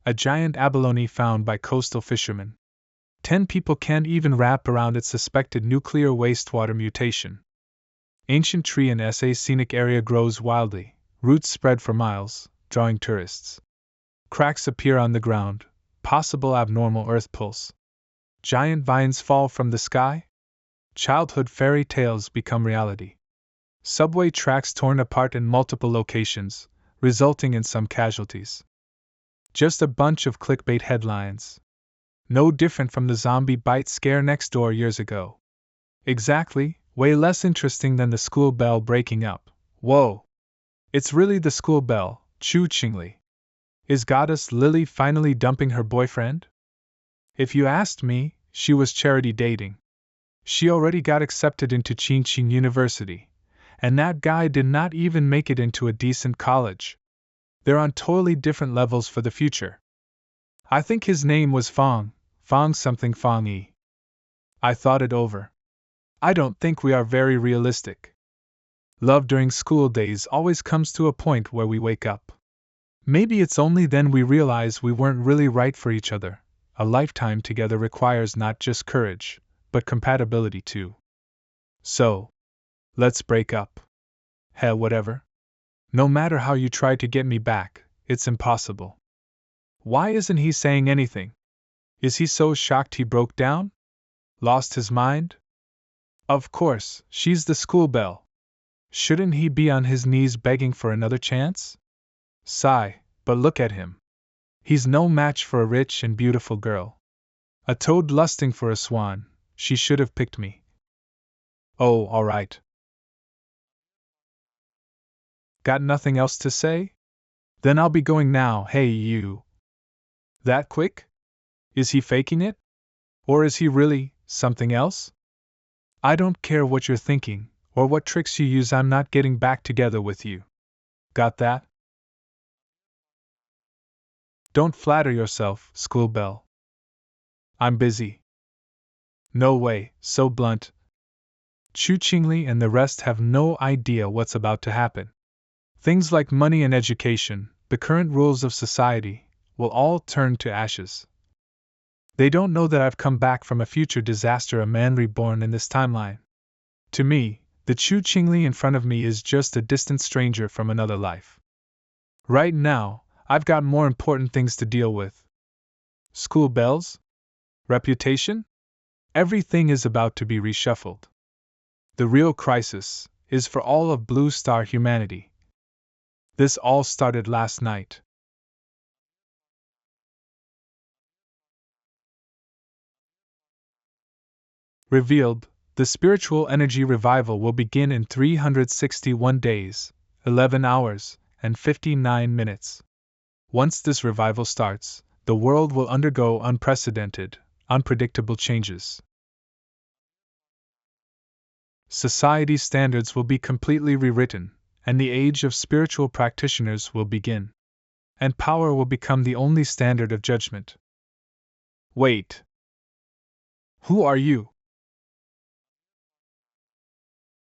A giant abalone found by coastal fishermen. 10 people can't even wrap around its suspected nuclear wastewater mutation. Ancient tree in SA scenic area grows wildly, roots spread for miles, drawing tourists. Cracks appear on the ground, possible abnormal earth pulse. Giant vines fall from the sky? Childhood fairy tales become reality. Subway tracks torn apart in multiple locations, resulting in some casualties. Just a bunch of clickbait headlines. No different from the zombie bite scare next door years ago. Exactly, way less interesting than the school bell breaking up. Whoa! It's really the school bell, Chu Qingli. Is Goddess Lily finally dumping her boyfriend? If you asked me, she was charity dating. She already got accepted into Qingqing University, and that guy did not even make it into a decent college. They're on totally different levels for the future. I think his name was Fong something Fong-yi. I thought it over. I don't think we are very realistic. Love during school days always comes to a point where we wake up. Maybe it's only then we realize we weren't really right for each other. A lifetime together requires not just courage, but compatibility too. So, let's break up. Hell, whatever. No matter how you try to get me back, it's impossible. Why isn't he saying anything? Is he so shocked he broke down? Lost his mind? Of course, she's the school bell. Shouldn't he be on his knees begging for another chance? Sigh, but look at him. He's no match for a rich and beautiful girl. A toad lusting for a swan, she should have picked me. Oh, all right. Got nothing else to say? Then I'll be going now. Hey, you. That quick? Is he faking it? Or is he really something else? I don't care what you're thinking, or what tricks you use, I'm not getting back together with you. Got that? Don't flatter yourself, schoolbell. I'm busy. No way, so blunt. Chu Qingli and the rest have no idea what's about to happen. Things like money and education, the current rules of society, will all turn to ashes. They don't know that I've come back from a future disaster, a man reborn in this timeline. To me, the Chu Qingli in front of me is just a distant stranger from another life. Right now, I've got more important things to deal with. School bells? Reputation? Everything is about to be reshuffled. The real crisis is for all of Blue Star humanity. This all started last night. Revealed, the spiritual energy revival will begin in 361 days, 11 hours, and 59 minutes. Once this revival starts, the world will undergo unprecedented, unpredictable changes. Society's standards will be completely rewritten, and the age of spiritual practitioners will begin. And power will become the only standard of judgment. Wait. Who are you?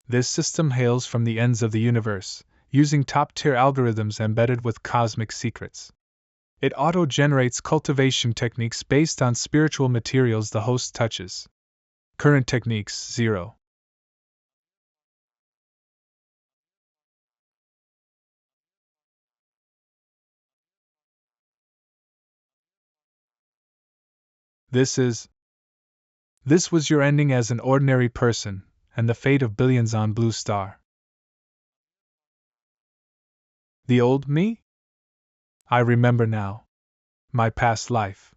This system hails from the ends of the universe, using top-tier algorithms embedded with cosmic secrets. It auto-generates cultivation techniques based on spiritual materials the host touches. Current techniques 0. This was your ending as an ordinary person, and the fate of billions on Blue Star. The old me? I remember now. My past life.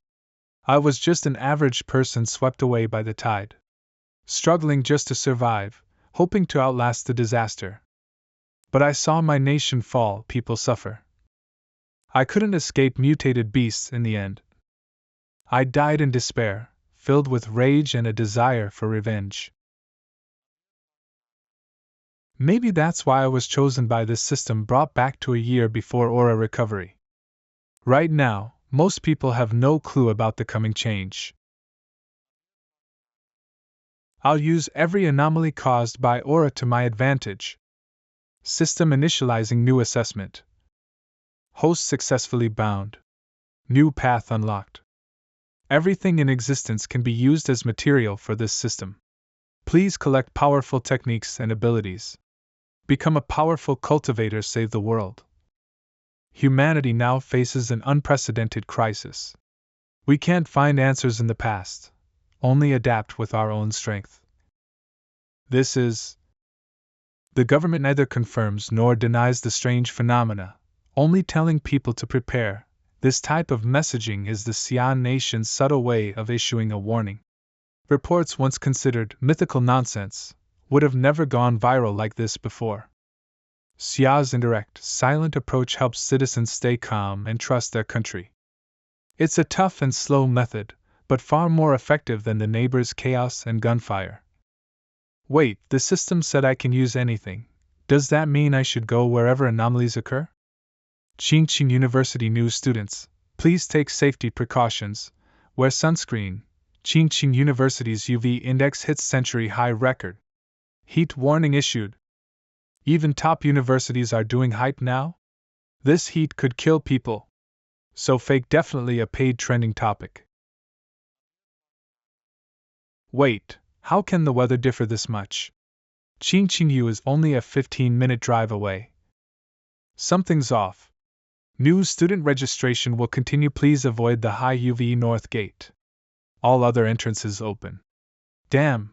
I was just an average person swept away by the tide. Struggling just to survive, hoping to outlast the disaster. But I saw my nation fall, people suffer. I couldn't escape mutated beasts in the end. I died in despair, filled with rage and a desire for revenge. Maybe that's why I was chosen by this system, brought back to a year before aura recovery. Right now, most people have no clue about the coming change. I'll use every anomaly caused by aura to my advantage. System initializing new assessment. Host successfully bound. New path unlocked. Everything in existence can be used as material for this system. Please collect powerful techniques and abilities. Become a powerful cultivator, save the world. Humanity now faces an unprecedented crisis. We can't find answers in the past, only adapt with our own strength. This is. The government neither confirms nor denies the strange phenomena, only telling people to prepare. This type of messaging is the Xi'an nation's subtle way of issuing a warning. Reports once considered mythical nonsense would have never gone viral like this before. Xia's indirect, silent approach helps citizens stay calm and trust their country. It's a tough and slow method, but far more effective than the neighbors' chaos and gunfire. Wait, the system said I can use anything. Does that mean I should go wherever anomalies occur? Enchanting University new students, please take safety precautions. Wear sunscreen. Enchanting University's UV index hits century high record. Heat warning issued. Even top universities are doing hype now? This heat could kill people. So fake definitely a paid trending topic. Wait, how can the weather differ this much? Enchanting U is only a 15-minute drive away. Something's off. New student registration will continue. Please avoid the high UV north gate. All other entrances open. Damn.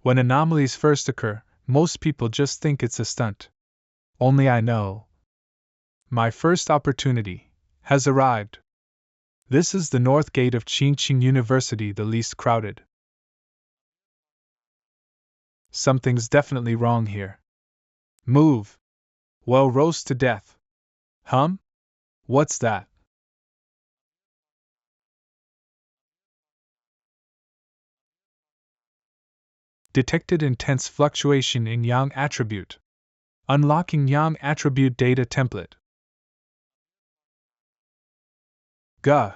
When anomalies first occur, most people just think it's a stunt. Only I know. My first opportunity has arrived. This is the north gate of Enchanting University, the least crowded. Something's definitely wrong here. Move. Well, roast to death. What's that? Detected intense fluctuation in Yang attribute. Unlocking Yang attribute data template. Gah.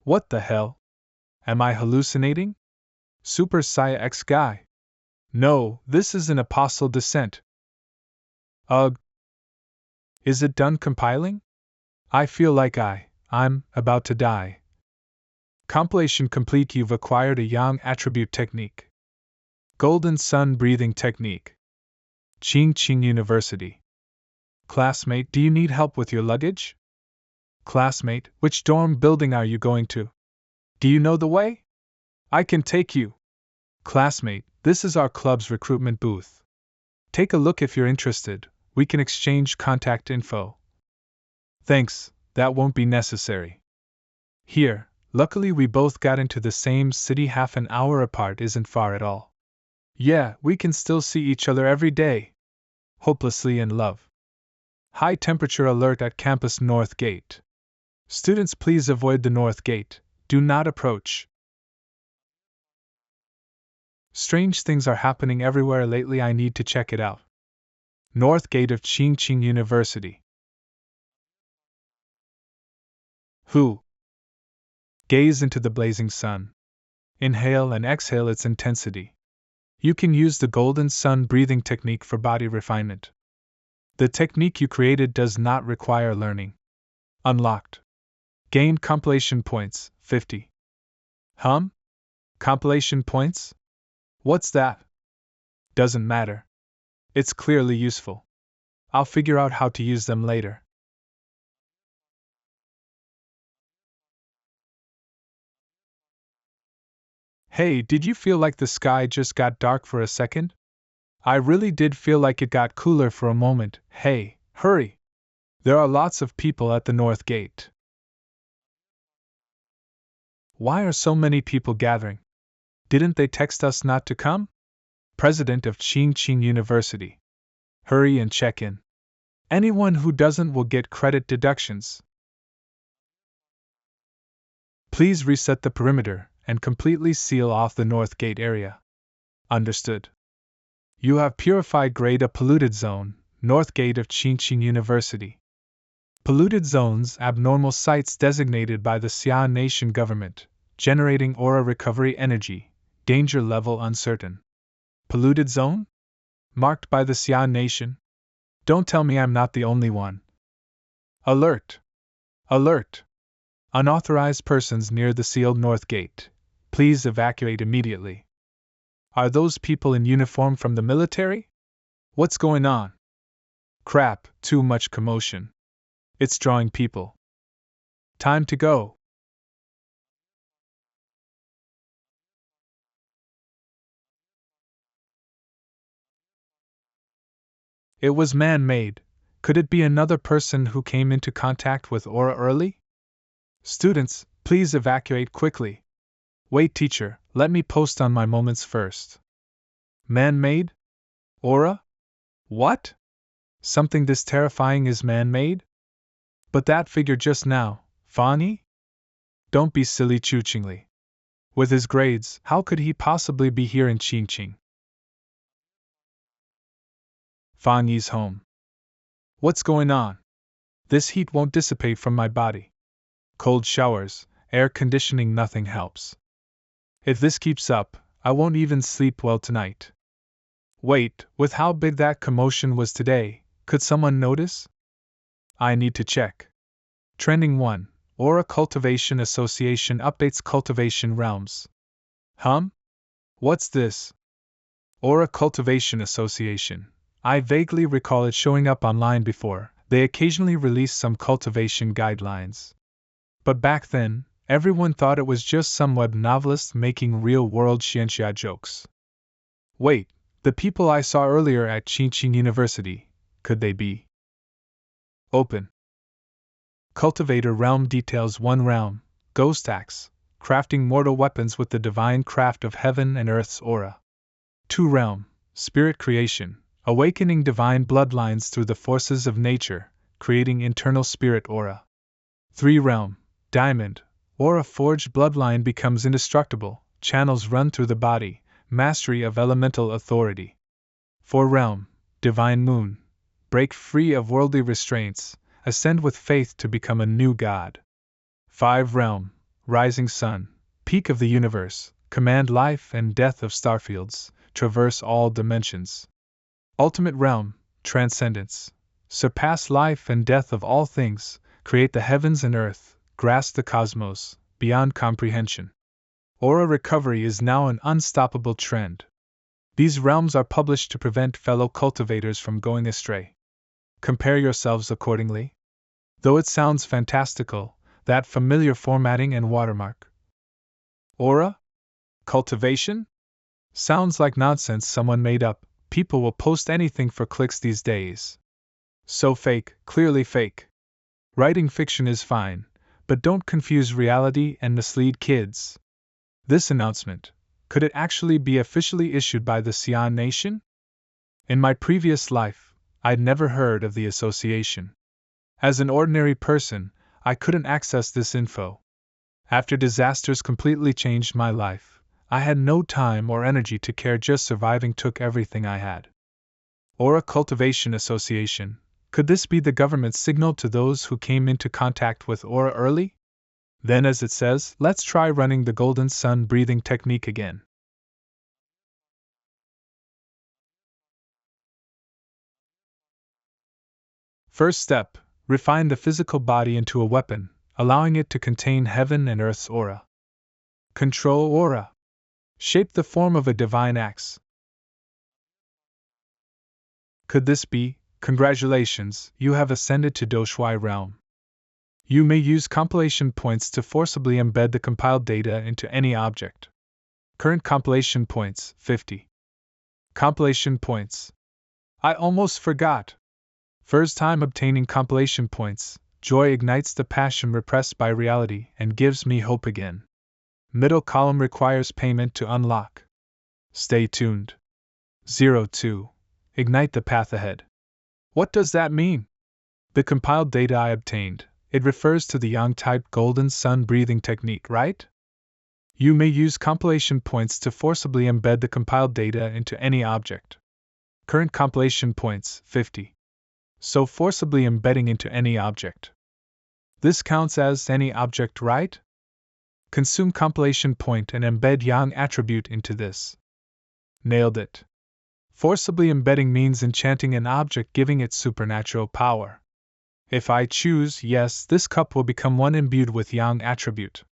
What the hell? Am I hallucinating? Super Saiya X guy. No, this is an apostle descent. Ugh. Is it done compiling? I feel like I'm about to die. Compilation complete. You've acquired a Yang attribute technique. Golden Sun breathing technique. Enchanting University. Classmate, do you need help with your luggage? Classmate, which dorm building are you going to? Do you know the way? I can take you. Classmate, this is our club's recruitment booth. Take a look if you're interested. We can exchange contact info. Thanks, that won't be necessary. Here, luckily we both got into the same city. Half an hour apart isn't far at all. Yeah, we can still see each other every day. Hopelessly in love. High temperature alert at campus north gate. Students, please avoid the north gate. Do not approach. Strange things are happening everywhere lately. I need to check it out. North gate of Enchanting University. Who? Gaze into the blazing sun. Inhale and exhale its intensity. You can use the Golden Sun breathing technique for body refinement. The technique you created does not require learning. Unlocked. Gained compilation points, 50. Compilation points? What's that? Doesn't matter. It's clearly useful. I'll figure out how to use them later. Hey, did you feel like the sky just got dark for a second? I really did feel like it got cooler for a moment. Hey, hurry! There are lots of people at the north gate. Why are so many people gathering? Didn't they text us not to come? President of Enchanting University. Hurry and check in. Anyone who doesn't will get credit deductions. Please reset the perimeter and completely seal off the north gate area. Understood. You have purified grade a polluted zone, north gate of Enchanting University. Polluted zones, abnormal sites designated by the Xi'an nation government, generating aura recovery energy, danger level uncertain. Polluted zone? Marked by the Xi'an nation? Don't tell me I'm not the only one. Alert! Alert! Unauthorized persons near the sealed north gate. Please evacuate immediately. Are those people in uniform from the military? What's going on? Crap, too much commotion. It's drawing people. Time to go. It was man-made. Could it be another person who came into contact with aura early? Students, please evacuate quickly. Wait, teacher, let me post on my moments first. Man-made? Aura? What? Something this terrifying is man-made? But that figure just now, Fani? Don't be silly, Chuchingli. With his grades, how could he possibly be here in Qingqing? Fani's home. What's going on? This heat won't dissipate from my body. Cold showers, air conditioning, nothing helps. If this keeps up, I won't even sleep well tonight. Wait, with how big that commotion was today, could someone notice? I need to check. Trending 1. Aura Cultivation Association updates Cultivation realms. What's this? Aura Cultivation Association. I vaguely recall it showing up online before. They occasionally release some cultivation guidelines. But back then, everyone thought it was just some web novelist making real-world xianxia jokes. Wait, the people I saw earlier at Qingqing University, could they be? Open. Cultivator realm details 1 realm, Ghost Axe, crafting mortal weapons with the divine craft of heaven and earth's aura. 2 realm, Spirit creation, awakening divine bloodlines through the forces of nature, creating internal spirit aura. 3 realm, Diamond, aura forged bloodline becomes indestructible, channels run through the body, mastery of elemental authority. 4 realm, Divine moon, break free of worldly restraints, ascend with faith to become a new god. 5 realm, Rising sun, peak of the universe, command life and death of starfields, traverse all dimensions. Ultimate realm, Transcendence, surpass life and death of all things, create the heavens and earth, grasp the cosmos, beyond comprehension. Aura recovery is now an unstoppable trend. These realms are published to prevent fellow cultivators from going astray. Compare yourselves accordingly. Though it sounds fantastical, that familiar formatting and watermark. Aura? Cultivation? Sounds like nonsense someone made up. People will post anything for clicks these days. So fake, clearly fake. Writing fiction is fine, but don't confuse reality and mislead kids. This announcement, could it actually be officially issued by the Xi'an Nation? In my previous life, I'd never heard of the association. As an ordinary person, I couldn't access this info. After disasters completely changed my life, I had no time or energy to care, just surviving took everything I had. Aura Cultivation Association, could this be the government's signal to those who came into contact with aura early? Then, as it says, let's try running the golden sun breathing technique again. First step, refine the physical body into a weapon, allowing it to contain heaven and earth's aura. Control aura. Shape the form of a divine axe. Could this be? Congratulations, you have ascended to Doshui realm. You may use compilation points to forcibly embed the compiled data into any object. Current compilation points, 50. Compilation points. I almost forgot. First time obtaining compilation points, joy ignites the passion repressed by reality and gives me hope again. Middle column requires payment to unlock. Stay tuned. 02. Ignite the path ahead. What does that mean? The compiled data I obtained, it refers to the Yang-type golden sun breathing technique, right? You may use compilation points to forcibly embed the compiled data into any object. Current compilation points, 50. So forcibly embedding into any object. This counts as any object, right? Consume compilation point and embed Yang attribute into this. Nailed it. Forcibly embedding means enchanting an object, giving it supernatural power. If I choose, yes, this cup will become one imbued with yang attribute.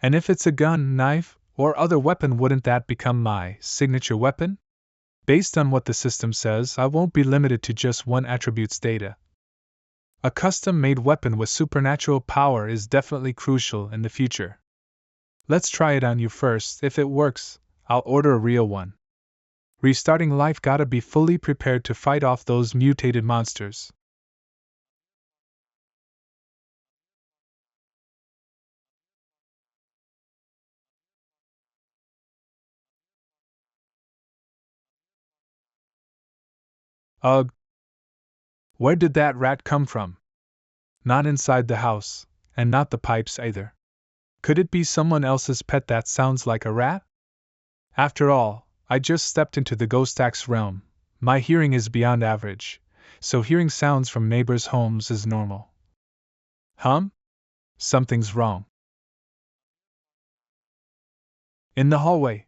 And if it's a gun, knife, or other weapon, wouldn't that become my signature weapon? Based on what the system says, I won't be limited to just one attribute's data. A custom-made weapon with supernatural power is definitely crucial in the future. Let's try it on you first. If it works, I'll order a real one. Restarting life, gotta be fully prepared to fight off those mutated monsters. Ugh! Where did that rat come from? Not inside the house, and not the pipes either. Could it be someone else's pet that sounds like a rat? After all, I just stepped into the ghost act's realm. My hearing is beyond average, so hearing sounds from neighbors' homes is normal. Something's wrong. In the hallway.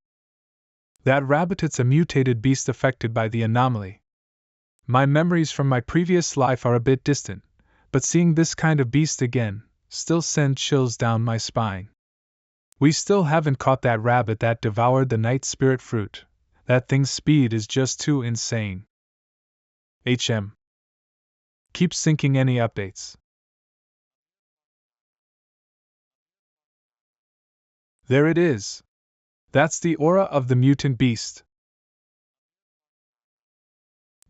That rabbit, it's a mutated beast affected by the anomaly. My memories from my previous life are a bit distant, but seeing this kind of beast again still sends chills down my spine. We still haven't caught that rabbit that devoured the night spirit fruit. That thing's speed is just too insane. Keep syncing any updates. There it is. That's the aura of the mutant beast.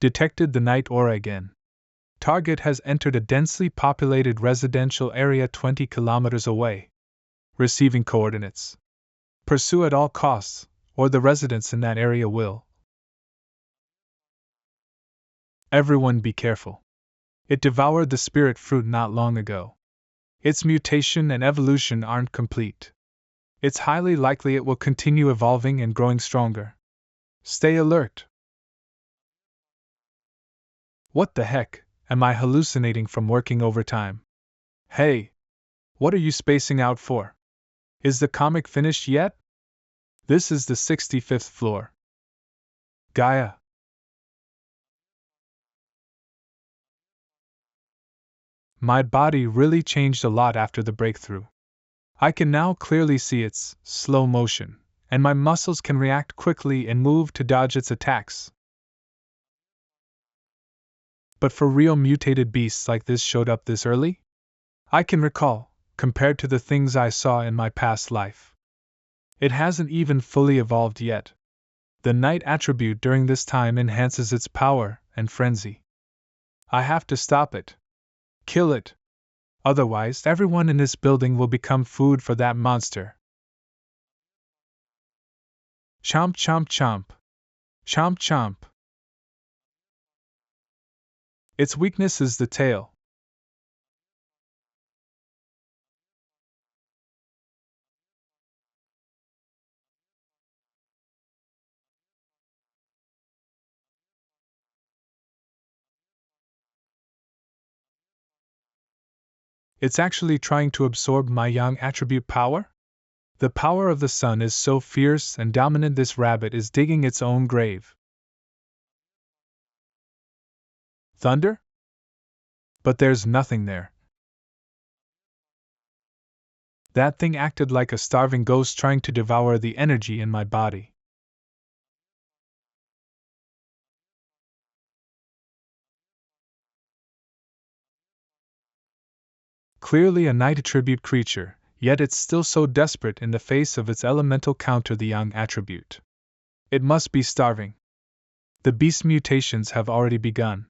Detected the night aura again. Target has entered a densely populated residential area 20 kilometers away. Receiving coordinates. Pursue at all costs, or the residents in that area will. Everyone be careful. It devoured the spirit fruit not long ago. Its mutation and evolution aren't complete. It's highly likely it will continue evolving and growing stronger. Stay alert. What the heck, am I hallucinating from working overtime? Hey! What are you spacing out for? Is the comic finished yet? This is the 65th floor. Gaia. My body really changed a lot after the breakthrough. I can now clearly see its slow motion, and my muscles can react quickly and move to dodge its attacks. But for real, mutated beasts like this showed up this early? I can recall, compared to the things I saw in my past life. It hasn't even fully evolved yet. The night attribute during this time enhances its power and frenzy. I have to stop it. Kill it. Otherwise, everyone in this building will become food for that monster. Chomp chomp chomp. Chomp chomp. Its weakness is the tail. It's actually trying to absorb my yang attribute power? The power of the sun is so fierce and dominant, this rabbit is digging its own grave. Thunder? But there's nothing there. That thing acted like a starving ghost trying to devour the energy in my body. Clearly a night attribute creature, yet it's still so desperate in the face of its elemental counter, the yang attribute. It must be starving. The beast mutations have already begun.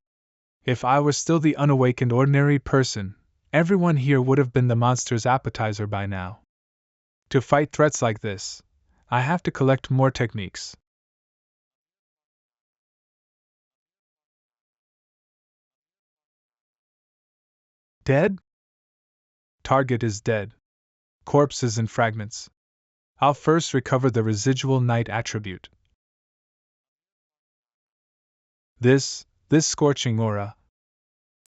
If I were still the unawakened ordinary person, everyone here would have been the monster's appetizer by now. To fight threats like this, I have to collect more techniques. Dead? Target is dead. Corpse is in fragments. I'll first recover the residual night attribute. This scorching aura.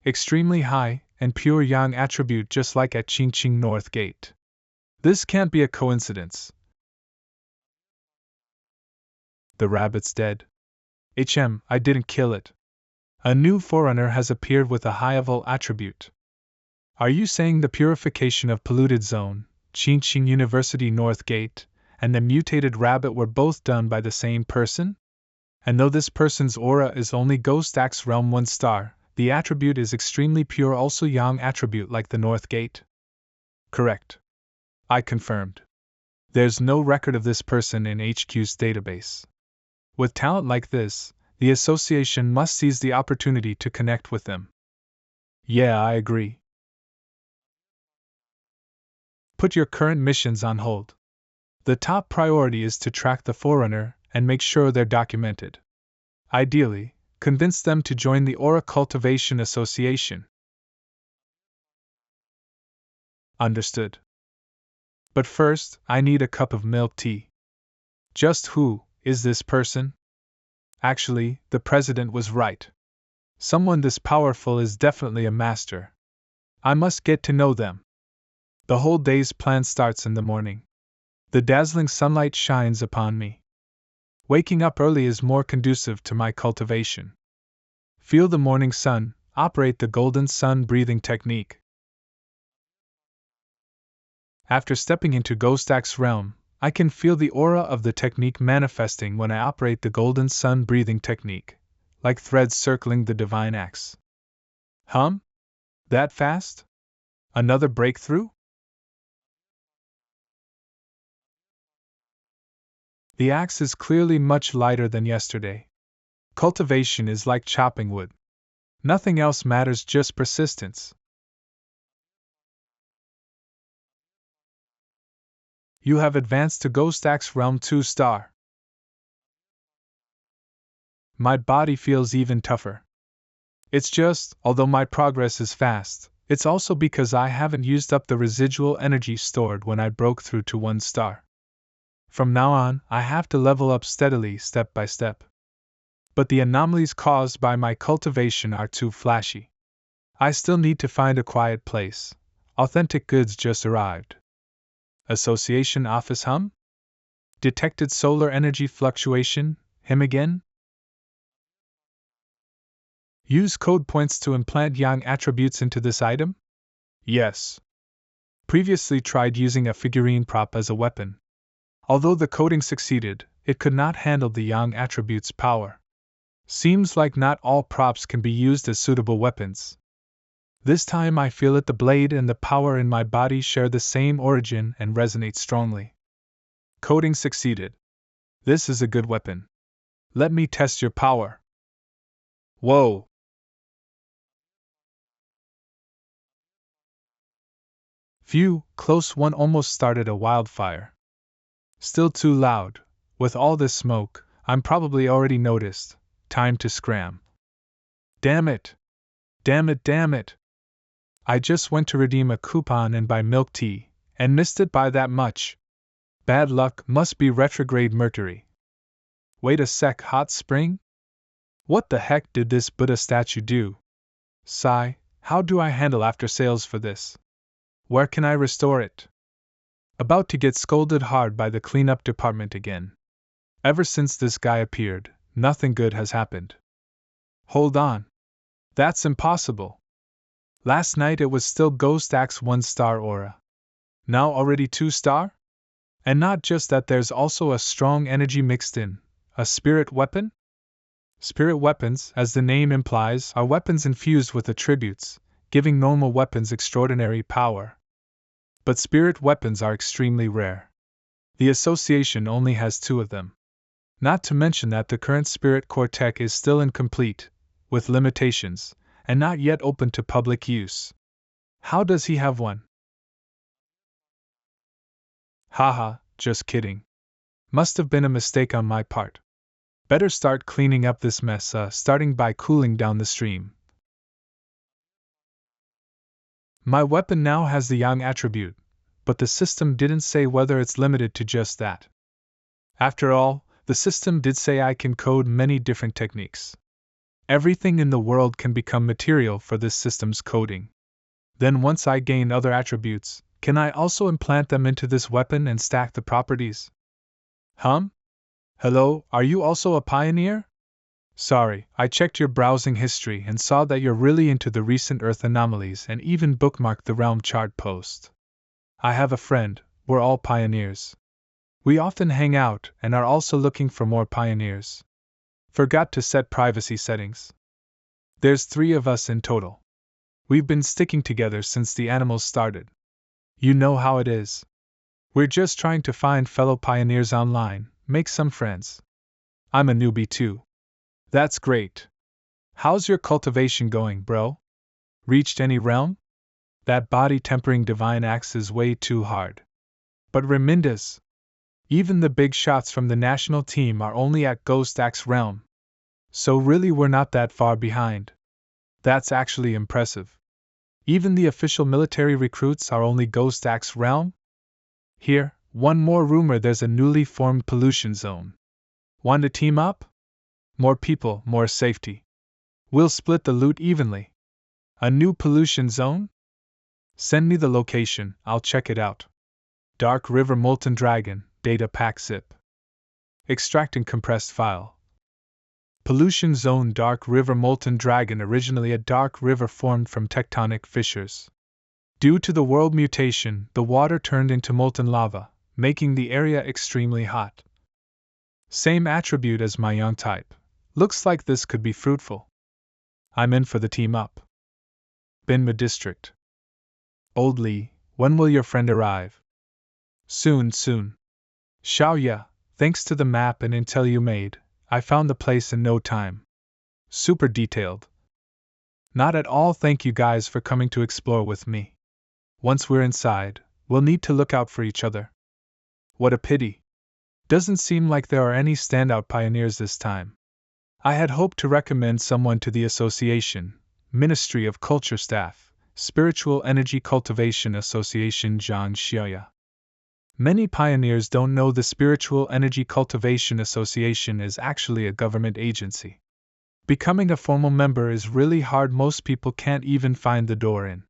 Extremely high and pure yang attribute, just like at Qingqing North Gate. This can't be a coincidence. The rabbit's dead. I didn't kill it. A new forerunner has appeared with a high level attribute. Are you saying the purification of polluted zone, Qingqing University North Gate, and the mutated rabbit were both done by the same person? And though this person's aura is only Ghost Axe Realm 1 star, the attribute is extremely pure, also Yang attribute like the North Gate? Correct. I confirmed. There's no record of this person in HQ's database. With talent like this, the association must seize the opportunity to connect with them. Yeah, I agree. Put your current missions on hold. The top priority is to track the Forerunner and make sure they're documented. Ideally, convince them to join the Aura Cultivation Association. Understood. But first, I need a cup of milk tea. Just who is this person? Actually, the president was right. Someone this powerful is definitely a master. I must get to know them. The whole day's plan starts in the morning. The dazzling sunlight shines upon me. Waking up early is more conducive to my cultivation. Feel the morning sun, operate the golden sun breathing technique. After stepping into Ghost Axe realm, I can feel the aura of the technique manifesting when I operate the golden sun breathing technique, like threads circling the divine axe. That fast? Another breakthrough? The axe is clearly much lighter than yesterday. Cultivation is like chopping wood. Nothing else matters, just persistence. You have advanced to Ghost Axe Realm 2 star. My body feels even tougher. It's just, although my progress is fast, it's also because I haven't used up the residual energy stored when I broke through to 1 star. From now on, I have to level up steadily, step by step. But the anomalies caused by my cultivation are too flashy. I still need to find a quiet place. Authentic goods just arrived. Association office Detected solar energy fluctuation, him again? Use code points to implant Yang attributes into this item? Yes. Previously tried using a figurine prop as a weapon. Although the coding succeeded, it could not handle the Yang attribute's power. Seems like not all props can be used as suitable weapons. This time I feel it, the blade and the power in my body share the same origin and resonate strongly. Coding succeeded. This is a good weapon. Let me test your power. Whoa! Phew, close one, almost started a wildfire. Still too loud. With all this smoke, I'm probably already noticed. Time to scram. Damn it! Damn it, damn it! I just went to redeem a coupon and buy milk tea, and missed it by that much. Bad luck, must be retrograde Mercury. Wait a sec, hot spring? What the heck did this Buddha statue do? Sigh, how do I handle after sales for this? Where can I restore it? About to get scolded hard by the cleanup department again. Ever since this guy appeared, nothing good has happened. Hold on. That's impossible. Last night it was still Ghost Axe 1 star aura. Now already 2 star? And not just that, there's also a strong energy mixed in. A spirit weapon? Spirit weapons, as the name implies, are weapons infused with attributes, giving normal weapons extraordinary power. But spirit weapons are extremely rare. The association only has 2 of them. Not to mention that the current spirit core tech is still incomplete, with limitations, and not yet open to public use. How does he have one? Haha, just kidding. Must have been a mistake on my part. Better start cleaning up this mess, starting by cooling down the stream. My weapon now has the Yang attribute, but the system didn't say whether it's limited to just that. After all, the system did say I can code many different techniques. Everything in the world can become material for this system's coding. Then once I gain other attributes, can I also implant them into this weapon and stack the properties? Hello, are you also a pioneer? Sorry, I checked your browsing history and saw that you're really into the recent Earth anomalies and even bookmarked the realm chart post. I have a friend, we're all pioneers. We often hang out and are also looking for more pioneers. Forgot to set privacy settings. There's 3 of us in total. We've been sticking together since the animals started. You know how it is. We're just trying to find fellow pioneers online, make some friends. I'm a newbie too. That's great. How's your cultivation going, bro? Reached any realm? That body tempering divine axe is way too hard. But Reminda's. Even the big shots from the national team are only at Ghost Axe realm. So really we're not that far behind. That's actually impressive. Even the official military recruits are only Ghost Axe realm? Here, one more rumor, there's a newly formed pollution zone. Want to team up? More people, more safety. We'll split the loot evenly. A new pollution zone? Send me the location, I'll check it out. Dark River Molten Dragon, data pack zip. Extracting compressed file. Pollution Zone Dark River Molten Dragon, originally a dark river formed from tectonic fissures. Due to the world mutation, the water turned into molten lava, making the area extremely hot. Same attribute as my young type. Looks like this could be fruitful. I'm in for the team up. Binma District. Old Lee, when will your friend arrive? Soon. Xiaoya, thanks to the map and intel you made, I found the place in no time. Super detailed. Not at all, thank you guys for coming to explore with me. Once we're inside, we'll need to look out for each other. What a pity. Doesn't seem like there are any standout pioneers this time. I had hoped to recommend someone to the Association, Ministry of Culture staff, Spiritual Energy Cultivation Association Zhang Xiaoya. Many pioneers don't know the Spiritual Energy Cultivation Association is actually a government agency. Becoming a formal member is really hard, most people can't even find the door in.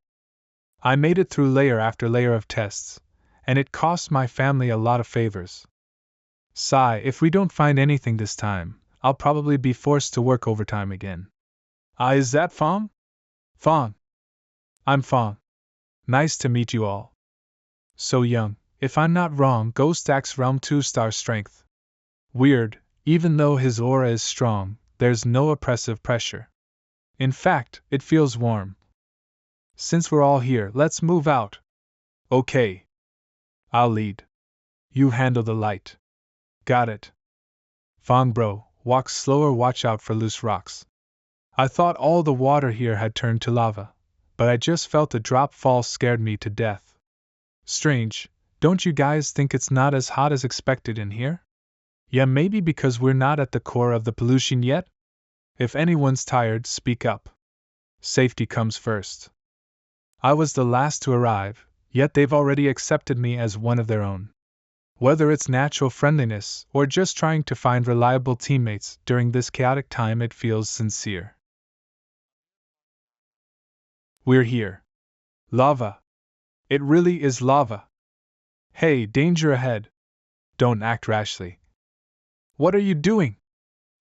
I made it through layer after layer of tests, and it cost my family a lot of favors. Sigh, if we don't find anything this time, I'll probably be forced to work overtime again. Is that Fong? Fong. I'm Fong. Nice to meet you all. So young. If I'm not wrong, Ghost Axe Realm 2-star strength. Weird, even though his aura is strong, there's no oppressive pressure. In fact, it feels warm. Since we're all here, let's move out. Okay. I'll lead. You handle the light. Got it. Fong bro, walk slower, watch out for loose rocks. I thought all the water here had turned to lava, but I just felt a drop fall scared me to death. Strange. Don't you guys think it's not as hot as expected in here? Yeah, maybe because we're not at the core of the pollution yet? If anyone's tired, speak up. Safety comes first. I was the last to arrive, yet they've already accepted me as one of their own. Whether it's natural friendliness or just trying to find reliable teammates during this chaotic time, it feels sincere. We're here. Lava. It really is lava. Hey, danger ahead. Don't act rashly. What are you doing?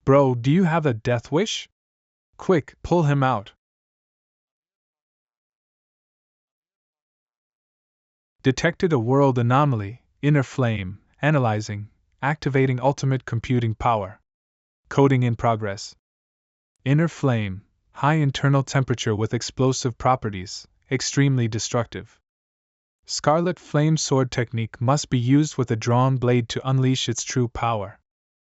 Bro, do you have a death wish? Quick, pull him out. Detected a world anomaly, inner flame, analyzing, activating ultimate computing power. Coding in progress. Inner flame, high internal temperature with explosive properties, extremely destructive. Scarlet Flame Sword technique must be used with a drawn blade to unleash its true power.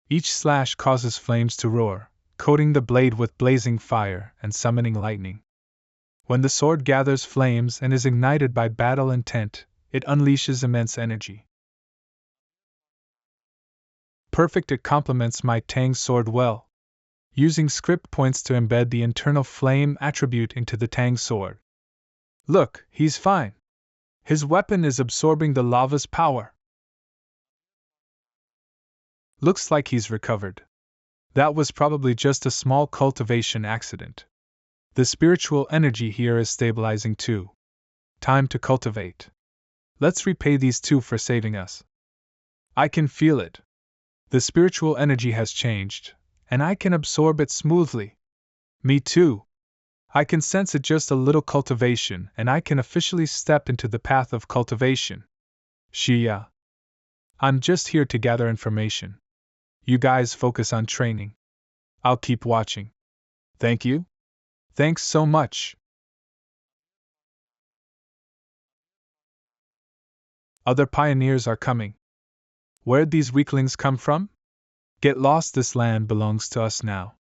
Each slash causes flames to roar, coating the blade with blazing fire and summoning lightning. When the sword gathers flames and is ignited by battle intent, it unleashes immense energy. Perfect, it complements my Tang sword well. Using script points to embed the internal flame attribute into the Tang sword. Look, he's fine. His weapon is absorbing the lava's power. Looks like he's recovered. That was probably just a small cultivation accident. The spiritual energy here is stabilizing too. Time to cultivate. Let's repay these two for saving us. I can feel it. The spiritual energy has changed, and I can absorb it smoothly. Me too. I can sense it just a little cultivation, and I can officially step into the path of cultivation. Shia. I'm just here to gather information. You guys focus on training. I'll keep watching. Thank you? Thanks so much. Other pioneers are coming. Where'd these weaklings come from? Get lost, this land belongs to us now.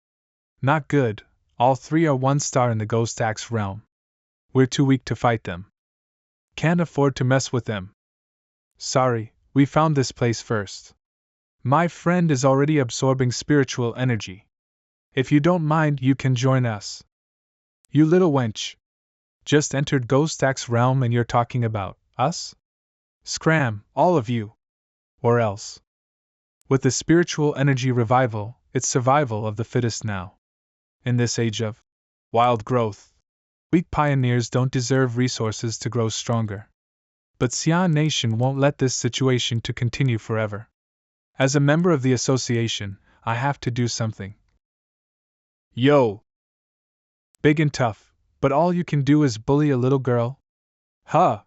Not good, all three are 1-star in the Ghost Axe realm. We're too weak to fight them. Can't afford to mess with them. Sorry, we found this place first. My friend is already absorbing spiritual energy. If you don't mind, you can join us. You little wench. Just entered Ghost Axe realm and you're talking about us? Scram, all of you. Or else. With the spiritual energy revival, it's survival of the fittest now. In this age of wild growth, weak pioneers don't deserve resources to grow stronger. But Xian Nation won't let this situation to continue forever. As a member of the association, I have to do something. Yo! Big and tough, but all you can do is bully a little girl? Huh!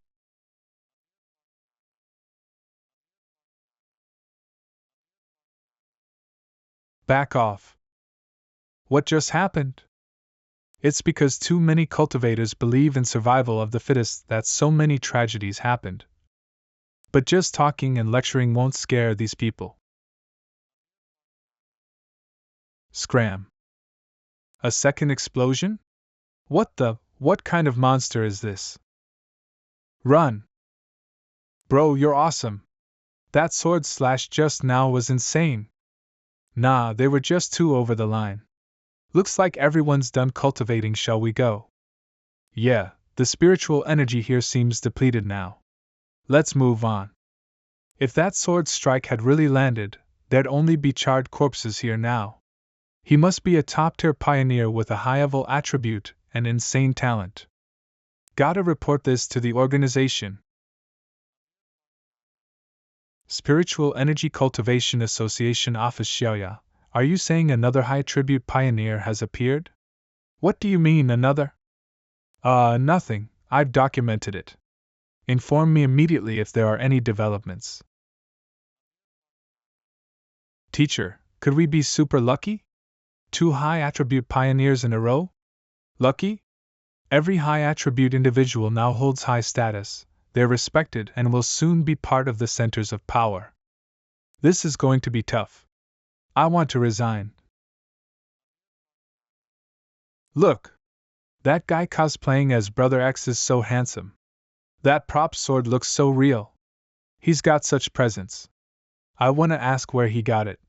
Back off. What just happened? It's because too many cultivators believe in survival of the fittest that so many tragedies happened. But just talking and lecturing won't scare these people. Scram. A second explosion? What kind of monster is this? Run! Bro, you're awesome. That sword slash just now was insane. Nah, they were just too over the line. Looks like everyone's done cultivating, shall we go? Yeah, the spiritual energy here seems depleted now. Let's move on. If that sword strike had really landed, there'd only be charred corpses here now. He must be a top-tier pioneer with a high-level attribute and insane talent. Gotta report this to the organization. Spiritual Energy Cultivation Association Office. Xiaoya, are you saying another high-attribute pioneer has appeared? What do you mean, another? Nothing, I've documented it. Inform me immediately if there are any developments. Teacher, could we be super lucky? 2 high-attribute pioneers in a row? Lucky? Every high-attribute individual now holds high status, they're respected and will soon be part of the centers of power. This is going to be tough. I want to resign. Look! That guy cosplaying as Brother X is so handsome. That prop sword looks so real. He's got such presence. I want to ask where he got it.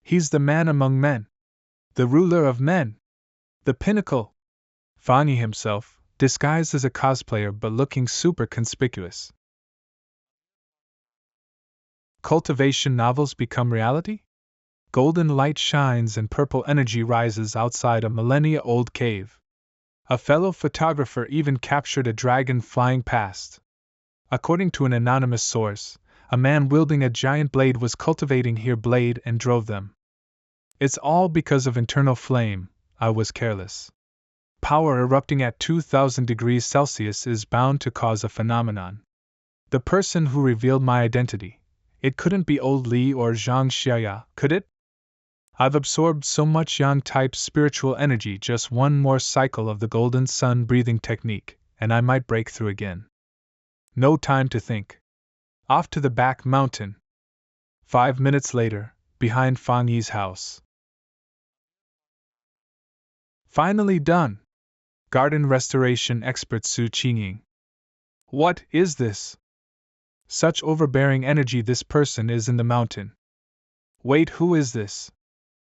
He's the man among men. The ruler of men. The pinnacle. Fanyi himself, disguised as a cosplayer but looking super conspicuous. Cultivation novels become reality? Golden light shines and purple energy rises outside a millennia-old cave. A fellow photographer even captured a dragon flying past. According to an anonymous source, a man wielding a giant blade was cultivating here blade and drove them. It's all because of internal flame, I was careless. Power erupting at 2000 degrees Celsius is bound to cause a phenomenon. The person who revealed my identity, it couldn't be old Li or Zhang Xiaya, could it? I've absorbed so much yang-type spiritual energy, just one more cycle of the golden sun breathing technique, and I might break through again. No time to think. Off to the back mountain. 5 minutes later, behind Fang Yi's house. Finally done! Garden restoration expert Su Qingying. What is this? Such overbearing energy this person is in the mountain. Wait, who is this?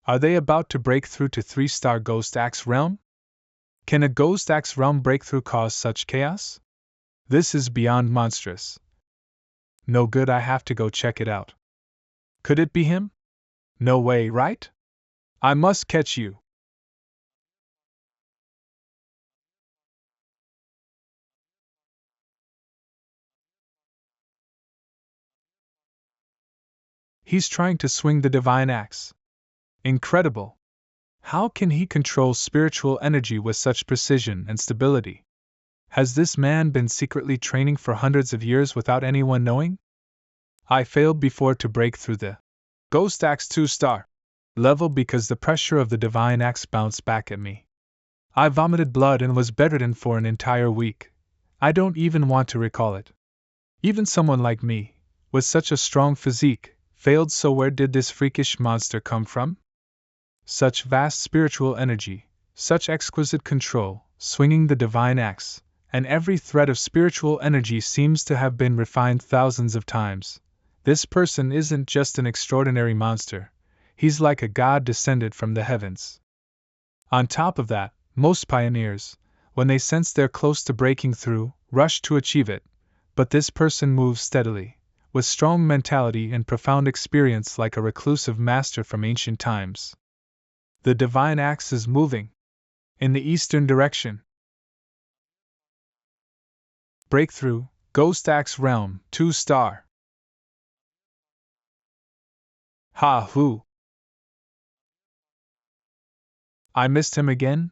Are they about to break through to 3-star Ghost Axe realm? Can a Ghost Axe realm breakthrough cause such chaos? This is beyond monstrous. No good, I have to go check it out. Could it be him? No way, right? I must catch you. He's trying to swing the divine axe. Incredible! How can he control spiritual energy with such precision and stability? Has this man been secretly training for hundreds of years without anyone knowing? I failed before to break through the Ghost Axe 2-star level because the pressure of the Divine Axe bounced back at me. I vomited blood and was bedridden for an entire week. I don't even want to recall it. Even someone like me, with such a strong physique, failed, so where did this freakish monster come from? Such vast spiritual energy, such exquisite control, swinging the divine axe, and every thread of spiritual energy seems to have been refined thousands of times. This person isn't just an extraordinary monster, he's like a god descended from the heavens. On top of that, most pioneers, when they sense they're close to breaking through, rush to achieve it, but this person moves steadily, with strong mentality and profound experience like a reclusive master from ancient times. The divine axe is moving in the eastern direction. Breakthrough, Ghost Axe Realm, 2-star. Ha who? I missed him again?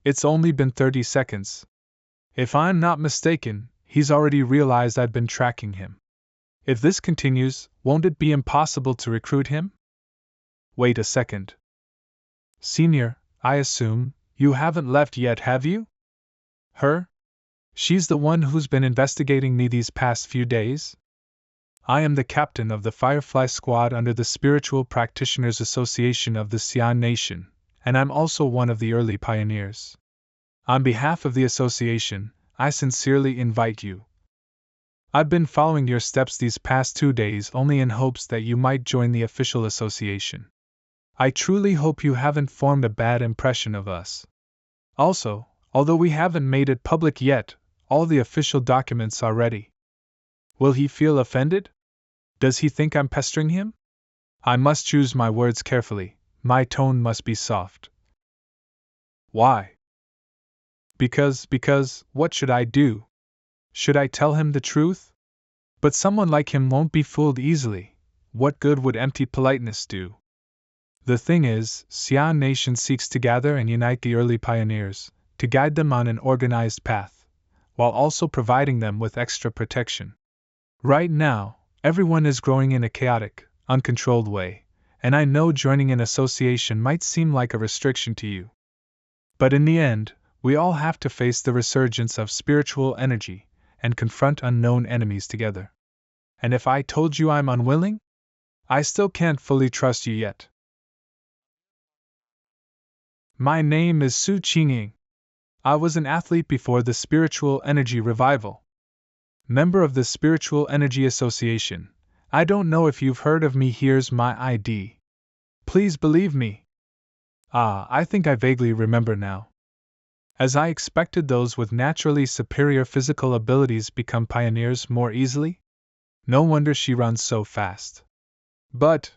It's only been 30 seconds. If I'm not mistaken, he's already realized I'd been tracking him. If this continues, won't it be impossible to recruit him? Wait a second. Senior, I assume, you haven't left yet, have you? Her? She's the one who's been investigating me these past few days? I am the captain of the Firefly Squad under the Spiritual Practitioners Association of the Xian Nation, and I'm also one of the early pioneers. On behalf of the association, I sincerely invite you. I've been following your steps these past 2 days only in hopes that you might join the official association. I truly hope you haven't formed a bad impression of us. Also, although we haven't made it public yet, all the official documents are ready. Will he feel offended? Does he think I'm pestering him? I must choose my words carefully, my tone must be soft. Why? Because, what should I do? Should I tell him the truth? But someone like him won't be fooled easily. What good would empty politeness do? The thing is, Xian Nation seeks to gather and unite the early pioneers, to guide them on an organized path, while also providing them with extra protection. Right now, everyone is growing in a chaotic, uncontrolled way, and I know joining an association might seem like a restriction to you. But in the end, we all have to face the resurgence of spiritual energy and confront unknown enemies together. And if I told you I'm unwilling, I still can't fully trust you yet. My name is Su Qingying. I was an athlete before the Spiritual Energy Revival. Member of the Spiritual Energy Association. I don't know if you've heard of me. Here's my ID. Please believe me. I think I vaguely remember now. As I expected, those with naturally superior physical abilities become pioneers more easily? No wonder she runs so fast. But,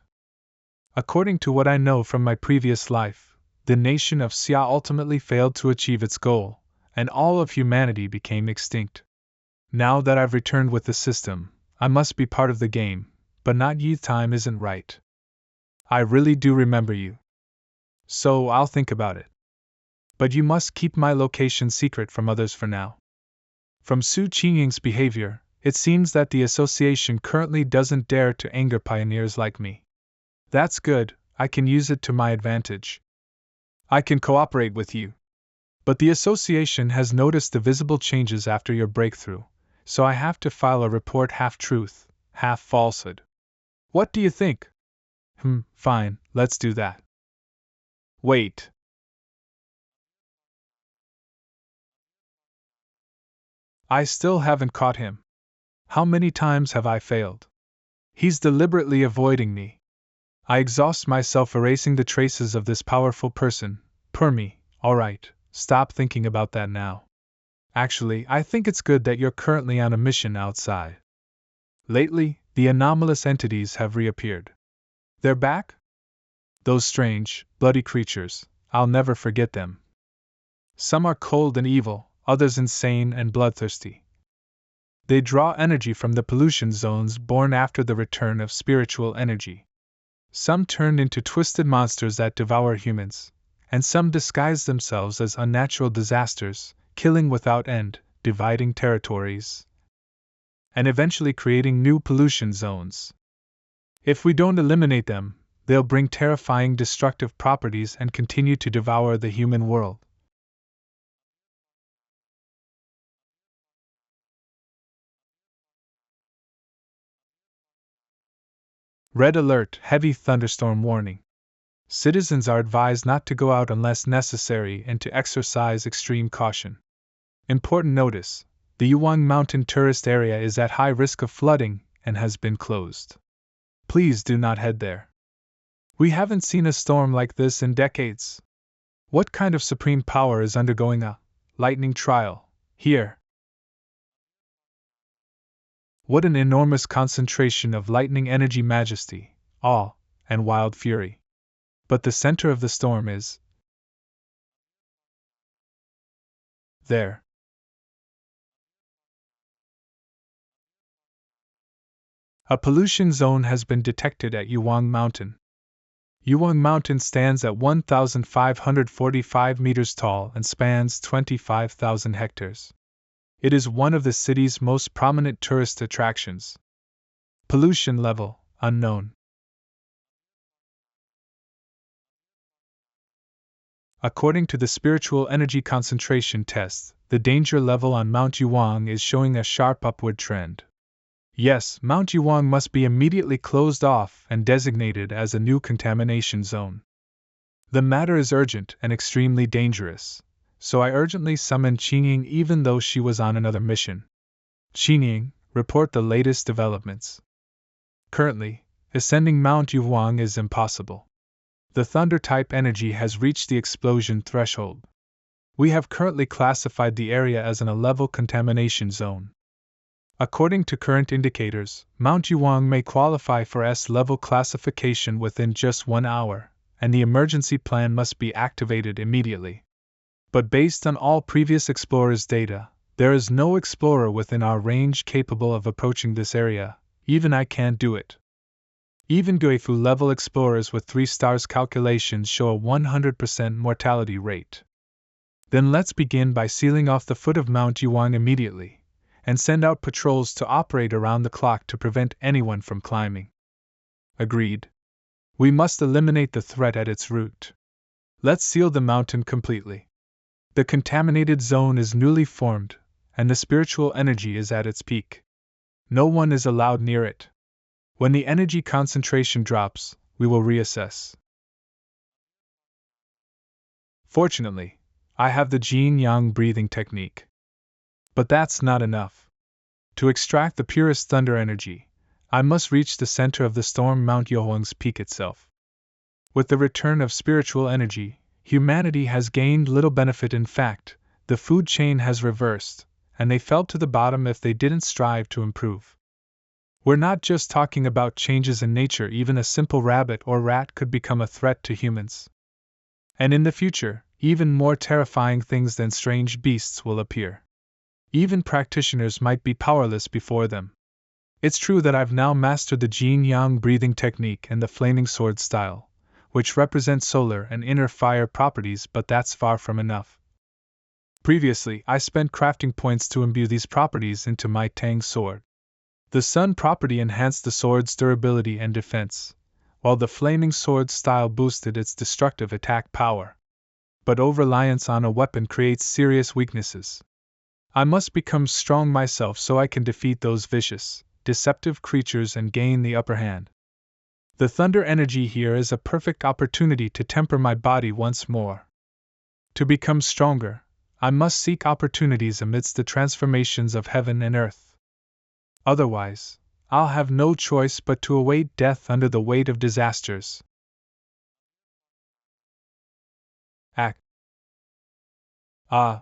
according to what I know from my previous life, the nation of Xia ultimately failed to achieve its goal, and all of humanity became extinct. Now that I've returned with the system, I must be part of the game, but not yet. Time isn't right. I really do remember you. So I'll think about it. But you must keep my location secret from others for now. From Su Qingying's behavior, it seems that the association currently doesn't dare to anger pioneers like me. That's good, I can use it to my advantage. I can cooperate with you. But the association has noticed the visible changes after your breakthrough, so I have to file a report, half truth, half falsehood. What do you think? Fine, let's do that. Wait. I still haven't caught him. How many times have I failed? He's deliberately avoiding me. I exhaust myself erasing the traces of this powerful person. Per me, alright, stop thinking about that now. Actually, I think it's good that you're currently on a mission outside. Lately, the anomalous entities have reappeared. They're back? Those strange, bloody creatures, I'll never forget them. Some are cold and evil, others insane and bloodthirsty. They draw energy from the pollution zones born after the return of spiritual energy. Some turn into twisted monsters that devour humans, and some disguise themselves as unnatural disasters, killing without end, dividing territories, and eventually creating new pollution zones. If we don't eliminate them, they'll bring terrifying destructive properties and continue to devour the human world. Red alert, heavy thunderstorm warning. Citizens are advised not to go out unless necessary and to exercise extreme caution. Important notice: the Yuang Mountain tourist area is at high risk of flooding and has been closed. Please do not head there. We haven't seen a storm like this in decades. What kind of supreme power is undergoing a lightning trial here? What an enormous concentration of lightning energy, majesty, awe, and wild fury. But the center of the storm is there. A pollution zone has been detected at Yuang Mountain. Yuang Mountain stands at 1,545 meters tall and spans 25,000 hectares. It is one of the city's most prominent tourist attractions. Pollution level unknown. According to the spiritual energy concentration test, the danger level on Mount Yuang is showing a sharp upward trend. Yes, Mount Yuang must be immediately closed off and designated as a new contamination zone. The matter is urgent and extremely dangerous, so I urgently summoned Qingying even though she was on another mission. Qingying, report the latest developments. Currently, ascending Mount Yuang is impossible. The thunder-type energy has reached the explosion threshold. We have currently classified the area as an A-level contamination zone. According to current indicators, Mount Yuang may qualify for S-level classification within just 1 hour, and the emergency plan must be activated immediately. But based on all previous explorers' data, there is no explorer within our range capable of approaching this area. Even I can't do it. Even Guifu-level explorers with 3 stars calculations show a 100% mortality rate. Then let's begin by sealing off the foot of Mount Yuang immediately, and send out patrols to operate around the clock to prevent anyone from climbing. Agreed. We must eliminate the threat at its root. Let's seal the mountain completely. The contaminated zone is newly formed, and the spiritual energy is at its peak. No one is allowed near it. When the energy concentration drops, we will reassess. Fortunately, I have the yin-yang breathing technique. But that's not enough. To extract the purest thunder energy, I must reach the center of the storm, Mount Yuang's peak itself. With the return of spiritual energy, humanity has gained little benefit. In fact, the food chain has reversed, and they fell to the bottom if they didn't strive to improve. We're not just talking about changes in nature, even a simple rabbit or rat could become a threat to humans. And in the future, even more terrifying things than strange beasts will appear. Even practitioners might be powerless before them. It's true that I've now mastered the yin-yang breathing technique and the flaming sword style, which represent solar and inner fire properties, but that's far from enough. Previously, I spent crafting points to imbue these properties into my Tang sword. The sun property enhanced the sword's durability and defense, while the flaming sword style boosted its destructive attack power. But over-reliance on a weapon creates serious weaknesses. I must become strong myself so I can defeat those vicious, deceptive creatures and gain the upper hand. The thunder energy here is a perfect opportunity to temper my body once more. To become stronger, I must seek opportunities amidst the transformations of heaven and earth. Otherwise, I'll have no choice but to await death under the weight of disasters. Act. Ah.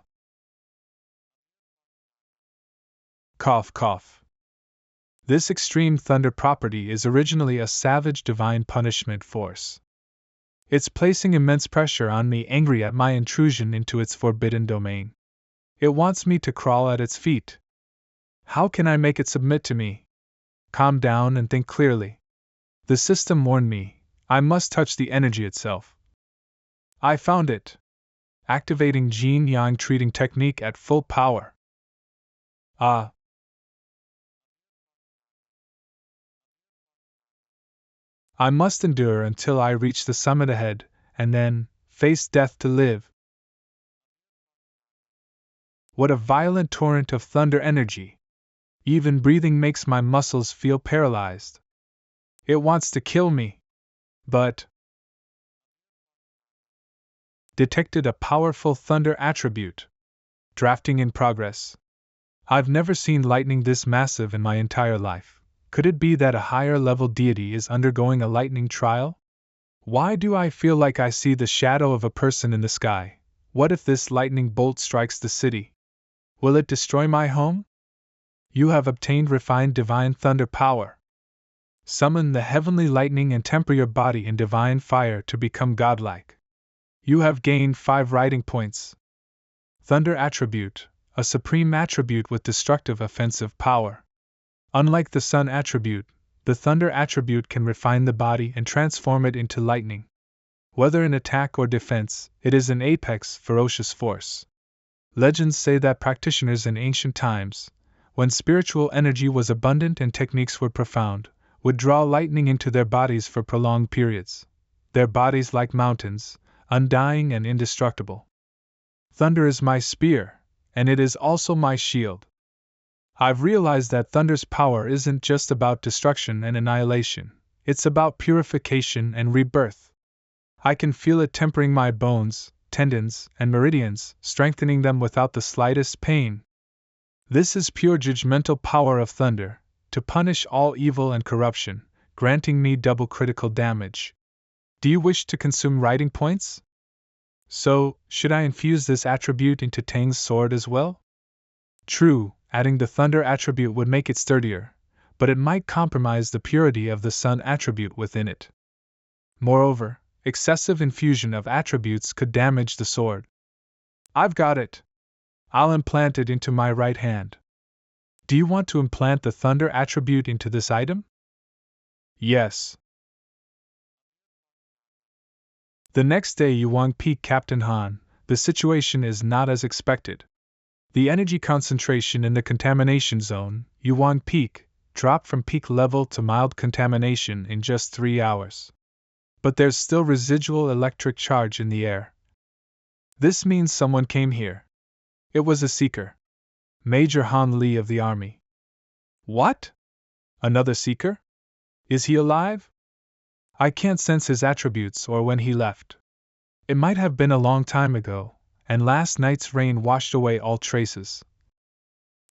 Cough, cough. This extreme thunder property is originally a savage divine punishment force. It's placing immense pressure on me, angry at my intrusion into its forbidden domain. It wants me to crawl at its feet. How can I make it submit to me? Calm down and think clearly. The system warned me. I must touch the energy itself. I found it. Activating Yin Yang treating technique at full power. Ah. I must endure until I reach the summit ahead, and then face death to live. What a violent torrent of thunder energy! Even breathing makes my muscles feel paralyzed. It wants to kill me. But detected a powerful thunder attribute. Drafting in progress. I've never seen lightning this massive in my entire life. Could it be that a higher level deity is undergoing a lightning trial? Why do I feel like I see the shadow of a person in the sky? What if this lightning bolt strikes the city? Will it destroy my home? You have obtained refined divine thunder power. Summon the heavenly lightning and temper your body in divine fire to become godlike. You have gained 5 writing points. Thunder attribute, a supreme attribute with destructive offensive power. Unlike the sun attribute, the thunder attribute can refine the body and transform it into lightning. Whether in attack or defense, it is an apex, ferocious force. Legends say that practitioners in ancient times, when spiritual energy was abundant and techniques were profound, would draw lightning into their bodies for prolonged periods. Their bodies like mountains, undying and indestructible. Thunder is my spear, and it is also my shield. I've realized that thunder's power isn't just about destruction and annihilation, it's about purification and rebirth. I can feel it tempering my bones, tendons, and meridians, strengthening them without the slightest pain. This is pure judgmental power of thunder, to punish all evil and corruption, granting me double critical damage. Do you wish to consume writing points? So, should I infuse this attribute into Tang's sword as well? True, adding the thunder attribute would make it sturdier, but it might compromise the purity of the sun attribute within it. Moreover, excessive infusion of attributes could damage the sword. I've got it. I'll implant it into my right hand. Do you want to implant the thunder attribute into this item? Yes. The next day, Yuang Peak, Captain Han, the situation is not as expected. The energy concentration in the contamination zone, Yuang Peak, dropped from peak level to mild contamination in just 3 hours. But there's still residual electric charge in the air. This means someone came here. It was a seeker. Major Han Lee of the army. What? Another seeker? Is he alive? I can't sense his attributes or when he left. It might have been a long time ago, and last night's rain washed away all traces.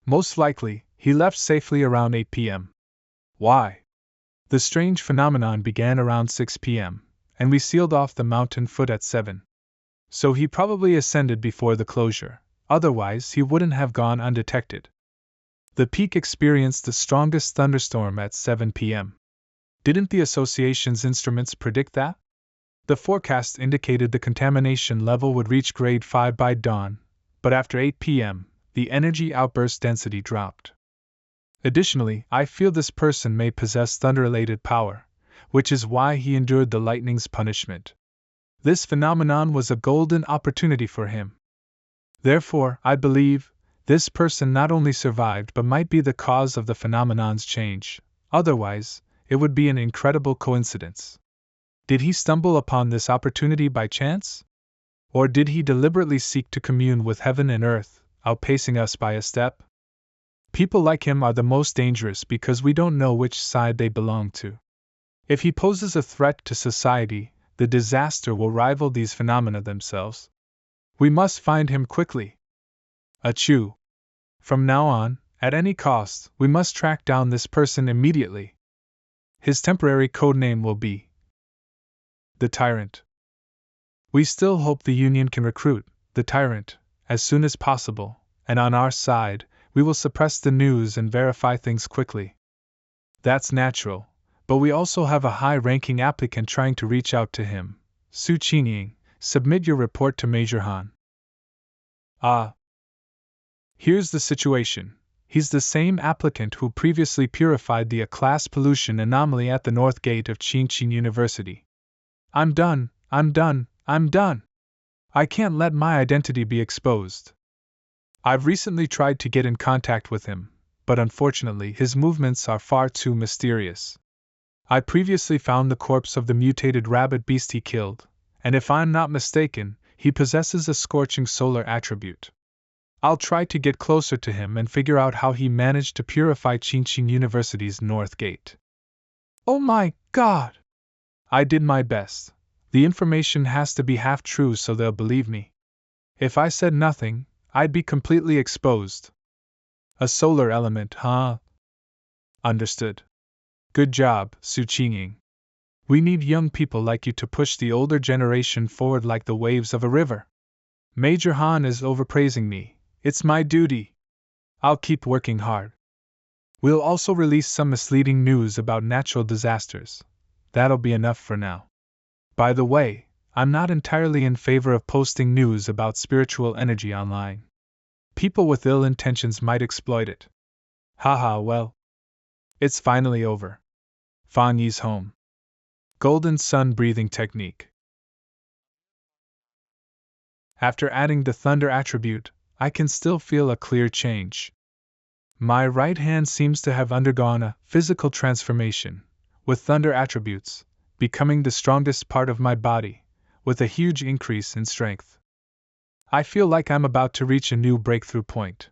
Most likely, he left safely around 8 p.m. Why? The strange phenomenon began around 6 p.m., and we sealed off the mountain foot at 7. So he probably ascended before the closure, otherwise he wouldn't have gone undetected. The peak experienced the strongest thunderstorm at 7 p.m. Didn't the association's instruments predict that? The forecast indicated the contamination level would reach grade 5 by dawn, but after 8 p.m., the energy outburst density dropped. Additionally, I feel this person may possess thunder-related power, which is why he endured the lightning's punishment. This phenomenon was a golden opportunity for him. Therefore, I believe, this person not only survived but might be the cause of the phenomenon's change. Otherwise, it would be an incredible coincidence. Did he stumble upon this opportunity by chance? Or did he deliberately seek to commune with heaven and earth, outpacing us by a step? People like him are the most dangerous because we don't know which side they belong to. If he poses a threat to society, the disaster will rival these phenomena themselves. We must find him quickly. Achoo! From now on, at any cost, we must track down this person immediately. His temporary codename will be the Tyrant. We still hope the Union can recruit the Tyrant as soon as possible, and on our side, we will suppress the news and verify things quickly. That's natural, but we also have a high-ranking applicant trying to reach out to him. Su Qinying, submit your report to Major Han. Ah. Here's the situation. He's the same applicant who previously purified the A-class pollution anomaly at the north gate of Qingqing University. I'm done, I'm done, I'm done. I can't let my identity be exposed. I've recently tried to get in contact with him, but unfortunately his movements are far too mysterious. I previously found the corpse of the mutated rabbit beast he killed, and if I'm not mistaken, he possesses a scorching solar attribute. I'll try to get closer to him and figure out how he managed to purify Chingching University's North Gate. Oh my God! I did my best. The information has to be half true so they'll believe me. If I said nothing, I'd be completely exposed. A solar element, huh? Understood. Good job, Su Qingying. We need young people like you to push the older generation forward like the waves of a river. Major Han is overpraising me. It's my duty. I'll keep working hard. We'll also release some misleading news about natural disasters. That'll be enough for now. By the way, I'm not entirely in favor of posting news about spiritual energy online. People with ill intentions might exploit it. Haha, well. It's finally over. Fang Yi's home. Golden sun breathing technique. After adding the thunder attribute, I can still feel a clear change. My right hand seems to have undergone a physical transformation, with thunder attributes, becoming the strongest part of my body, with a huge increase in strength. I feel like I'm about to reach a new breakthrough point.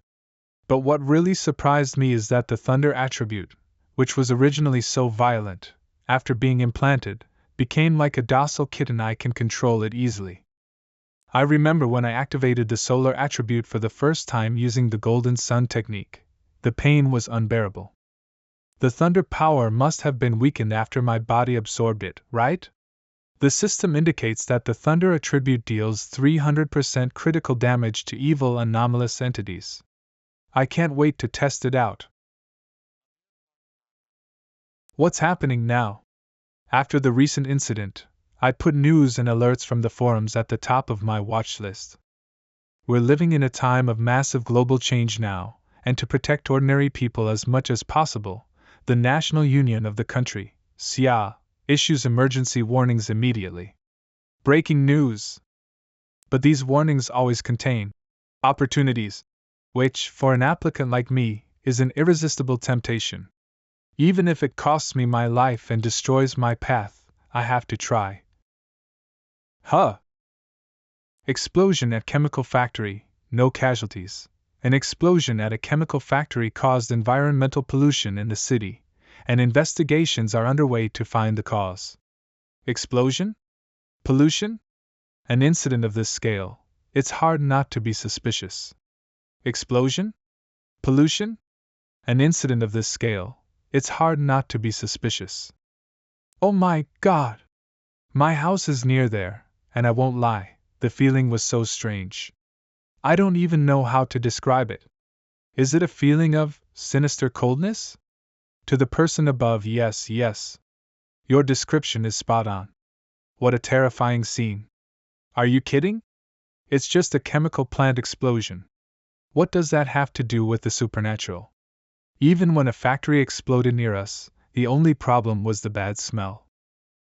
But what really surprised me is that the thunder attribute, which was originally so violent, after being implanted, became like a docile kitten. I can control it easily. I remember when I activated the solar attribute for the first time using the golden sun technique. The pain was unbearable. The thunder power must have been weakened after my body absorbed it, right? The system indicates that the thunder attribute deals 300% critical damage to evil anomalous entities. I can't wait to test it out. What's happening now? After the recent incident, I put news and alerts from the forums at the top of my watch list. We're living in a time of massive global change now, and to protect ordinary people as much as possible, the National Union of the country, XIA, issues emergency warnings immediately. Breaking news! But these warnings always contain opportunities, which, for an applicant like me, is an irresistible temptation. Even if it costs me my life and destroys my path, I have to try. Huh! Explosion at chemical factory, no casualties. An explosion at a chemical factory caused environmental pollution in the city, and investigations are underway to find the cause. Explosion? Pollution? An incident of this scale, it's hard not to be suspicious. Explosion? Pollution? An incident of this scale, it's hard not to be suspicious. Oh my God! My house is near there, and I won't lie, the feeling was so strange. I don't even know how to describe it. Is it a feeling of sinister coldness? To the person above, yes. Your description is spot on. What a terrifying scene. Are you kidding? It's just a chemical plant explosion. What does that have to do with the supernatural? Even when a factory exploded near us, the only problem was the bad smell.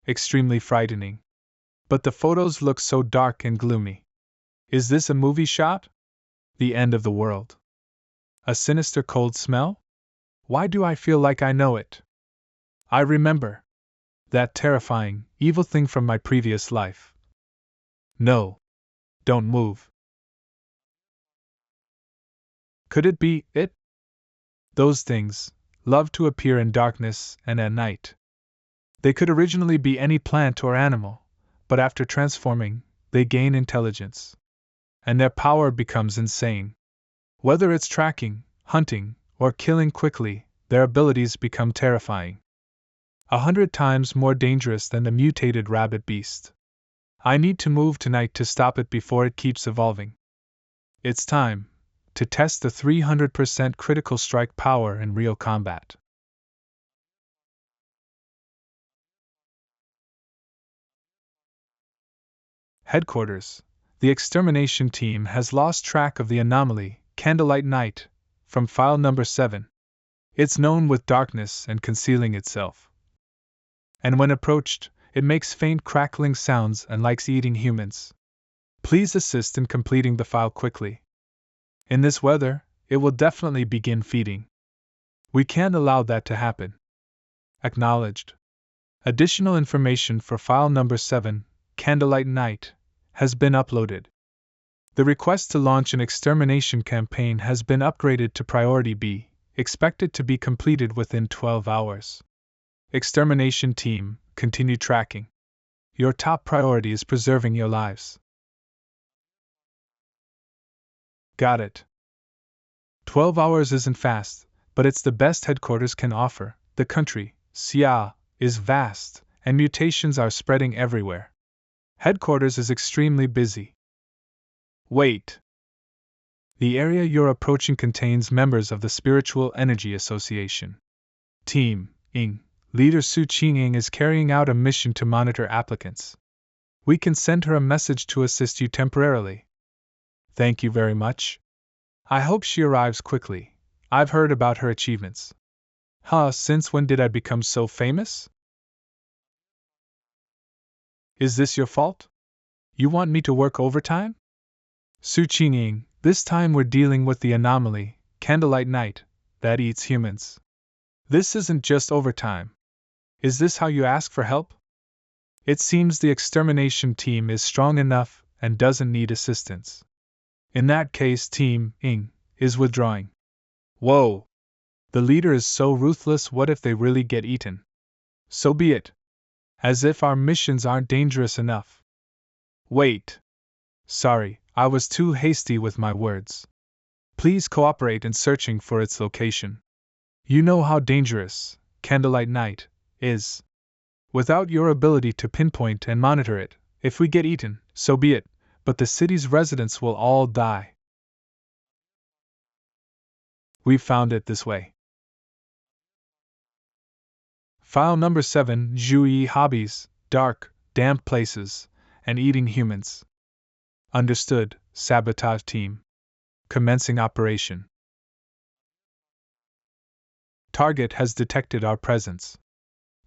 Extremely frightening. But the photos look so dark and gloomy. Is this a movie shot? The end of the world. A sinister cold smell? Why do I feel like I know it? I remember that terrifying, evil thing from my previous life. No. Don't move. Could it be it? Those things love to appear in darkness and at night. They could originally be any plant or animal, but after transforming, they gain intelligence. And their power becomes insane. Whether it's tracking, hunting, or killing quickly, their abilities become terrifying. 100 times more dangerous than the mutated rabbit beast. I need to move tonight to stop it before it keeps evolving. It's time to test the 300% critical strike power in real combat. Headquarters. The extermination team has lost track of the anomaly, Candlelight Night, from file number 7. It's known with darkness and concealing itself. And when approached, It makes faint crackling sounds and likes eating humans. Please assist in completing the file quickly. In this weather, it will definitely begin feeding. We can't allow that to happen. Acknowledged. Additional information for file number 7, Candlelight Night, has been uploaded. The request to launch an extermination campaign has been upgraded to Priority B, expected to be completed within 12 hours. Extermination Team, continue tracking. Your top priority is preserving your lives. Got it. 12 hours isn't fast, but it's the best headquarters can offer. The country, Xia, is vast, and mutations are spreading everywhere. Headquarters is extremely busy. Wait. The area you're approaching contains members of the Spiritual Energy Association. Team, Ing. Leader Su Qinging is carrying out a mission to monitor applicants. We can send her a message to assist you temporarily. Thank you very much. I hope she arrives quickly. I've heard about her achievements. Since when did I become so famous? Is this your fault? You want me to work overtime? Su Qinging, this time we're dealing with the anomaly, Candlelight Night, that eats humans. This isn't just overtime. Is this how you ask for help? It seems the extermination team is strong enough and doesn't need assistance. In that case, Team Ing is withdrawing. Whoa! The leader is so ruthless, what if they really get eaten? So be it. As if our missions aren't dangerous enough. Wait. Sorry, I was too hasty with my words. Please cooperate in searching for its location. You know how dangerous Candlelight Night is. Without your ability to pinpoint and monitor it, if we get eaten, so be it, but the city's residents will all die. We found it this way. File number 7, Zhuyi Hobbies, Dark, Damp Places, and Eating Humans. Understood, Sabotage Team. Commencing operation. Target has detected our presence.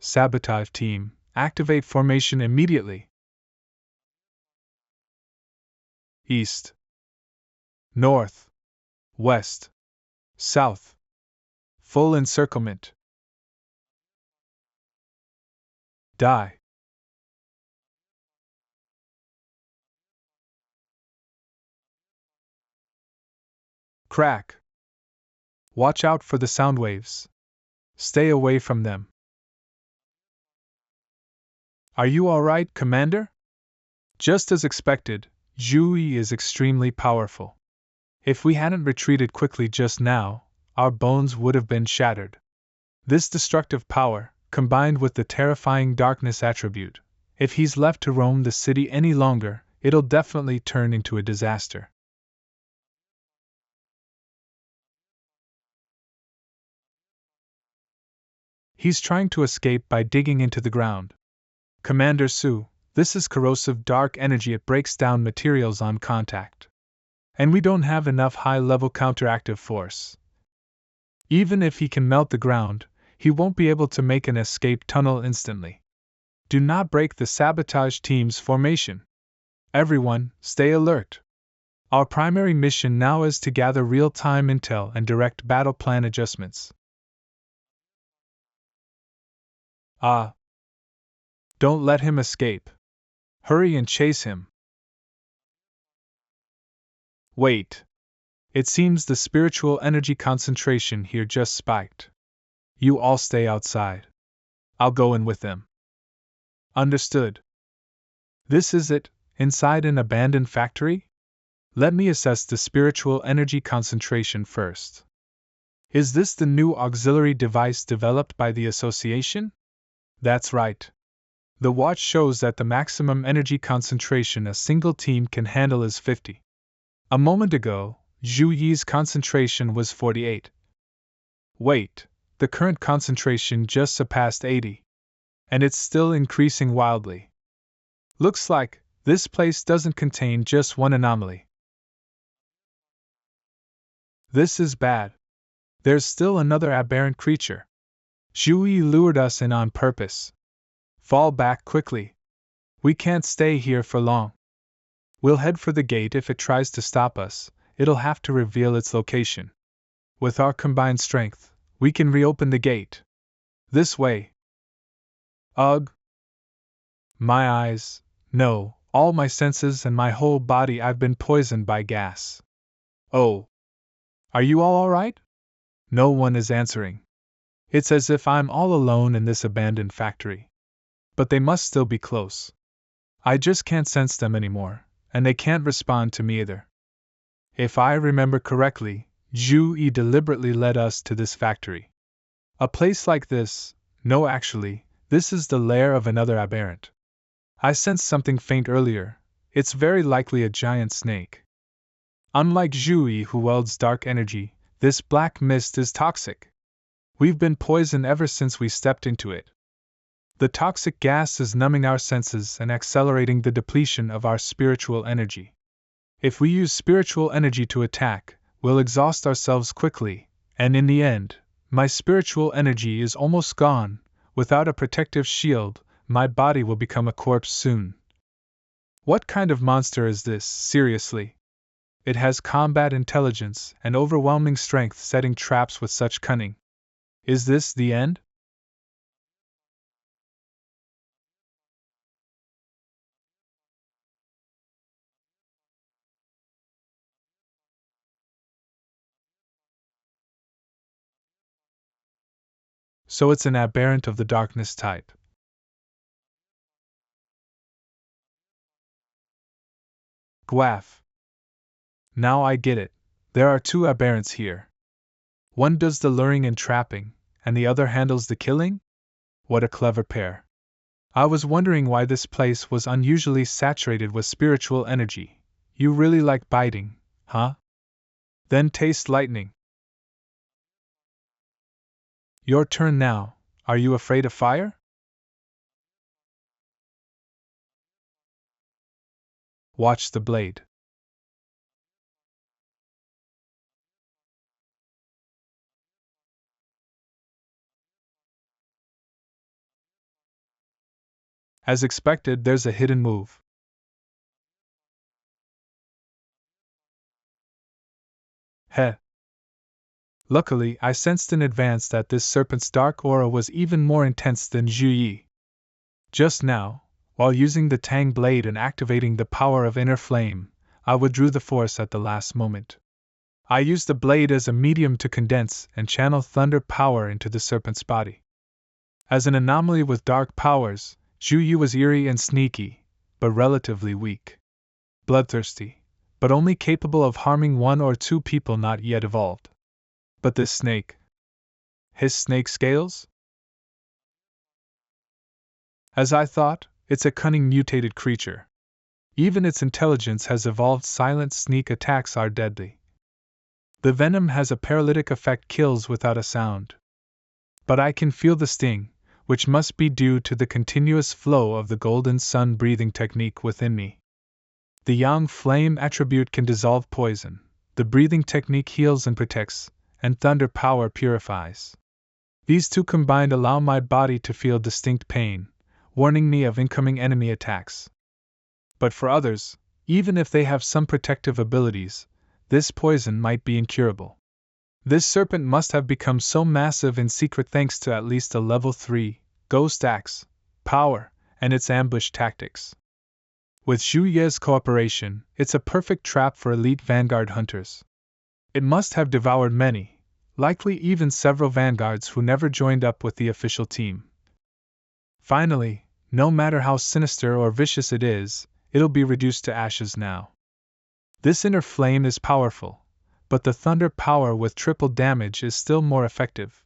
Sabotage Team, activate formation immediately. East, North, West, South. Full encirclement. Die. Crack. Watch out for the sound waves. Stay away from them. Are you alright, Commander? Just as expected, Zhuyi is extremely powerful. If we hadn't retreated quickly just now, our bones would have been shattered. This destructive power, combined with the terrifying darkness attribute, if he's left to roam the city any longer, it'll definitely turn into a disaster. He's trying to escape by digging into the ground. Commander Su, this is corrosive dark energy. It breaks down materials on contact. And we don't have enough high-level counteractive force. Even if he can melt the ground, he won't be able to make an escape tunnel instantly. Do not break the sabotage team's formation. Everyone, stay alert. Our primary mission now is to gather real-time intel and direct battle plan adjustments. Don't let him escape. Hurry and chase him. Wait. It seems the spiritual energy concentration here just spiked. You all stay outside. I'll go in with them. Understood. This is it, inside an abandoned factory? Let me assess the spiritual energy concentration first. Is this the new auxiliary device developed by the association? That's right. The watch shows that the maximum energy concentration a single team can handle is 50. A moment ago, Zhu Yi's concentration was 48. Wait, the current concentration just surpassed 80. And it's still increasing wildly. Looks like this place doesn't contain just one anomaly. This is bad. There's still another aberrant creature. Zhu Yi lured us in on purpose. Fall back quickly. We can't stay here for long. We'll head for the gate. If it tries to stop us, it'll have to reveal its location. With our combined strength, we can reopen the gate. This way. Ugh. My eyes, no, all my senses and my whole body, I've been poisoned by gas. Oh. Are you all alright? No one is answering. It's as if I'm all alone in this abandoned factory. But they must still be close. I just can't sense them anymore, and they can't respond to me either. If I remember correctly, Zhu Yi deliberately led us to this factory. A place like this, no actually, this is the lair of another aberrant. I sensed something faint earlier, it's very likely a giant snake. Unlike Zhu Yi, who wields dark energy, this black mist is toxic. We've been poisoned ever since we stepped into it. The toxic gas is numbing our senses and accelerating the depletion of our spiritual energy. If we use spiritual energy to attack, we'll exhaust ourselves quickly, and in the end, my spiritual energy is almost gone. Without a protective shield, my body will become a corpse soon. What kind of monster is this, seriously? It has combat intelligence and overwhelming strength, setting traps with such cunning. Is this the end? So it's an aberrant of the darkness type. Gwaff. Now I get it. There are two aberrants here. One does the luring and trapping, and the other handles the killing? What a clever pair. I was wondering why this place was unusually saturated with spiritual energy. You really like biting, huh? Then taste lightning. Your turn now. Are you afraid of fire? Watch the blade. As expected, there's a hidden move. Heh. Luckily, I sensed in advance that this serpent's dark aura was even more intense than Zhu Yi. Just now, while using the Tang blade and activating the power of inner flame, I withdrew the force at the last moment. I used the blade as a medium to condense and channel thunder power into the serpent's body. As an anomaly with dark powers, Zhu Yi was eerie and sneaky, but relatively weak. Bloodthirsty, but only capable of harming one or two people not yet evolved. But this snake. His snake scales? As I thought, it's a cunning mutated creature. Even its intelligence has evolved. Silent sneak attacks are deadly. The venom has a paralytic effect, kills without a sound. But I can feel the sting, which must be due to the continuous flow of the golden sun breathing technique within me. The yang flame attribute can dissolve poison, the breathing technique heals and protects, and thunder power purifies. These two combined allow my body to feel distinct pain, warning me of incoming enemy attacks. But for others, even if they have some protective abilities, this poison might be incurable. This serpent must have become so massive in secret thanks to at least a level 3 ghost axe power and its ambush tactics. With Zhu Ye's cooperation, it's a perfect trap for elite vanguard hunters. It must have devoured many, likely even several vanguards who never joined up with the official team. Finally, no matter how sinister or vicious it is, it'll be reduced to ashes now. This inner flame is powerful, but the thunder power with triple damage is still more effective.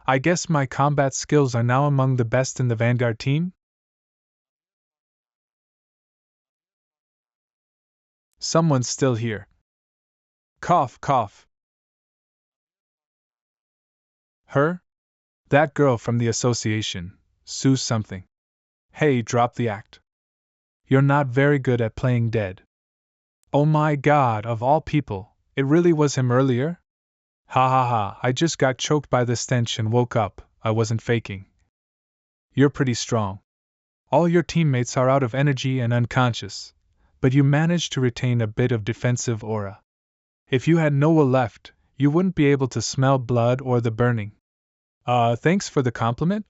I guess my combat skills are now among the best in the vanguard team? Someone's still here. Cough, cough. Her? That girl from the association, Sue something. Hey, drop the act. You're not very good at playing dead. Oh my god, of all people, it really was him earlier? Ha ha ha, I just got choked by the stench and woke up, I wasn't faking. You're pretty strong. All your teammates are out of energy and unconscious, but you manage to retain a bit of defensive aura. If you had no will left, you wouldn't be able to smell blood or the burning. Thanks for the compliment?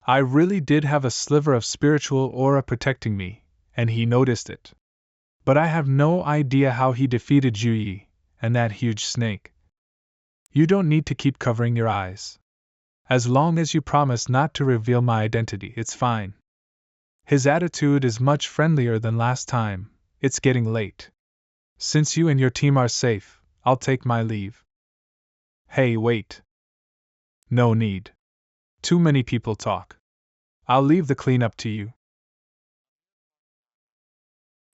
I really did have a sliver of spiritual aura protecting me, and he noticed it. But I have no idea how he defeated Zhu Yi and that huge snake. You don't need to keep covering your eyes. As long as you promise not to reveal my identity, it's fine. His attitude is much friendlier than last time. It's getting late. Since you and your team are safe, I'll take my leave. Hey, wait. No need. Too many people talk. I'll leave the cleanup to you.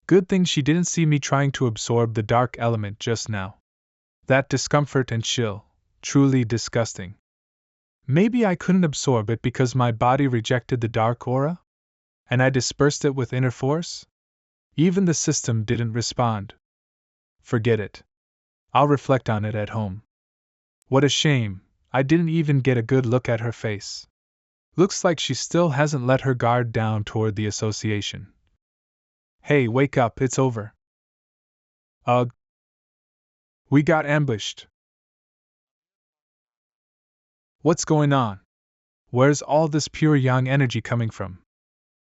Good thing she didn't see me trying to absorb the dark element just now. That discomfort and chill, truly disgusting. Maybe I couldn't absorb it because my body rejected the dark aura? And I dispersed it with inner force? Even the system didn't respond. Forget it. I'll reflect on it at home. What a shame, I didn't even get a good look at her face. Looks like she still hasn't let her guard down toward the association. Hey, wake up, it's over. Ugh. We got ambushed. What's going on? Where's all this pure yang energy coming from?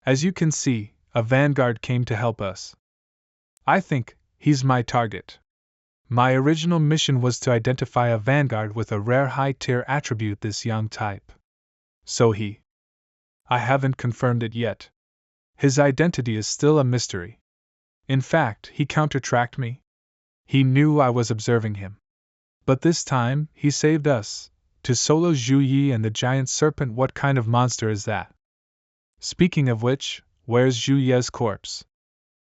As you can see, a vanguard came to help us. I think he's my target. My original mission was to identify a vanguard with a rare high-tier attribute this yang type. So I haven't confirmed it yet. His identity is still a mystery. In fact, he counter-tracked me. He knew I was observing him. But this time, he saved us. To solo Zhu Yi and the giant serpent, what kind of monster is that? Speaking of which, where's Zhu Ye's corpse?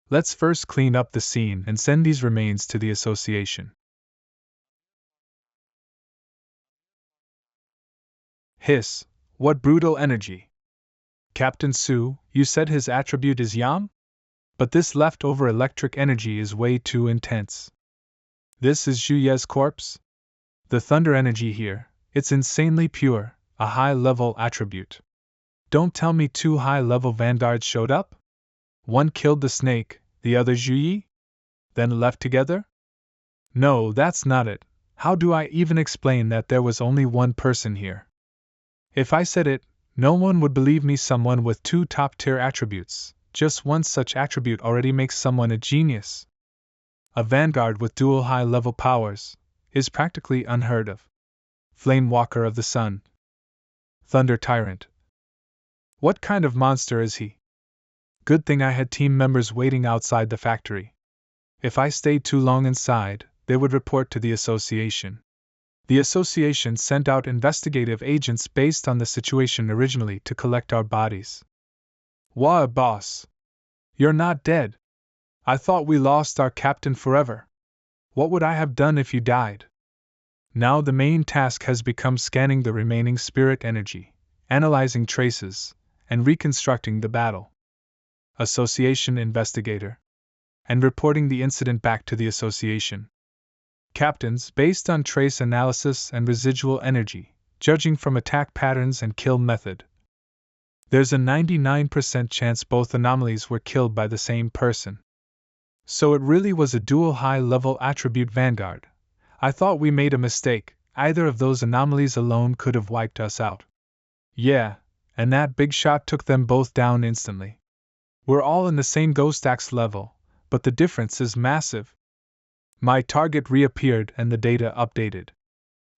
Let's first clean up the scene and send these remains to the association. Hiss, what brutal energy! Captain Su, you said his attribute is Yam? But this leftover electric energy is way too intense. This is Zhu Ye's corpse? The thunder energy here, it's insanely pure, a high-level attribute. Don't tell me two high-level vanguards showed up? One killed the snake, the other Zhu Yi? Then left together? No, that's not it. How do I even explain that there was only one person here? If I said it, no one would believe me. Someone with two top-tier attributes, just one such attribute already makes someone a genius. A vanguard with dual high-level powers is practically unheard of. Flame Walker of the Sun. Thunder Tyrant. What kind of monster is he? Good thing I had team members waiting outside the factory. If I stayed too long inside, they would report to the association. The association sent out investigative agents based on the situation originally to collect our bodies. Wah, boss! You're not dead. I thought we lost our captain forever. What would I have done if you died? Now the main task has become scanning the remaining spirit energy, analyzing traces, and reconstructing the battle. Association investigator. And reporting the incident back to the association. Captains, based on trace analysis and residual energy, judging from attack patterns and kill method. There's a 99% chance both anomalies were killed by the same person. So it really was a dual high-level attribute vanguard. I thought we made a mistake. Either of those anomalies alone could have wiped us out. Yeah, and that big shot took them both down instantly. We're all in the same Ghost Axe level, but the difference is massive. My target reappeared and the data updated.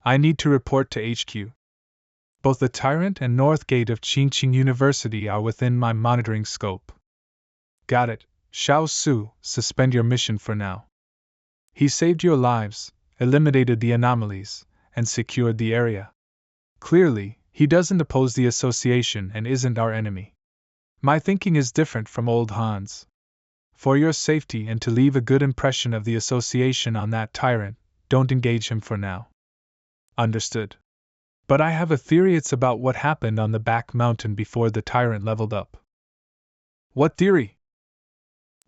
I need to report to HQ. Both the Tyrant and North Gate of Qingqing University are within my monitoring scope. Got it, Xiao Su, suspend your mission for now. He saved your lives, eliminated the anomalies, and secured the area. Clearly, he doesn't oppose the association and isn't our enemy. My thinking is different from old Hans. For your safety and to leave a good impression of the association on that tyrant, don't engage him for now. Understood. But I have a theory. It's about what happened on the back mountain before the tyrant leveled up. What theory?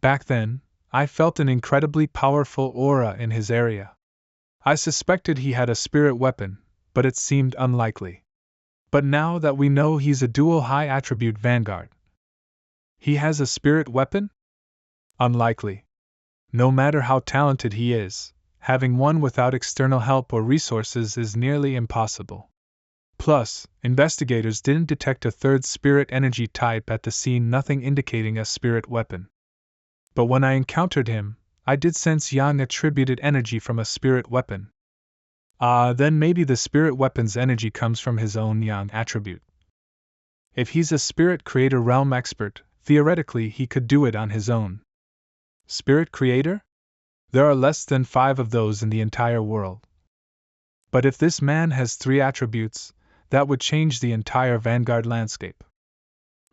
Back then, I felt an incredibly powerful aura in his area. I suspected he had a spirit weapon, but it seemed unlikely. But now that we know he's a dual high attribute vanguard, He has a spirit weapon? Unlikely. No matter how talented he is, having one without external help or resources is nearly impossible. Plus, investigators didn't detect a third spirit energy type at the scene, nothing indicating a spirit weapon. But when I encountered him, I did sense yang attributed energy from a spirit weapon. Then maybe the spirit weapon's energy comes from his own yang attribute. If he's a spirit creator realm expert, theoretically he could do it on his own. Spirit creator? There are less than 5 of those in the entire world. But if this man has 3 attributes, that would change the entire Vanguard landscape.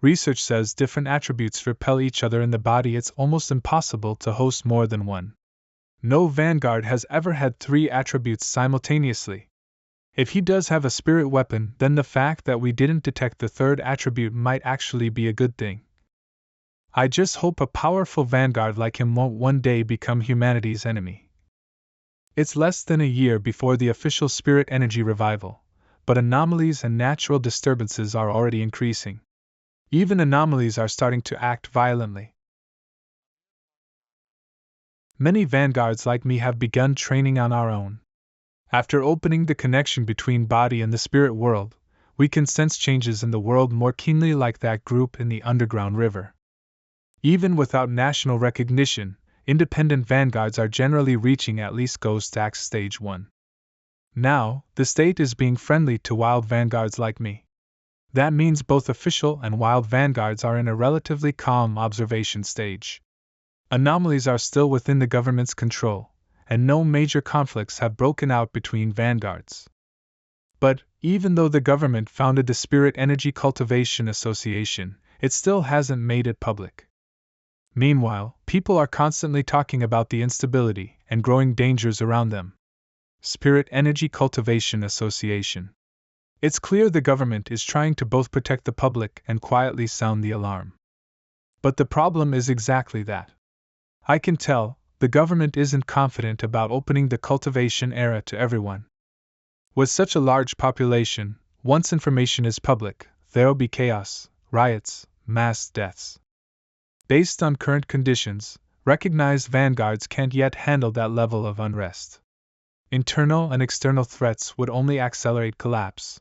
Research says different attributes repel each other in the body. It's almost impossible to host more than one. No Vanguard has ever had 3 attributes simultaneously. If he does have a spirit weapon, then the fact that we didn't detect the third attribute might actually be a good thing. I just hope a powerful Vanguard like him won't one day become humanity's enemy. It's less than a year before the official spirit energy revival, but anomalies and natural disturbances are already increasing. Even anomalies are starting to act violently. Many Vanguards like me have begun training on our own. After opening the connection between body and the spirit world, we can sense changes in the world more keenly, like that group in the underground river. Even without national recognition, independent Vanguards are generally reaching at least Ghost Axe Stage 1. Now, the state is being friendly to wild Vanguards like me. That means both official and wild Vanguards are in a relatively calm observation stage. Anomalies are still within the government's control, and no major conflicts have broken out between Vanguards. But, even though the government founded the Spirit Energy Cultivation Association, it still hasn't made it public. Meanwhile, people are constantly talking about the instability and growing dangers around them. Spirit Energy Cultivation Association. It's clear the government is trying to both protect the public and quietly sound the alarm. But the problem is exactly that. I can tell, the government isn't confident about opening the cultivation era to everyone. With such a large population, once information is public, there'll be chaos, riots, mass deaths. Based on current conditions, recognized Vanguards can't yet handle that level of unrest. Internal and external threats would only accelerate collapse.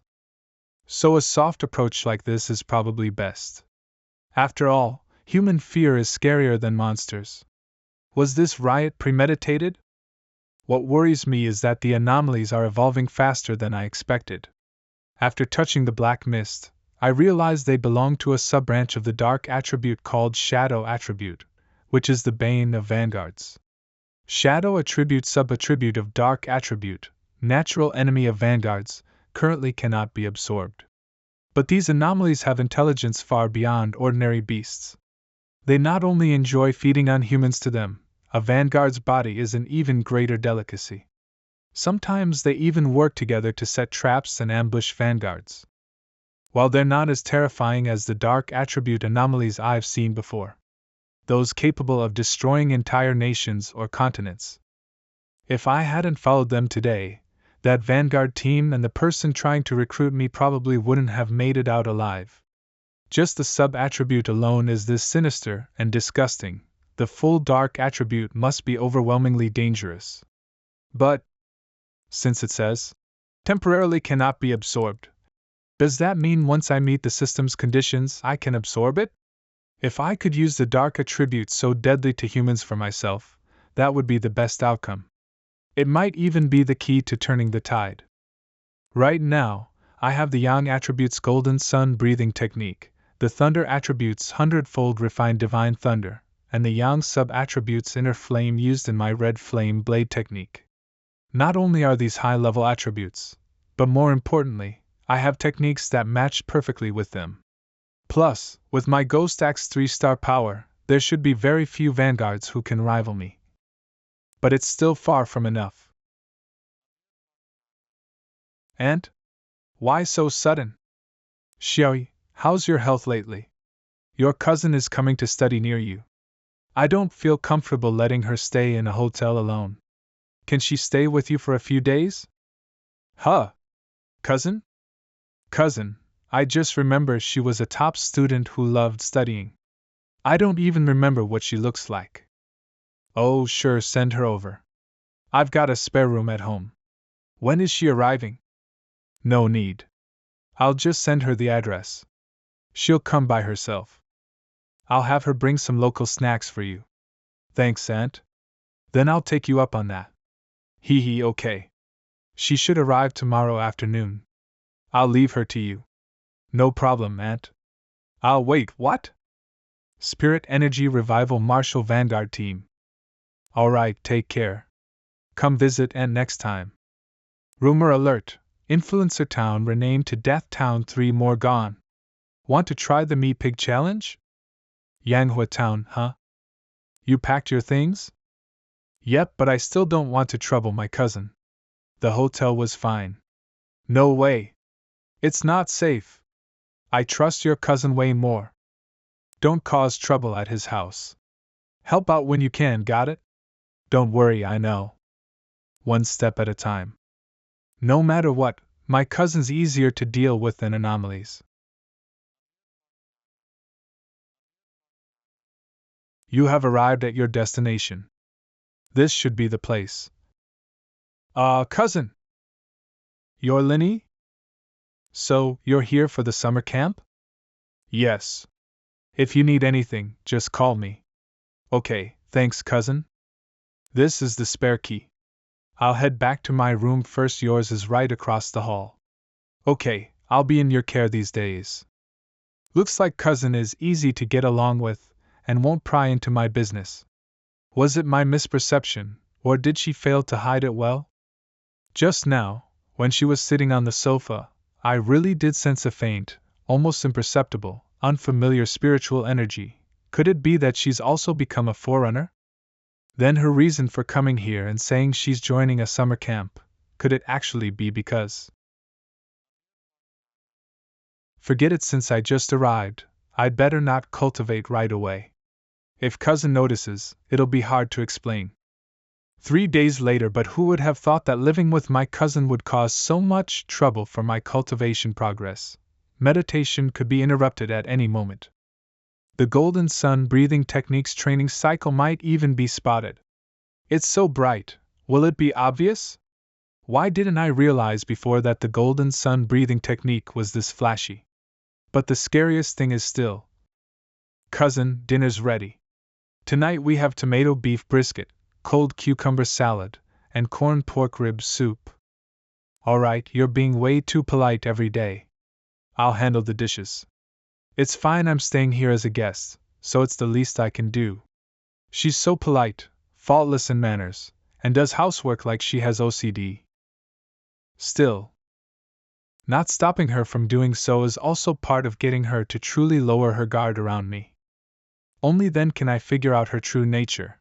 So a soft approach like this is probably best. After all, human fear is scarier than monsters. Was this riot premeditated? What worries me is that the anomalies are evolving faster than I expected. After touching the black mist, I realized they belong to a sub-branch of the dark attribute called Shadow Attribute, which is the bane of Vanguards. Shadow Attribute sub-attribute of Dark Attribute, natural enemy of Vanguards, currently cannot be absorbed. But these anomalies have intelligence far beyond ordinary beasts. They not only enjoy feeding on humans, to them, a Vanguard's body is an even greater delicacy. Sometimes they even work together to set traps and ambush Vanguards. While they're not as terrifying as the dark attribute anomalies I've seen before, those capable of destroying entire nations or continents. If I hadn't followed them today, that Vanguard team and the person trying to recruit me probably wouldn't have made it out alive. Just the sub-attribute alone is this sinister and disgusting. The full dark attribute must be overwhelmingly dangerous. But, since it says, temporarily cannot be absorbed, does that mean once I meet the system's conditions I can absorb it? If I could use the dark attribute so deadly to humans for myself, that would be the best outcome. It might even be the key to turning the tide. Right now, I have the Yang attribute's golden sun breathing technique, the thunder attribute's 100-fold refined divine thunder, and the Yang sub-attribute's inner flame used in my red flame blade technique. Not only are these high-level attributes, but more importantly, I have techniques that match perfectly with them. Plus, with my Ghost Axe 3-star power, there should be very few Vanguards who can rival me. But it's still far from enough. And? Why so sudden? Xiaoyi, how's your health lately? Your cousin is coming to study near you. I don't feel comfortable letting her stay in a hotel alone. Can she stay with you for a few days? Huh? Cousin? Cousin, I just remember she was a top student who loved studying. I don't even remember what she looks like. Oh, sure, send her over. I've got a spare room at home. When is she arriving? No need. I'll just send her the address. She'll come by herself. I'll have her bring some local snacks for you. Thanks, Aunt. Then I'll take you up on that. Hee hee, okay. She should arrive tomorrow afternoon. I'll leave her to you. No problem, Aunt. I'll wait, what? Spirit Energy Revival Marshall Vanguard Team. Alright, take care. Come visit Aunt next time. Rumor alert. Influencer Town renamed to Death Town 3 more gone. Want to try the Me Pig Challenge? Yanghua Town, huh? You packed your things? Yep, but I still don't want to trouble my cousin. The hotel was fine. No way. It's not safe. I trust your cousin way more. Don't cause trouble at his house. Help out when you can, got it? Don't worry, I know. One step at a time. No matter what, my cousin's easier to deal with than anomalies. You have arrived at your destination. This should be the place. Cousin! You're Linny? So, you're here for the summer camp? Yes. If you need anything, just call me. Okay, thanks, cousin. This is the spare key. I'll head back to my room first, yours is right across the hall. Okay, I'll be in your care these days. Looks like cousin is easy to get along with, and won't pry into my business. Was it my misperception, or did she fail to hide it well? Just now, when she was sitting on the sofa, I really did sense a faint, almost imperceptible, unfamiliar spiritual energy. Could it be that she's also become a forerunner? Then her reason for coming here and saying she's joining a summer camp, could it actually be because? Forget it, since I just arrived, I'd better not cultivate right away. If cousin notices, it'll be hard to explain. 3 days later, but who would have thought that living with my cousin would cause so much trouble for my cultivation progress? Meditation could be interrupted at any moment. The golden sun breathing techniques training cycle might even be spotted. It's so bright, will it be obvious? Why didn't I realize before that the golden sun breathing technique was this flashy? But the scariest thing is still. Cousin, dinner's ready. Tonight we have tomato beef brisket, cold cucumber salad, and corn pork rib soup. Alright, you're being way too polite every day. I'll handle the dishes. It's fine, I'm staying here as a guest, so it's the least I can do. She's so polite, faultless in manners, and does housework like she has OCD. Still, not stopping her from doing so is also part of getting her to truly lower her guard around me. Only then can I figure out her true nature.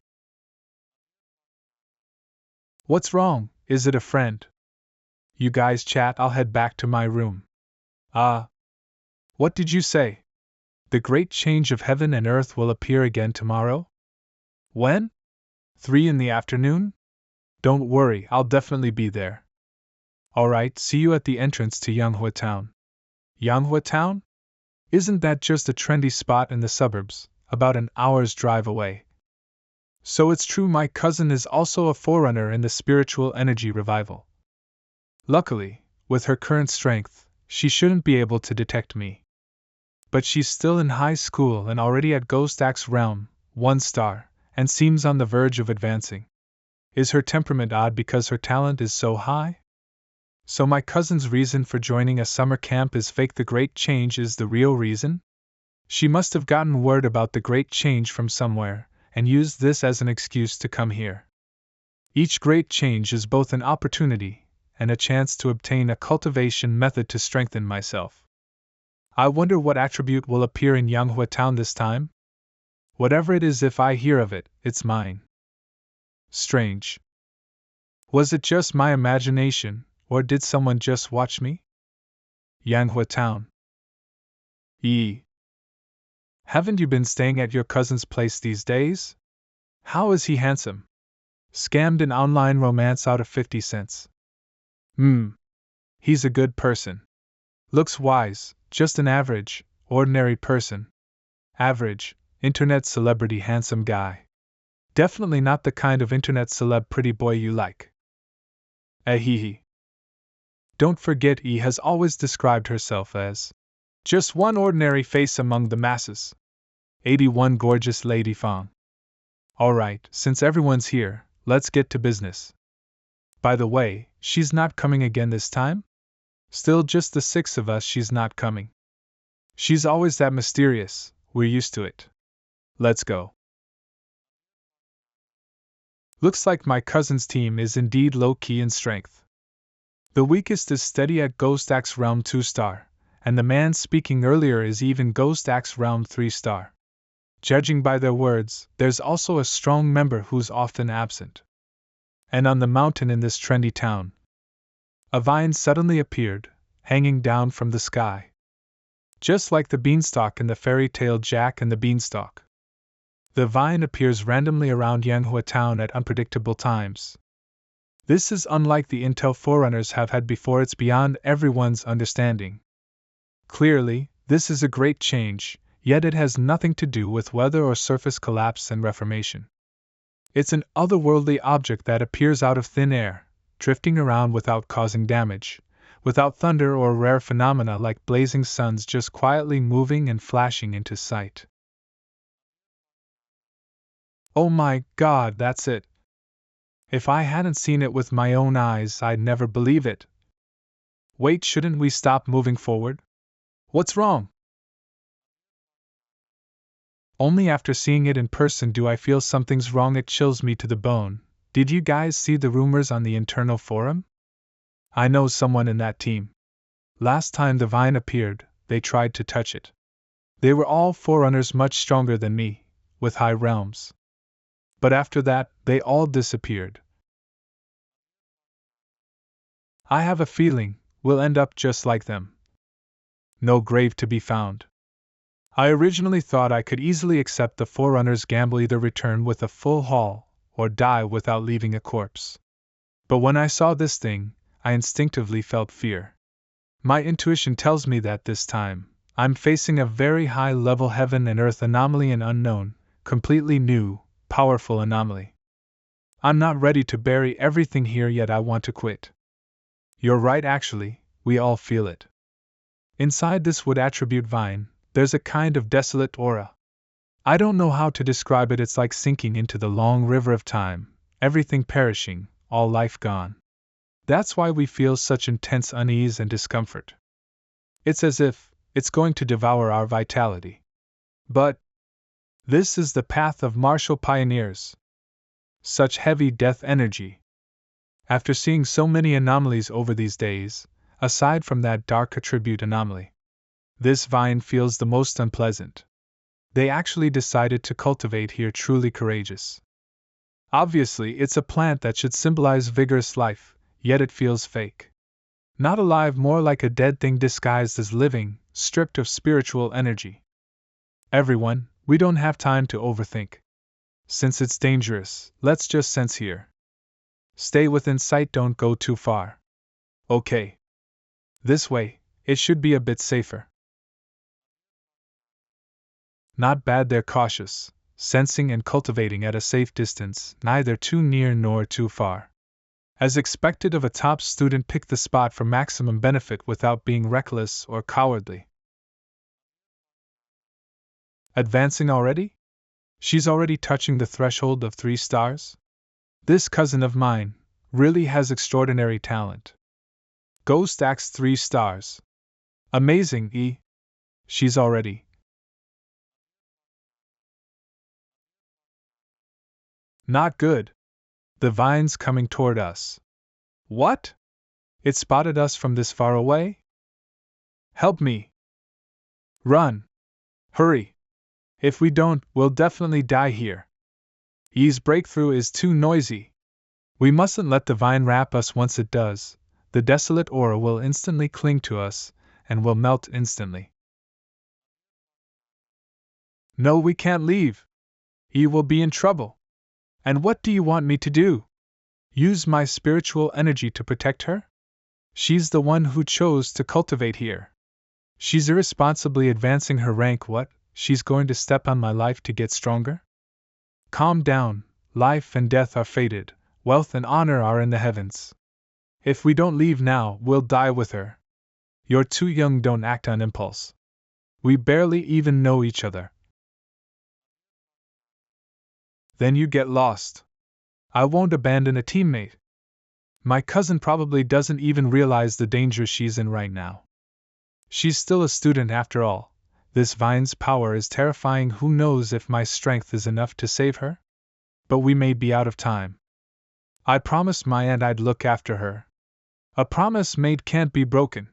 What's wrong? Is it a friend? You guys chat, I'll head back to my room. What did you say? The great change of heaven and earth will appear again tomorrow? When? 3 in the afternoon? Don't worry, I'll definitely be there. Alright, see you at the entrance to Yanghua Town. Yanghua Town? Isn't that just a trendy spot in the suburbs, about an hour's drive away? So it's true, my cousin is also a forerunner in the spiritual energy revival. Luckily, with her current strength, she shouldn't be able to detect me. But she's still in high school and already at Ghost Axe Realm, 1 star, and seems on the verge of advancing. Is her temperament odd because her talent is so high? So my cousin's reason for joining a summer camp is fake, the great change is the real reason? She must have gotten word about the great change from somewhere, and used this as an excuse to come here. Each great change is both an opportunity and a chance to obtain a cultivation method to strengthen myself. I wonder what attribute will appear in Yanghua Town this time? Whatever it is, if I hear of it, it's mine. Strange. Was it just my imagination, or did someone just watch me? Yanghua Town. Haven't you been staying at your cousin's place these days? How is he handsome? Scammed an online romance out of 50 cents. He's a good person. Looks wise, just an average, ordinary person. Average, Internet celebrity handsome guy. Definitely not the kind of internet celeb pretty boy you like. Hee. Don't forget E has always described herself as just one ordinary face among the masses. 81 gorgeous Lady Fong. Alright, since everyone's here, let's get to business. By the way, she's not coming again this time? Still just the 6 of us, she's not coming. She's always that mysterious, we're used to it. Let's go. Looks like my cousin's team is indeed low-key in strength. The weakest is steady at Ghost Axe Realm 2-star, and the man speaking earlier is even Ghost Axe Realm 3-star. Judging by their words, there's also a strong member who's often absent. And on the mountain in this trendy town, a vine suddenly appeared, hanging down from the sky. Just like the beanstalk in the fairy tale Jack and the Beanstalk. The vine appears randomly around Yanghua town at unpredictable times. This is unlike the intel forerunners have had before, it's beyond everyone's understanding. Clearly, this is a great change, yet it has nothing to do with weather or surface collapse and reformation. It's an otherworldly object that appears out of thin air, drifting around without causing damage, without thunder or rare phenomena like blazing suns, just quietly moving and flashing into sight. Oh my God, that's it! If I hadn't seen it with my own eyes, I'd never believe it. Wait, shouldn't we stop moving forward? What's wrong? Only after seeing it in person do I feel something's wrong. It chills me to the bone. Did you guys see the rumors on the internal forum? I know someone in that team. Last time the vine appeared, they tried to touch it. They were all forerunners much stronger than me, with high realms. But after that, they all disappeared. I have a feeling we'll end up just like them. No grave to be found. I originally thought I could easily accept the Forerunner's gamble, either return with a full haul, or die without leaving a corpse. But when I saw this thing, I instinctively felt fear. My intuition tells me that this time, I'm facing a very high-level heaven and earth anomaly, an unknown, completely new, powerful anomaly. I'm not ready to bury everything here yet. I want to quit. You're right, actually, we all feel it. Inside this wood attribute vine, there's a kind of desolate aura. I don't know how to describe it. It's like sinking into the long river of time, everything perishing, all life gone. That's why we feel such intense unease and discomfort. It's as if it's going to devour our vitality. But this is the path of martial pioneers. Such heavy death energy. After seeing so many anomalies over these days, aside from that dark attribute anomaly, this vine feels the most unpleasant. They actually decided to cultivate here, truly courageous. Obviously, it's a plant that should symbolize vigorous life, yet it feels fake. Not alive, more like a dead thing disguised as living, stripped of spiritual energy. Everyone, we don't have time to overthink. Since it's dangerous, let's just sense here. Stay within sight, don't go too far. Okay. This way, it should be a bit safer. Not bad, they're cautious, sensing and cultivating at a safe distance, neither too near nor too far. As expected of a top student, pick the spot for maximum benefit without being reckless or cowardly. Advancing already? She's already touching the threshold of 3 stars? This cousin of mine really has extraordinary talent. Ghost Axe 3 stars. Amazing, E. She's already. Not good. The vine's coming toward us. What? It spotted us from this far away? Help me. Run. Hurry. If we don't, we'll definitely die here. Ye's breakthrough is too noisy. We mustn't let the vine wrap us. Once it does, the desolate aura will instantly cling to us, and will melt instantly. No, we can't leave. Ye will be in trouble. And what do you want me to do? Use my spiritual energy to protect her? She's the one who chose to cultivate here. She's irresponsibly advancing her rank. What? she's going to step on my life to get stronger? Calm down, life and death are fated, wealth and honor are in the heavens. If we don't leave now, we'll die with her. You're too young, don't act on impulse. We barely even know each other. Then you get lost. I won't abandon a teammate. My cousin probably doesn't even realize the danger she's in right now. She's still a student after all. This vine's power is terrifying. Who knows if my strength is enough to save her? But we may be out of time. I promised my aunt I'd look after her. A promise made can't be broken.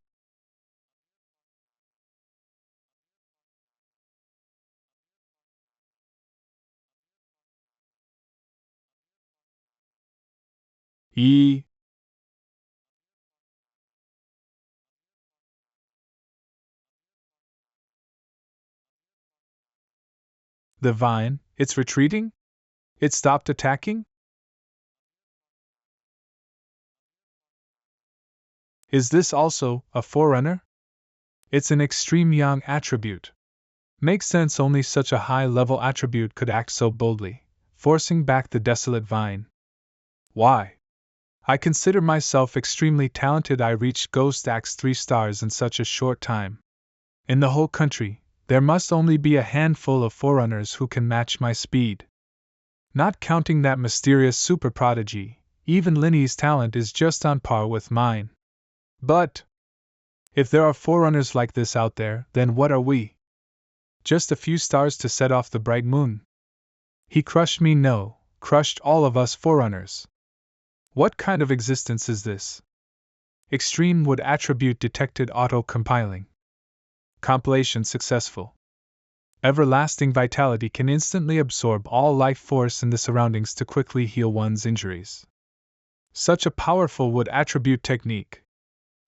The vine, it's retreating? It stopped attacking? Is this also a forerunner? It's an extreme yang attribute. Makes sense, only such a high-level attribute could act so boldly, forcing back the desolate vine. Why? I consider myself extremely talented. I reached Ghost Axe 3 stars in such a short time. In the whole country, there must only be a handful of forerunners who can match my speed. Not counting that mysterious super prodigy, even Linny's talent is just on par with mine. But if there are forerunners like this out there, then what are we? Just a few stars to set off the bright moon. He crushed me, no, crushed all of us forerunners. What kind of existence is this? Extreme wood attribute detected, auto-compiling. Compilation successful. Everlasting vitality can instantly absorb all life force in the surroundings to quickly heal one's injuries. Such a powerful wood attribute technique.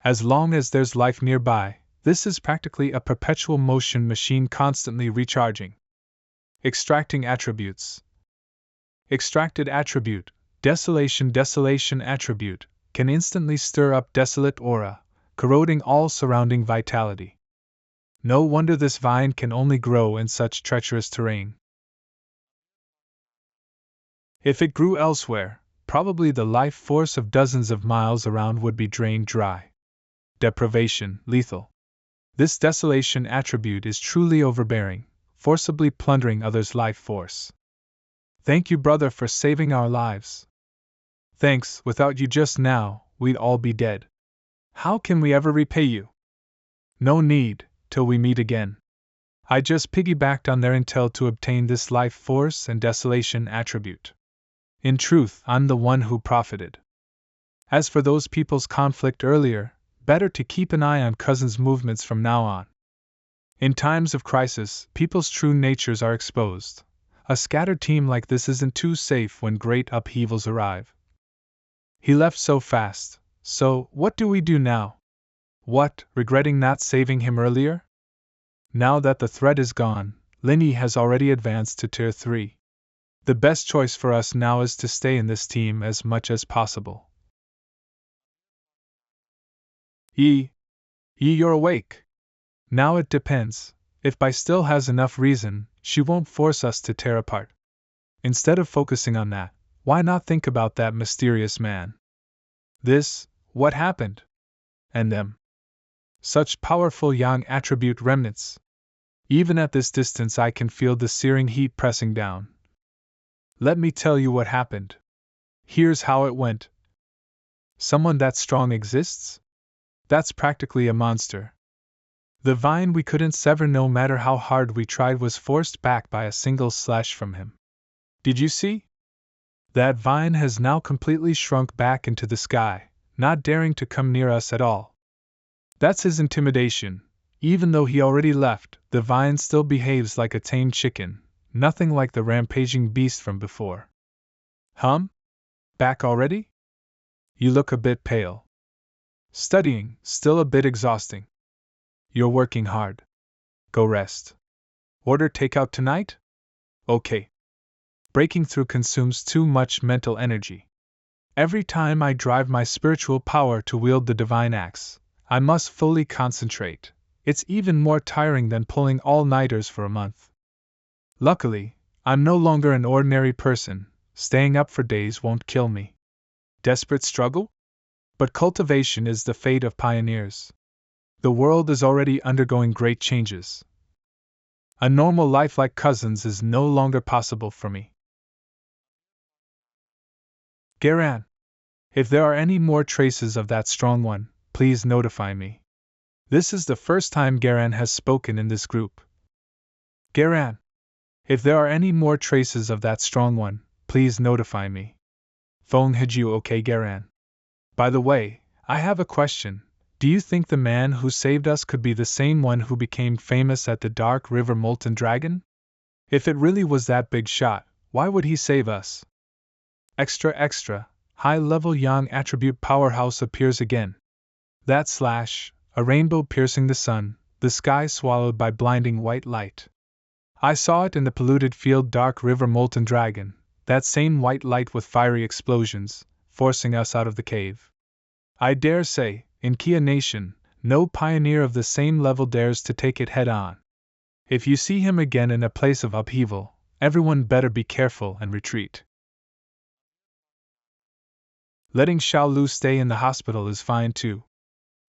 As long as there's life nearby, this is practically a perpetual motion machine constantly recharging. Extracting attributes. Extracted attribute, desolation attribute, can instantly stir up desolate aura, corroding all surrounding vitality. No wonder this vine can only grow in such treacherous terrain. If it grew elsewhere, probably the life force of dozens of miles around would be drained dry. Deprivation, lethal. This desolation attribute is truly overbearing, forcibly plundering others' life force. Thank you, brother, for saving our lives. Thanks, without you just now, we'd all be dead. How can we ever repay you? No need, till we meet again. I just piggybacked on their intel to obtain this life force and desolation attribute. In truth, I'm the one who profited. As for those people's conflict earlier, better to keep an eye on Cousin's movements from now on. In times of crisis, people's true natures are exposed. A scattered team like this isn't too safe when great upheavals arrive. He left so fast, so what do we do now? What, regretting not saving him earlier? Now that the threat is gone, Linny has already advanced to Tier 3. The best choice for us now is to stay in this team as much as possible. You're awake. Now it depends. If Bai still has enough reason, she won't force us to tear apart. Instead of focusing on that, why not think about that mysterious man? What happened? And them. Such powerful yang attribute remnants. Even at this distance I can feel the searing heat pressing down. Let me tell you what happened. Here's how it went. Someone that strong exists? That's practically a monster. The vine we couldn't sever no matter how hard we tried was forced back by a single slash from him. Did you see? That vine has now completely shrunk back into the sky, not daring to come near us at all. That's his intimidation. Even though he already left, the vine still behaves like a tame chicken, nothing like the rampaging beast from before. Back already? You look a bit pale. Studying, still a bit exhausting. You're working hard. Go rest. Order takeout tonight? Okay. Breaking through consumes too much mental energy. Every time I drive my spiritual power to wield the divine axe, I must fully concentrate. It's even more tiring than pulling all-nighters for a month. Luckily, I'm no longer an ordinary person. Staying up for days won't kill me. Desperate struggle? But cultivation is the fate of pioneers. The world is already undergoing great changes. A normal life like Cousins is no longer possible for me. Garan, if there are any more traces of that strong one, please notify me. This is the first time Garan has spoken in this group. Garan, if there are any more traces of that strong one, please notify me. Phone Hiju okay Garan. By the way, I have a question. Do you think the man who saved us could be the same one who became famous at the Dark River Molten Dragon? If it really was that big shot, why would he save us? Extra, high-level Yang attribute powerhouse appears again. That slash, a rainbow piercing the sun, the sky swallowed by blinding white light. I saw it in the polluted field Dark River Molten Dragon, that same white light with fiery explosions, forcing us out of the cave. I dare say, in Kia Nation, no pioneer of the same level dares to take it head-on. If you see him again in a place of upheaval, everyone better be careful and retreat. Letting Xiaolu stay in the hospital is fine too.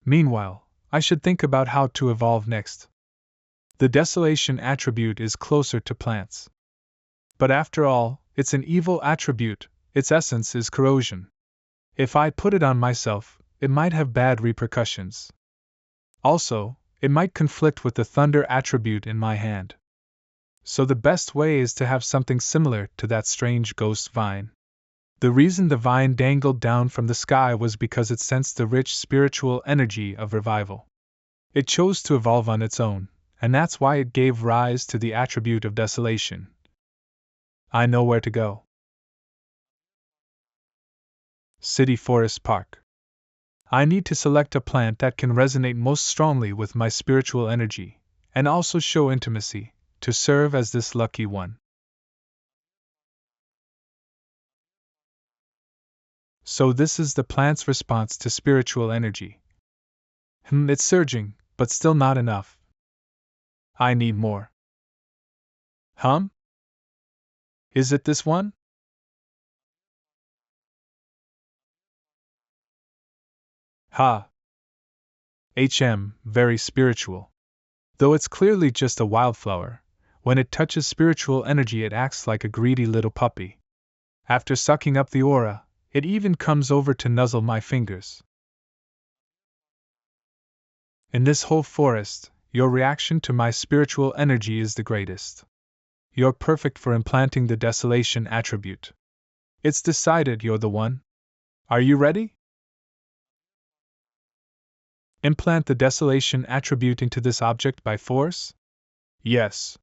Meanwhile, I should think about how to evolve next. The desolation attribute is closer to plants. But after all, it's an evil attribute, its essence is corrosion. If I put it on myself, it might have bad repercussions. Also, it might conflict with the thunder attribute in my hand. So the best way is to have something similar to that strange ghost vine. The reason the vine dangled down from the sky was because it sensed the rich spiritual energy of revival. It chose to evolve on its own, and that's why it gave rise to the attribute of desolation. I know where to go. City Forest Park. I need to select a plant that can resonate most strongly with my spiritual energy, and also show intimacy, to serve as this lucky one. So this is the plant's response to spiritual energy. It's surging, but still not enough. I need more. Is it this one? Very spiritual. Though it's clearly just a wildflower, when it touches spiritual energy it acts like a greedy little puppy. After sucking up the aura, it even comes over to nuzzle my fingers. In this whole forest, your reaction to my spiritual energy is the greatest. You're perfect for implanting the desolation attribute. It's decided you're the one. Are you ready? Implant the desolation attribute into this object by force? Yes.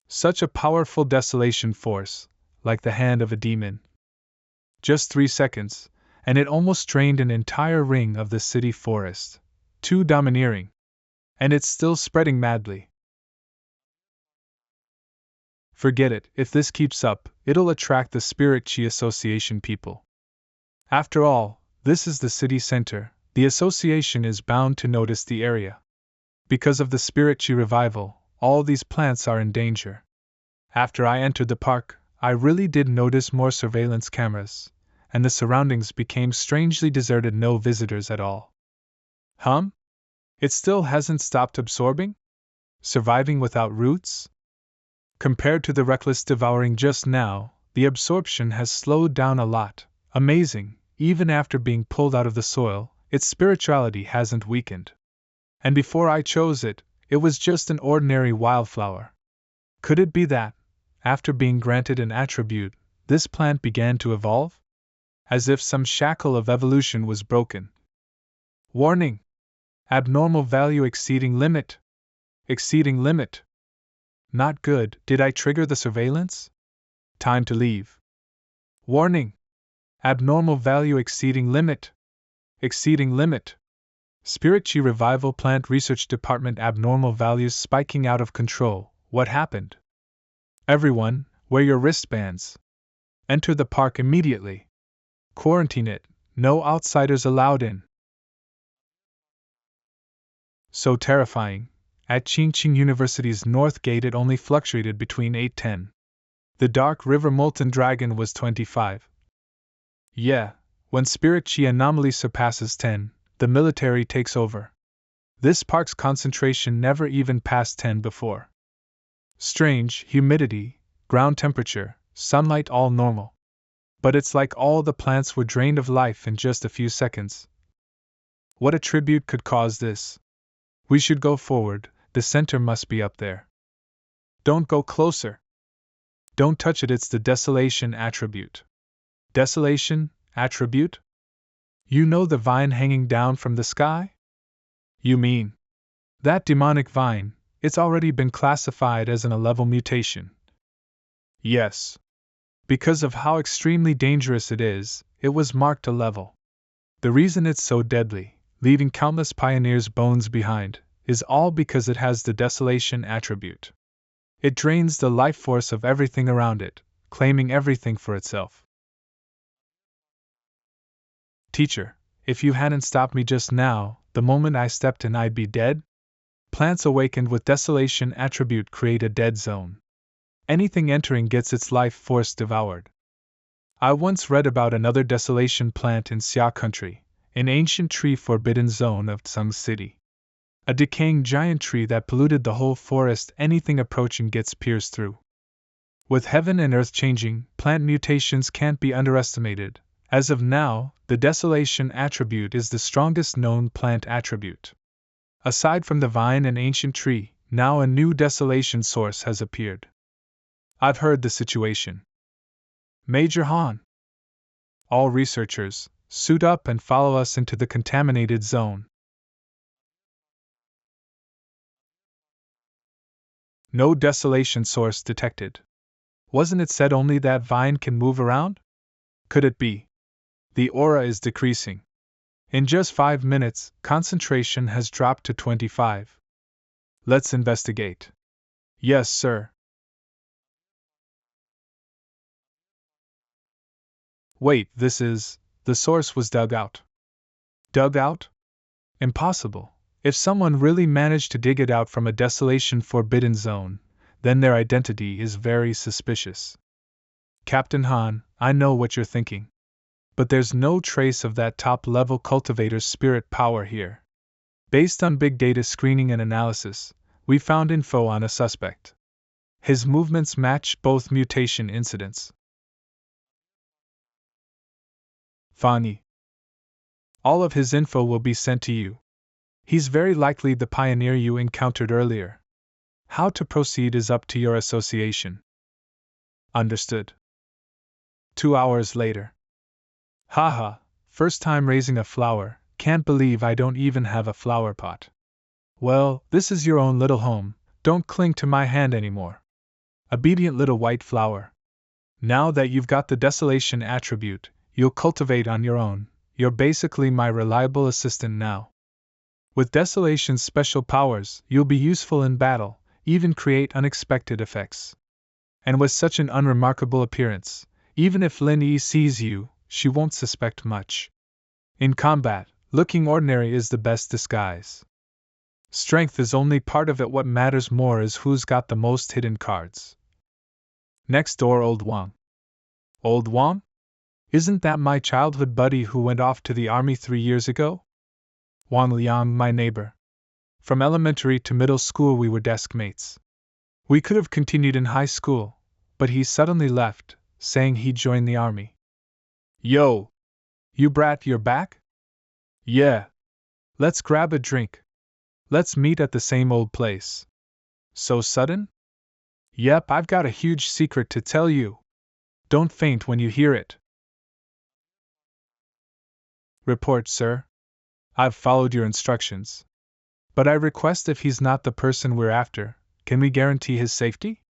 Such a powerful desolation force, like the hand of a demon. Just 3 seconds, and it almost drained an entire ring of the city forest. Too domineering. And it's still spreading madly. Forget it, if this keeps up, it'll attract the Spirit Chi Association people. After all, this is the city center, the association is bound to notice the area. Because of the Spirit Chi revival, all these plants are in danger. After I entered the park, I really did notice more surveillance cameras, and the surroundings became strangely deserted, no visitors at all. It still hasn't stopped absorbing? Surviving without roots? Compared to the reckless devouring just now, the absorption has slowed down a lot. Amazing, even after being pulled out of the soil, its spirituality hasn't weakened. And before I chose it, it was just an ordinary wildflower. Could it be that, after being granted an attribute, this plant began to evolve? As if some shackle of evolution was broken. Warning! Abnormal value exceeding limit. Exceeding limit. Not good. Did I trigger the surveillance? Time to leave. Warning! Abnormal value exceeding limit. Exceeding limit. Spirit Chi Revival Plant Research Department. Abnormal values spiking out of control. What happened? Everyone, wear your wristbands. Enter the park immediately. Quarantine it, no outsiders allowed in. So terrifying. At Qingqing University's North Gate it only fluctuated between 8-10. The Dark River Molten Dragon was 25. Yeah, when Spirit Chi anomaly surpasses 10, the military takes over. This park's concentration never even passed 10 before. Strange, humidity, ground temperature, sunlight all normal. But it's like all the plants were drained of life in just a few seconds. What attribute could cause this? We should go forward, the center must be up there. Don't go closer. Don't touch it, it's the desolation attribute. Desolation attribute? You know the vine hanging down from the sky? You mean that demonic vine? It's already been classified as an A-level mutation. Yes. Because of how extremely dangerous it is, it was marked a level. The reason it's so deadly, leaving countless pioneers' bones behind, is all because it has the desolation attribute. It drains the life force of everything around it, claiming everything for itself. Teacher, if you hadn't stopped me just now, the moment I stepped in I'd be dead? Plants awakened with desolation attribute create a dead zone. Anything entering gets its life force devoured. I once read about another desolation plant in Xia country, an ancient tree forbidden zone of Tsung City. A decaying giant tree that polluted the whole forest, anything approaching gets pierced through. With heaven and earth changing, plant mutations can't be underestimated. As of now, the desolation attribute is the strongest known plant attribute. Aside from the vine and ancient tree, now a new desolation source has appeared. I've heard the situation. Major Han. All researchers, suit up and follow us into the contaminated zone. No desolation source detected. Wasn't it said only that vine can move around? Could it be? The aura is decreasing. In just 5 minutes, concentration has dropped to 25. Let's investigate. Yes, sir. Wait, the source was dug out. Dug out? Impossible. If someone really managed to dig it out from a desolation forbidden zone, then their identity is very suspicious. Captain Han, I know what you're thinking. But there's no trace of that top-level cultivator's spirit power here. Based on big data screening and analysis, we found info on a suspect. His movements match both mutation incidents. Fani. All of his info will be sent to you. He's very likely the pioneer you encountered earlier. How to proceed is up to your association. Understood. 2 hours later. Haha, first time raising a flower, can't believe I don't even have a flower pot. Well, this is your own little home, don't cling to my hand anymore. Obedient little white flower. Now that you've got the desolation attribute, you'll cultivate on your own, you're basically my reliable assistant now. With desolation's special powers, you'll be useful in battle, even create unexpected effects. And with such an unremarkable appearance, even if Lin Yi sees you, she won't suspect much. In combat, looking ordinary is the best disguise. Strength is only part of it, what matters more is who's got the most hidden cards. Next door, Old Wang. Old Wang? Isn't that my childhood buddy who went off to the army 3 years ago? Wang Liang, my neighbor. From elementary to middle school we were desk mates. We could have continued in high school, but he suddenly left, saying he'd join the army. Yo! You brat, you're back? Yeah. Let's grab a drink. Let's meet at the same old place. So sudden? Yep, I've got a huge secret to tell you. Don't faint when you hear it. Report, sir. I've followed your instructions. But I request, if he's not the person we're after, can we guarantee his safety?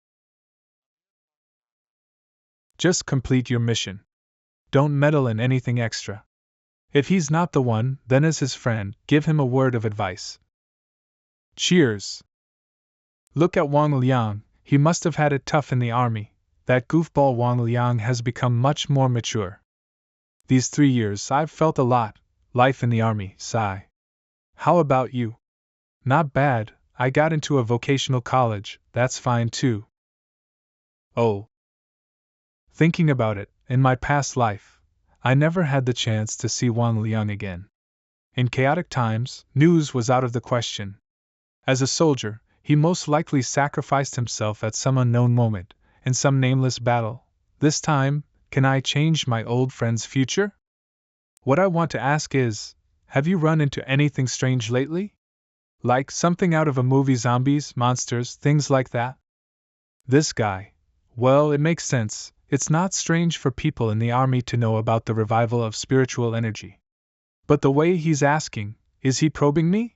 Just complete your mission. Don't meddle in anything extra. If he's not the one, then as his friend, give him a word of advice. Cheers! Look at Wang Liang, He must have had it tough in the army. That goofball Wang Liang has become much more mature. These 3 years I've felt a lot. Life in the army, sigh. How about you? Not bad, I got into a vocational college, that's fine too. Oh. Thinking about it, in my past life, I never had the chance to see Wang Liang again. In chaotic times, news was out of the question. As a soldier, he most likely sacrificed himself at some unknown moment, in some nameless battle. This time, can I change my old friend's future? What I want to ask is, have you run into anything strange lately? Like something out of a movie, zombies, monsters, things like that? This guy. Well, it makes sense. It's not strange for people in the army to know about the revival of spiritual energy. But the way he's asking, is he probing me?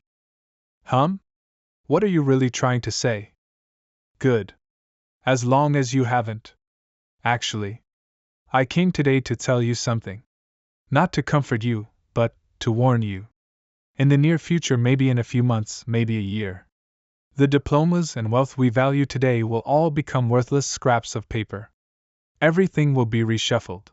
What are you really trying to say? Good. As long as you haven't. Actually, I came today to tell you something. Not to comfort you, but to warn you. In the near future, maybe in a few months, maybe a year, the diplomas and wealth we value today will all become worthless scraps of paper. Everything will be reshuffled.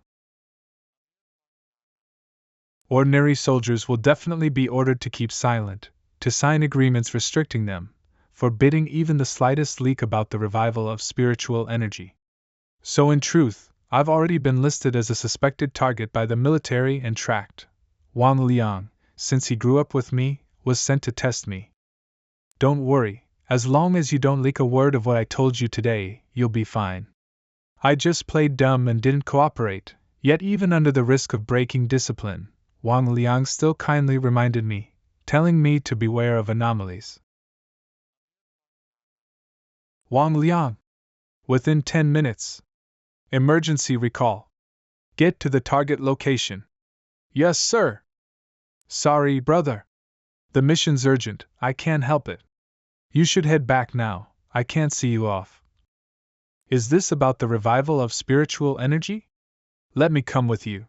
Ordinary soldiers will definitely be ordered to keep silent, to sign agreements restricting them, forbidding even the slightest leak about the revival of spiritual energy. So in truth, I've already been listed as a suspected target by the military and tracked. Wang Liang, since he grew up with me, was sent to test me. Don't worry, as long as you don't leak a word of what I told you today, you'll be fine. I just played dumb and didn't cooperate, yet even under the risk of breaking discipline, Wang Liang still kindly reminded me, telling me to beware of anomalies. Wang Liang. Within 10 minutes. Emergency recall. Get to the target location. Yes, sir. Sorry, brother. The mission's urgent, I can't help it. You should head back now, I can't see you off. Is this about the revival of spiritual energy? Let me come with you.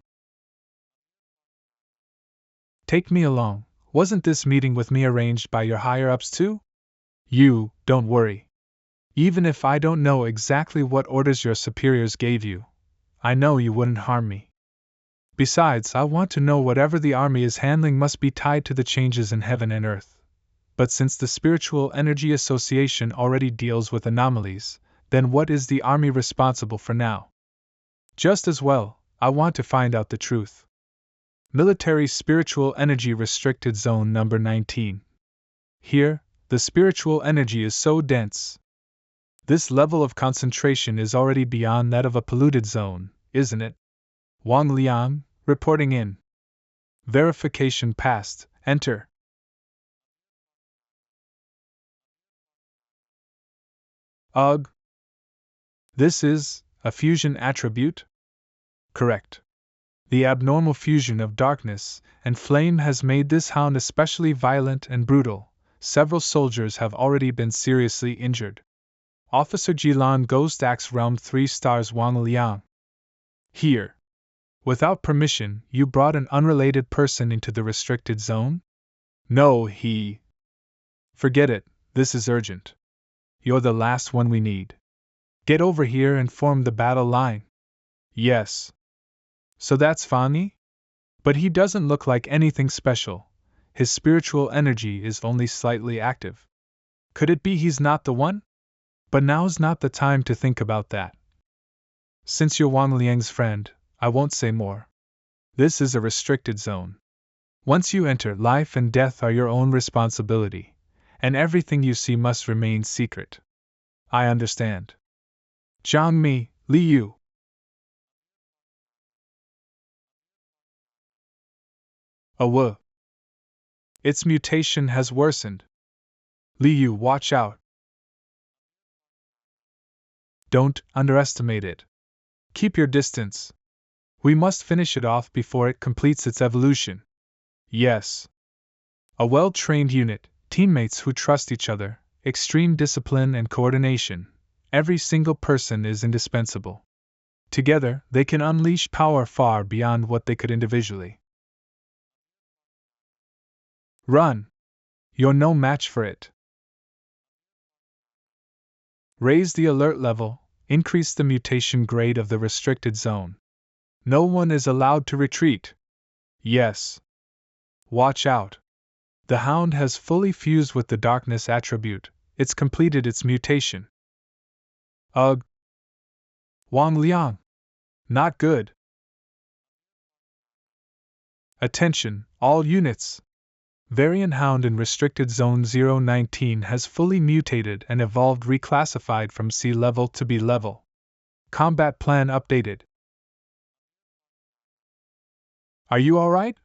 Take me along. Wasn't this meeting with me arranged by your higher-ups too? You, don't worry. Even if I don't know exactly what orders your superiors gave you, I know you wouldn't harm me. Besides, I want to know whatever the army is handling must be tied to the changes in heaven and earth. But since the Spiritual Energy Association already deals with anomalies, then what is the army responsible for now? Just as well, I want to find out the truth. Military Spiritual Energy Restricted Zone number 19. Here, the spiritual energy is so dense. This level of concentration is already beyond that of a polluted zone, isn't it? Wang Liang, reporting in. Verification passed. Enter. Ugh. This is a fusion attribute? Correct. The abnormal fusion of darkness and flame has made this hound especially violent and brutal. Several soldiers have already been seriously injured. Officer Jilan Ghost Axe Realm 3 stars Wang Liang. Here. Without permission, you brought an unrelated person into the restricted zone? No, he. Forget it, this is urgent. You're the last one we need. Get over here and form the battle line. Yes. So that's Fani? But he doesn't look like anything special. His spiritual energy is only slightly active. Could it be he's not the one? But now's not the time to think about that. Since you're Wang Liang's friend, I won't say more. This is a restricted zone. Once you enter, life and death are your own responsibility, and everything you see must remain secret. I understand. Zhang Mi, Li Yu. Oh, its mutation has worsened. Li Yu, watch out. Don't underestimate it. Keep your distance. We must finish it off before it completes its evolution. Yes. A well-trained unit, teammates who trust each other, extreme discipline and coordination. Every single person is indispensable. Together, they can unleash power far beyond what they could individually. Run! You're no match for it. Raise the alert level, increase the mutation grade of the restricted zone. No one is allowed to retreat. Yes. Watch out. The hound has fully fused with the darkness attribute, it's completed its mutation. Ugh. Wang Liang. Not good. Attention, all units. Variant Hound in Restricted Zone 019 has fully mutated and evolved, reclassified from C level to B level. Combat plan updated. Are you alright?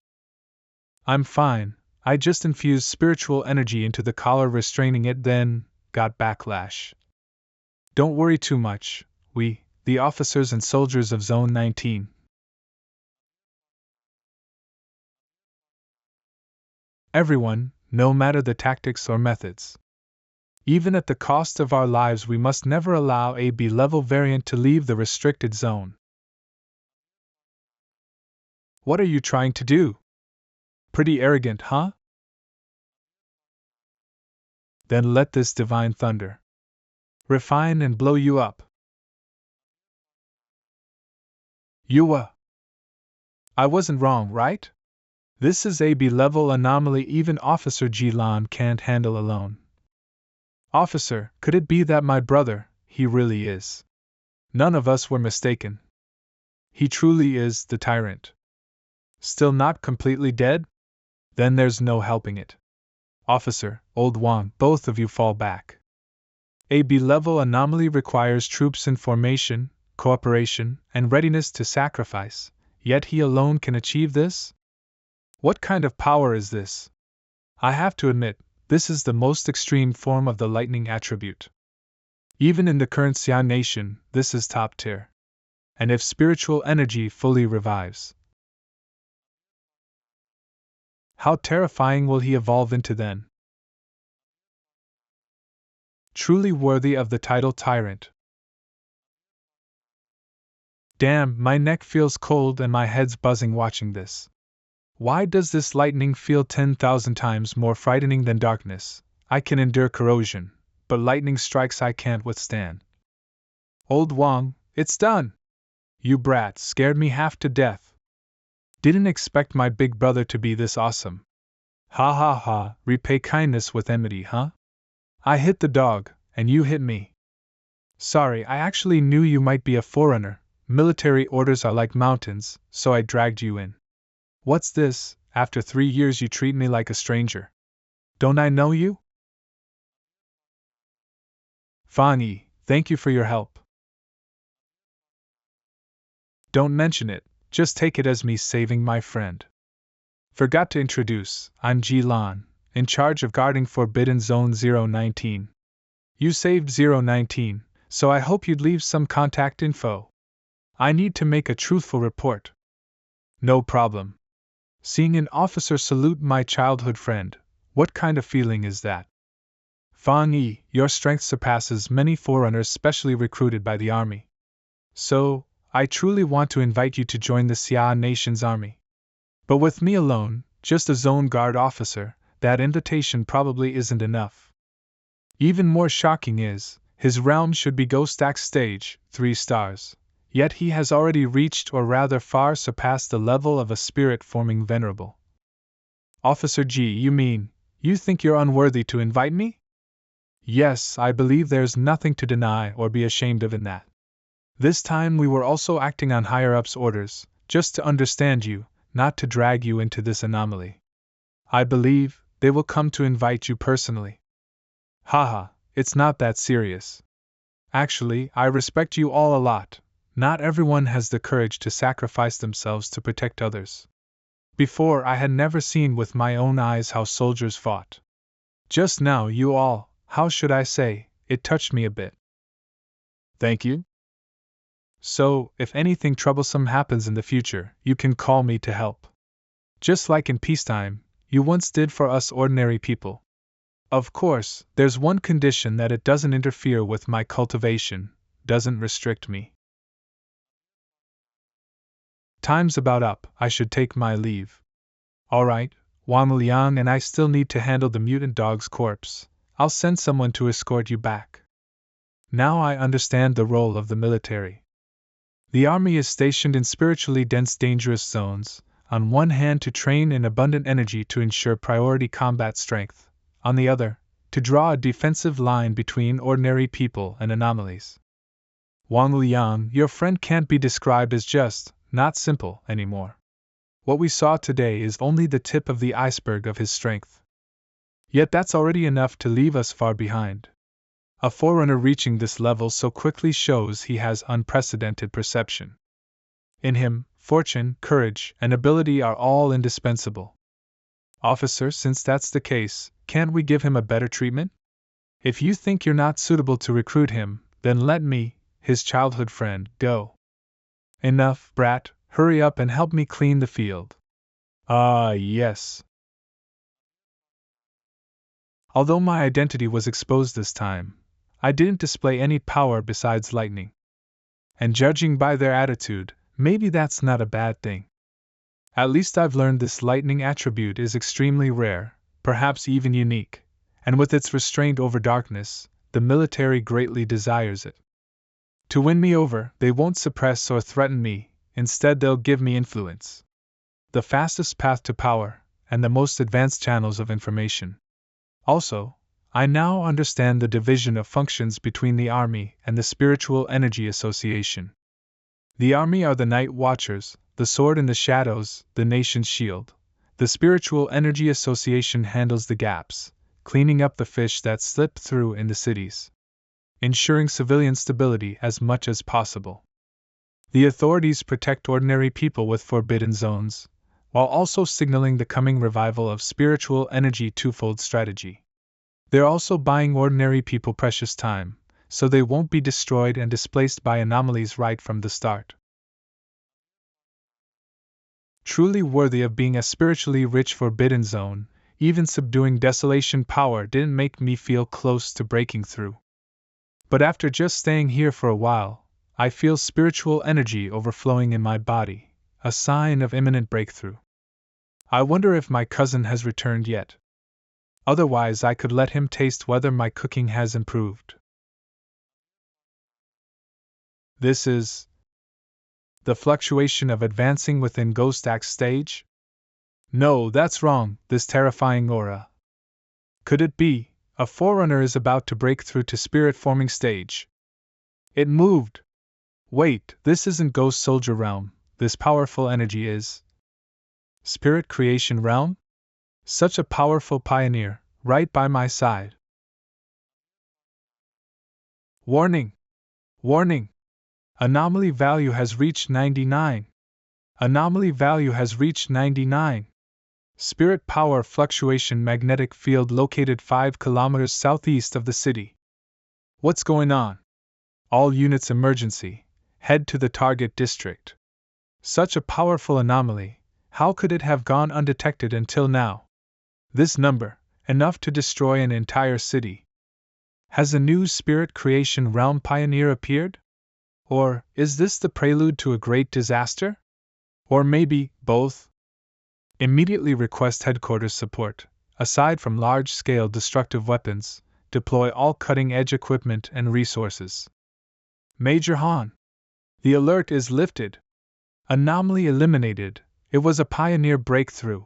I'm fine. I just infused spiritual energy into the collar restraining it, then got backlash. Don't worry too much, we, the officers and soldiers of Zone 19. Everyone, no matter the tactics or methods. Even at the cost of our lives, we must never allow a B-level variant to leave the restricted zone. What are you trying to do? Pretty arrogant, huh? Then let this divine thunder refine and blow you up. Yuwa! I wasn't wrong, right? This is a B-level anomaly even Officer Jilan can't handle alone. Officer, could it be that my brother, he really is? None of us were mistaken. He truly is the tyrant. Still not completely dead? Then there's no helping it. Officer, Old Wang, both of you fall back. A B-level anomaly requires troops in formation, cooperation, and readiness to sacrifice, yet he alone can achieve this? What kind of power is this? I have to admit, this is the most extreme form of the lightning attribute. Even in the current Xia nation, this is top tier. And if spiritual energy fully revives, how terrifying will he evolve into then? Truly worthy of the title tyrant. Damn, my neck feels cold and my head's buzzing watching this. Why does this lightning feel 10,000 times more frightening than darkness? I can endure corrosion, but lightning strikes I can't withstand. Old Wang, it's done! You brat scared me half to death. Didn't expect my big brother to be this awesome. Ha ha ha, repay kindness with enmity, huh? I hit the dog, and you hit me. Sorry, I actually knew you might be a forerunner. Military orders are like mountains, so I dragged you in. What's this? After 3 years you treat me like a stranger. Don't I know you? Fan Yi, thank you for your help. Don't mention it, just take it as me saving my friend. Forgot to introduce, I'm Ji Lan, in charge of guarding Forbidden Zone 019. You saved 019, so I hope you'd leave some contact info. I need to make a truthful report. No problem. Seeing an officer salute my childhood friend, what kind of feeling is that? Fan Yi, your strength surpasses many forerunners specially recruited by the army. So, I truly want to invite you to join the Xia Nation's army. But with me alone, just a zone guard officer, that invitation probably isn't enough. Even more shocking is, his realm should be Ghost Axe Stage, 3 stars. Yet he has already reached or rather far surpassed the level of a spirit forming venerable. Officer G, you mean, you think you're unworthy to invite me? Yes, I believe there's nothing to deny or be ashamed of in that. This time we were also acting on higher-ups' orders, just to understand you, not to drag you into this anomaly. I believe they will come to invite you personally. Haha, it's not that serious. Actually, I respect you all a lot. Not everyone has the courage to sacrifice themselves to protect others. Before, I had never seen with my own eyes how soldiers fought. Just now, you all, how should I say, it touched me a bit. Thank you. So, if anything troublesome happens in the future, you can call me to help. Just like in peacetime, you once did for us ordinary people. Of course, there's one condition: that it doesn't interfere with my cultivation, doesn't restrict me. Time's about up, I should take my leave. Alright, Wang Liang and I still need to handle the mutant dog's corpse. I'll send someone to escort you back. Now I understand the role of the military. The army is stationed in spiritually dense, dangerous zones, on one hand to train in abundant energy to ensure priority combat strength, on the other, to draw a defensive line between ordinary people and anomalies. Wang Liang, your friend can't be described as just, not simple, anymore. What we saw today is only the tip of the iceberg of his strength. Yet that's already enough to leave us far behind. A forerunner reaching this level so quickly shows he has unprecedented perception. In him, fortune, courage, and ability are all indispensable. Officer, since that's the case, can't we give him a better treatment? If you think you're not suitable to recruit him, then let me, his childhood friend, go. Enough, brat, hurry up and help me clean the field. Ah, yes. Although my identity was exposed this time, I didn't display any power besides lightning. And judging by their attitude, maybe that's not a bad thing. At least I've learned this lightning attribute is extremely rare, perhaps even unique, and with its restraint over darkness, the military greatly desires it. To win me over, they won't suppress or threaten me, instead they'll give me influence. The fastest path to power, and the most advanced channels of information. Also, I now understand the division of functions between the Army and the Spiritual Energy Association. The Army are the Night Watchers, the sword in the shadows, the nation's shield. The Spiritual Energy Association handles the gaps, cleaning up the fish that slip through in the cities, ensuring civilian stability as much as possible. The authorities protect ordinary people with forbidden zones, while also signaling the coming revival of spiritual energy twofold strategy. They're also buying ordinary people precious time, so they won't be destroyed and displaced by anomalies right from the start. Truly worthy of being a spiritually rich forbidden zone, even subduing desolation power didn't make me feel close to breaking through. But after just staying here for a while, I feel spiritual energy overflowing in my body, a sign of imminent breakthrough. I wonder if my cousin has returned yet. Otherwise, I could let him taste whether my cooking has improved. This is the fluctuation of advancing within Ghost Axe stage? No, that's wrong, this terrifying aura. Could it be, a forerunner is about to break through to spirit-forming stage? It moved. Wait, this isn't Ghost Soldier Realm, this powerful energy is Spirit Creation Realm? Such a powerful pioneer, right by my side. Warning! Warning! Anomaly value has reached 99. Anomaly value has reached 99. Spirit power fluctuation magnetic field located 5 kilometers southeast of the city. What's going on? All units emergency, head to the target district. Such a powerful anomaly, how could it have gone undetected until now? This number, enough to destroy an entire city. Has a new spirit creation realm pioneer appeared? Or is this the prelude to a great disaster? Or maybe both? Immediately request headquarters support. Aside from large-scale destructive weapons, deploy all cutting-edge equipment and resources. Major Han. The alert is lifted. Anomaly eliminated. It was a pioneer breakthrough.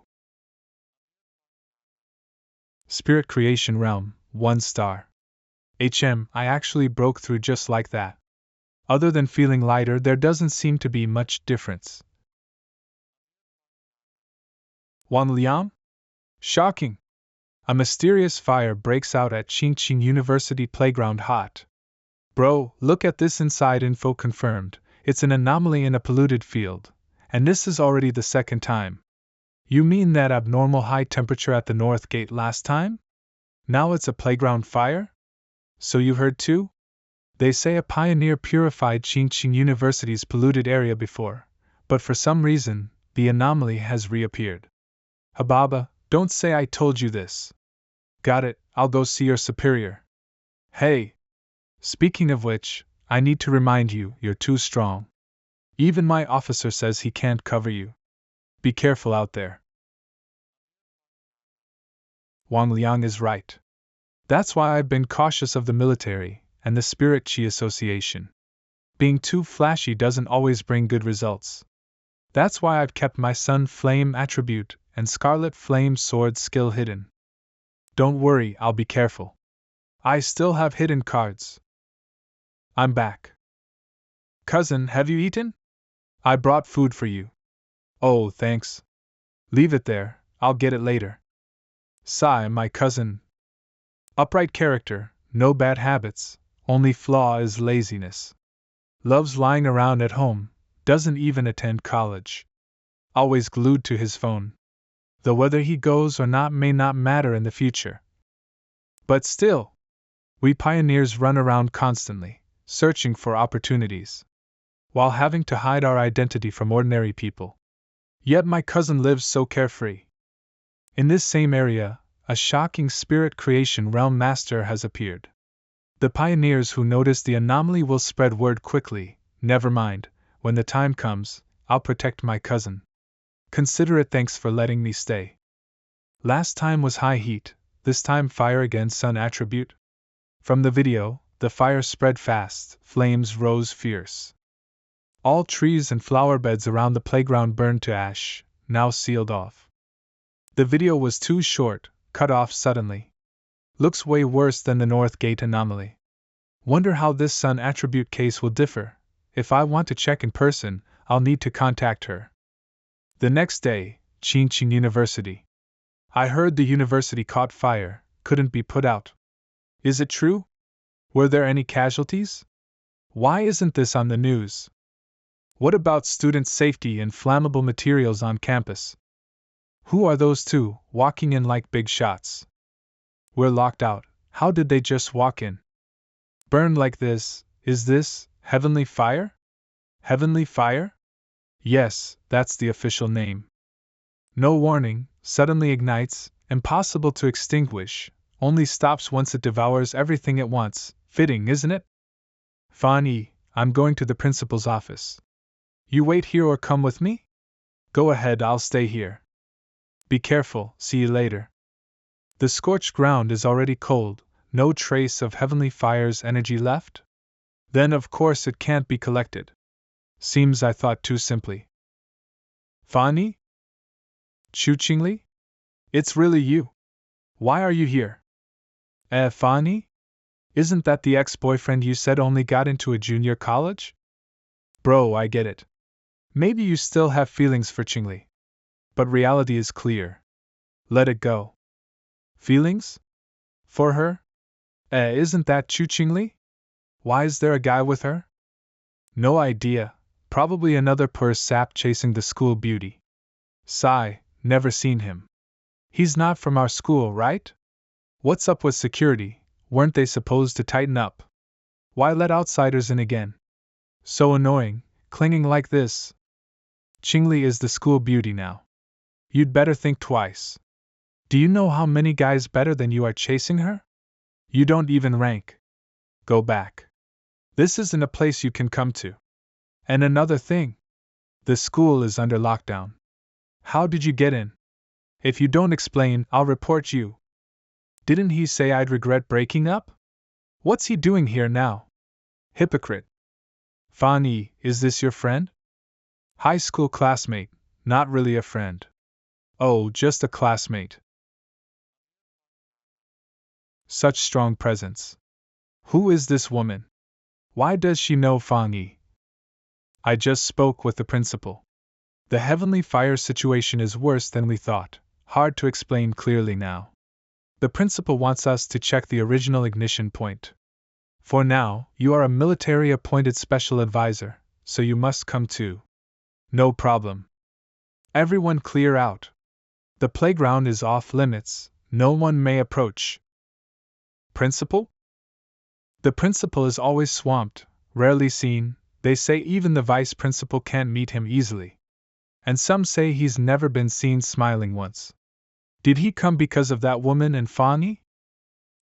Spirit Creation Realm, 1 star. I actually broke through just like that. Other than feeling lighter, there doesn't seem to be much difference. Wan Liang? Shocking! A mysterious fire breaks out at Qingqing University playground hot. Bro, look at this inside info confirmed. It's an anomaly in a polluted field. And this is already the second time. You mean that abnormal high temperature at the North Gate last time? Now it's a playground fire? So you heard too? They say a pioneer purified Qingqing University's polluted area before, but for some reason, the anomaly has reappeared. Hababa, don't say I told you this. Got it, I'll go see your superior. Hey! Speaking of which, I need to remind you, you're too strong. Even my officer says he can't cover you. Be careful out there. Wang Liang is right. That's why I've been cautious of the military, and the spirit chi association. Being too flashy doesn't always bring good results. That's why I've kept my Sun Flame attribute and Scarlet Flame sword skill hidden. Don't worry, I'll be careful. I still have hidden cards. I'm back. Cousin, have you eaten? I brought food for you. Oh, thanks. Leave it there, I'll get it later. Sigh, my cousin. Upright character, no bad habits, only flaw is laziness. Loves lying around at home, doesn't even attend college. Always glued to his phone. Though whether he goes or not may not matter in the future. But still, we pioneers run around constantly, searching for opportunities, while having to hide our identity from ordinary people. Yet my cousin lives so carefree. In this same area, a shocking spirit creation realm master has appeared. The pioneers who notice the anomaly will spread word quickly. Never mind, when the time comes, I'll protect my cousin. Consider it thanks for letting me stay. Last time was high heat, this time fire again sun attribute. From the video, the fire spread fast, flames rose fierce. All trees and flower beds around the playground burned to ash, now sealed off. The video was too short, cut off suddenly. Looks way worse than the North Gate anomaly. Wonder how this sun attribute case will differ. If I want to check in person, I'll need to contact her. The next day, Enchanting University. I heard the university caught fire, couldn't be put out. Is it true? Were there any casualties? Why isn't this on the news? What about student safety and flammable materials on campus? Who are those two, walking in like big shots? We're locked out, how did they just walk in? Burn like this, is this heavenly fire? Heavenly fire? Yes, that's the official name. No warning, suddenly ignites, impossible to extinguish, only stops once it devours everything at once. Fitting, isn't it? Fanny, I'm going to the principal's office. You wait here or come with me? Go ahead, I'll stay here. Be careful, see you later. The scorched ground is already cold, no trace of heavenly fire's energy left? Then of course it can't be collected. Seems I thought too simply. Fanny? Chuchingli? It's really you. Why are you here? Fanny? Isn't that the ex-boyfriend you said only got into a junior college? Bro, I get it. Maybe you still have feelings for Chingli. But reality is clear. Let it go. Feelings? For her? Isn't that Chingli? Why is there a guy with her? No idea, probably another poor sap chasing the school beauty. Sigh, never seen him. He's not from our school, right? What's up with security? Weren't they supposed to tighten up? Why let outsiders in again? So annoying, clinging like this. Chingli is the school beauty now. You'd better think twice. Do you know how many guys better than you are chasing her? You don't even rank. Go back. This isn't a place you can come to. And another thing. The school is under lockdown. How did you get in? If you don't explain, I'll report you. Didn't he say I'd regret breaking up? What's he doing here now? Hypocrite. Fanny, is this your friend? High school classmate, not really a friend. Oh, just a classmate. Such strong presence. Who is this woman? Why does she know Fanny? I just spoke with the principal. The heavenly fire situation is worse than we thought, hard to explain clearly now. The principal wants us to check the original ignition point. For now, you are a military-appointed special advisor, so you must come too. No problem. Everyone clear out. The playground is off limits, no one may approach. Principal? The principal is always swamped, rarely seen, they say even the vice principal can't meet him easily. And some say he's never been seen smiling once. Did he come because of that woman and Fanny?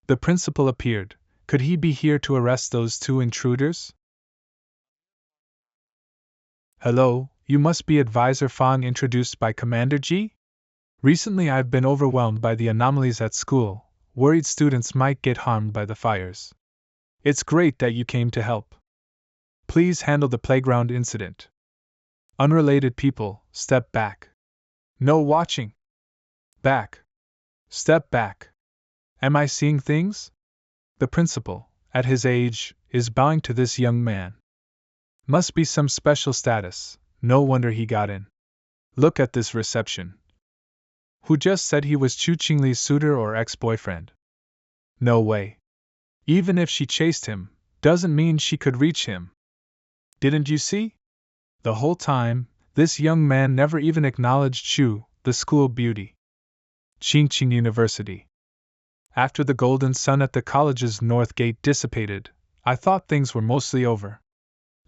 The principal appeared. Could he be here to arrest those two intruders? Hello, you must be Advisor Fang introduced by Commander G? Recently I've been overwhelmed by the anomalies at school, worried students might get harmed by the fires. It's great that you came to help. Please handle the playground incident. Unrelated people, step back. No watching. Back. Step back. Am I seeing things? The principal, at his age, is bowing to this young man. Must be some special status, no wonder he got in. Look at this reception. Who just said he was Chu Qingli's suitor or ex-boyfriend? No way. Even if she chased him, doesn't mean she could reach him. Didn't you see? The whole time, this young man never even acknowledged Chu, the school beauty. Qingqing University. After the golden sun at the college's north gate dissipated, I thought things were mostly over.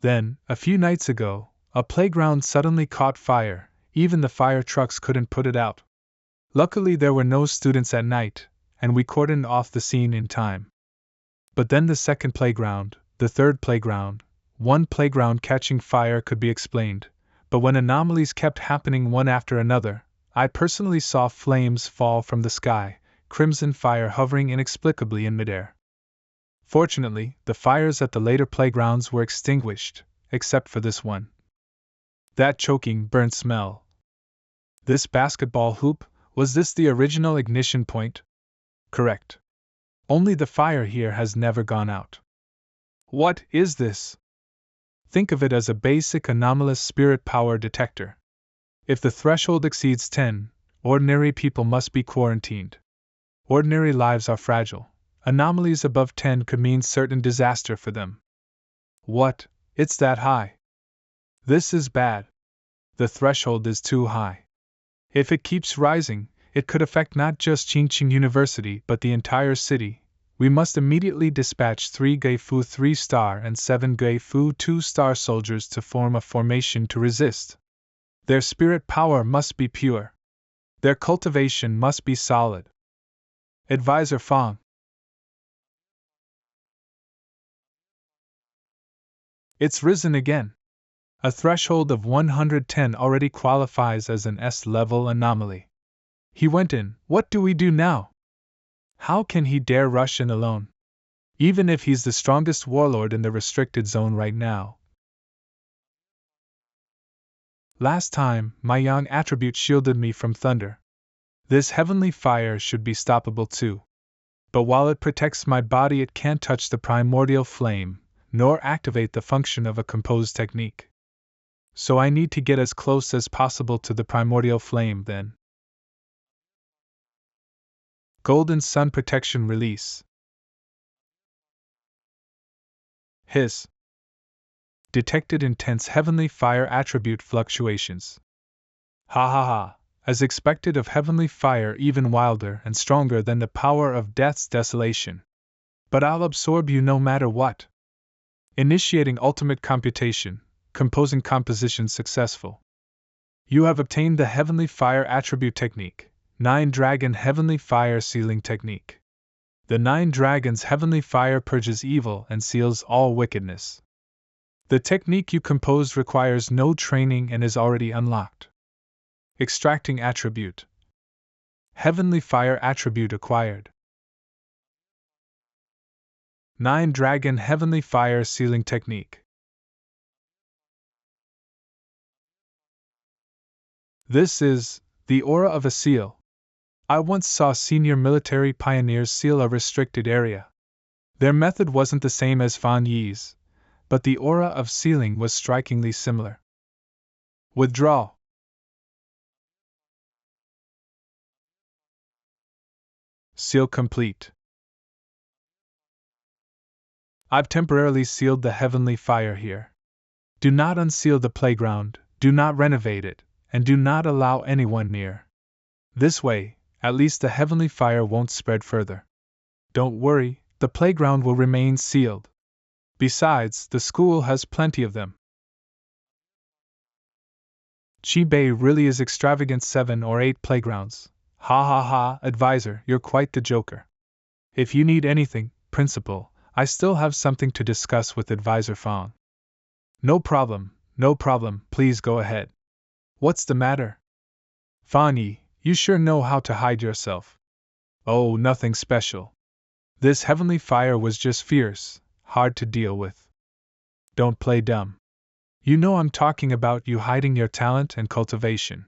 Then, a few nights ago, a playground suddenly caught fire, even the fire trucks couldn't put it out. Luckily there were no students at night, and we cordoned off the scene in time. But then the second playground, the third playground, one playground catching fire could be explained, but when anomalies kept happening one after another, I personally saw flames fall from the sky, crimson fire hovering inexplicably in midair. Fortunately, the fires at the later playgrounds were extinguished, except for this one. That choking, burnt smell. This basketball hoop, was this the original ignition point? Correct. Only the fire here has never gone out. What is this? Think of it as a basic anomalous spirit power detector. If the threshold exceeds 10, ordinary people must be quarantined. Ordinary lives are fragile. Anomalies above 10 could mean certain disaster for them. What? It's that high. This is bad. The threshold is too high. If it keeps rising, it could affect not just Qingqing University but the entire city. We must immediately dispatch 3 Geifu 3-star and 7 Geifu 2-star soldiers to form a formation to resist. Their spirit power must be pure. Their cultivation must be solid. Advisor Fang. It's risen again. A threshold of 110 already qualifies as an S-level anomaly. He went in. What do we do now? How can he dare rush in alone? Even if he's the strongest warlord in the restricted zone right now. Last time, my yang attribute shielded me from thunder. This heavenly fire should be stoppable too. But while it protects my body, it can't touch the primordial flame, nor activate the function of a composed technique. So I need to get as close as possible to the primordial flame then. Golden Sun Protection Release. Hiss. Detected intense heavenly fire attribute fluctuations. Ha ha ha. As expected of heavenly fire, even wilder and stronger than the power of death's desolation. But I'll absorb you no matter what. Initiating ultimate computation, composing composition successful. You have obtained the heavenly fire attribute technique, 9 Dragon Heavenly Fire Sealing Technique. The 9 Dragons Heavenly Fire purges evil and seals all wickedness. The technique you composed requires no training and is already unlocked. Extracting attribute. Heavenly Fire attribute acquired. 9 Dragon Heavenly Fire Sealing Technique. This is the aura of a seal. I once saw senior military pioneers seal a restricted area. Their method wasn't the same as Fan Yi's, but the aura of sealing was strikingly similar. Withdraw. Seal complete. I've temporarily sealed the heavenly fire here. Do not unseal the playground, do not renovate it, and do not allow anyone near. This way, at least the heavenly fire won't spread further. Don't worry, the playground will remain sealed. Besides, the school has plenty of them. Qibei really is extravagant 7 or 8 playgrounds. Ha ha ha, advisor, you're quite the joker. If you need anything, principal, I still have something to discuss with Advisor Fang. No problem, please go ahead. What's the matter? Fan Yi, you sure know how to hide yourself. Oh, nothing special. This heavenly fire was just fierce. hard to deal with. Don't play dumb. You know I'm talking about you hiding your talent and cultivation.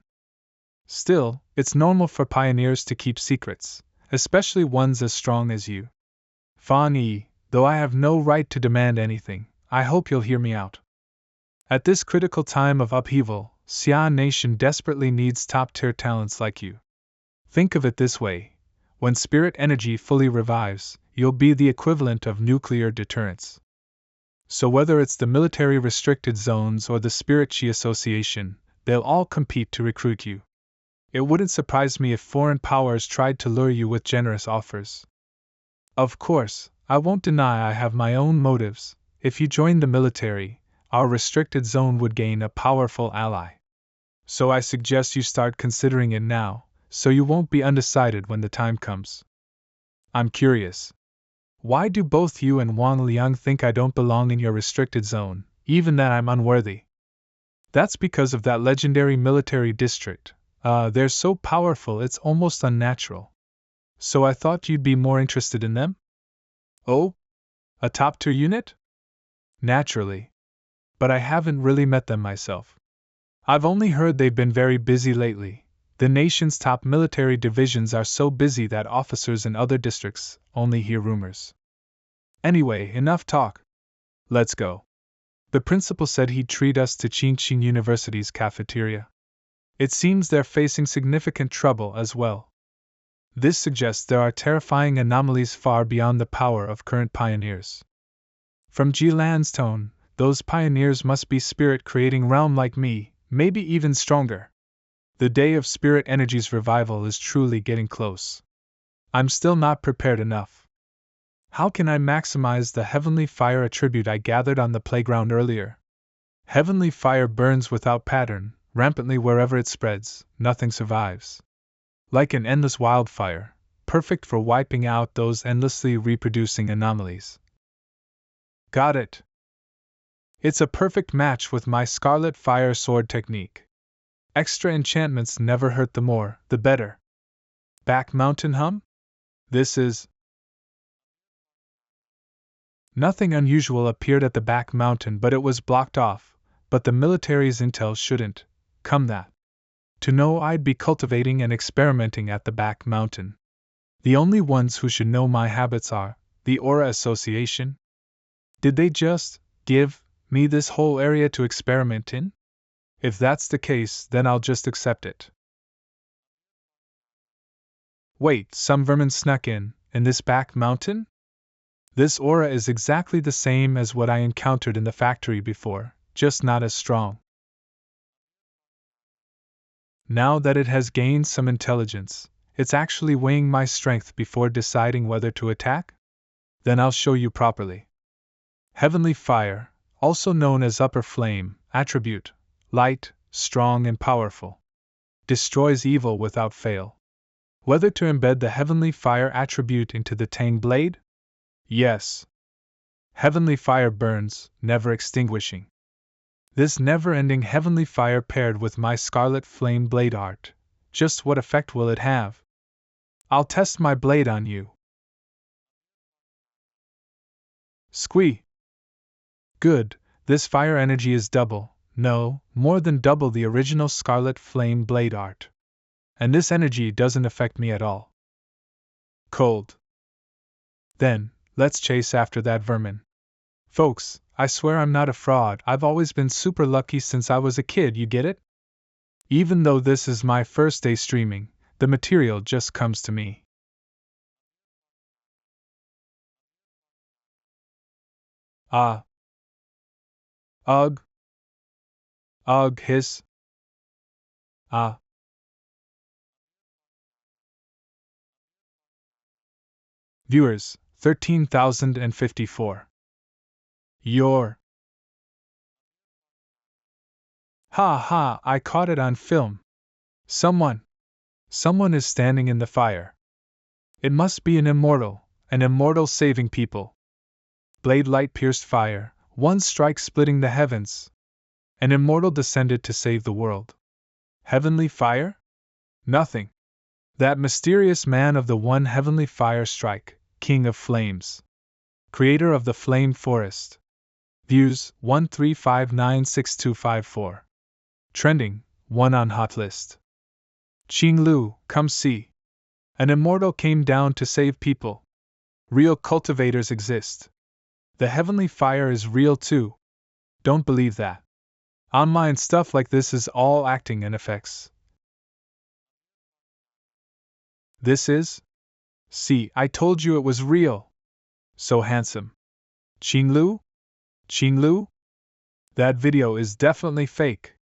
Still, it's normal for pioneers to keep secrets, especially ones as strong as you. Fan Yi, though I have no right to demand anything, I hope you'll hear me out. At this critical time of upheaval, Xia Nation desperately needs top-tier talents like you. Think of it this way. When spirit energy fully revives, you'll be the equivalent of nuclear deterrence. So whether it's the military restricted zones or the Spirit Chi Association, they'll all compete to recruit you. It wouldn't surprise me if foreign powers tried to lure you with generous offers. Of course, I won't deny I have my own motives. If you join the military, our restricted zone would gain a powerful ally. So I suggest you start considering it now, so you won't be undecided when the time comes. I'm curious. Why do both you and Wang Liang think I don't belong in your restricted zone, even that I'm unworthy? That's because of that legendary military district. They're so powerful it's almost unnatural. So I thought you'd be more interested in them? Oh? A top-tier unit? Naturally. But I haven't really met them myself. I've only heard they've been very busy lately. The nation's top military divisions are so busy that officers in other districts only hear rumors. Anyway, enough talk. Let's go. The principal said he'd treat us to Qingqing University's cafeteria. It seems they're facing significant trouble as well. This suggests there are terrifying anomalies far beyond the power of current pioneers. From Jilan's tone, those pioneers must be spirit-creating realm like me, maybe even stronger. The day of spirit energy's revival is truly getting close. I'm still not prepared enough. How can I maximize the heavenly fire attribute I gathered on the playground earlier? Heavenly fire burns without pattern, rampantly wherever it spreads, nothing survives. Like an endless wildfire, perfect for wiping out those endlessly reproducing anomalies. Got it. It's a perfect match with my Scarlet Fire Sword technique. Extra enchantments never hurt, the more, the better. Back mountain hum? This is... Nothing unusual appeared at the back mountain, but it was blocked off. But the military's intel shouldn't come that. To know I'd be cultivating and experimenting at the back mountain. The only ones who should know my habits are the Aura Association. Did they just give me this whole area to experiment in? If that's the case, then I'll just accept it. Wait, some vermin snuck in this back mountain? This aura is exactly the same as what I encountered in the factory before, just not as strong. Now that it has gained some intelligence, it's actually weighing my strength before deciding whether to attack? Then I'll show you properly. Heavenly Fire, also known as Upper Flame, attribute, light, strong and powerful. Destroys evil without fail. Whether to embed the Heavenly Fire attribute into the Tang Blade? Yes. Heavenly Fire burns, never extinguishing. This never-ending Heavenly Fire paired with my Scarlet Flame Blade art, just what effect will it have? I'll test my blade on you. Squee! Good, this fire energy is double, no, more than double the original Scarlet Flame Blade art. And this energy doesn't affect me at all. Cold. Then, let's chase after that vermin. Folks, I swear I'm not a fraud, I've always been super lucky since I was a kid, you get it? Even though this is my first day streaming, the material just comes to me. Ah. Ugh. Ugh, hiss. Ah. Viewers, 13,054. You're... Ha ha, I caught it on film. Someone is standing in the fire. It must be an immortal saving people. Blade light pierced fire, one strike splitting the heavens. An immortal descended to save the world. Heavenly fire? Nothing. That mysterious man of the one heavenly fire strike, King of Flames. Creator of the Flame Forest. Views 13596254. Trending 1 on Hot List. Qing Lu, come see. An immortal came down to save people. Real cultivators exist. The heavenly fire is real too. Don't believe that. Online stuff like this is all acting and effects. This is? See, I told you it was real. So handsome. Qing Lu? Qing Lu? That video is definitely fake.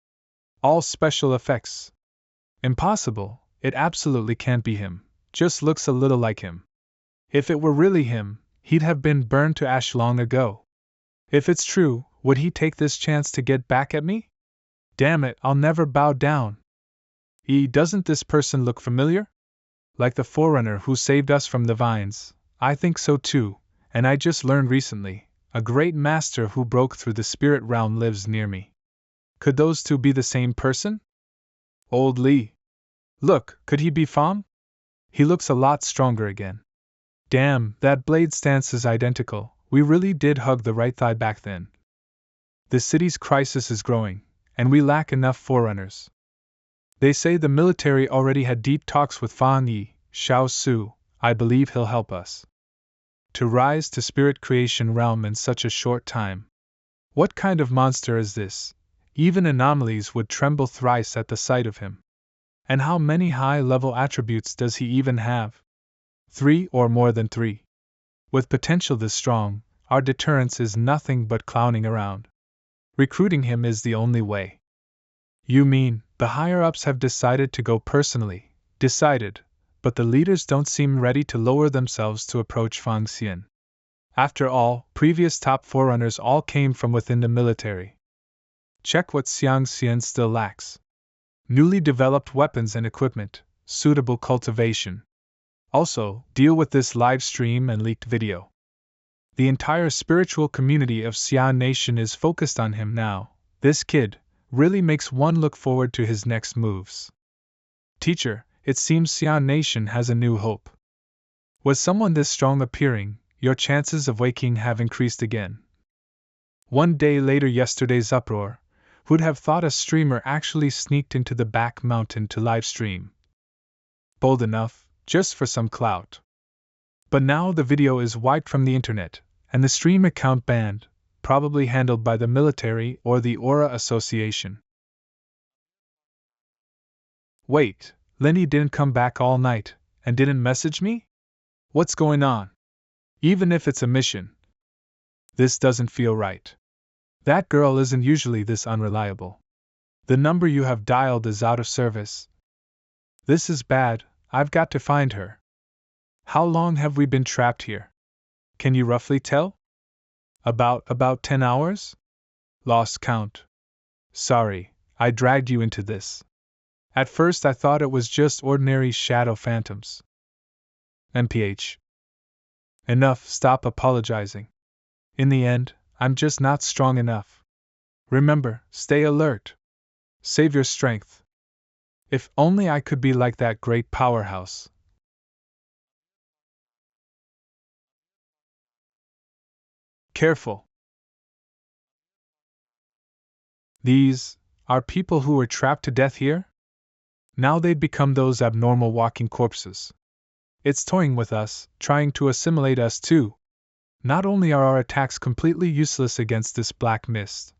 All special effects. Impossible, it absolutely can't be him, just looks a little like him. If it were really him, he'd have been burned to ash long ago. If it's true, would he take this chance to get back at me? Damn it, I'll never bow down. Doesn't this person look familiar? Like the forerunner who saved us from the vines. I think so too, and I just learned recently, a great master who broke through the spirit realm lives near me. Could those two be the same person? Old Lee. Look, could he be Fam? He looks a lot stronger again. Damn, that blade stance is identical. We really did hug the right thigh back then. The city's crisis is growing, and we lack enough forerunners. They say the military already had deep talks with Fan Yi, Xiao Su. I believe he'll help us. To rise to spirit creation realm in such a short time. What kind of monster is this? Even anomalies would tremble thrice at the sight of him. And how many high-level attributes does he even have? 3 or more than 3. With potential this strong, our deterrence is nothing but clowning around. Recruiting him is the only way. You mean, the higher-ups have decided to go personally? Decided, but the leaders don't seem ready to lower themselves to approach Fang Xian. After all, previous top forerunners all came from within the military. Check what Xiang Xian still lacks. Newly developed weapons and equipment, suitable cultivation. Also, deal with this live stream and leaked video. The entire spiritual community of Xian Nation is focused on him now. This kid really makes one look forward to his next moves. Teacher, it seems Xian Nation has a new hope. With someone this strong appearing, your chances of waking have increased again. One day later, yesterday's uproar. Who'd have thought a streamer actually sneaked into the back mountain to live stream? Bold enough, just for some clout. But now the video is wiped from the internet, and the stream account banned, probably handled by the military or the Aura Association. Wait, Lenny didn't come back all night, and didn't message me? What's going on? Even if it's a mission. This doesn't feel right. That girl isn't usually this unreliable. The number you have dialed is out of service. This is bad, I've got to find her. How long have we been trapped here? Can you roughly tell? About 10 hours? Lost count. Sorry, I dragged you into this. At first I thought it was just ordinary shadow phantoms. MPH. Enough, stop apologizing. In the end, I'm just not strong enough. Remember, stay alert. Save your strength. If only I could be like that great powerhouse. Careful. These are people who were trapped to death here? Now they'd become those abnormal walking corpses. It's toying with us, trying to assimilate us too. Not only are our attacks completely useless against this black mist,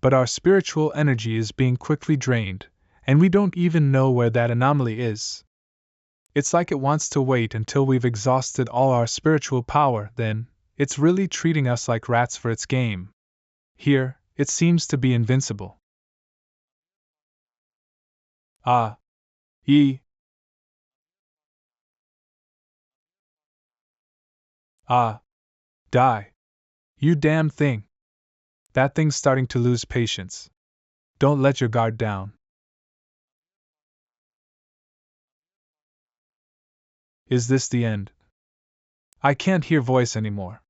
but our spiritual energy is being quickly drained, and we don't even know where that anomaly is. It's like it wants to wait until we've exhausted all our spiritual power, then it's really treating us like rats for its game. Here, it seems to be invincible. Ah. Ah. Die. You damn thing. That thing's starting to lose patience. Don't let your guard down. Is this the end? I can't hear voice anymore.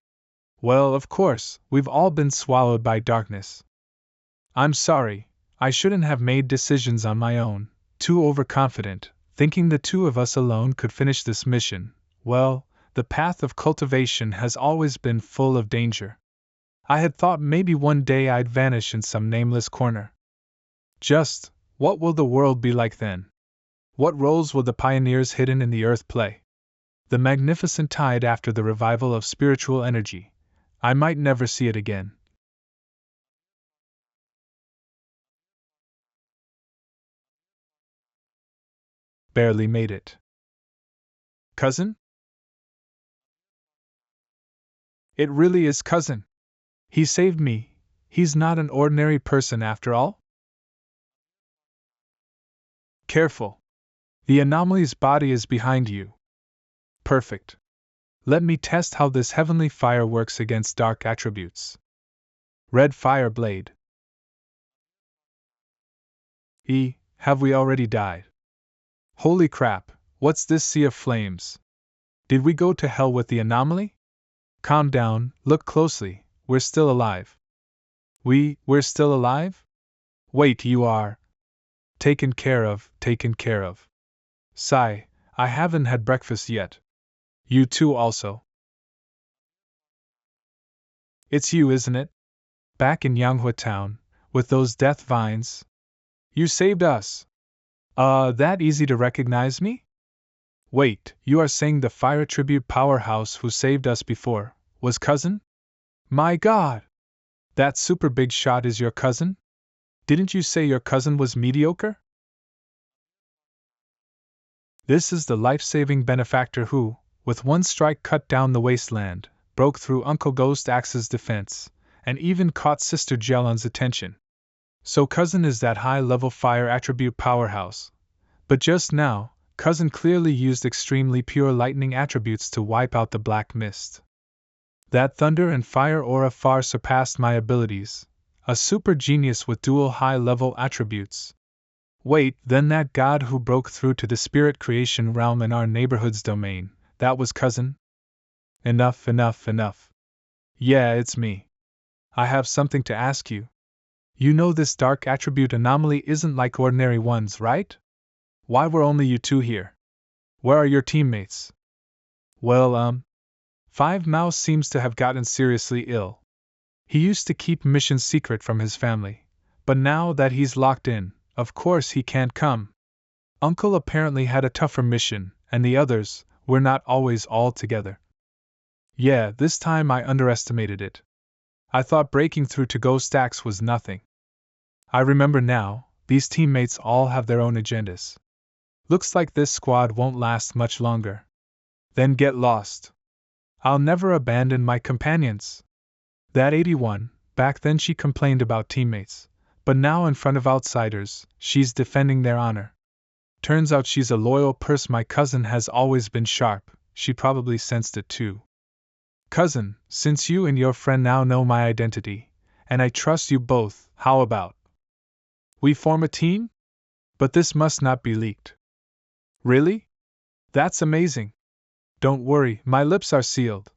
Well, of course, we've all been swallowed by darkness. I'm sorry, I shouldn't have made decisions on my own, too overconfident, thinking the two of us alone could finish this mission. Well, the path of cultivation has always been full of danger. I had thought maybe one day I'd vanish in some nameless corner. Just, what will the world be like then? What roles will the pioneers hidden in the earth play? The magnificent tide after the revival of spiritual energy. I might never see it again. Barely made it. Cousin? It really is cousin. He saved me. He's not an ordinary person after all? Careful. The anomaly's body is behind you. Perfect. Let me test how this heavenly fire works against dark attributes. Red fire blade. Have we already died? Holy crap, what's this sea of flames? Did we go to hell with the anomaly? Calm down, look closely, we're still alive. We're still alive? Wait, you are. Taken care of. Sigh, I haven't had breakfast yet. You too also. It's you, isn't it? Back in Manhwa town, with those death vines. You saved us. That easy to recognize me? Wait, you are saying the fire attribute powerhouse who saved us before was cousin? My god! That super big shot is your cousin? Didn't you say your cousin was mediocre? This is the life-saving benefactor who, with one strike cut down the wasteland, broke through Uncle Ghost Axe's defense, and even caught Sister Jelon's attention. So cousin is that high-level fire attribute powerhouse. But just now, cousin clearly used extremely pure lightning attributes to wipe out the black mist. That thunder and fire aura far surpassed my abilities, a super genius with dual high-level attributes. Wait, then that god who broke through to the spirit creation realm in our neighborhood's domain, that was cousin? Enough. Yeah, it's me. I have something to ask you. You know this dark attribute anomaly isn't like ordinary ones, right? Why were only you two here? Where are your teammates? Well, Five Mouse seems to have gotten seriously ill. He used to keep missions secret from his family, but now that he's locked in, of course he can't come. Uncle apparently had a tougher mission, and the others were not always all together. Yeah, this time I underestimated it. I thought breaking through to Ghost Axe was nothing. I remember now, these teammates all have their own agendas. Looks like this squad won't last much longer. Then get lost. I'll never abandon my companions. That 81, back then she complained about teammates, but now in front of outsiders, she's defending their honor. Turns out she's a loyal purse. My cousin has always been sharp, she probably sensed it too. Cousin, since you and your friend now know my identity, and I trust you both, how about we form a team? But this must not be leaked. Really? That's amazing. Don't worry, my lips are sealed.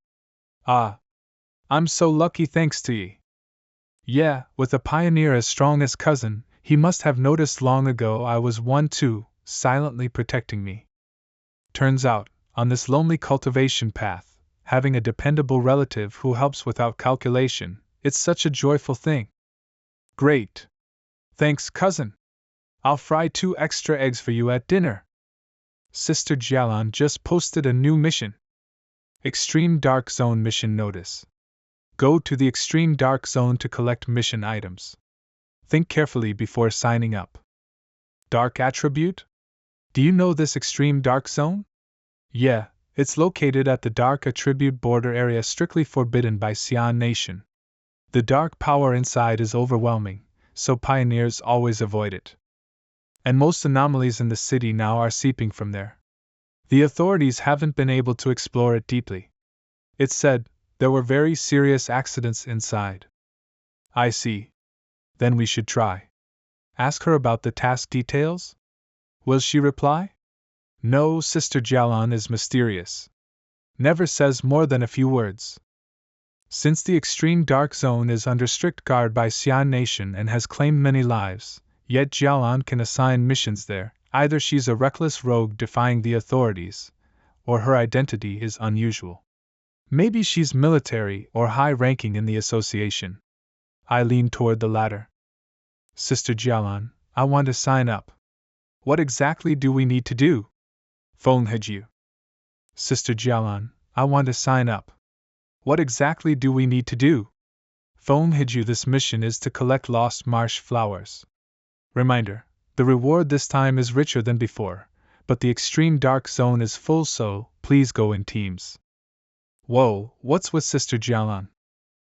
Ah. I'm so lucky thanks to ye. Yeah, with a pioneer as strong as cousin, he must have noticed long ago I was one too, silently protecting me. Turns out, on this lonely cultivation path, having a dependable relative who helps without calculation, it's such a joyful thing. Great. Thanks, cousin. I'll fry 2 extra eggs for you at dinner. Sister Jelon just posted a new mission. Extreme Dark Zone mission notice. Go to the Extreme Dark Zone to collect mission items. Think carefully before signing up. Dark attribute? Do you know this Extreme Dark Zone? Yeah, it's located at the Dark Attribute border area strictly forbidden by Xian Nation. The dark power inside is overwhelming, so pioneers always avoid it. And most anomalies in the city now are seeping from there. The authorities haven't been able to explore it deeply. It's said, there were very serious accidents inside. I see. Then we should try. Ask her about the task details? Will she reply? No, Sister Jelon is mysterious. Never says more than a few words. Since the Extreme Dark Zone is under strict guard by Xian Nation and has claimed many lives, yet Jelon can assign missions there. Either she's a reckless rogue defying the authorities, or her identity is unusual. Maybe she's military or high-ranking in the association. I lean toward the latter. Sister Jialan, I want to sign up. What exactly do we need to do? Feng Heju. Sister Jialan, I want to sign up. What exactly do we need to do? Feng Heju. This mission is to collect lost marsh flowers. Reminder, the reward this time is richer than before, but the extreme dark zone is full, so please go in teams. Whoa, what's with Sister Jialan?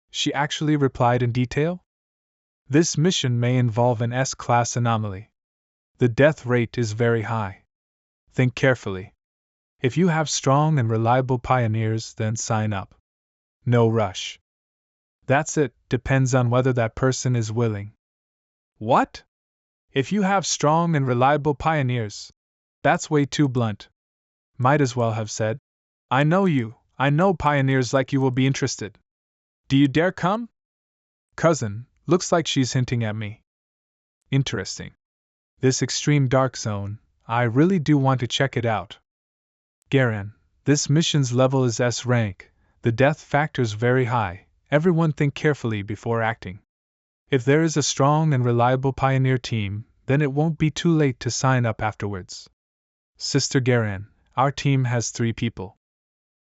She actually replied in detail? This mission may involve an S-class anomaly. The death rate is very high. Think carefully. If you have strong and reliable pioneers, then sign up. No rush. That's it, depends on whether that person is willing. What? If you have strong and reliable pioneers? That's way too blunt. Might as well have said, I know you, I know pioneers like you will be interested. Do you dare come? Cousin, looks like she's hinting at me. Interesting. This extreme dark zone, I really do want to check it out. Garen, this mission's level is S rank, the death factor's very high, everyone think carefully before acting. If there is a strong and reliable pioneer team, then it won't be too late to sign up afterwards. Sister Garen, our team has 3 people.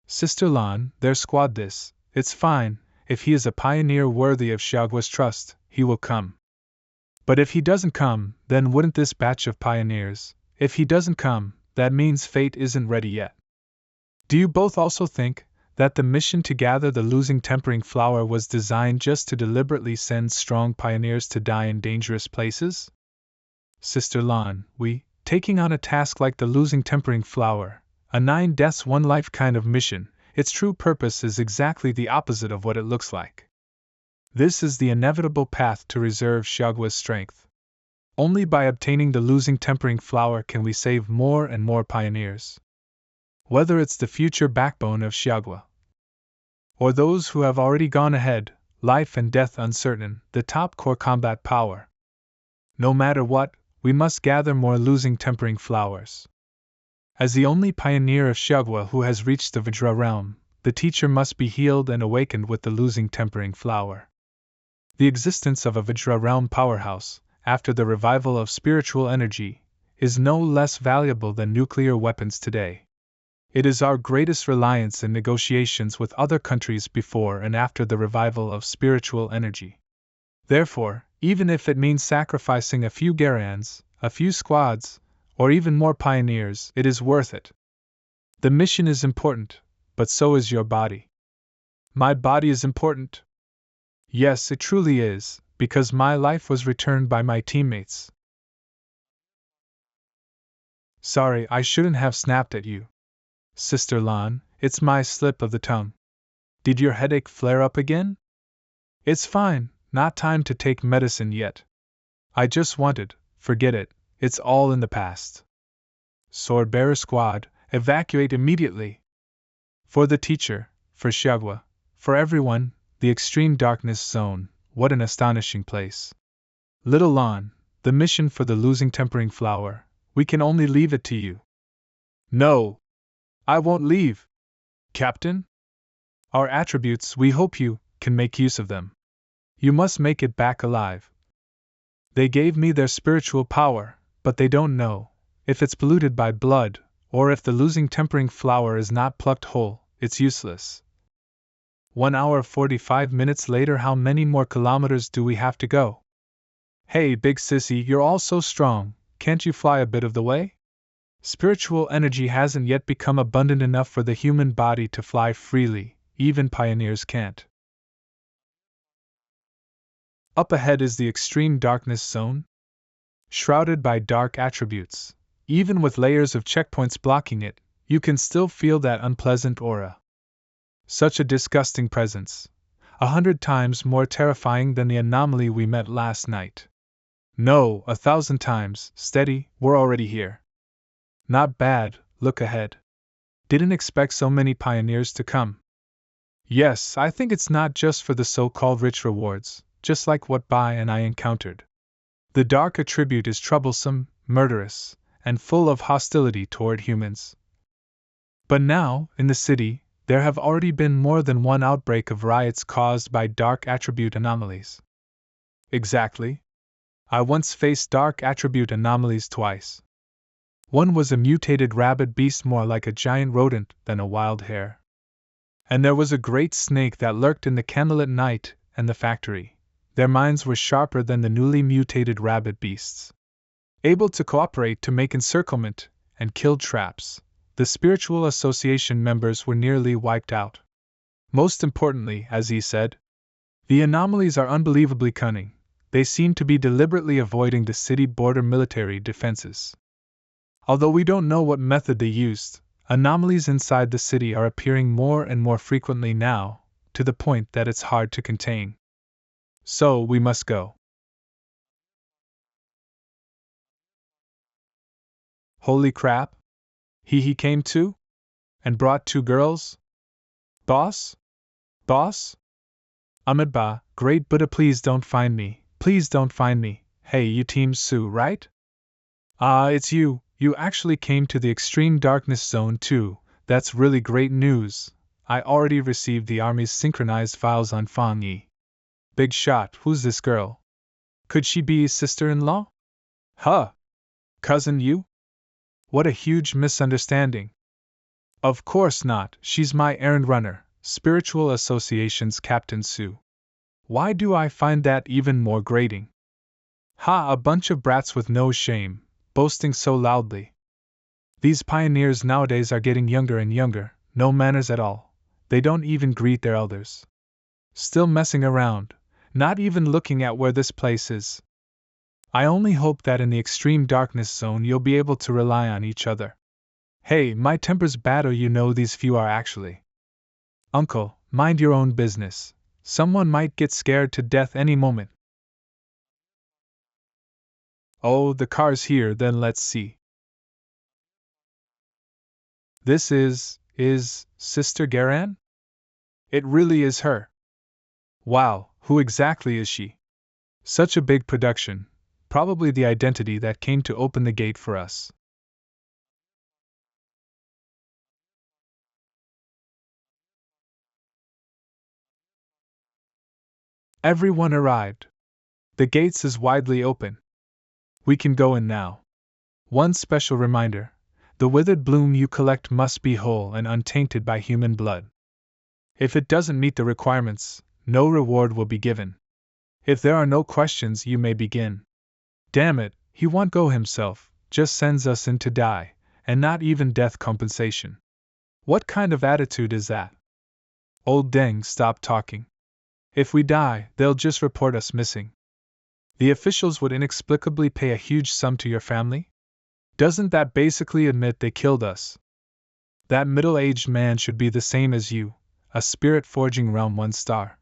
Sister Lan, their squad this, it's fine, if he is a pioneer worthy of Xiaoguo's trust, he will come. But if he doesn't come, then wouldn't this batch of pioneers, if he doesn't come, that means fate isn't ready yet. Do you both also think that the mission to gather the losing tempering flower was designed just to deliberately send strong pioneers to die in dangerous places? Sister Lan, taking on a task like the losing tempering flower, a 9 deaths 1 life kind of mission, its true purpose is exactly the opposite of what it looks like. This is the inevitable path to reserve Xiaoguo's strength. Only by obtaining the losing tempering flower can we save more and more pioneers. Whether it's the future backbone of Xiaoguo, or those who have already gone ahead, life and death uncertain, the top core combat power. No matter what, we must gather more losing tempering flowers. As the only pioneer of Xiaoguo who has reached the Vajra realm, the teacher must be healed and awakened with the losing tempering flower. The existence of a Vajra realm powerhouse, after the revival of spiritual energy, is no less valuable than nuclear weapons today. It is our greatest reliance in negotiations with other countries before and after the revival of spiritual energy. Therefore, even if it means sacrificing a few Garans, a few squads, or even more pioneers, it is worth it. The mission is important, but so is your body. My body is important? Yes, it truly is, because my life was returned by my teammates. Sorry, I shouldn't have snapped at you. Sister Lan, it's my slip of the tongue. Did your headache flare up again? It's fine, not time to take medicine yet. I just wanted, forget it, it's all in the past. Swordbearer squad, evacuate immediately. For the teacher, for Xiaoguo, for everyone, the extreme darkness zone, what an astonishing place. Little Lan, the mission for the losing tempering flower, we can only leave it to you. No! I won't leave. Captain? Our attributes, we hope you can make use of them. You must make it back alive. They gave me their spiritual power, but they don't know if it's polluted by blood, or if the losing tempering flower is not plucked whole, it's useless. 1 hour 45 minutes later, how many more kilometers do we have to go? Hey, big sissy, you're all so strong, can't you fly a bit of the way? Spiritual energy hasn't yet become abundant enough for the human body to fly freely, even pioneers can't. Up ahead is the extreme darkness zone. Shrouded by dark attributes, even with layers of checkpoints blocking it, you can still feel that unpleasant aura. Such a disgusting presence, 100 times more terrifying than the anomaly we met last night. No, 1,000 times, steady, we're already here. Not bad, look ahead. Didn't expect so many pioneers to come. Yes, I think it's not just for the so-called rich rewards, just like what Bai and I encountered. The dark attribute is troublesome, murderous, and full of hostility toward humans. But now, in the city, there have already been more than one outbreak of riots caused by dark attribute anomalies. Exactly. I once faced dark attribute anomalies twice. One was a mutated rabbit beast more like a giant rodent than a wild hare. And there was a great snake that lurked in the candlelit night and the factory. Their minds were sharper than the newly mutated rabbit beasts. Able to cooperate to make encirclement and kill traps, the spiritual association members were nearly wiped out. Most importantly, as he said, the anomalies are unbelievably cunning. They seem to be deliberately avoiding the city border military defenses. Although we don't know what method they used, anomalies inside the city are appearing more and more frequently now, to the point that it's hard to contain. So we must go. Holy crap! He came too? And brought 2 girls? Boss? Boss? Ahmedba, great Buddha, please don't find me. Please don't find me. Hey, you Team Sue, right? Ah, it's you. You actually came to the extreme darkness zone too. That's really great news. I already received the army's synchronized files on Fang Yi. Big shot, who's this girl? Could she be sister-in-law? Huh? Cousin you? What a huge misunderstanding. Of course not, she's my errand runner, Spiritual Association's Captain Sue. Why do I find that even more grating? Ha, a bunch of brats with no shame, boasting so loudly. These pioneers nowadays are getting younger and younger, no manners at all. They don't even greet their elders. Still messing around, not even looking at where this place is. I only hope that in the extreme darkness zone you'll be able to rely on each other. Hey, my temper's bad, or you know these few are actually. Uncle, mind your own business. Someone might get scared to death any moment. Oh, the car's here, then let's see. This is Sister Garan? It really is her. Wow, who exactly is she? Such a big production, probably the identity that came to open the gate for us. Everyone arrived. The gates is widely open. We can go in now. One special reminder: the withered bloom you collect must be whole and untainted by human blood. If it doesn't meet the requirements, no reward will be given. If there are no questions, you may begin. Damn it, he won't go himself, just sends us in to die, and not even death compensation. What kind of attitude is that? Old Deng, stop talking. If we die, they'll just report us missing. The officials would inexplicably pay a huge sum to your family? Doesn't that basically admit they killed us? That middle-aged man should be the same as you, a spirit forging realm 1 star.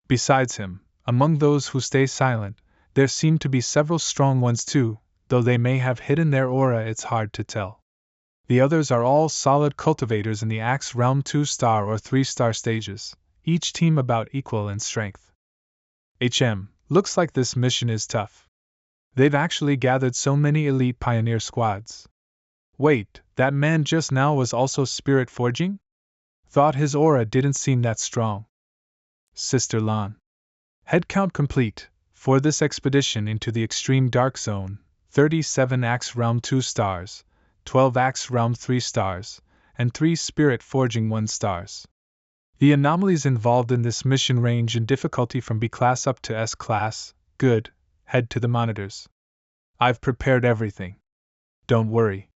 Besides him, among those who stay silent, there seem to be several strong ones too, though they may have hidden their aura, it's hard to tell. The others are all solid cultivators in the Axe Realm 2-star or 3-star stages, each team about equal in strength. Looks like this mission is tough. They've actually gathered so many elite pioneer squads. Wait, that man just now was also spirit forging? Thought his aura didn't seem that strong. Sister Lan. Headcount complete. For this expedition into the extreme dark zone, 37 Axe Realm 2 stars, 12 Axe Realm 3 stars, and 3 Spirit Forging 1 stars. The anomalies involved in this mission range in difficulty from B class up to S class. Good, head to the monitors. I've prepared everything. Don't worry.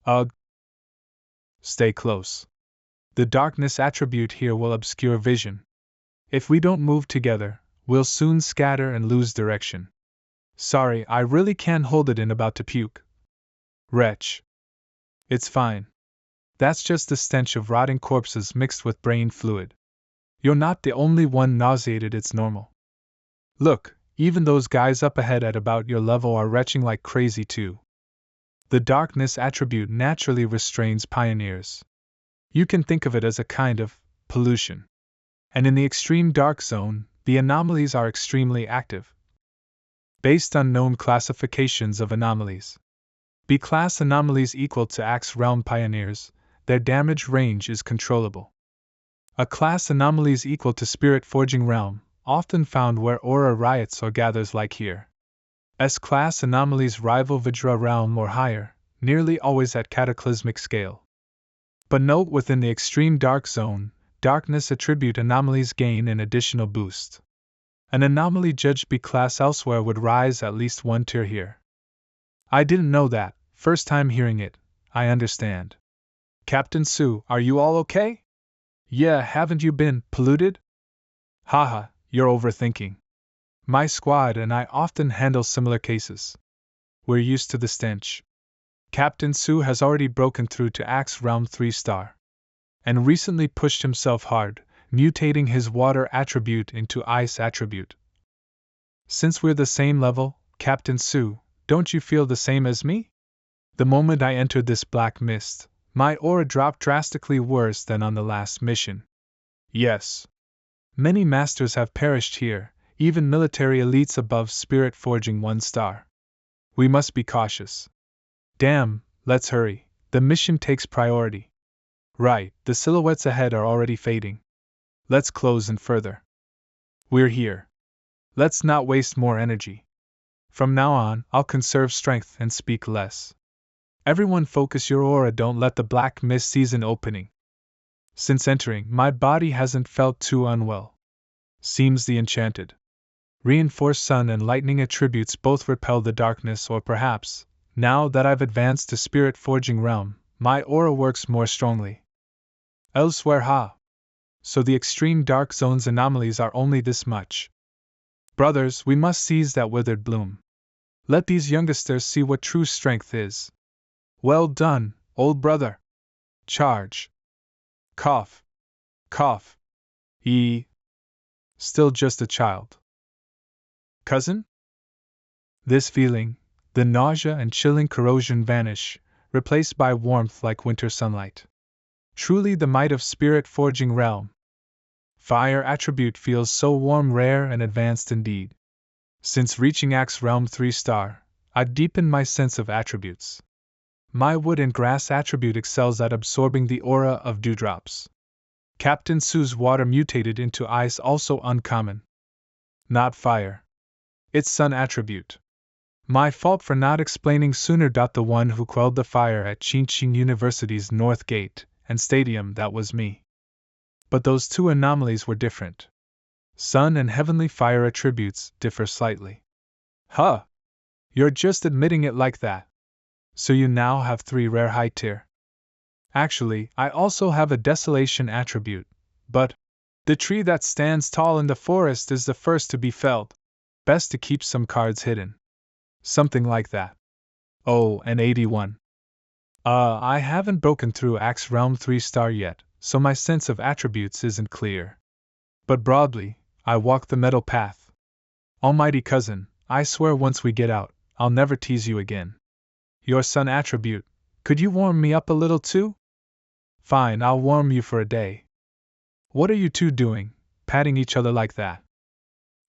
Ugh. Stay close. The darkness attribute here will obscure vision. If we don't move together, we'll soon scatter and lose direction. Sorry, I really can't hold it in, about to puke. Wretch. It's fine. That's just the stench of rotting corpses mixed with brain fluid. You're not the only one nauseated, it's normal. Look, even those guys up ahead at about your level are retching like crazy too. The darkness attribute naturally restrains pioneers. You can think of it as a kind of pollution. And in the extreme dark zone, the anomalies are extremely active. Based on known classifications of anomalies, B-class anomalies equal to Axe Realm Pioneers, their damage range is controllable. A-class anomalies equal to Spirit Forging Realm, often found where aura riots or gathers like here. S-class anomalies rival Vajra Realm or higher, nearly always at cataclysmic scale. But note within the extreme dark zone, darkness attribute anomalies gain an additional boost. An anomaly judged B-class elsewhere would rise at least one tier here. I didn't know that, first time hearing it, I understand. Captain Sue, are you all okay? Yeah, haven't you been polluted? Haha, you're overthinking. My squad and I often handle similar cases. We're used to the stench. Captain Sue has already broken through to Axe Realm 3-star. And recently pushed himself hard, mutating his water attribute into ice attribute. Since we're the same level, Captain Sue, don't you feel the same as me? The moment I entered this black mist, my aura dropped drastically worse than on the last mission. Yes. Many masters have perished here, even military elites above Spirit Forging 1-star. We must be cautious. Damn, let's hurry, the mission takes priority. Right, the silhouettes ahead are already fading. Let's close in further. We're here. Let's not waste more energy. From now on, I'll conserve strength and speak less. Everyone focus your aura, don't let the black mist season opening. Since entering, my body hasn't felt too unwell. Seems the enchanted. Reinforced sun and lightning attributes both repel the darkness, or perhaps, now that I've advanced to Spirit Forging Realm, my aura works more strongly. Elsewhere, so the extreme dark zone's anomalies are only this much. Brothers, we must seize that withered bloom. Let these youngsters see what true strength is. Well done, old brother. Charge. Cough. Cough. Still just a child. Cousin? This feeling, the nausea and chilling corrosion vanish, replaced by warmth like winter sunlight. Truly the might of Spirit Forging Realm. Fire attribute feels so warm, rare, and advanced indeed. Since reaching Axe Realm 3-star, I've deepened my sense of attributes. My wood and grass attribute excels at absorbing the aura of dewdrops. Captain Sue's water mutated into ice, also uncommon. Not fire. It's sun attribute. My fault for not explaining sooner. The one who quelled the fire at Chwancher University's North Gate and Stadium, that was me. But those two anomalies were different. Sun and heavenly fire attributes differ slightly. Huh! You're just admitting it like that. So you now have 3 rare high tier. Actually, I also have a desolation attribute, but the tree that stands tall in the forest is the first to be felled. Best to keep some cards hidden. Something like that. Oh, and 81. I haven't broken through Axe Realm 3-star yet, so my sense of attributes isn't clear. But broadly, I walk the metal path. Almighty cousin, I swear once we get out, I'll never tease you again. Your sun attribute, could you warm me up a little too? Fine, I'll warm you for a day. What are you two doing, patting each other like that?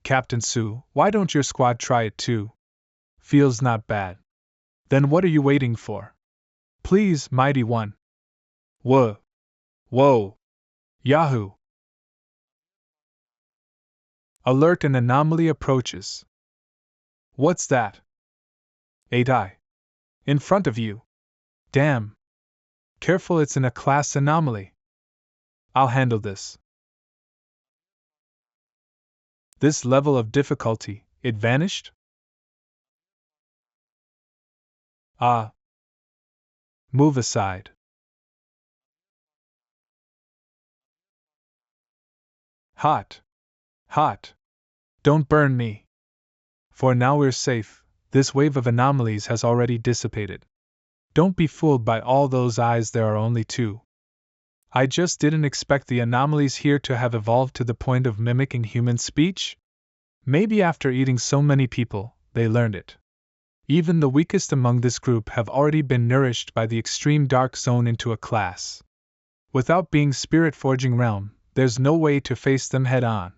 Captain Sue, why don't your squad try it too? Feels not bad. Then what are you waiting for? Please, mighty one. Whoa. Whoa. Yahoo! Alert, an anomaly approaches. What's that? Adi. In front of you. Damn. Careful, it's in a class anomaly. I'll handle this. This level of difficulty, it vanished? Ah. Move aside. Hot. Hot. Don't burn me. For now we're safe, this wave of anomalies has already dissipated. Don't be fooled by all those eyes, there are only 2. I just didn't expect the anomalies here to have evolved to the point of mimicking human speech. Maybe after eating so many people, they learned it. Even the weakest among this group have already been nourished by the extreme dark zone into a class. Without being Spirit Forging Realm, there's no way to face them head on.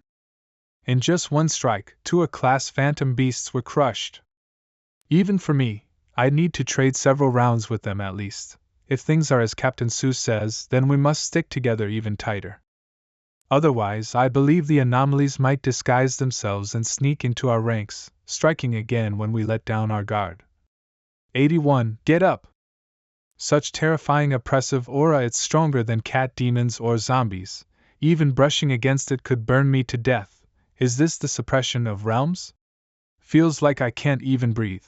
In just one strike, 2 A-class phantom beasts were crushed. Even for me, I need to trade several rounds with them at least. If things are as Captain Sue says, then we must stick together even tighter. Otherwise, I believe the anomalies might disguise themselves and sneak into our ranks, striking again when we let down our guard. 81. Get up! Such terrifying oppressive aura, it's stronger than cat demons or zombies. Even brushing against it could burn me to death. Is this the suppression of realms? Feels like I can't even breathe.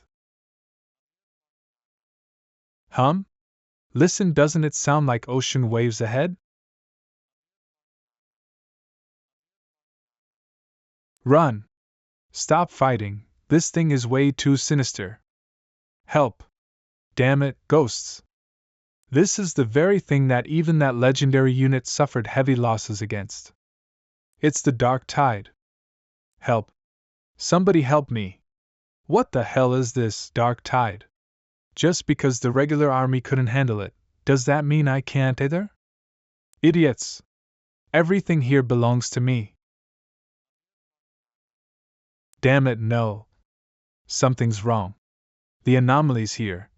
Listen, doesn't it sound like ocean waves ahead? Run! Stop fighting, this thing is way too sinister. Help! Damn it, ghosts! This is the very thing that even that legendary unit suffered heavy losses against. It's the dark tide. Help! Somebody help me! What the hell is this dark tide? Just because the regular army couldn't handle it, does that mean I can't either? Idiots! Everything here belongs to me. Damn it, no. Something's wrong. The anomalies here.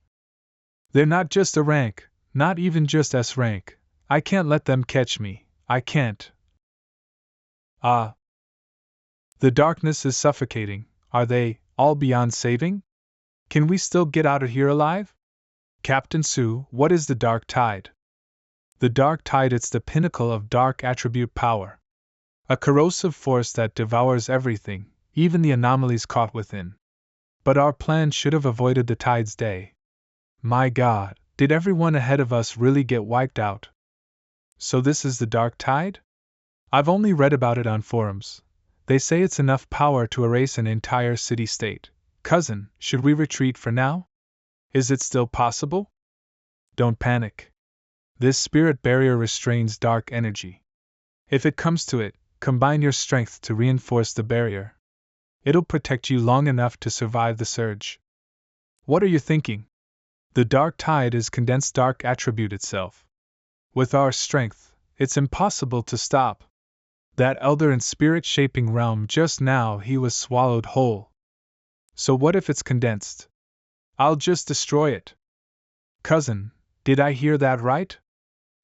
They're not just a rank, not even just S rank. I can't let them catch me. I can't. Ah. The darkness is suffocating. Are they all beyond saving? Can we still get out of here alive? Captain Sue, what is the dark tide? The dark tide, it's the pinnacle of dark attribute power. A corrosive force that devours everything, even the anomalies caught within. But our plan should have avoided the tide's day. My God, did everyone ahead of us really get wiped out? So this is the dark tide? I've only read about it on forums. They say it's enough power to erase an entire city-state. Cousin, should we retreat for now? Is it still possible? Don't panic. This spirit barrier restrains dark energy. If it comes to it, combine your strength to reinforce the barrier. It'll protect you long enough to survive the surge. What are you thinking? The dark tide is condensed dark attribute itself. With our strength, it's impossible to stop. That elder in spirit-shaping realm, just now he was swallowed whole. So what if it's condensed? I'll just destroy it. Cousin, did I hear that right?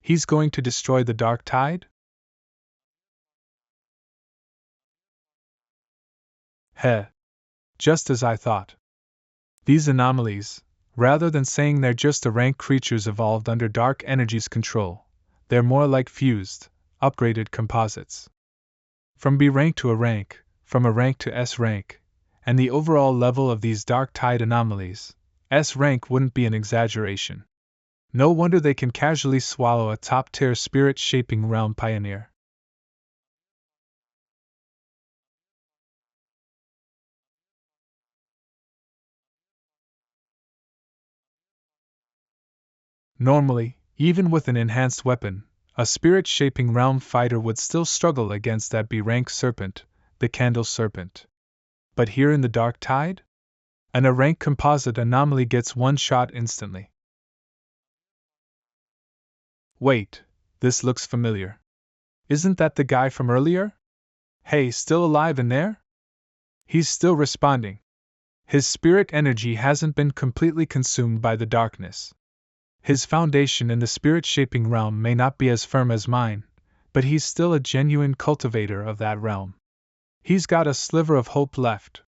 He's going to destroy the dark tide? Heh. Just as I thought. These anomalies, rather than saying they're just the rank creatures evolved under dark energy's control, they're more like fused, upgraded composites. From B rank to A rank, from A rank to S rank, and the overall level of these dark tide anomalies, S rank wouldn't be an exaggeration. No wonder they can casually swallow a top-tier spirit-shaping realm pioneer. Normally, even with an enhanced weapon, a spirit-shaping realm fighter would still struggle against that B-rank serpent, the Candle Serpent. But here in the Dark Tide? An A-rank composite anomaly gets one shot instantly. Wait, this looks familiar. Isn't that the guy from earlier? Hey, still alive in there? He's still responding. His spirit energy hasn't been completely consumed by the darkness. His foundation in the spirit-shaping realm may not be as firm as mine, but he's still a genuine cultivator of that realm. He's got a sliver of hope left.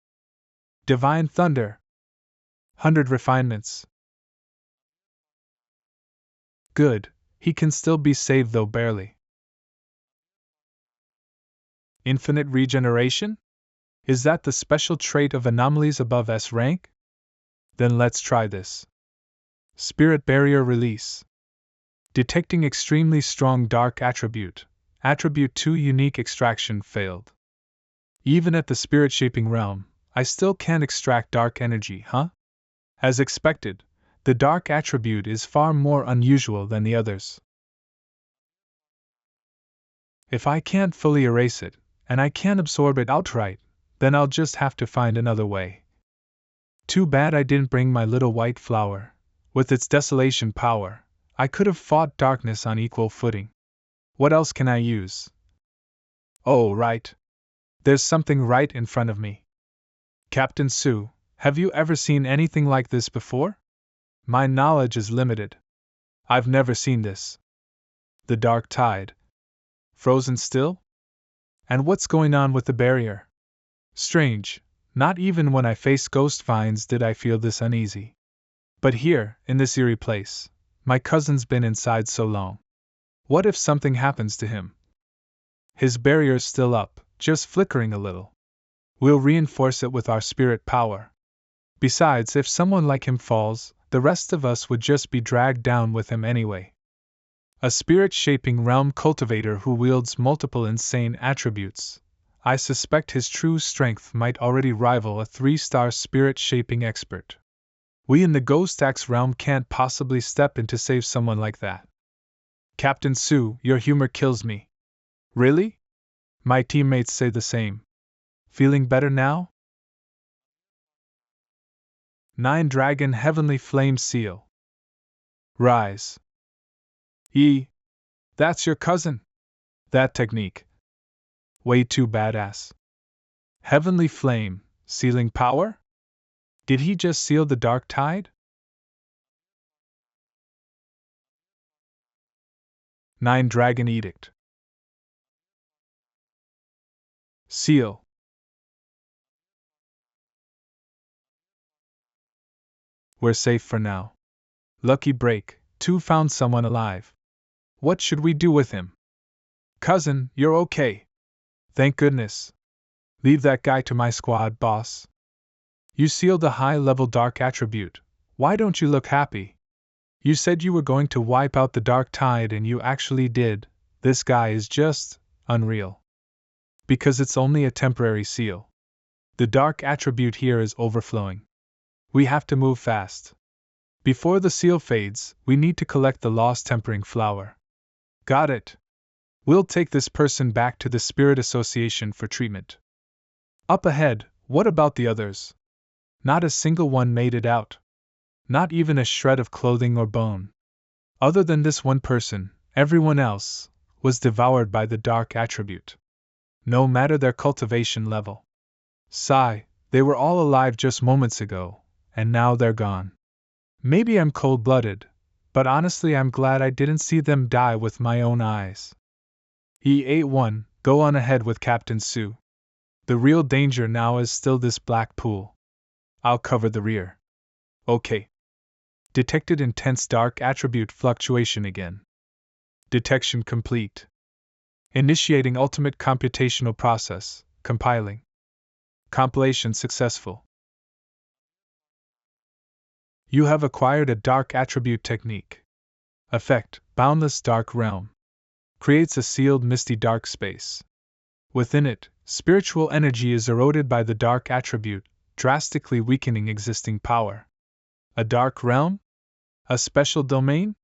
Divine Thunder. 100 refinements. Good, he can still be saved though barely. Infinite regeneration? Is that the special trait of anomalies above S rank? Then let's try this. Spirit Barrier Release. Detecting extremely strong dark attribute. Attribute 2 unique extraction failed. Even at the spirit-shaping realm, I still can't extract dark energy, huh? As expected, the dark attribute is far more unusual than the others. If I can't fully erase it, and I can't absorb it outright, then I'll just have to find another way. Too bad I didn't bring my little white flower. With its desolation power, I could have fought darkness on equal footing. What else can I use? Oh, right. There's something right in front of me. Captain Sue, have you ever seen anything like this before? My knowledge is limited. I've never seen this. The dark tide. Frozen still? And what's going on with the barrier? Strange, not even when I faced ghost vines did I feel this uneasy. But here, in this eerie place, my cousin's been inside so long. What if something happens to him? His barrier's still up, just flickering a little. We'll reinforce it with our spirit power. Besides, if someone like him falls, the rest of us would just be dragged down with him anyway. A spirit-shaping realm cultivator who wields multiple insane attributes. I suspect his true strength might already rival a 3-star spirit-shaping expert. We in the Ghost Axe realm can't possibly step in to save someone like that. Captain Sue, your humor kills me. Really? My teammates say the same. Feeling better now? 9 Dragon Heavenly Flame Seal. Rise. That's your cousin? That technique. Way too badass. Heavenly Flame, sealing power? Did he just seal the dark tide? 9 Dragon Edict. Seal. We're safe for now. Lucky break, 2 found someone alive. What should we do with him? Cousin, you're okay. Thank goodness. Leave that guy to my squad, boss. You sealed a high-level dark attribute. Why don't you look happy? You said you were going to wipe out the dark tide and you actually did. This guy is just unreal. Because it's only a temporary seal. The dark attribute here is overflowing. We have to move fast. Before the seal fades, we need to collect the lost tempering flower. Got it. We'll take this person back to the Spirit Association for treatment. Up ahead, what about the others? Not a single one made it out. Not even a shred of clothing or bone. Other than this one person, everyone else was devoured by the dark attribute. No matter their cultivation level. Sigh, they were all alive just moments ago, and now they're gone. Maybe I'm cold-blooded, but honestly I'm glad I didn't see them die with my own eyes. E81, go on ahead with Captain Sue. The real danger now is still this black pool. I'll cover the rear. Okay. Detected intense dark attribute fluctuation again. Detection complete. Initiating ultimate computational process, compiling. Compilation successful. You have acquired a dark attribute technique. Effect, Boundless Dark Realm. Creates a sealed misty dark space. Within it, spiritual energy is eroded by the dark attribute, drastically weakening existing power. A dark realm? A special domain?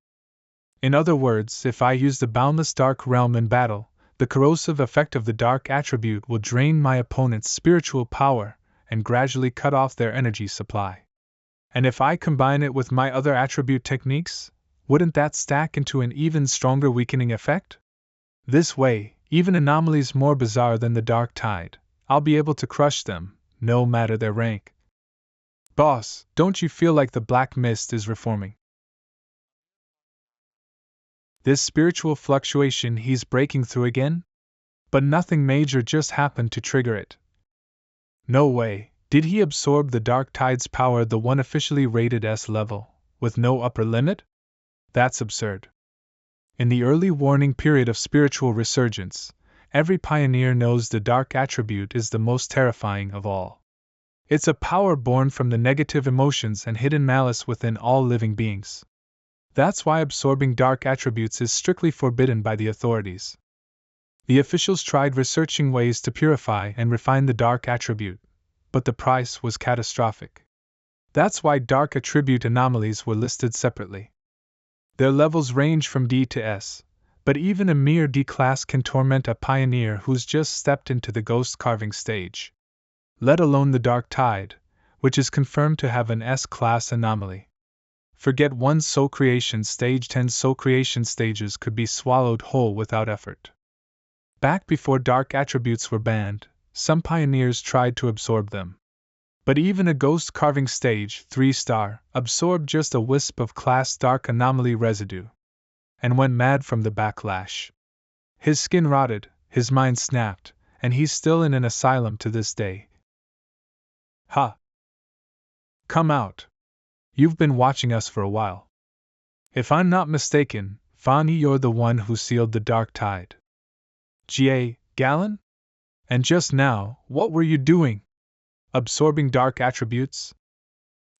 In other words, if I use the Boundless Dark Realm in battle, the corrosive effect of the dark attribute will drain my opponent's spiritual power and gradually cut off their energy supply. And if I combine it with my other attribute techniques, wouldn't that stack into an even stronger weakening effect? This way, even anomalies more bizarre than the dark tide, I'll be able to crush them, no matter their rank. Boss, don't you feel like the black mist is reforming? This spiritual fluctuation he's breaking through again? But nothing major just happened to trigger it. No way, did he absorb the dark tide's power, the one officially rated S level, with no upper limit? That's absurd. In the early warning period of spiritual resurgence, every pioneer knows the dark attribute is the most terrifying of all. It's a power born from the negative emotions and hidden malice within all living beings. That's why absorbing dark attributes is strictly forbidden by the authorities. The officials tried researching ways to purify and refine the dark attribute, but the price was catastrophic. That's why dark attribute anomalies were listed separately. Their levels range from D to S, but even a mere D class can torment a pioneer who's just stepped into the ghost carving stage. Let alone the dark tide, which is confirmed to have an S class anomaly. Forget one soul creation stage, 10 soul creation stages could be swallowed whole without effort. Back before dark attributes were banned, some pioneers tried to absorb them. But even a ghost carving stage 3-star absorbed just a wisp of class dark anomaly residue, and went mad from the backlash. His skin rotted, his mind snapped, and he's still in an asylum to this day. Ha! Come out. You've been watching us for a while. If I'm not mistaken, Fanny, you're the one who sealed the dark tide. G.A. Gallon? And just now, what were you doing? Absorbing dark attributes?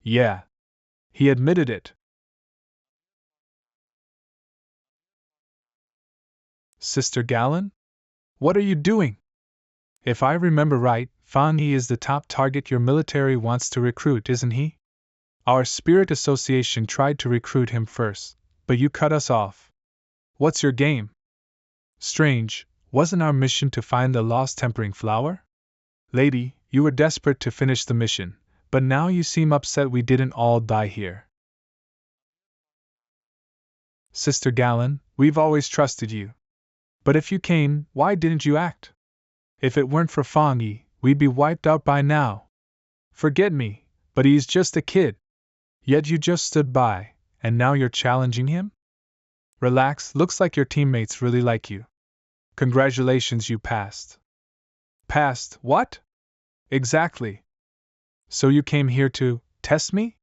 Yeah. He admitted it. Sister Gallon? What are you doing? If I remember right, Fanny is the top target your military wants to recruit, isn't he? Our Spirit Association tried to recruit him first, but you cut us off. What's your game? Strange, wasn't our mission to find the lost tempering flower? Lady, you were desperate to finish the mission, but now you seem upset we didn't all die here. Sister Gallon, we've always trusted you. But if you came, why didn't you act? If it weren't for Fanny, we'd be wiped out by now. Forget me, but he's just a kid. Yet you just stood by, and now you're challenging him? Relax, looks like your teammates really like you. Congratulations, you passed. Passed, what? Exactly. So you came here to test me?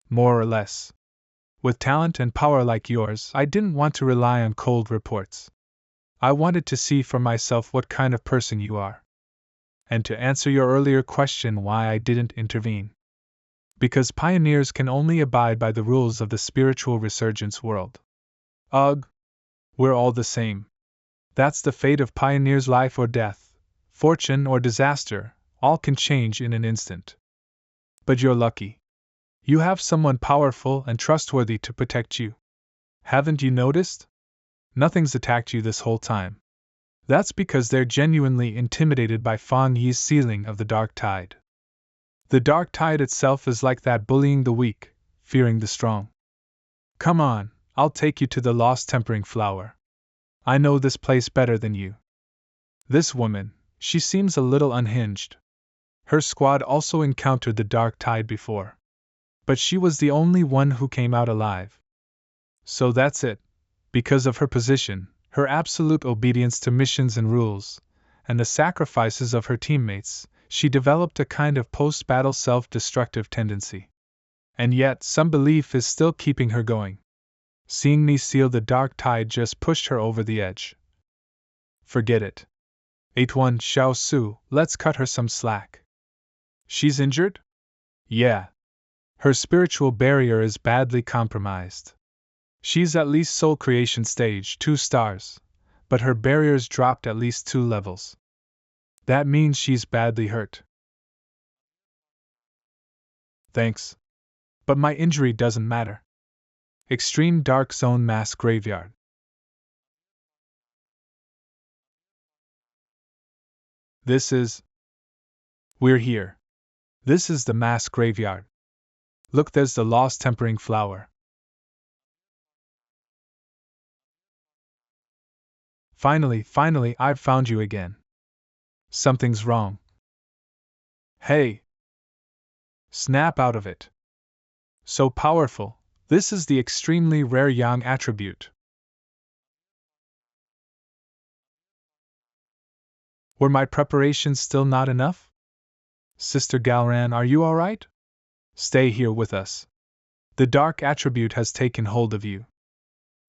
More or less. With talent and power like yours, I didn't want to rely on cold reports. I wanted to see for myself what kind of person you are. And to answer your earlier question why I didn't intervene. Because pioneers can only abide by the rules of the spiritual resurgence world. Ugh! We're all the same. That's the fate of pioneers, life or death, fortune or disaster, all can change in an instant. But you're lucky. You have someone powerful and trustworthy to protect you. Haven't you noticed? Nothing's attacked you this whole time. That's because they're genuinely intimidated by Fan Yi's sealing of the dark tide. The dark tide itself is like that, bullying the weak, fearing the strong. Come on, I'll take you to the lost tempering flower. I know this place better than you. This woman, she seems a little unhinged. Her squad also encountered the dark tide before. But she was the only one who came out alive. So that's it. Because of her position, her absolute obedience to missions and rules, and the sacrifices of her teammates, she developed a kind of post-battle self-destructive tendency. And yet, some belief is still keeping her going. Seeing me seal the dark tide just pushed her over the edge. Forget it. 8-1 Xiao Su, let's cut her some slack. She's injured? Yeah. Her spiritual barrier is badly compromised. She's at least soul creation stage 2 stars, but her barrier's dropped at least 2 levels. That means she's badly hurt. Thanks. But my injury doesn't matter. Extreme Dark Zone Mass Graveyard. This is... We're here. This is the mass graveyard. Look, there's the lost tempering flower. Finally, I've found you again. Something's wrong. Hey! Snap out of it. So powerful, this is the extremely rare yang attribute. Were my preparations still not enough? Sister Galran, are you alright? Stay here with us. The dark attribute has taken hold of you.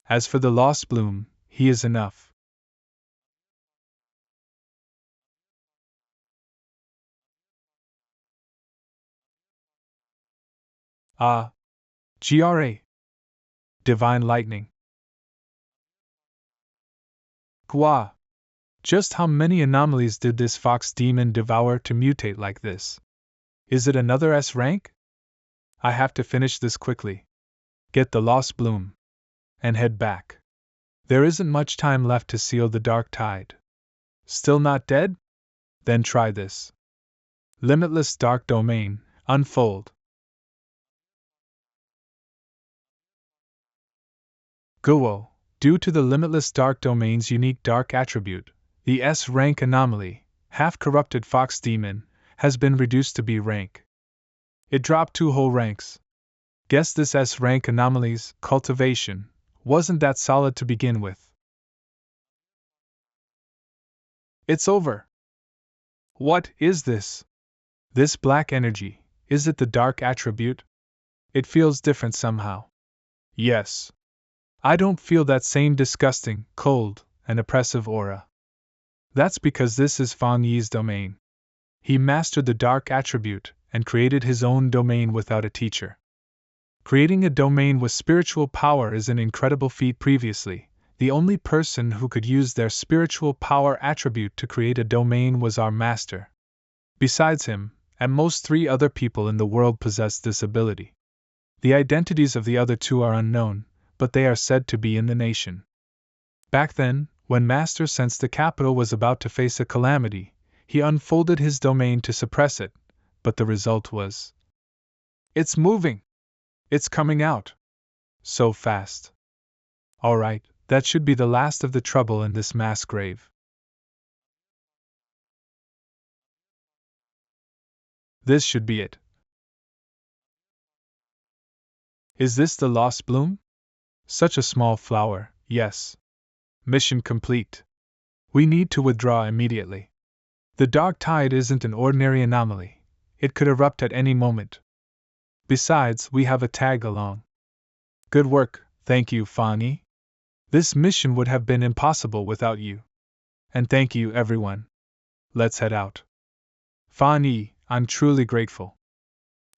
As for the lost bloom, he is enough. Ah. GRA. Divine lightning. Gua. Just how many anomalies did this fox demon devour to mutate like this? Is it another S rank? I have to finish this quickly. Get the lost bloom. And head back. There isn't much time left to seal the dark tide. Still not dead? Then try this. Limitless Dark Domain, unfold. Guo, due to the Limitless Dark Domain's unique dark attribute, the S rank anomaly, half-corrupted fox demon, has been reduced to B rank. It dropped 2 whole ranks. Guess this S rank anomalies, cultivation, wasn't that solid to begin with. It's over. What is this? This black energy, is it the dark attribute? It feels different somehow. Yes. I don't feel that same disgusting, cold, and oppressive aura. That's because this is Fang Yi's domain. He mastered the dark attribute and created his own domain without a teacher. Creating a domain with spiritual power is an incredible feat. Previously, the only person who could use their spiritual power attribute to create a domain was our master. Besides him, at most 3 other people in the world possessed this ability. The identities of the other 2 are unknown, but they are said to be in the nation. Back then, when Master sensed the capital was about to face a calamity, he unfolded his domain to suppress it, but the result was... It's moving! It's coming out! So fast. Alright, that should be the last of the trouble in this mass grave. This should be it. Is this the lost bloom? Such a small flower, yes. Mission complete. We need to withdraw immediately. The dark tide isn't an ordinary anomaly. It could erupt at any moment. Besides, we have a tag along. Good work, thank you, Fang Yi. This mission would have been impossible without you. And thank you, everyone. Let's head out. Fang Yi, I'm truly grateful.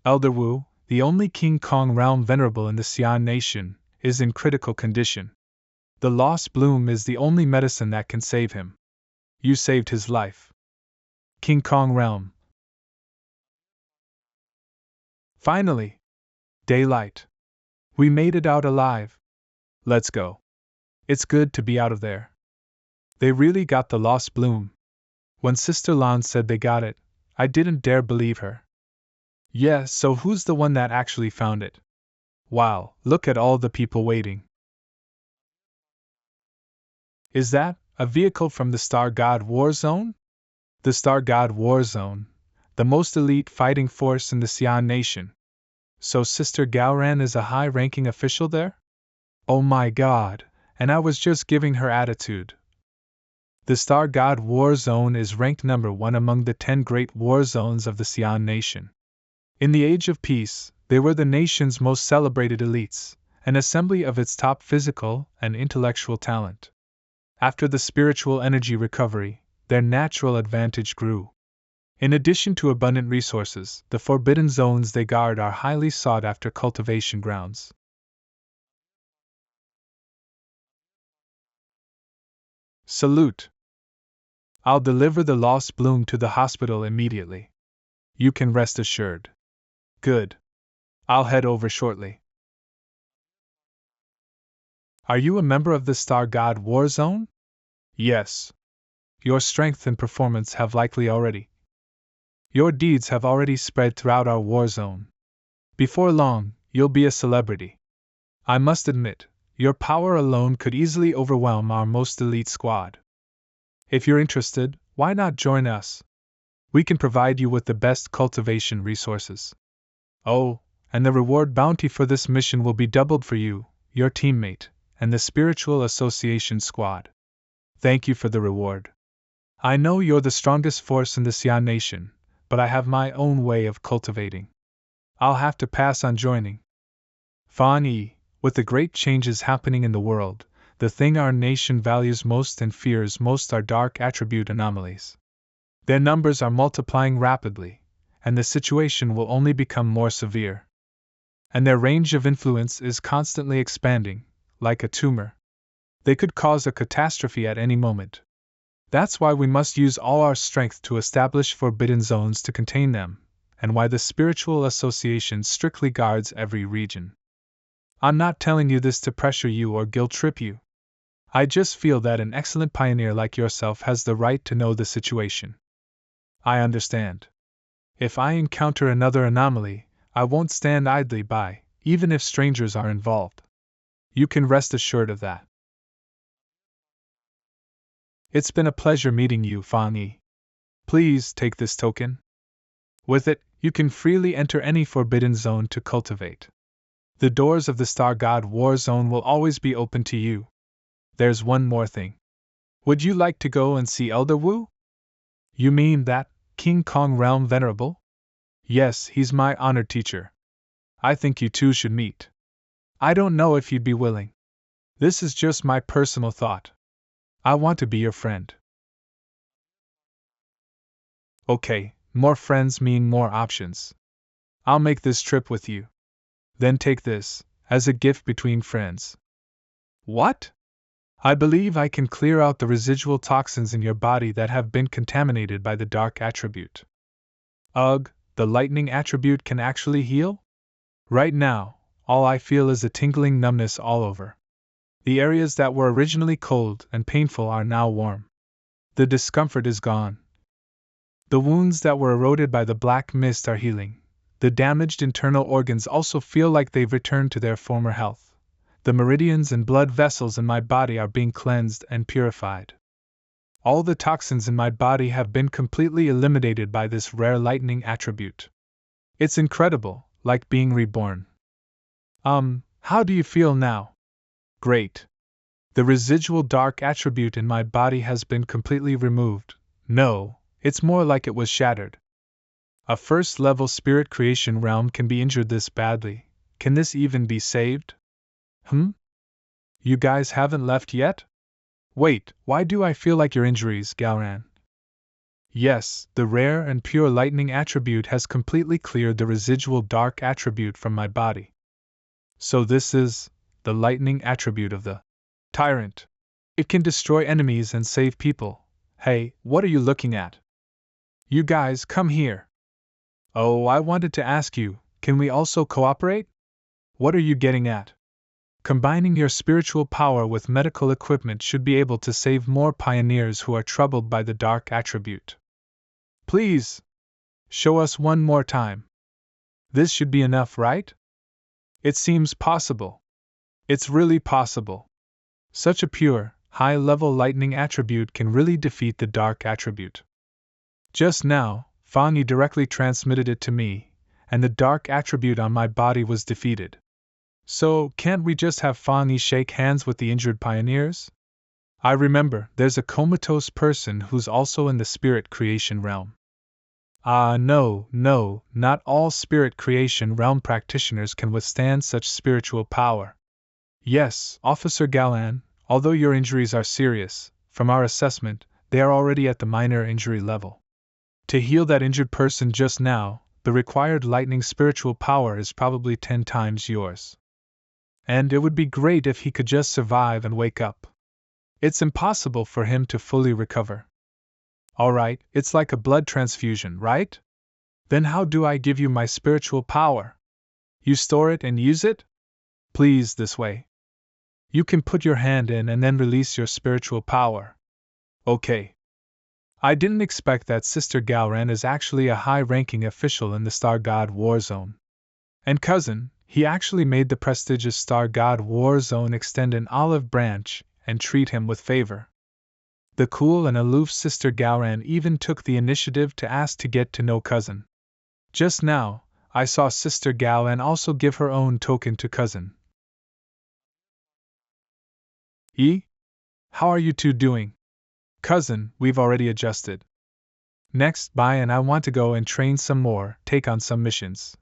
Elder Wu, the only King Kong realm venerable in the Xian nation, is in critical condition. The lost bloom is the only medicine that can save him. You saved his life. King Kong realm. Finally! Daylight. We made it out alive. Let's go. It's good to be out of there. They really got the lost bloom. When Sister Lan said they got it, I didn't dare believe her. Yeah, so who's the one that actually found it? Wow, look at all the people waiting. Is that a vehicle from the Star God War Zone? The Star God War Zone, the most elite fighting force in the Xian nation. So Sister Gaoran is a high-ranking official there? Oh my god, and I was just giving her attitude. The Star God War Zone is ranked number 1 among the 10 great war zones of the Xian nation. In the Age of Peace, they were the nation's most celebrated elites, an assembly of its top physical and intellectual talent. After the spiritual energy recovery, their natural advantage grew. In addition to abundant resources, the forbidden zones they guard are highly sought after cultivation grounds. Salute! I'll deliver the lost bloom to the hospital immediately. You can rest assured. Good. I'll head over shortly. Are you a member of the Star God War Zone? Yes. Your strength and performance have likely already. Your deeds have already spread throughout our war zone. Before long, you'll be a celebrity. I must admit, your power alone could easily overwhelm our most elite squad. If you're interested, why not join us? We can provide you with the best cultivation resources. Oh, and the reward bounty for this mission will be doubled for you, your teammate, and the Spiritual Association squad. Thank you for the reward. I know you're the strongest force in the Xian nation, but I have my own way of cultivating. I'll have to pass on joining. Fang Yi, with the great changes happening in the world, the thing our nation values most and fears most are dark attribute anomalies. Their numbers are multiplying rapidly, and the situation will only become more severe. And their range of influence is constantly expanding, like a tumor. They could cause a catastrophe at any moment. That's why we must use all our strength to establish forbidden zones to contain them, and why the Spiritual Association strictly guards every region. I'm not telling you this to pressure you or guilt-trip you. I just feel that an excellent pioneer like yourself has the right to know the situation. I understand. If I encounter another anomaly, I won't stand idly by, even if strangers are involved. You can rest assured of that. It's been a pleasure meeting you, Fang Yi. Please take this token. With it, you can freely enter any forbidden zone to cultivate. The doors of the Star God War Zone will always be open to you. There's one more thing. Would you like to go and see Elder Wu? You mean that King Kong Realm Venerable? Yes, he's my honored teacher. I think you two should meet. I don't know if you'd be willing. This is just my personal thought. I want to be your friend. Okay, more friends mean more options. I'll make this trip with you. Then take this, as a gift between friends. What? I believe I can clear out the residual toxins in your body that have been contaminated by the dark attribute. Ugh, the lightning attribute can actually heal? Right now, all I feel is a tingling numbness all over. The areas that were originally cold and painful are now warm. The discomfort is gone. The wounds that were eroded by the black mist are healing. The damaged internal organs also feel like they've returned to their former health. The meridians and blood vessels in my body are being cleansed and purified. All the toxins in my body have been completely eliminated by this rare lightning attribute. It's incredible, like being reborn. How do you feel now? Great. The residual dark attribute in my body has been completely removed. No, it's more like it was shattered. A first-level spirit creation realm can be injured this badly. Can this even be saved? You guys haven't left yet? Wait, why do I feel like your injuries, Galran? Yes, the rare and pure lightning attribute has completely cleared the residual dark attribute from my body. So this is the lightning attribute of the tyrant. It can destroy enemies and save people. Hey, what are you looking at? You guys, come here. Oh, I wanted to ask you, can we also cooperate? What are you getting at? Combining your spiritual power with medical equipment should be able to save more pioneers who are troubled by the dark attribute. Please! Show us one more time. This should be enough, right? It seems possible. It's really possible. Such a pure, high-level lightning attribute can really defeat the dark attribute. Just now, Fang Yi directly transmitted it to me, and the dark attribute on my body was defeated. So, can't we just have Fang Yi shake hands with the injured pioneers? I remember, there's a comatose person who's also in the spirit creation realm. No, not all spirit creation realm practitioners can withstand such spiritual power. Yes, Officer Galan, although your injuries are serious, from our assessment, they are already at the minor injury level. To heal that injured person just now, the required lightning spiritual power is probably 10 times yours. And it would be great if he could just survive and wake up. It's impossible for him to fully recover. Alright, it's like a blood transfusion, right? Then how do I give you my spiritual power? You store it and use it? Please, this way. You can put your hand in and then release your spiritual power. Okay. I didn't expect that Sister Galran is actually a high-ranking official in the Star God War Zone. And cousin, he actually made the prestigious Star God War Zone extend an olive branch and treat him with favor. The cool and aloof Sister Galran even took the initiative to ask to get to know cousin. Just now, I saw Sister Galran also give her own token to cousin. How are you two doing? Cousin, we've already adjusted. Next, Bai and I want to go and train some more, take on some missions.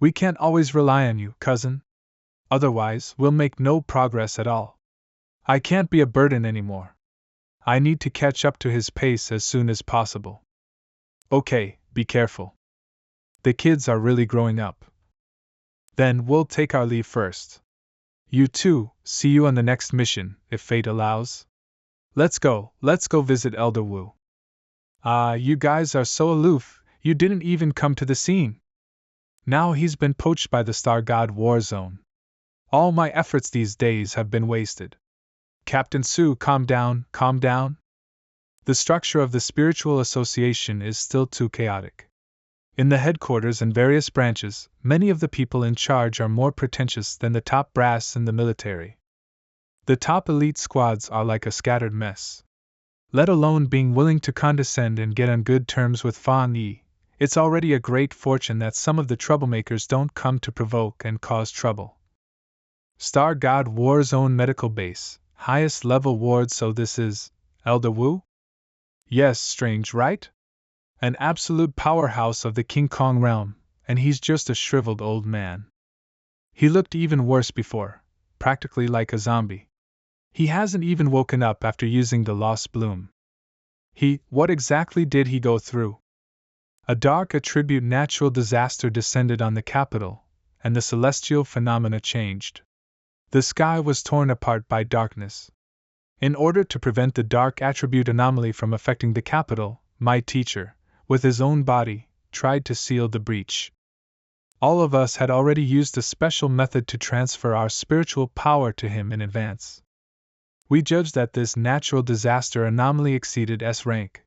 We can't always rely on you, cousin. Otherwise, we'll make no progress at all. I can't be a burden anymore. I need to catch up to his pace as soon as possible. Okay, be careful. The kids are really growing up. Then we'll take our leave first. You two, see you on the next mission, if fate allows. Let's go visit Elder Wu. You guys are so aloof, you didn't even come to the scene. Now he's been poached by the Star God War Zone. All my efforts these days have been wasted. Captain Su, calm down. The structure of the spiritual association is still too chaotic. In the headquarters and various branches, many of the people in charge are more pretentious than the top brass in the military. The top elite squads are like a scattered mess. Let alone being willing to condescend and get on good terms with Fan Yi, It's already a great fortune that some of the troublemakers don't come to provoke and cause trouble. Star God War's own medical base, highest level ward, so this is Elder Wu? Yes, strange, right? An absolute powerhouse of the King Kong realm, and he's just a shriveled old man. He looked even worse before, practically like a zombie. He hasn't even woken up after using the Lost Bloom. What exactly did he go through? A dark attribute natural disaster descended on the capital, and the celestial phenomena changed. The sky was torn apart by darkness. In order to prevent the dark attribute anomaly from affecting the capital, my teacher, with his own body, tried to seal the breach. All of us had already used a special method to transfer our spiritual power to him in advance. We judged that this natural disaster anomaly exceeded S rank.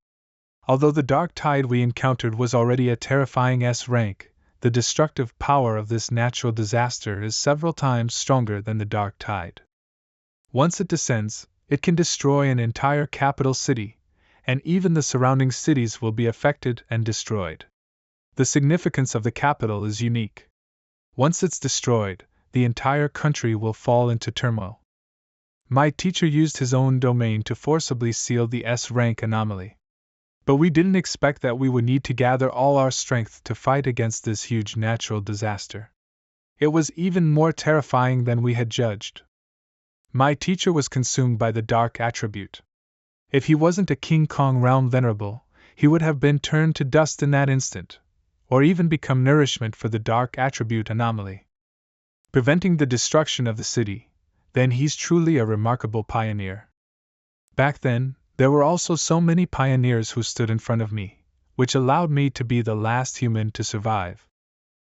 Although the dark tide we encountered was already a terrifying S rank, the destructive power of this natural disaster is several times stronger than the dark tide. Once it descends, it can destroy an entire capital city, and even the surrounding cities will be affected and destroyed. The significance of the capital is unique. Once it's destroyed, the entire country will fall into turmoil. My teacher used his own domain to forcibly seal the S rank anomaly. But we didn't expect that we would need to gather all our strength to fight against this huge natural disaster. It was even more terrifying than we had judged. My teacher was consumed by the dark attribute. If he wasn't a King Kong realm venerable, he would have been turned to dust in that instant, or even become nourishment for the dark attribute anomaly. Preventing the destruction of the city, then he's truly a remarkable pioneer. Back then, there were also so many pioneers who stood in front of me, which allowed me to be the last human to survive.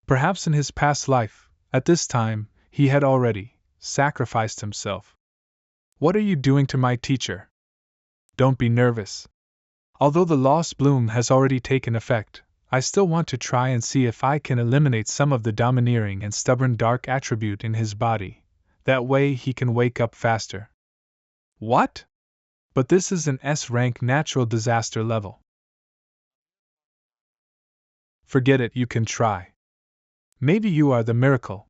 Perhaps in his past life, at this time, he had already sacrificed himself. What are you doing to my teacher? Don't be nervous. Although the Lost Bloom has already taken effect, I still want to try and see if I can eliminate some of the domineering and stubborn dark attribute in his body. That way he can wake up faster. What? But this is an S-rank natural disaster level. Forget it, you can try. Maybe you are the miracle.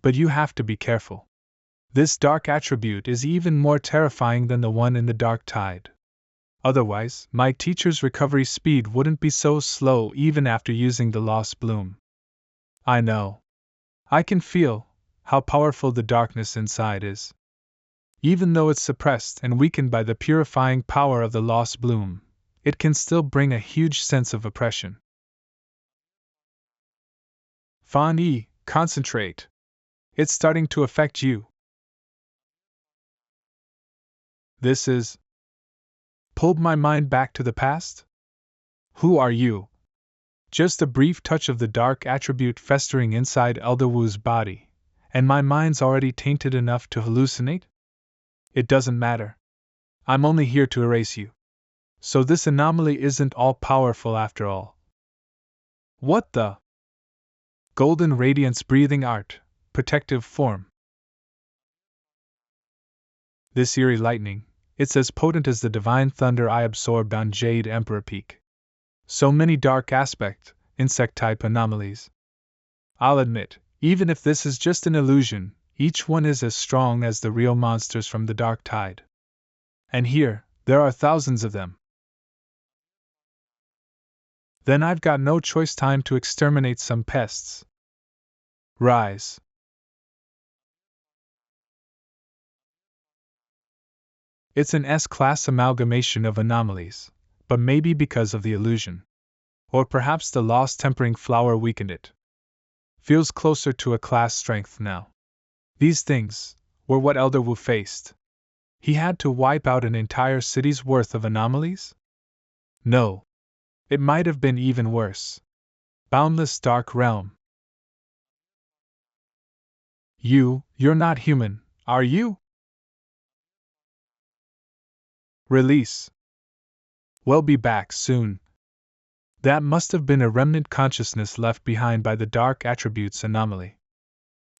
But you have to be careful. This dark attribute is even more terrifying than the one in the dark tide. Otherwise, my teacher's recovery speed wouldn't be so slow even after using the Lost Bloom. I know. I can feel how powerful the darkness inside is. Even though it's suppressed and weakened by the purifying power of the Lost Bloom, it can still bring a huge sense of oppression. Fan concentrate. It's starting to affect you. This is... pulled my mind back to the past? Who are you? Just a brief touch of the dark attribute festering inside Elder Wu's body, and my mind's already tainted enough to hallucinate? It doesn't matter. I'm only here to erase you. So this anomaly isn't all-powerful after all. What the? Golden radiance breathing art, protective form. This eerie lightning, it's as potent as the divine thunder I absorbed on Jade Emperor Peak. So many dark aspect, insect-type anomalies. I'll admit, even if this is just an illusion, each one is as strong as the real monsters from the dark tide. And here, there are thousands of them. Then I've got no choice, time to exterminate some pests. Rise. It's an S-class amalgamation of anomalies, but maybe because of the illusion. Or perhaps the lost tempering flower weakened it. Feels closer to a class strength now. These things were what Elder Wu faced. He had to wipe out an entire city's worth of anomalies? No. It might have been even worse. Boundless dark realm. You're not human, are you? Release. We'll be back soon. That must have been a remnant consciousness left behind by the dark attributes anomaly.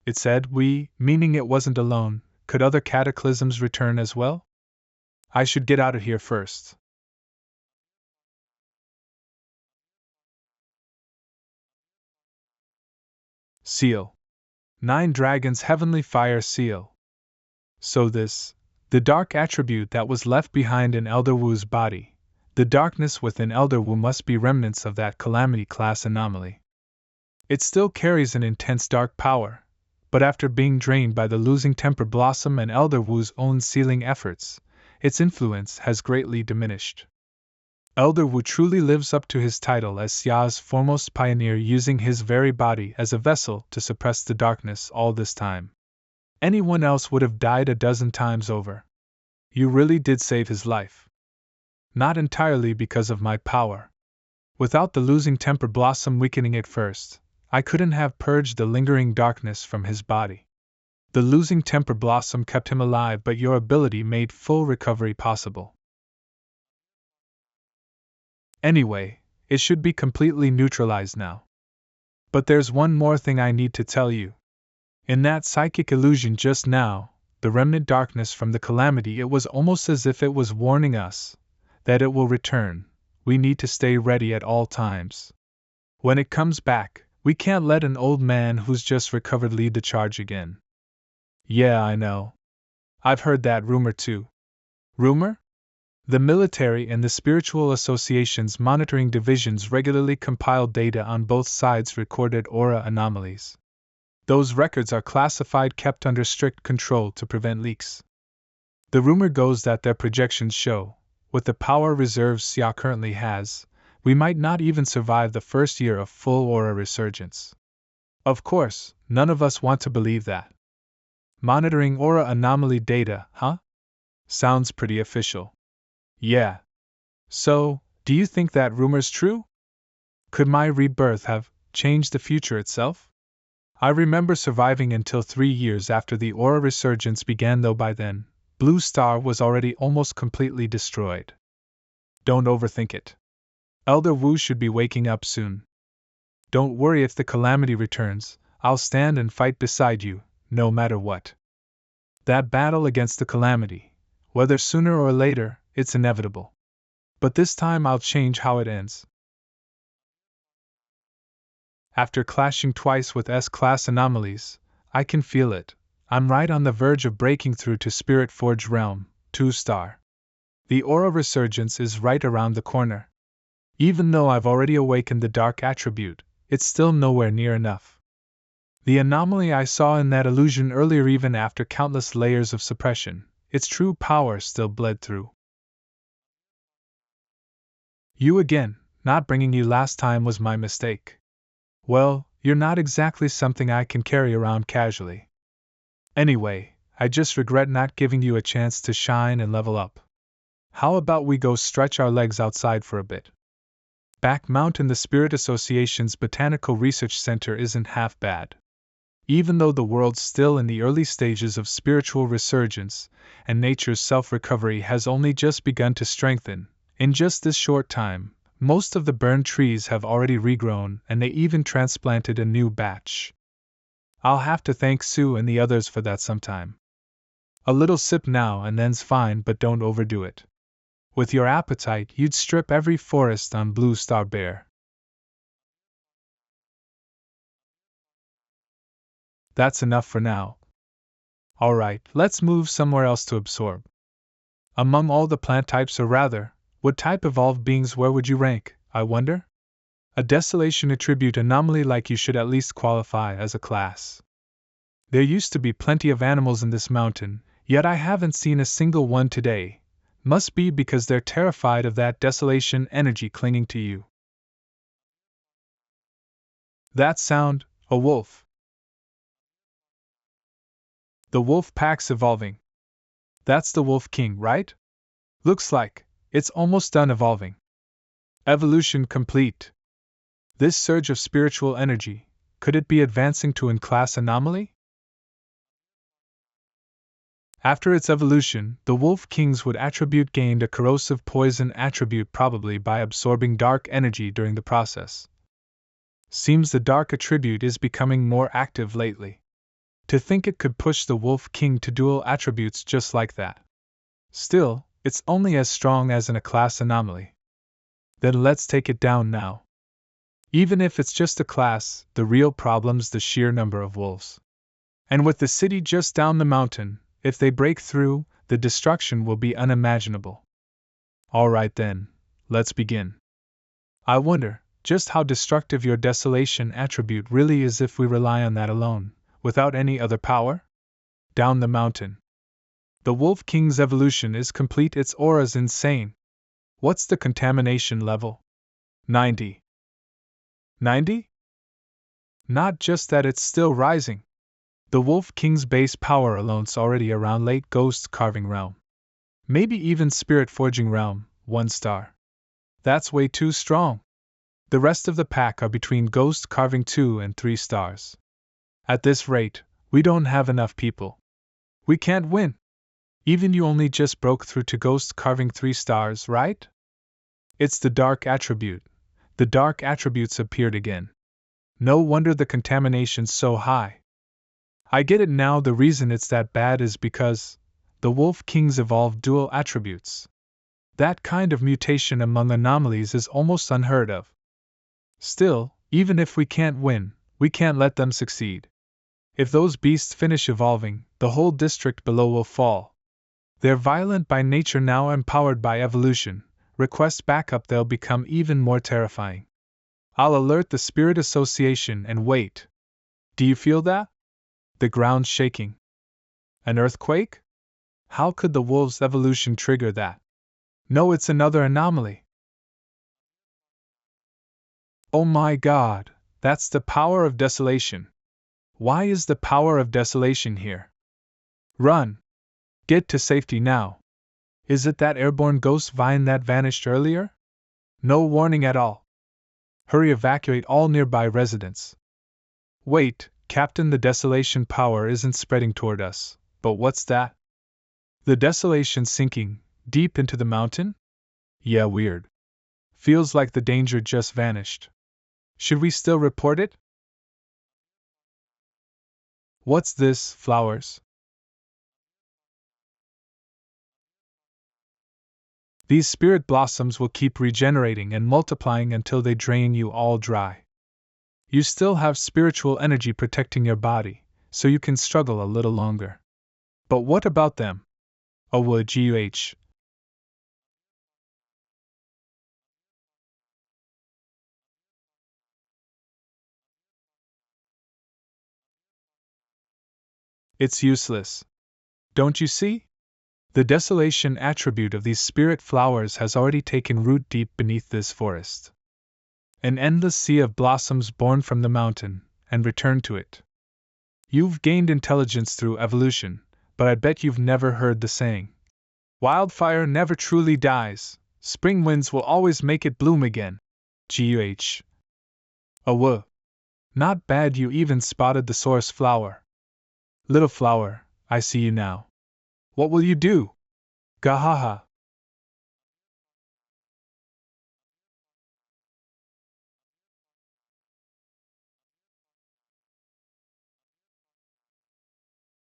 It said we, meaning it wasn't alone. Could other cataclysms return as well? I should get out of here first. Seal. 9 Dragons Heavenly Fire Seal. So the dark attribute that was left behind in Elder Wu's body, the darkness within Elder Wu must be remnants of that Calamity class anomaly. It still carries an intense dark power, but after being drained by the losing Temper Blossom and Elder Wu's own sealing efforts, its influence has greatly diminished. Elder Wu truly lives up to his title as Xia's foremost pioneer, using his very body as a vessel to suppress the darkness all this time. Anyone else would have died a dozen times over. You really did save his life. Not entirely because of my power. Without the losing Temper Blossom weakening it first, I couldn't have purged the lingering darkness from his body. The losing Temper Blossom kept him alive, but your ability made full recovery possible. Anyway, it should be completely neutralized now. But there's one more thing I need to tell you. In that psychic illusion just now, the remnant darkness from the calamity, it was almost as if it was warning us that it will return. We need to stay ready at all times. When it comes back, we can't let an old man who's just recovered lead the charge again. Yeah, I know. I've heard that rumor too. Rumor? The military and the spiritual association's monitoring divisions regularly compile data on both sides' recorded aura anomalies. Those records are classified, kept under strict control to prevent leaks. The rumor goes that their projections show, with the power reserves Xia currently has, we might not even survive the first year of full aura resurgence. Of course, none of us want to believe that. Monitoring aura anomaly data, huh? Sounds pretty official. Yeah. So, do you think that rumor's true? Could my rebirth have changed the future itself? I remember surviving until 3 years after the aura resurgence began, though by then, Blue Star was already almost completely destroyed. Don't overthink it. Elder Wu should be waking up soon. Don't worry, if the calamity returns, I'll stand and fight beside you, no matter what. That battle against the calamity, whether sooner or later, it's inevitable. But this time I'll change how it ends. After clashing twice with S-class anomalies, I can feel it. I'm right on the verge of breaking through to Spirit Forge Realm, 2-star. The aura resurgence is right around the corner. Even though I've already awakened the dark attribute, it's still nowhere near enough. The anomaly I saw in that illusion earlier, even after countless layers of suppression, its true power still bled through. You again, not bringing you last time was my mistake. Well, you're not exactly something I can carry around casually. Anyway, I just regret not giving you a chance to shine and level up. How about we go stretch our legs outside for a bit? Back Mountain, the Spirit Association's Botanical Research Center, isn't half bad. Even though the world's still in the early stages of spiritual resurgence, and nature's self-recovery has only just begun to strengthen, in just this short time, most of the burned trees have already regrown, and they even transplanted a new batch. I'll have to thank Sue and the others for that sometime. A little sip now and then's fine, but don't overdo it. With your appetite, you'd strip every forest on Blue Star bare. That's enough for now. Alright, let's move somewhere else to absorb. Among all the plant types, or rather, what type evolved beings, where would you rank, I wonder? A desolation attribute anomaly like you should at least qualify as a class. There used to be plenty of animals in this mountain, yet I haven't seen a single one today. Must be because they're terrified of that desolation energy clinging to you. That sound, a wolf. The wolf pack's evolving. That's the Wolf King, right? Looks like it's almost done evolving. Evolution complete. This surge of spiritual energy, could it be advancing to an class anomaly? After its evolution, the Wolf King's would attribute gained a corrosive poison attribute, probably by absorbing dark energy during the process. Seems the dark attribute is becoming more active lately. To think it could push the Wolf King to dual attributes just like that. Still, it's only as strong as in a class anomaly. Then let's take it down now. Even if it's just a class, the real problem's the sheer number of wolves. And with the city just down the mountain, if they break through, the destruction will be unimaginable. Alright then, let's begin. I wonder just how destructive your desolation attribute really is if we rely on that alone, without any other power? Down the mountain. The Wolf King's evolution is complete, its aura's insane. What's the contamination level? 90. 90? Not just that, it's still rising. The Wolf King's base power alone's already around late Ghost Carving Realm. Maybe even Spirit Forging Realm, 1 star. That's way too strong. The rest of the pack are between Ghost Carving 2 and 3 stars. At this rate, we don't have enough people. We can't win. Even you only just broke through to Ghost Carving 3 stars, right? It's the dark attribute. The dark attributes appeared again. No wonder the contamination's so high. I get it now, the reason it's that bad is because the Wolf Kings evolved dual attributes. That kind of mutation among anomalies is almost unheard of. Still, even if we can't win, we can't let them succeed. If those beasts finish evolving, the whole district below will fall. They're violent by nature now, empowered by evolution. Request backup, they'll become even more terrifying. I'll alert the Spirit Association and wait. Do you feel that? The ground's shaking. An earthquake? How could the wolf's evolution trigger that? No, it's another anomaly. Oh my god, that's the power of desolation. Why is the power of desolation here? Run! Get to safety now. Is it that airborne ghost vine that vanished earlier? No warning at all. Hurry, evacuate all nearby residents. Wait, Captain, the desolation power isn't spreading toward us, but what's that? The desolation sinking deep into the mountain? Yeah, weird. Feels like the danger just vanished. Should we still report it? What's this, flowers? These spirit blossoms will keep regenerating and multiplying until they drain you all dry. You still have spiritual energy protecting your body, so you can struggle a little longer. But what about them? Oh, would GUH. It's useless. Don't you see? The desolation attribute of these spirit flowers has already taken root deep beneath this forest. An endless sea of blossoms born from the mountain, and returned to it. You've gained intelligence through evolution, but I bet you've never heard the saying. Wildfire never truly dies, spring winds will always make it bloom again. GUH. Oh, not bad, you even spotted the source flower. Little flower, I see you now. What will you do? Gahaha.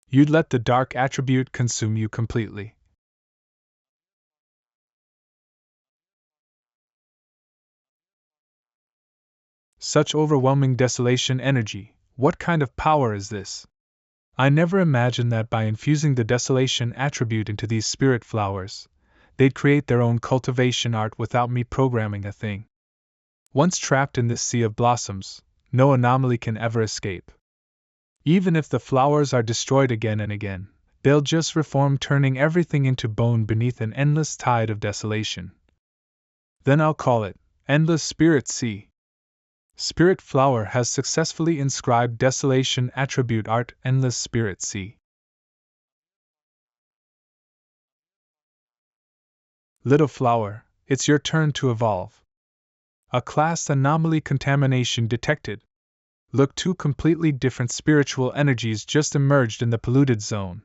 You'd let the dark attribute consume you completely. Such overwhelming desolation energy, what kind of power is this? I never imagined that by infusing the desolation attribute into these spirit flowers, they'd create their own cultivation art without me programming a thing. Once trapped in this sea of blossoms, no anomaly can ever escape. Even if the flowers are destroyed again and again, they'll just reform, turning everything into bone beneath an endless tide of desolation. Then I'll call it Endless Spirit Sea. Spirit Flower has successfully inscribed desolation attribute art Endless Spirit Sea. Little flower, it's your turn to evolve. A class anomaly contamination detected. Look, two completely different spiritual energies just emerged in the polluted zone.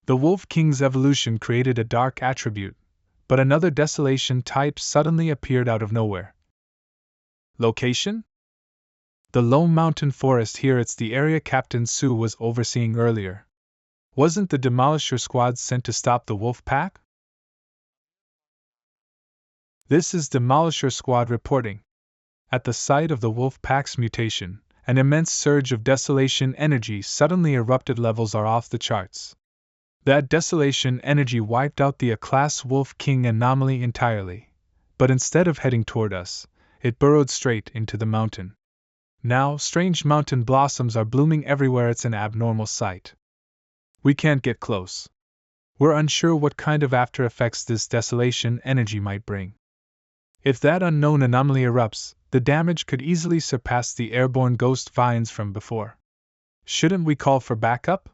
The Wolf King's evolution created a dark attribute, but another desolation type suddenly appeared out of nowhere. Location? The Lone Mountain Forest here, it's the area Captain Su was overseeing earlier. Wasn't the Demolisher Squad sent to stop the wolf pack? This is Demolisher Squad reporting. At the sight of the wolf pack's mutation, an immense surge of desolation energy suddenly erupted. Levels are off the charts. That desolation energy wiped out the A-class Wolf King anomaly entirely, but instead of heading toward us, it burrowed straight into the mountain. Now, strange mountain blossoms are blooming everywhere. It's an abnormal sight. We can't get close. We're unsure what kind of after effects this desolation energy might bring. If that unknown anomaly erupts, the damage could easily surpass the airborne ghost vines from before. Shouldn't we call for backup?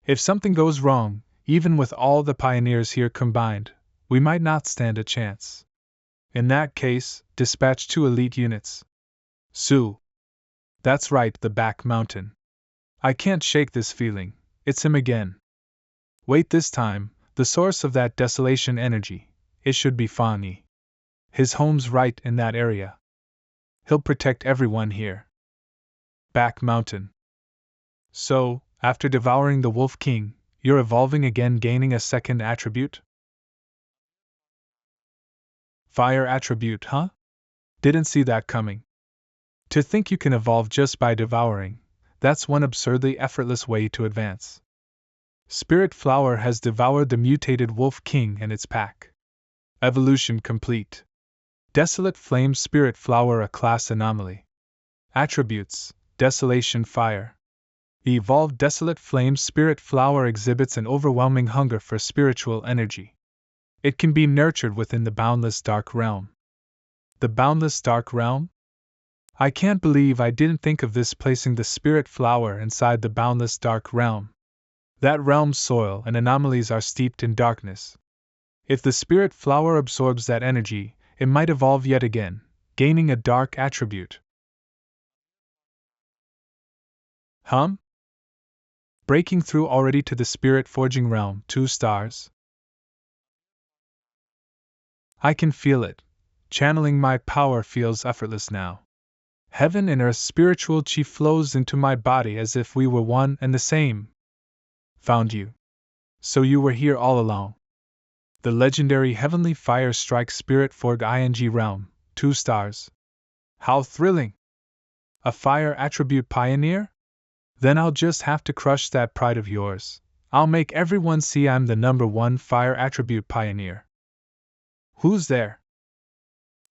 If something goes wrong, even with all the pioneers here combined, we might not stand a chance. In that case, dispatch 2 elite units. Sue. That's right, the back mountain. I can't shake this feeling. It's him again. Wait, this time, the source of that desolation energy, it should be Fani. His home's right in that area. He'll protect everyone here. Back mountain. So, after devouring the Wolf King, you're evolving again, gaining a second attribute? Fire attribute, huh? Didn't see that coming. To think you can evolve just by devouring, that's one absurdly effortless way to advance. Spirit Flower has devoured the mutated Wolf King and its pack. Evolution complete. Desolate Flame Spirit Flower, a class anomaly. Attributes: Desolation Fire. The evolved Desolate Flame Spirit Flower exhibits an overwhelming hunger for spiritual energy. It can be nurtured within the Boundless Dark Realm. The Boundless Dark Realm? I can't believe I didn't think of this, placing the Spirit Flower inside the Boundless Dark Realm. That realm's soil and anomalies are steeped in darkness. If the Spirit Flower absorbs that energy, it might evolve yet again, gaining a dark attribute. Breaking through already to the Spirit Forging Realm, 2 stars. I can feel it. Channeling my power feels effortless now. Heaven and Earth's spiritual chi flows into my body as if we were one and the same. Found you. So you were here all along. The legendary Heavenly Fire Strike Spirit Forg ing Realm, 2 stars. How thrilling! A fire attribute pioneer? Then I'll just have to crush that pride of yours. I'll make everyone see I'm the #1 fire attribute pioneer. Who's there?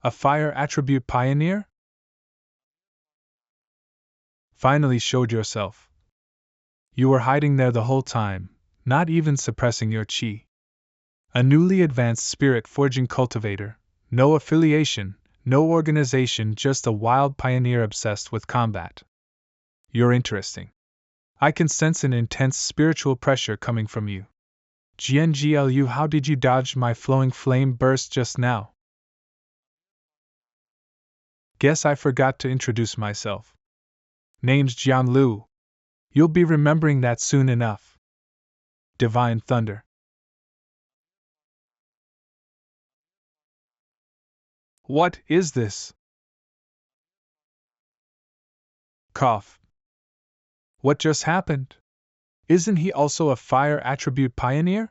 A fire attribute pioneer? Finally showed yourself. You were hiding there the whole time, not even suppressing your chi. A newly advanced spirit forging cultivator, no affiliation, no organization, just a wild pioneer obsessed with combat. You're interesting. I can sense an intense spiritual pressure coming from you. GNGLU, how did you dodge my flowing flame burst just now? Guess I forgot to introduce myself. Name's Jianlu. You'll be remembering that soon enough. Divine Thunder. What is this? Cough. What just happened? Isn't he also a fire attribute pioneer?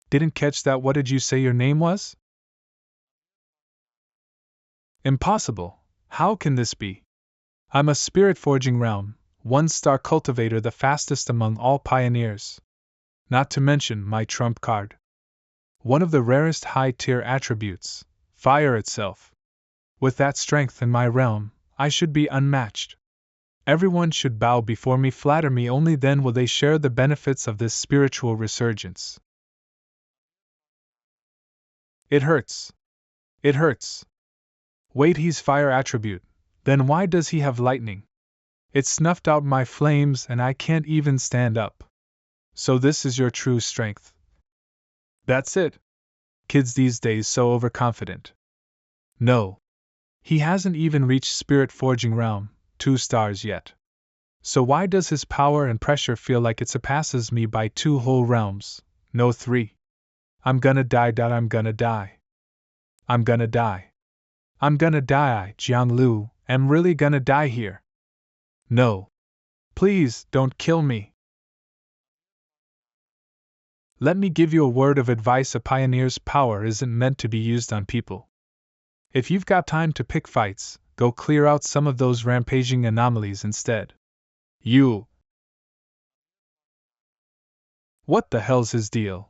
Didn't catch that. What did you say your name was? Impossible. How can this be? I'm a Spirit Forging Realm, 1-star cultivator, the fastest among all pioneers. Not to mention my trump card. One of the rarest high-tier attributes, fire itself. With that strength in my realm, I should be unmatched. Everyone should bow before me, flatter me, only then will they share the benefits of this spiritual resurgence. It hurts. It hurts. Wait, he's fire attribute, then why does he have lightning? It snuffed out my flames and I can't even stand up. So this is your true strength. That's it. Kids these days so overconfident. No. He hasn't even reached Spirit Forging Realm, 2 stars yet. So why does his power and pressure feel like it surpasses me by 2 whole realms, no 3? I'm gonna die. I'm gonna die. I'm gonna die. I'm gonna die. Jianlu, am really gonna die here. No. Please, don't kill me. Let me give you a word of advice: a pioneer's power isn't meant to be used on people. If you've got time to pick fights, go clear out some of those rampaging anomalies instead. You. What the hell's his deal?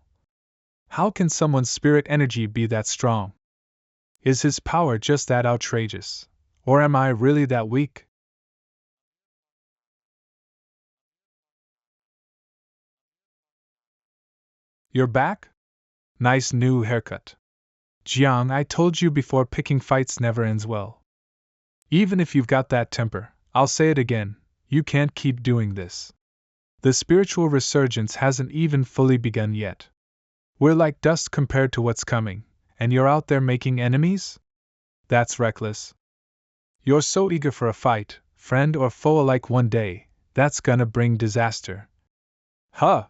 How can someone's spirit energy be that strong? Is his power just that outrageous? Or am I really that weak? You're back? Nice new haircut. Jiang, I told you before, picking fights never ends well. Even if you've got that temper, I'll say it again, you can't keep doing this. The spiritual resurgence hasn't even fully begun yet. We're like dust compared to what's coming, and you're out there making enemies? That's reckless. You're so eager for a fight, friend or foe alike one day, that's gonna bring disaster. Huh!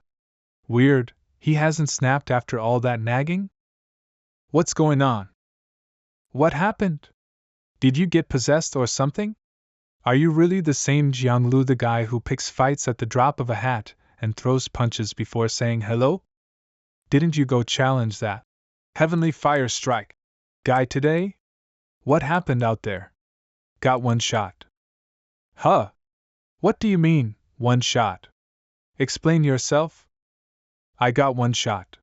Weird, he hasn't snapped after all that nagging? What's going on? What happened? Did you get possessed or something? Are you really the same Jianglu, the guy who picks fights at the drop of a hat and throws punches before saying hello? Didn't you go challenge that heavenly fire strike guy today? What happened out there? Got one shot. Huh? What do you mean, one shot? Explain yourself. I got one shot.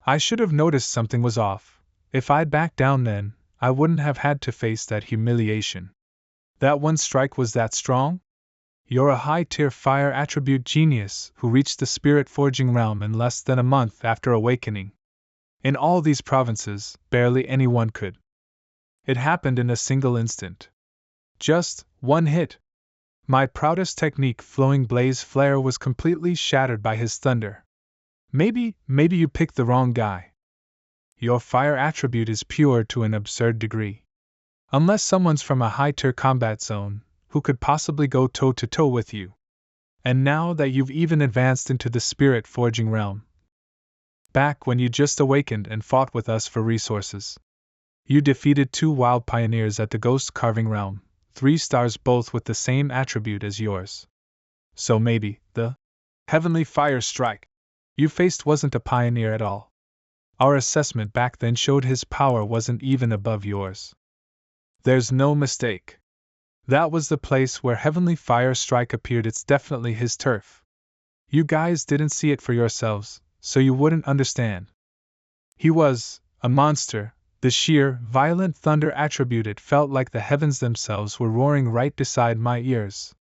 I should have noticed something was off. If I'd backed down then, I wouldn't have had to face that humiliation. That one strike was that strong? You're a high-tier fire attribute genius who reached the spirit forging realm in less than a month after awakening. In all these provinces, barely anyone could. It happened in a single instant. Just one hit. My proudest technique, flowing blaze flare, was completely shattered by his thunder. Maybe you picked the wrong guy. Your fire attribute is pure to an absurd degree. Unless someone's from a high-tier combat zone, who could possibly go toe-to-toe with you? And now that you've even advanced into the spirit forging realm, back when you just awakened and fought with us for resources, you defeated 2 wild pioneers at the ghost carving realm, 3 stars, both with the same attribute as yours. So maybe the heavenly fire strike you faced wasn't a pioneer at all. Our assessment back then showed his power wasn't even above yours. There's no mistake. That was the place where heavenly fire strike appeared. It's definitely his turf. You guys didn't see it for yourselves, so you wouldn't understand. He was a monster. The sheer, violent thunder attribute, it felt like the heavens themselves were roaring right beside my ears.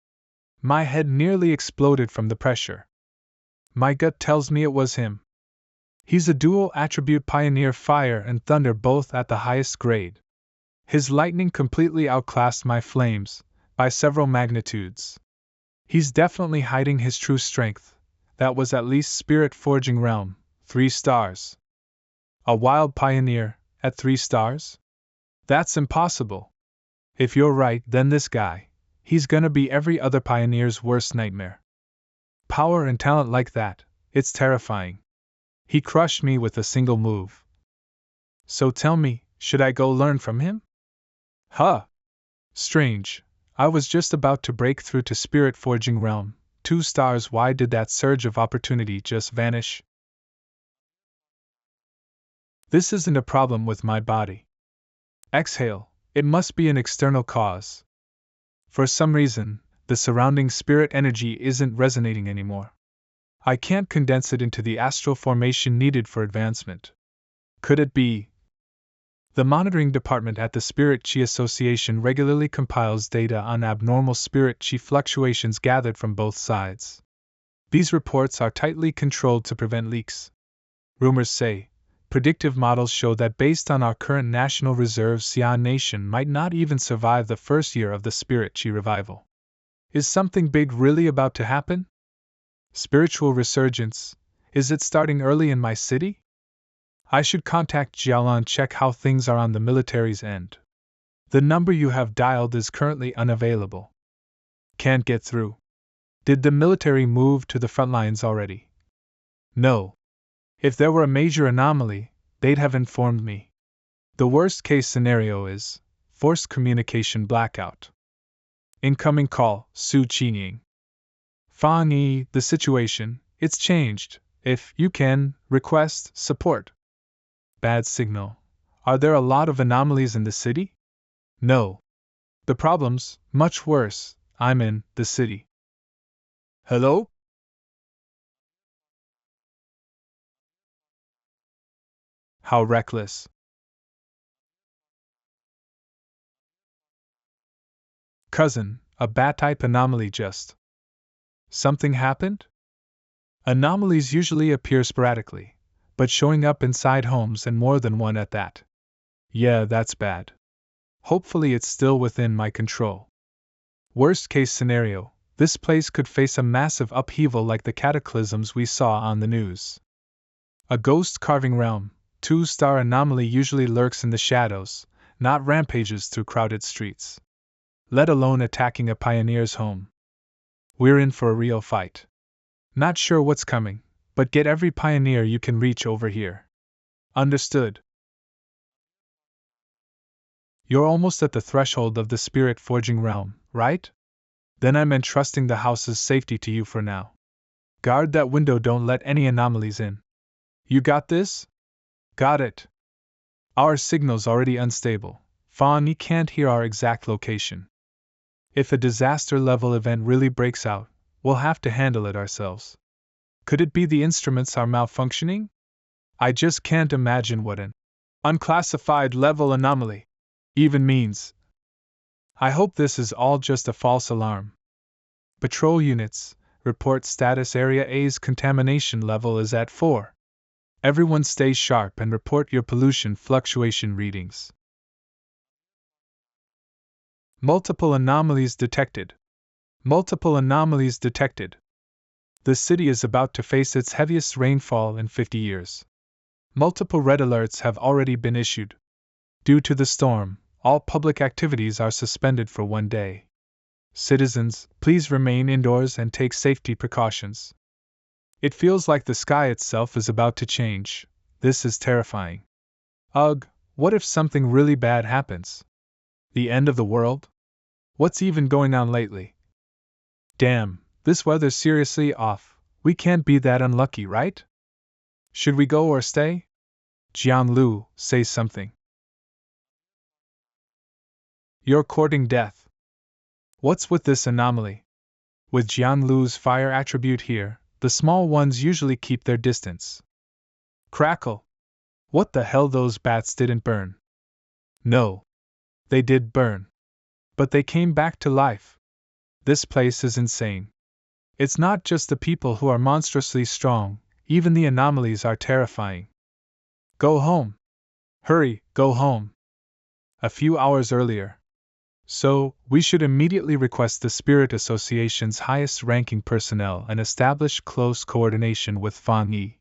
My head nearly exploded from the pressure. My gut tells me it was him. He's a dual attribute pioneer, fire and thunder, both at the highest grade. His lightning completely outclassed my flames, by several magnitudes. He's definitely hiding his true strength. That was at least spirit forging realm, 3 stars. A wild pioneer, at 3 stars? That's impossible. If you're right, then this guy, he's gonna be every other pioneer's worst nightmare. Power and talent like that, it's terrifying. He crushed me with a single move. So tell me, should I go learn from him? Huh. Strange. I was just about to break through to spirit forging realm, 2 stars. Why did that surge of opportunity just vanish? This isn't a problem with my body. Exhale, it must be an external cause. For some reason, the surrounding spirit energy isn't resonating anymore. I can't condense it into the astral formation needed for advancement. Could it be? The monitoring department at the Spirit Chi Association regularly compiles data on abnormal spirit chi fluctuations gathered from both sides. These reports are tightly controlled to prevent leaks. Rumors say, predictive models show that based on our current national reserves, Xi'an Nation might not even survive the first year of the Spirit Chi revival. Is something big really about to happen? Spiritual resurgence, is it starting early in my city? I should contact Jialan, check how things are on the military's end. The number you have dialed is currently unavailable. Can't get through. Did the military move to the front lines already? No. If there were a major anomaly, they'd have informed me. The worst case scenario is forced communication blackout. Incoming call, Su Qiying. Fang Yi, the situation, it's changed. If you can, request support. Bad signal. Are there a lot of anomalies in the city? No. The problem's much worse. I'm in the city. Hello? How reckless. Cousin, a bat-type anomaly just. Something happened? Anomalies usually appear sporadically, but showing up inside homes and more than one at that. Yeah, that's bad. Hopefully it's still within my control. Worst case scenario, this place could face a massive upheaval like the cataclysms we saw on the news. A ghost carving realm, 2-star anomaly usually lurks in the shadows, not rampages through crowded streets. Let alone attacking a pioneer's home. We're in for a real fight. Not sure what's coming, but get every pioneer you can reach over here. Understood. You're almost at the threshold of the spirit forging realm, right? Then I'm entrusting the house's safety to you for now. Guard that window, don't let any anomalies in. You got this? Got it. Our signal's already unstable. Fawn can't hear our exact location. If a disaster-level event really breaks out, we'll have to handle it ourselves. Could it be the instruments are malfunctioning? I just can't imagine what an unclassified level anomaly even means. I hope this is all just a false alarm. Patrol units, report status. Area A's contamination level is at 4. Everyone stay sharp and report your pollution fluctuation readings. Multiple anomalies detected. Multiple anomalies detected. The city is about to face its heaviest rainfall in 50 years. Multiple red alerts have already been issued. Due to the storm, all public activities are suspended for 1 day. Citizens, please remain indoors and take safety precautions. It feels like the sky itself is about to change. This is terrifying. Ugh, what if something really bad happens? The end of the world? What's even going on lately? Damn, this weather's seriously off. We can't be that unlucky, right? Should we go or stay? Jianlu, say something. You're courting death. What's with this anomaly? With Jianlu's fire attribute here, the small ones usually keep their distance. Crackle! What the hell, those bats didn't burn? No. They did burn. But they came back to life. This place is insane. It's not just the people who are monstrously strong, even the anomalies are terrifying. Go home. Hurry, go home. A few hours earlier. So, we should immediately request the Spirit Association's highest-ranking personnel and establish close coordination with Fan Yi.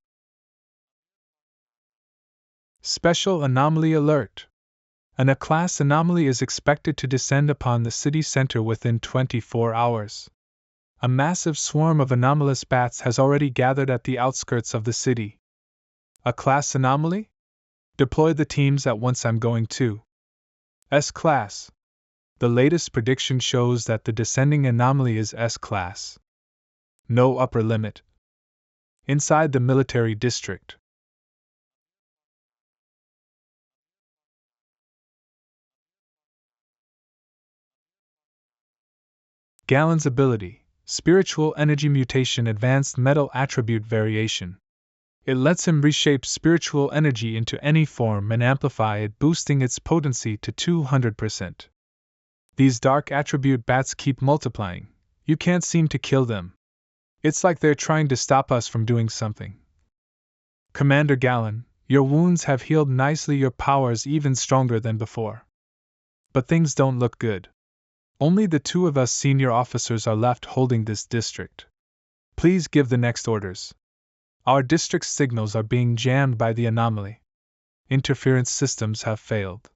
Special Anomaly Alert. An A-class anomaly is expected to descend upon the city center within 24 hours. A massive swarm of anomalous bats has already gathered at the outskirts of the city. A-class anomaly? Deploy the teams at once. I'm going to S-class. The latest prediction shows that the descending anomaly is S-class. No upper limit. Inside the military district. Gallon's ability, Spiritual Energy Mutation Advanced Metal Attribute Variation. It lets him reshape spiritual energy into any form and amplify it, boosting its potency to 200%. These dark attribute bats keep multiplying. You can't seem to kill them. It's like they're trying to stop us from doing something. Commander Gallon, your wounds have healed nicely, your power's even stronger than before. But things don't look good. Only the 2 of us senior officers are left holding this district. Please give the next orders. Our district's signals are being jammed by the anomaly. Interference systems have failed.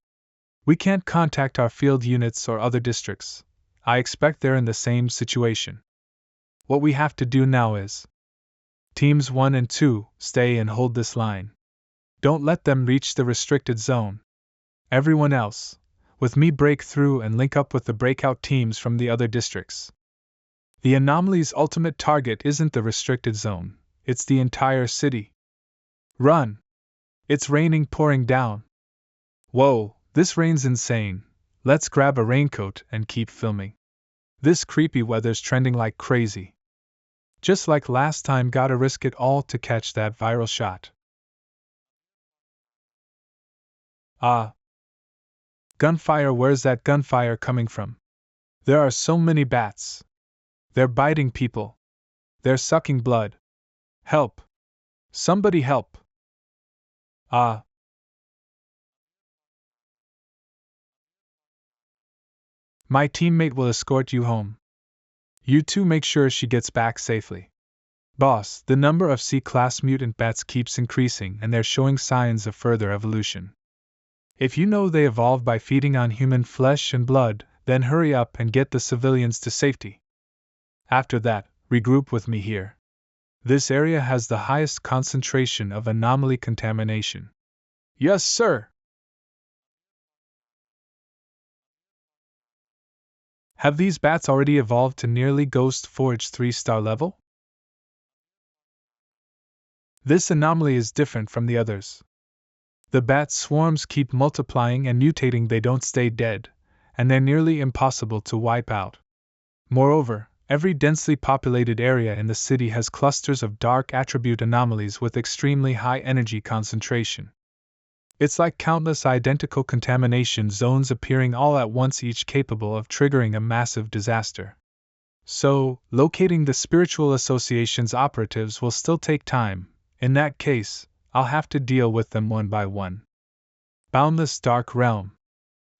We can't contact our field units or other districts. I expect they're in the same situation. What we have to do now is Teams 1 and 2, stay and hold this line. Don't let them reach the restricted zone. Everyone else, with me, break through and link up with the breakout teams from the other districts. The anomaly's ultimate target isn't the restricted zone, it's the entire city. Run! It's raining pouring down. Whoa, this rain's insane. Let's grab a raincoat and keep filming. This creepy weather's trending like crazy. Just like last time, gotta risk it all to catch that viral shot. Ah. Gunfire, where's that gunfire coming from? There are so many bats. They're biting people. They're sucking blood. Help! Somebody help! Ah. My teammate will escort you home. You two make sure she gets back safely. Boss, the number of C-class mutant bats keeps increasing and they're showing signs of further evolution. If you know they evolved by feeding on human flesh and blood, then hurry up and get the civilians to safety. After that, regroup with me here. This area has the highest concentration of anomaly contamination. Yes, sir. Have these bats already evolved to nearly Ghost Forge 3-star level? This anomaly is different from the others. The bat swarms keep multiplying and mutating, they don't stay dead, and they're nearly impossible to wipe out. Moreover, every densely populated area in the city has clusters of dark attribute anomalies with extremely high energy concentration. It's like countless identical contamination zones appearing all at once, each capable of triggering a massive disaster. So, locating the spiritual association's operatives will still take time. In that case, I'll have to deal with them one by one. Boundless dark realm.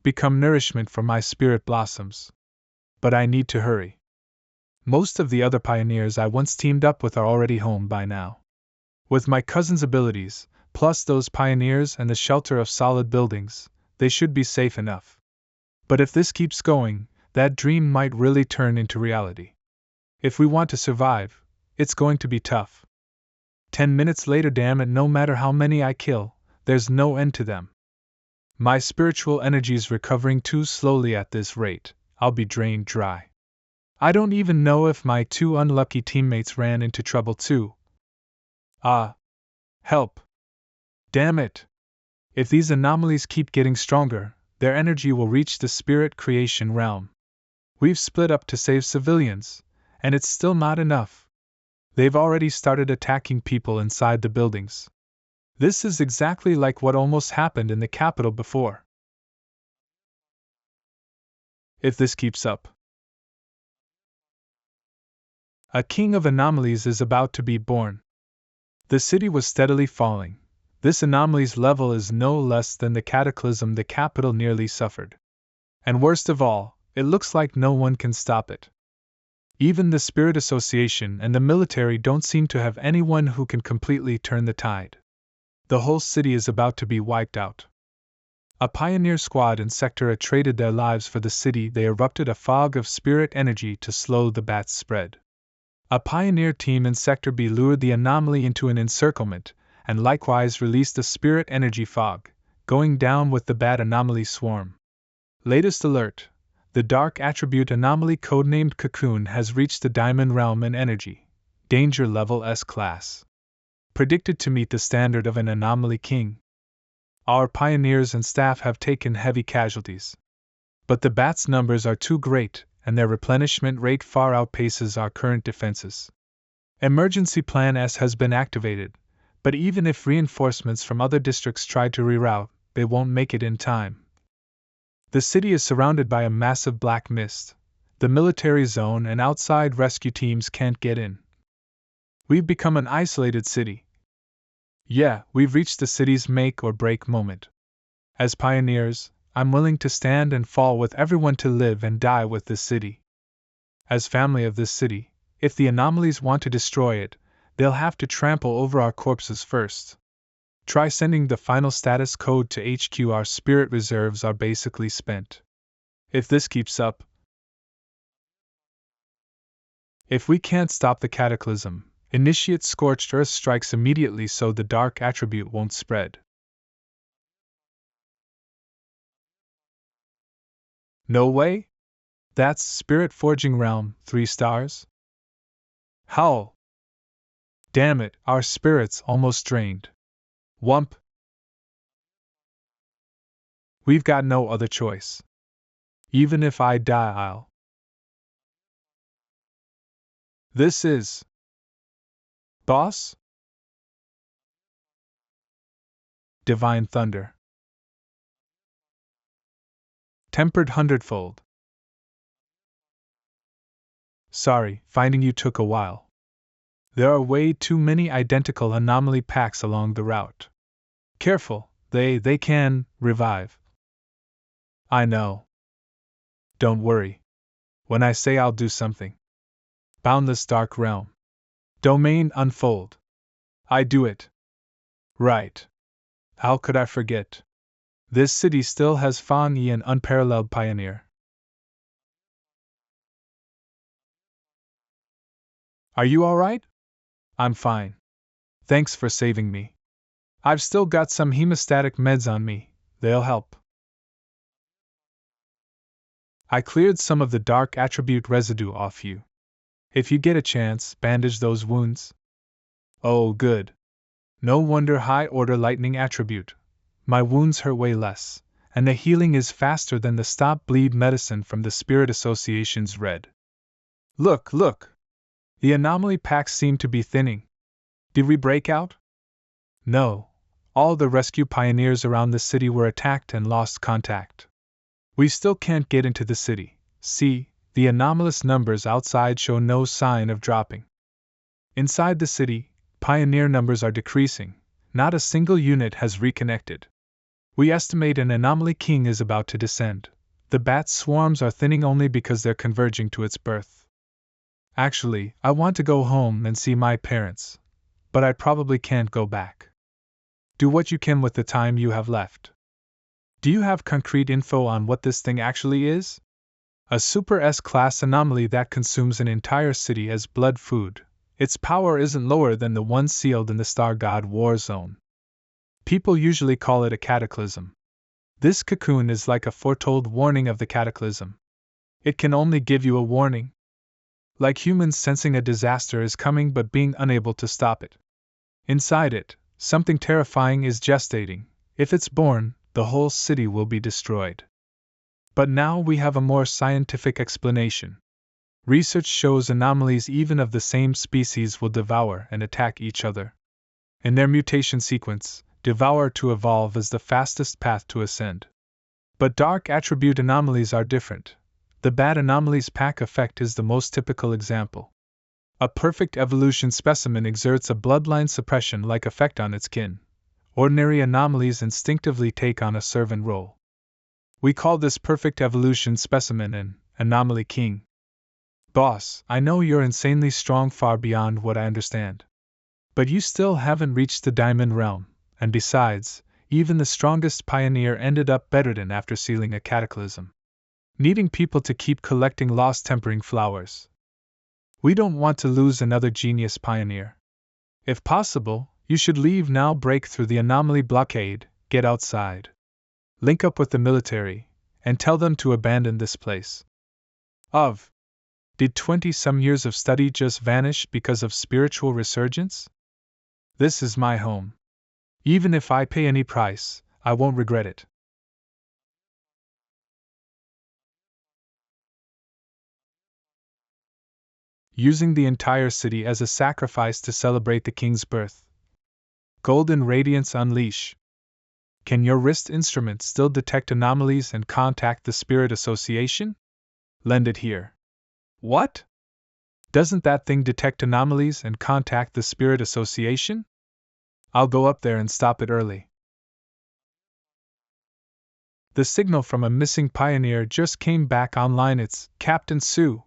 Become nourishment for my spirit blossoms. But I need to hurry. Most of the other pioneers I once teamed up with are already home by now. With my cousin's abilities, plus those pioneers and the shelter of solid buildings, they should be safe enough. But if this keeps going, that dream might really turn into reality. If we want to survive, it's going to be tough. 10 minutes later, damn it, no matter how many I kill, there's no end to them. My spiritual energy's recovering too slowly at this rate, I'll be drained dry. I don't even know if my two unlucky teammates ran into trouble too. Ah. Help. Damn it. If these anomalies keep getting stronger, their energy will reach the spirit creation realm. We've split up to save civilians, and it's still not enough. They've already started attacking people inside the buildings. This is exactly like what almost happened in the capital before. If this keeps up, a king of anomalies is about to be born. The city was steadily falling. This anomaly's level is no less than the cataclysm the capital nearly suffered. And worst of all, it looks like no one can stop it. Even the Spirit Association and the military don't seem to have anyone who can completely turn the tide. The whole city is about to be wiped out. A pioneer squad in Sector A traded their lives for the city. They erupted a fog of spirit energy to slow the bat's spread. A pioneer team in Sector B lured the anomaly into an encirclement, and likewise released a spirit energy fog, going down with the bat anomaly swarm. Latest alert: the dark attribute anomaly codenamed Cocoon has reached the Diamond Realm in energy, danger level S-class. Predicted to meet the standard of an anomaly king. Our pioneers and staff have taken heavy casualties. But the bat's numbers are too great, and their replenishment rate far outpaces our current defenses. Emergency Plan S has been activated, but even if reinforcements from other districts try to reroute, they won't make it in time. The city is surrounded by a massive black mist. The military zone and outside rescue teams can't get in. We've become an isolated city. Yeah, we've reached the city's make or break moment. As pioneers, I'm willing to stand and fall with everyone to live and die with this city. As family of this city, if the anomalies want to destroy it, they'll have to trample over our corpses first. Try sending the final status code to HQ. Our spirit reserves are basically spent. If this keeps up, if we can't stop the cataclysm, initiate Scorched Earth strikes immediately so the dark attribute won't spread. No way? That's Spirit Forging Realm, 3 stars? Howl! Damn it, our spirits almost drained. Wump. We've got no other choice. Even if I die, I'll. This is. Boss? Divine thunder. Tempered hundredfold. Sorry, finding you took a while. There are way too many identical anomaly packs along the route. Careful, they can revive. I know. Don't worry. When I say I'll do something. Boundless dark realm. Domain unfold. I do it. Right. How could I forget? This city still has Fan Yi, an unparalleled pioneer. Are you alright? I'm fine. Thanks for saving me. I've still got some hemostatic meds on me, they'll help. I cleared some of the dark attribute residue off you. If you get a chance, bandage those wounds. Oh, good. No wonder high order lightning attribute. My wounds hurt way less, and the healing is faster than the stop bleed medicine from the Spirit Association's red. Look! The anomaly packs seem to be thinning. Did we break out? No. All the rescue pioneers around the city were attacked and lost contact. We still can't get into the city. See, the anomalous numbers outside show no sign of dropping. Inside the city, pioneer numbers are decreasing. Not a single unit has reconnected. We estimate an anomaly king is about to descend. The bat swarms are thinning only because they're converging to its birth. Actually, I want to go home and see my parents. But I probably can't go back. Do what you can with the time you have left. Do you have concrete info on what this thing actually is? A Super S-class anomaly that consumes an entire city as blood food. Its power isn't lower than the one sealed in the Star God War Zone. People usually call it a cataclysm. This cocoon is like a foretold warning of the cataclysm. It can only give you a warning. Like humans sensing a disaster is coming but being unable to stop it. Inside it, something terrifying is gestating. If it's born, the whole city will be destroyed. But now we have a more scientific explanation. Research shows anomalies even of the same species will devour and attack each other. In their mutation sequence, devour to evolve is the fastest path to ascend. But dark attribute anomalies are different. The bad anomalies pack effect is the most typical example. A perfect evolution specimen exerts a bloodline suppression-like effect on its kin. Ordinary anomalies instinctively take on a servant role. We call this perfect evolution specimen an anomaly king. Boss, I know you're insanely strong, far beyond what I understand. But you still haven't reached the diamond realm, and besides, even the strongest pioneer ended up bedridden after sealing a cataclysm. Needing people to keep collecting lost tempering flowers. We don't want to lose another genius pioneer. If possible, you should leave now, break through the anomaly blockade, get outside. Link up with the military, and tell them to abandon this place. Did 20-some years of study just vanish because of spiritual resurgence? This is my home. Even if I pay any price, I won't regret it. Using the entire city as a sacrifice to celebrate the king's birth. Golden Radiance unleash. Can your wrist instrument still detect anomalies and contact the Spirit Association? Lend it here. What? Doesn't that thing detect anomalies and contact the Spirit Association? I'll go up there and stop it early. The signal from a missing pioneer just came back online. It's Captain Sue.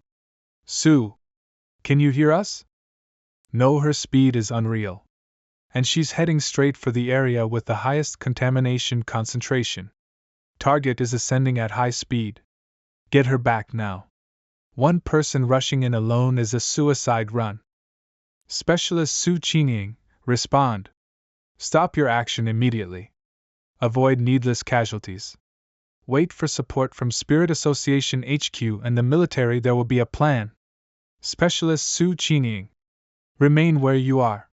Sue. Can you hear us? No, her speed is unreal. And she's heading straight for the area with the highest contamination concentration. Target is ascending at high speed. Get her back now. One person rushing in alone is a suicide run. Specialist Su Qingying, respond. Stop your action immediately. Avoid needless casualties. Wait for support from Spirit Association HQ and the military. There will be a plan. Specialist Su Qingying. Remain where you are.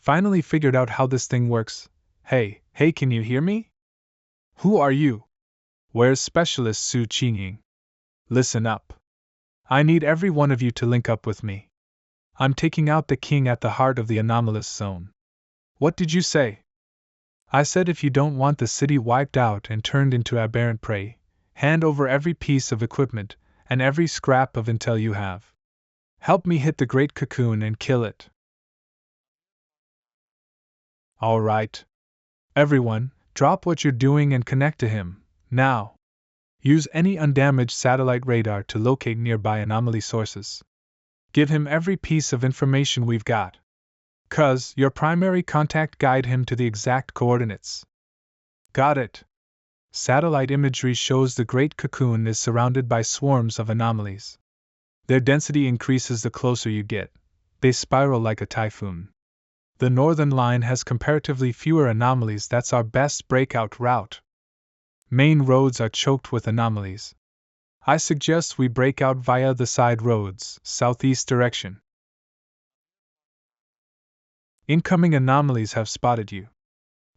Finally figured out how this thing works. Hey, can you hear me? Who are you? Where's Specialist Su Qingying? Listen up. I need every one of you to link up with me. I'm taking out the king at the heart of the anomalous zone. What did you say? I said if you don't want the city wiped out and turned into aberrant prey, hand over every piece of equipment and every scrap of intel you have. Help me hit the Great Cocoon and kill it. All right. Everyone, drop what you're doing and connect to him, now. Use any undamaged satellite radar to locate nearby anomaly sources. Give him every piece of information we've got. Cuz, your primary contact, guide him to the exact coordinates. Got it. Satellite imagery shows the Great Cocoon is surrounded by swarms of anomalies. Their density increases the closer you get. They spiral like a typhoon. The northern line has comparatively fewer anomalies. That's our best breakout route. Main roads are choked with anomalies. I suggest we break out via the side roads, southeast direction. Incoming anomalies have spotted you.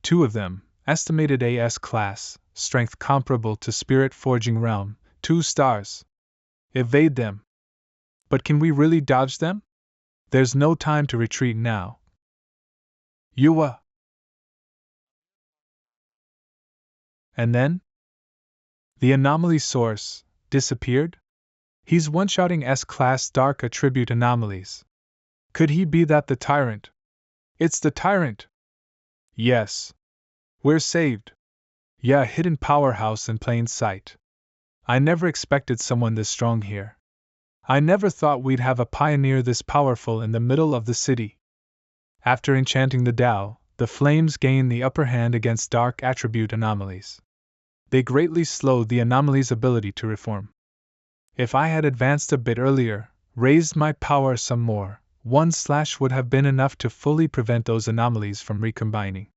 2 of them, estimated AS class, strength comparable to Spirit Forging Realm, 2 stars. Evade them. But can we really dodge them? There's no time to retreat now. Yua. And then? The anomaly source disappeared? He's one-shotting S-class dark attribute anomalies. Could he be that the tyrant? It's the tyrant! Yes. We're saved. Yeah, hidden powerhouse in plain sight. I never expected someone this strong here. I never thought we'd have a pioneer this powerful in the middle of the city. After enchanting the Tao, the flames gain the upper hand against dark attribute anomalies. They greatly slowed the anomaly's ability to reform. If I had advanced a bit earlier, raised my power some more, 1 slash would have been enough to fully prevent those anomalies from recombining.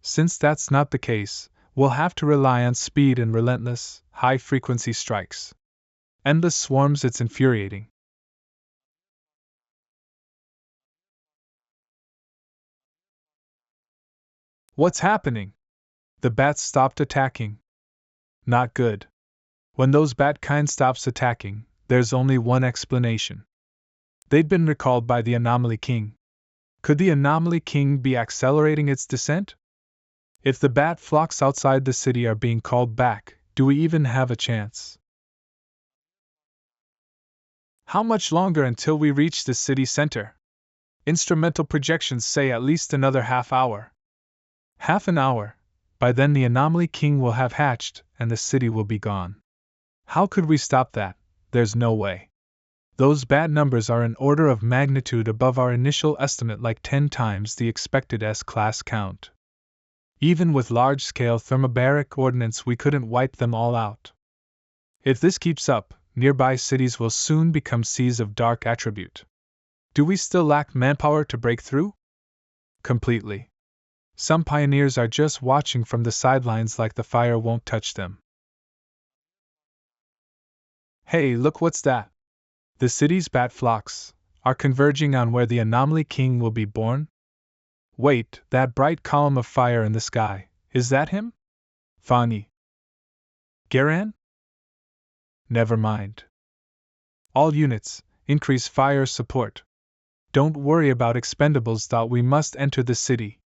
Since that's not the case, we'll have to rely on speed and relentless, high-frequency strikes. Endless swarms, it's infuriating. What's happening? The bats stopped attacking. Not good. When those bat kind stops attacking, there's only one explanation. They'd been recalled by the Anomaly King. Could the Anomaly King be accelerating its descent? If the bat flocks outside the city are being called back, do we even have a chance? How much longer until we reach the city center? Instrumental projections say at least another half hour. Half an hour. By then the Anomaly King will have hatched, and the city will be gone. How could we stop that? There's no way. Those bad numbers are an order of magnitude above our initial estimate, like 10 times the expected S-class count. Even with large-scale thermobaric ordnance we couldn't wipe them all out. If this keeps up, nearby cities will soon become seas of dark attribute. Do we still lack manpower to break through? Completely. Some pioneers are just watching from the sidelines like the fire won't touch them. Hey, look, what's that? The city's bat flocks are converging on where the Anomaly King will be born? Wait, that bright column of fire in the sky, is that him? Fani. Garan? Never mind. All units, increase fire support. Don't worry about expendables. We must enter the city.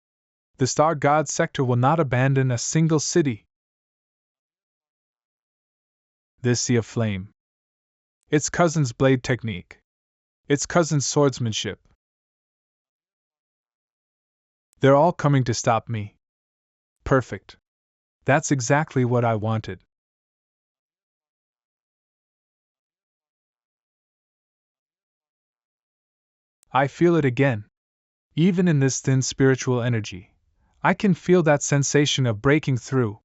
The Star God sector will not abandon a single city. This sea of flame. Its cousin's blade technique. Its cousin's swordsmanship. They're all coming to stop me. Perfect. That's exactly what I wanted. I feel it again. Even in this thin spiritual energy, I can feel that sensation of breaking through.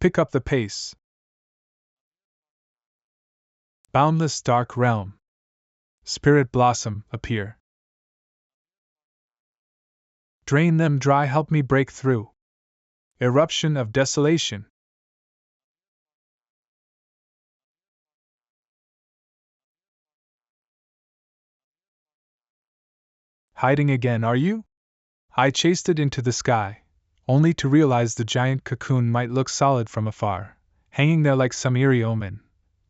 Pick up the pace. Boundless dark realm. Spirit blossom, appear. Drain them dry, help me break through. Eruption of desolation. Hiding again, are you? I chased it into the sky, only to realize the giant cocoon might look solid from afar, hanging there like some eerie omen,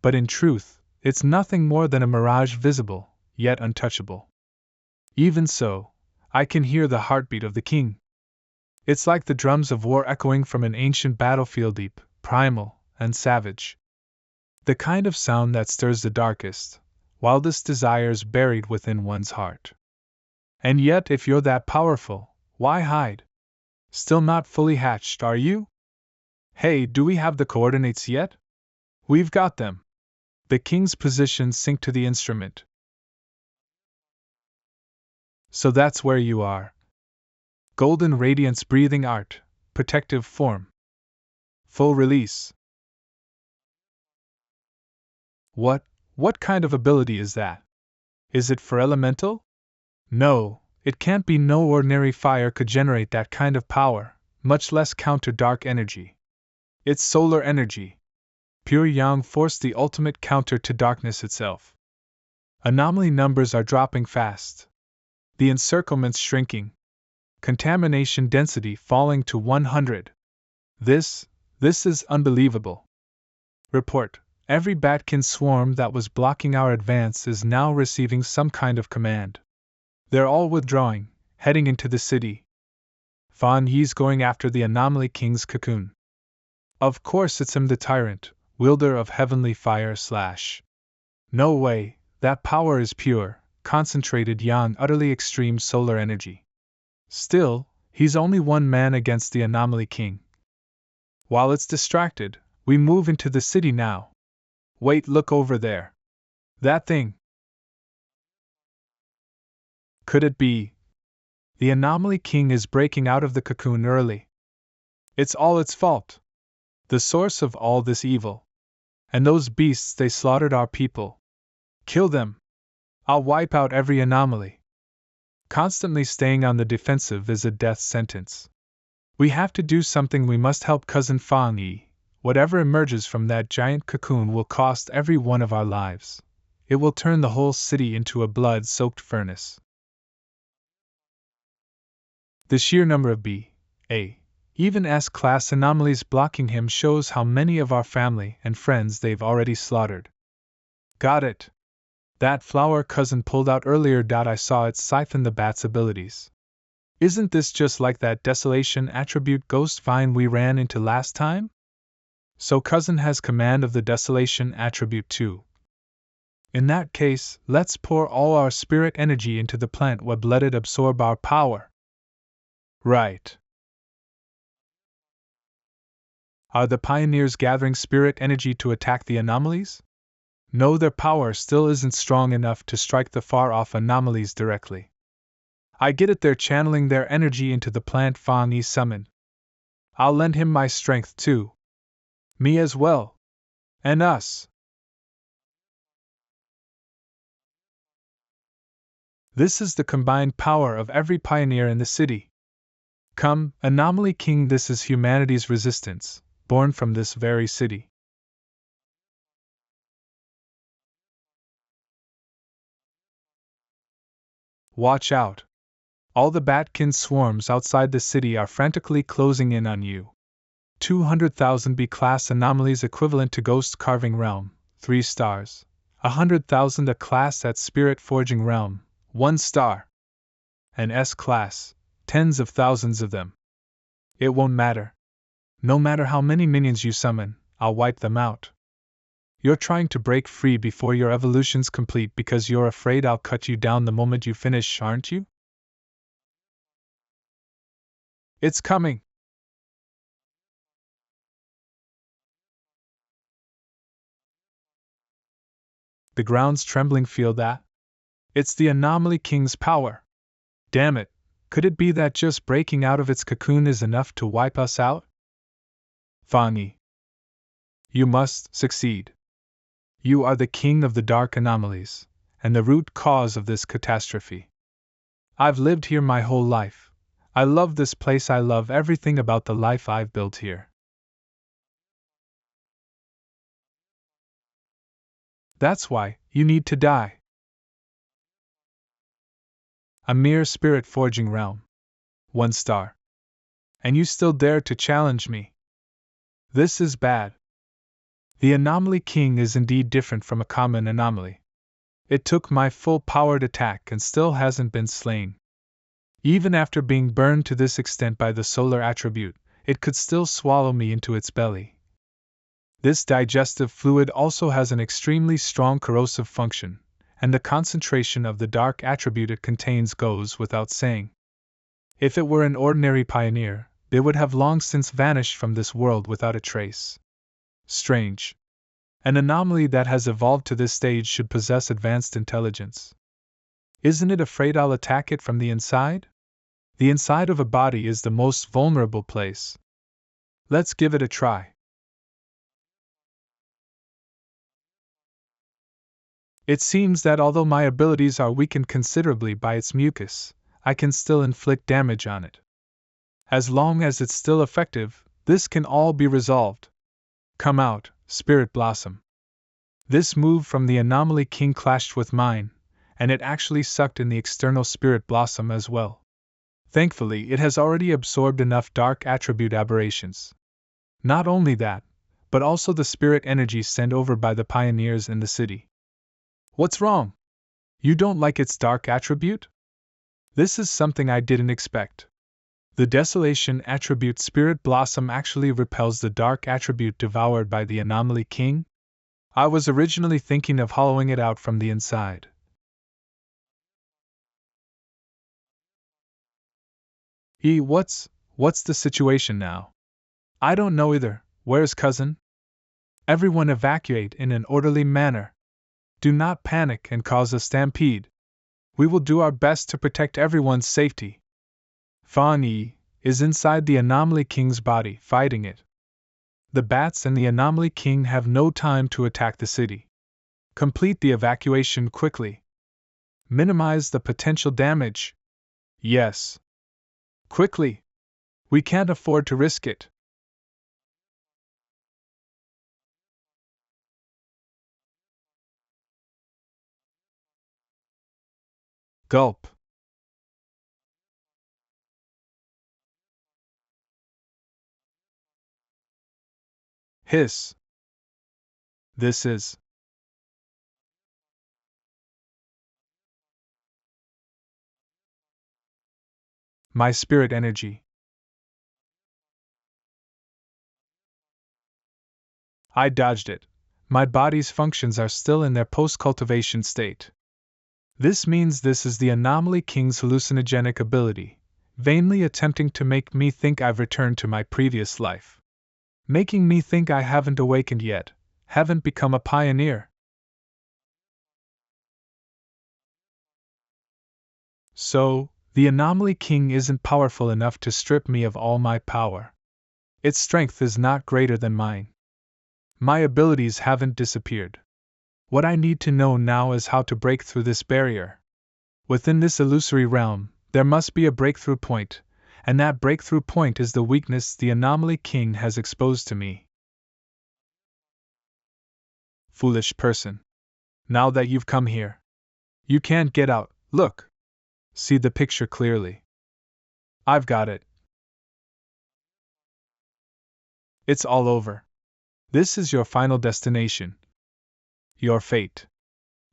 but in truth, it's nothing more than a mirage visible, yet untouchable. Even so, I can hear the heartbeat of the king. It's like the drums of war echoing from an ancient battlefield, deep, primal, and savage. The kind of sound that stirs the darkest, wildest desires buried within one's heart. And yet, if you're that powerful, why hide? Still not fully hatched, are you? Hey, do we have the coordinates yet? We've got them. The king's position synced to the instrument. So that's where you are. Golden radiance breathing art, protective form. Full release. What kind of ability is that? Is it for elemental? No, it can't be. No ordinary fire could generate that kind of power, much less counter dark energy. It's solar energy. Pure yang force, the ultimate counter to darkness itself. Anomaly numbers are dropping fast. The encirclement's shrinking. Contamination density falling to 100. This is unbelievable. Report. Every Batkin swarm that was blocking our advance is now receiving some kind of command. They're all withdrawing, heading into the city. Fan Yi's going after the Anomaly King's cocoon. Of course it's him, the tyrant, wielder of heavenly fire / No way, that power is pure, concentrated yang, utterly extreme solar energy. Still, he's only one man against the Anomaly King. While it's distracted, we move into the city now. Wait, look over there. That thing. Could it be? The Anomaly King is breaking out of the cocoon early. It's all its fault. The source of all this evil. And those beasts, they slaughtered our people. Kill them. I'll wipe out every anomaly. Constantly staying on the defensive is a death sentence. We have to do something. We must help Cousin Fan Yi. Whatever emerges from that giant cocoon will cost every one of our lives. It will turn the whole city into a blood-soaked furnace. The sheer number of B, A, even S-class anomalies blocking him shows how many of our family and friends they've already slaughtered. Got it. That flower cousin pulled out earlier. I saw it siphon the bat's abilities. Isn't this just like that desolation attribute ghost vine we ran into last time? So cousin has command of the desolation attribute too. In that case, let's pour all our spirit energy into the plant web, let it absorb our power. Right. Are the pioneers gathering spirit energy to attack the anomalies? No, their power still isn't strong enough to strike the far-off anomalies directly. I get it, they're channeling their energy into the plant Fan Yi summon. I'll lend him my strength too. Me as well. And us. This is the combined power of every pioneer in the city. Come, Anomaly King, this is humanity's resistance, born from this very city. Watch out. All the Batkin swarms outside the city are frantically closing in on you. 200,000 B-class anomalies equivalent to Ghost Carving Realm, 3 stars. 100,000 A-class at Spirit Forging Realm, 1 star. And S-class, tens of thousands of them. It won't matter. No matter how many minions you summon, I'll wipe them out. You're trying to break free before your evolution's complete because you're afraid I'll cut you down the moment you finish, aren't you? It's coming. The ground's trembling, feel that? It's the Anomaly King's power. Damn it, could it be that just breaking out of its cocoon is enough to wipe us out? Fan Yi. You must succeed. You are the king of the dark anomalies, and the root cause of this catastrophe. I've lived here my whole life. I love this place, I love everything about the life I've built here. That's why you need to die. A mere spirit forging realm. 1 star. And you still dare to challenge me? This is bad. The Anomaly King is indeed different from a common anomaly. It took my full-powered attack and still hasn't been slain. Even after being burned to this extent by the solar attribute, it could still swallow me into its belly. This digestive fluid also has an extremely strong corrosive function, and the concentration of the dark attribute it contains goes without saying. If it were an ordinary pioneer, they would have long since vanished from this world without a trace. Strange. An anomaly that has evolved to this stage should possess advanced intelligence. Isn't it afraid I'll attack it from the inside? The inside of a body is the most vulnerable place. Let's give it a try. It seems that although my abilities are weakened considerably by its mucus, I can still inflict damage on it. As long as it's still effective, this can all be resolved. Come out, Spirit Blossom. This move from the Anomaly King clashed with mine, and it actually sucked in the external Spirit Blossom as well. Thankfully, it has already absorbed enough dark attribute aberrations. Not only that, but also the spirit energy sent over by the pioneers in the city. What's wrong? You don't like its dark attribute? This is something I didn't expect. The Desolation attribute Spirit Blossom actually repels the dark attribute devoured by the Anomaly King? I was originally thinking of hollowing it out from the inside. What's the situation now? I don't know either. Where's cousin? Everyone evacuate in an orderly manner. Do not panic and cause a stampede. We will do our best to protect everyone's safety. Fawn Yi is inside the Anomaly King's body, fighting it. The bats and the Anomaly King have no time to attack the city. Complete the evacuation quickly. Minimize the potential damage. Yes. Quickly. We can't afford to risk it. Gulp. Hiss. This is my spirit energy. I dodged it. My body's functions are still in their post-cultivation state. This means this is the Anomaly King's hallucinogenic ability, vainly attempting to make me think I've returned to my previous life. Making me think I haven't awakened yet, haven't become a pioneer. So, the Anomaly King isn't powerful enough to strip me of all my power. Its strength is not greater than mine. My abilities haven't disappeared. What I need to know now is how to break through this barrier. Within this illusory realm, there must be a breakthrough point, and that breakthrough point is the weakness the Anomaly King has exposed to me. Foolish person. Now that you've come here, you can't get out. Look. See the picture clearly. I've got it. It's all over. This is your final destination. Your fate.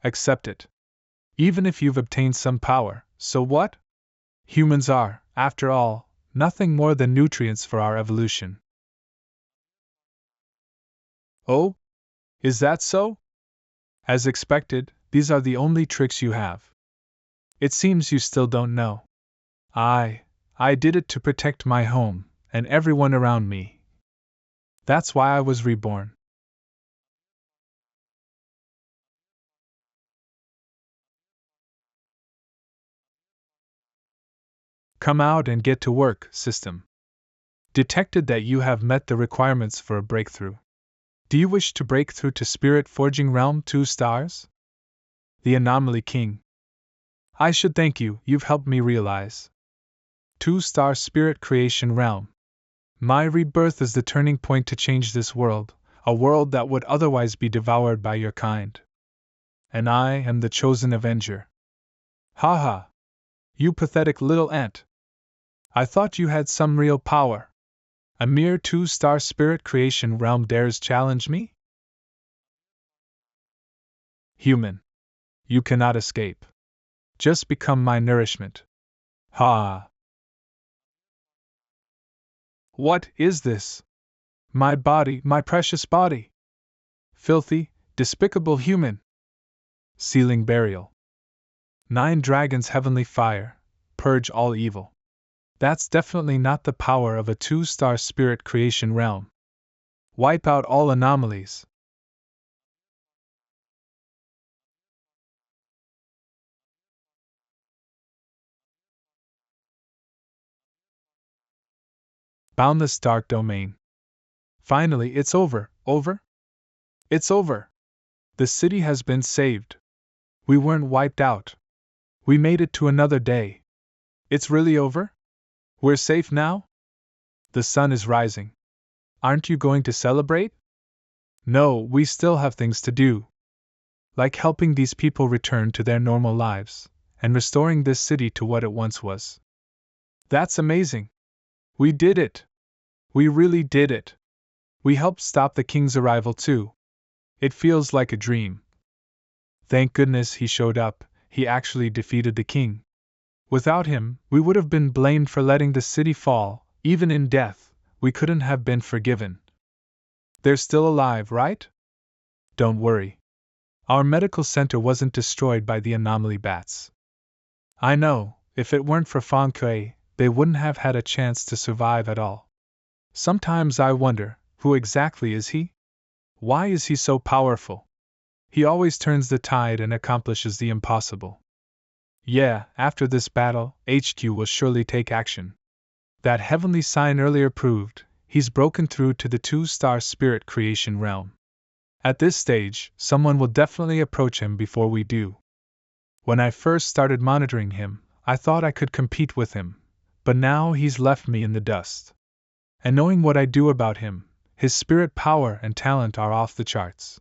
Accept it. Even if you've obtained some power, so what? Humans are, after all, nothing more than nutrients for our evolution. Oh? Is that so? As expected, these are the only tricks you have. It seems you still don't know. I did it to protect my home, and everyone around me. That's why I was reborn. Come out and get to work, system. Detected that you have met the requirements for a breakthrough. Do you wish to break through to Spirit Forging Realm 2 stars? The Anomaly King. I should thank you, you've helped me realize. 2-star Spirit Creation Realm. My rebirth is the turning point to change this world, a world that would otherwise be devoured by your kind. And I am the chosen avenger. Ha ha! You pathetic little ant. I thought you had some real power. A mere 2-star spirit creation realm dares challenge me? Human. You cannot escape. Just become my nourishment. Ha! What is this? My body, my precious body! Filthy, despicable human! Sealing burial. 9 dragons heavenly fire, purge all evil. That's definitely not the power of a 2-star spirit creation realm. Wipe out all anomalies. Boundless dark domain. Finally, it's over. Over? It's over. The city has been saved. We weren't wiped out. We made it to another day. It's really over? We're safe now? The sun is rising. Aren't you going to celebrate? No, we still have things to do. Like helping these people return to their normal lives, and restoring this city to what it once was. That's amazing. We did it. We really did it. We helped stop the king's arrival too. It feels like a dream. Thank goodness he showed up, he actually defeated the king. Without him, we would have been blamed for letting the city fall. Even in death, we couldn't have been forgiven. They're still alive, right? Don't worry. Our medical center wasn't destroyed by the anomaly bats. I know, if it weren't for Fan Kuei, they wouldn't have had a chance to survive at all. Sometimes I wonder, who exactly is he? Why is he so powerful? He always turns the tide and accomplishes the impossible. Yeah, after this battle, HQ will surely take action. That heavenly sign earlier proved, he's broken through to the 2-star spirit creation realm. At this stage, someone will definitely approach him before we do. When I first started monitoring him, I thought I could compete with him, but now he's left me in the dust. And knowing what I do about him, his spirit power and talent are off the charts.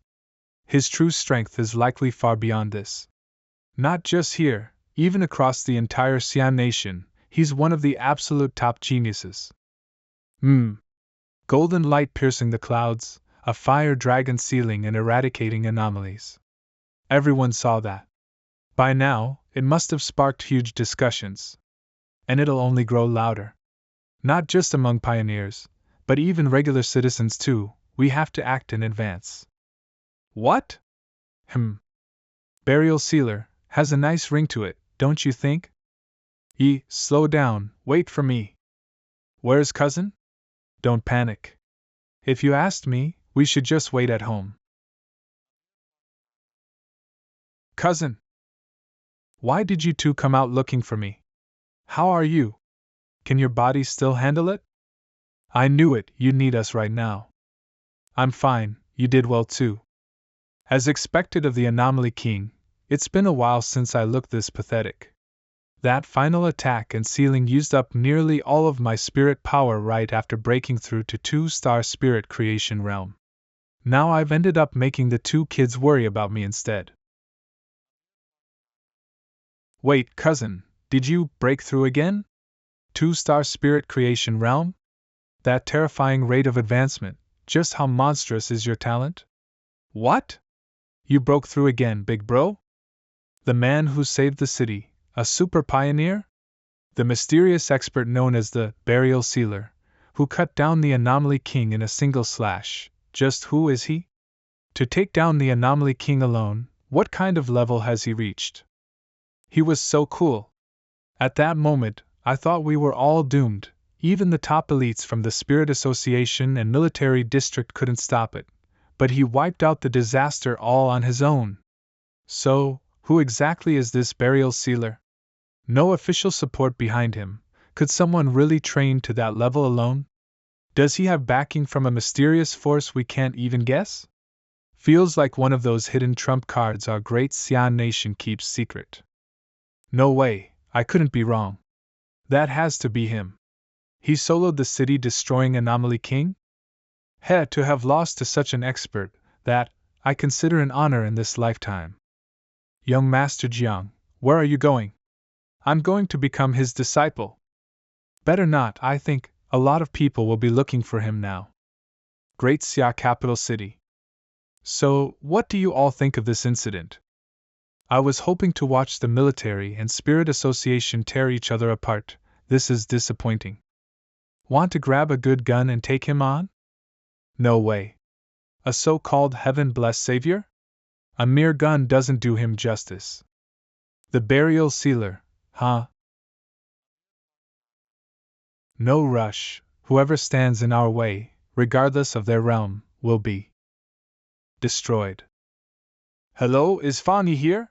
His true strength is likely far beyond this. Not just here, even across the entire Xian nation, he's one of the absolute top geniuses. Golden light piercing the clouds, a fire dragon sealing and eradicating anomalies. Everyone saw that. By now, it must have sparked huge discussions. And it'll only grow louder. Not just among pioneers, but even regular citizens too. We have to act in advance. What? Burial sealer, has a nice ring to it, don't you think? Slow down, wait for me. Where's cousin? Don't panic. If you asked me, we should just wait at home. Cousin! Why did you two come out looking for me? How are you? Can your body still handle it? I knew it, you'd need us right now. I'm fine, you did well too. As expected of the Anomaly King, it's been a while since I looked this pathetic. That final attack and sealing used up nearly all of my spirit power right after breaking through to 2-star spirit creation realm. Now I've ended up making the 2 kids worry about me instead. Wait, cousin, did you break through again? 2-star spirit creation realm? That terrifying rate of advancement, just how monstrous is your talent? What? You broke through again, big bro? The man who saved the city, a super pioneer? The mysterious expert known as the Burial Sealer, who cut down the Anomaly King in a single slash, just who is he? To take down the Anomaly King alone, what kind of level has he reached? He was so cool. At that moment, I thought we were all doomed. Even the top elites from the Spirit Association and Military District couldn't stop it. But he wiped out the disaster all on his own. So, who exactly is this Burial Sealer? No official support behind him. Could someone really train to that level alone? Does he have backing from a mysterious force we can't even guess? Feels like one of those hidden trump cards our great Xian nation keeps secret. No way, I couldn't be wrong. That has to be him. He soloed the city destroying Anomaly King? To have lost to such an expert, that, I consider an honor in this lifetime. Young Master Jiang, where are you going? I'm going to become his disciple. Better not, I think. A lot of people will be looking for him now. Great Xia capital city. So, what do you all think of this incident? I was hoping to watch the military and spirit association tear each other apart. This is disappointing. Want to grab a good gun and take him on? No way. A so-called heaven-blessed savior? A mere gun doesn't do him justice. The burial sealer, huh? No rush. Whoever stands in our way, regardless of their realm, will be destroyed. Hello, is Fanny here?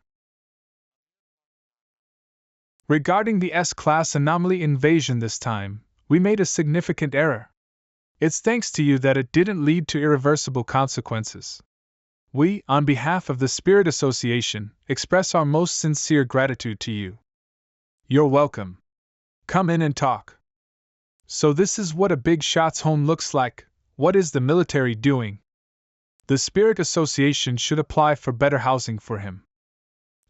Regarding the S-class anomaly invasion this time, we made a significant error. It's thanks to you that it didn't lead to irreversible consequences. We, on behalf of the Spirit Association, express our most sincere gratitude to you. You're welcome. Come in and talk. So this is what a big shot's home looks like. What is the military doing? The Spirit Association should apply for better housing for him.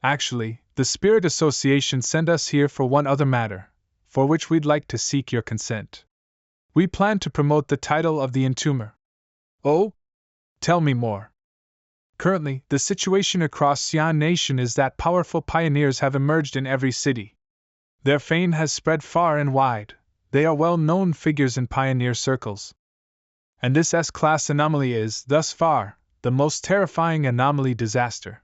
Actually, the Spirit Association sent us here for one other matter, for which we'd like to seek your consent. We plan to promote the title of the Entomber. Oh? Tell me more. Currently, the situation across Xi'an Nation is that powerful pioneers have emerged in every city. Their fame has spread far and wide. They are well-known figures in pioneer circles. And this S-class anomaly is, thus far, the most terrifying anomaly disaster.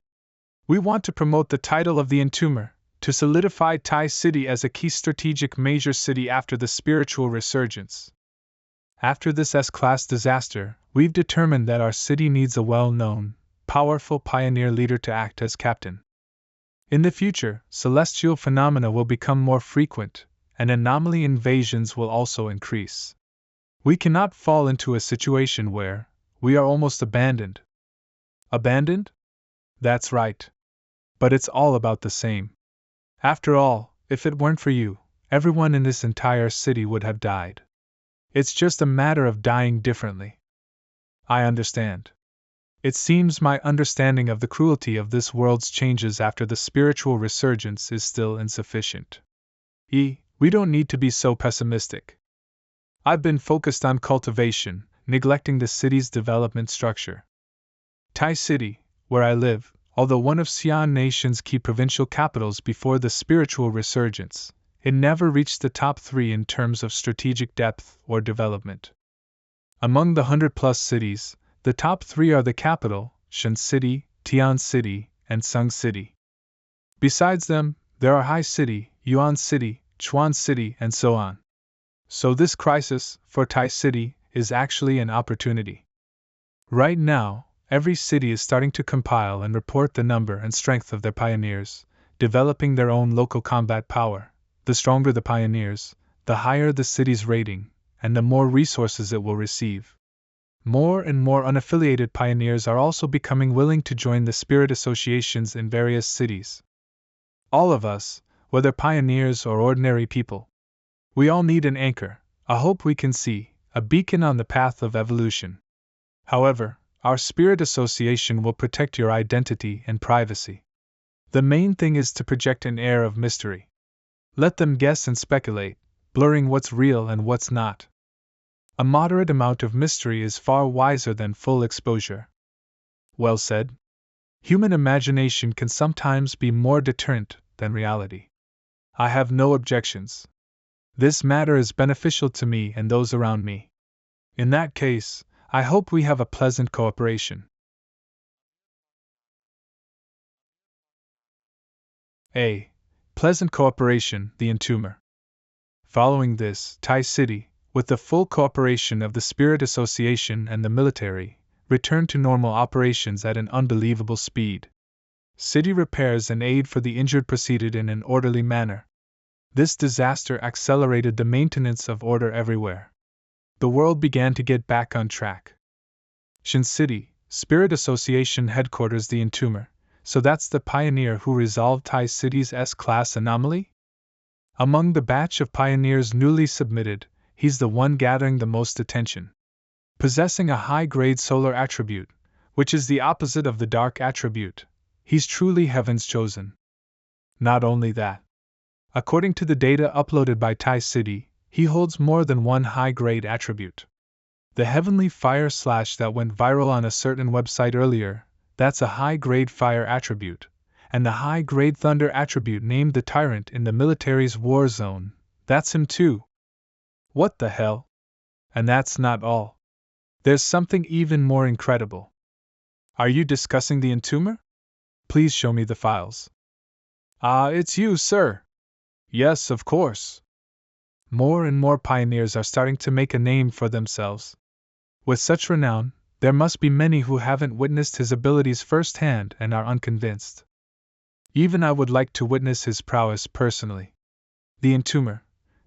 We want to promote the title of the Entomber, to solidify Tai City as a key strategic major city after the spiritual resurgence. After this S-class disaster, we've determined that our city needs a well-known, powerful pioneer leader to act as captain. In the future, celestial phenomena will become more frequent, and anomaly invasions will also increase. We cannot fall into a situation where we are almost abandoned. Abandoned? That's right. But it's all about the same. After all, if it weren't for you, everyone in this entire city would have died. It's just a matter of dying differently. I understand. It seems my understanding of the cruelty of this world's changes after the spiritual resurgence is still insufficient. We don't need to be so pessimistic. I've been focused on cultivation, neglecting the city's development structure. Tai City, where I live, although one of Xi'an Nation's key provincial capitals before the spiritual resurgence, it never reached the top 3 in terms of strategic depth or development. Among the 100-plus cities, the top 3 are the capital, Shan City, Tian City, and Sung City. Besides them, there are Hai City, Yuan City, Chuan City, and so on. So this crisis, for Tai City, is actually an opportunity. Right now, every city is starting to compile and report the number and strength of their pioneers, developing their own local combat power. The stronger the pioneers, the higher the city's rating, and the more resources it will receive. More and more unaffiliated pioneers are also becoming willing to join the spirit associations in various cities. All of us, whether pioneers or ordinary people, we all need an anchor, a hope we can see, a beacon on the path of evolution. However, our spirit association will protect your identity and privacy. The main thing is to project an air of mystery. Let them guess and speculate, blurring what's real and what's not. A moderate amount of mystery is far wiser than full exposure. Well said. Human imagination can sometimes be more deterrent than reality. I have no objections. This matter is beneficial to me and those around me. In that case, I hope we have a pleasant cooperation. A pleasant cooperation, the Entomber. Following this, Tai City, with the full cooperation of the Spirit Association and the military, returned to normal operations at an unbelievable speed. City repairs and aid for the injured proceeded in an orderly manner. This disaster accelerated the maintenance of order everywhere. The world began to get back on track. Shin City, Spirit Association headquarters, the Entomber. So that's the pioneer who resolved Tai City's S-class anomaly? Among the batch of pioneers newly submitted, he's the one gathering the most attention. Possessing a high-grade solar attribute, which is the opposite of the dark attribute, he's truly heaven's chosen. Not only that. According to the data uploaded by Tai City, he holds more than one high-grade attribute. The Heavenly Fire Slash that went viral on a certain website earlier, that's a high-grade fire attribute, and the high-grade thunder attribute named the Tyrant in the military's war zone, that's him too. What the hell? And that's not all. There's something even more incredible. Are you discussing the entomber? Please show me the files. Ah, it's you, sir. Yes, of course. More and more pioneers are starting to make a name for themselves. With such renown, there must be many who haven't witnessed his abilities firsthand and are unconvinced. Even I would like to witness his prowess personally. The entomber.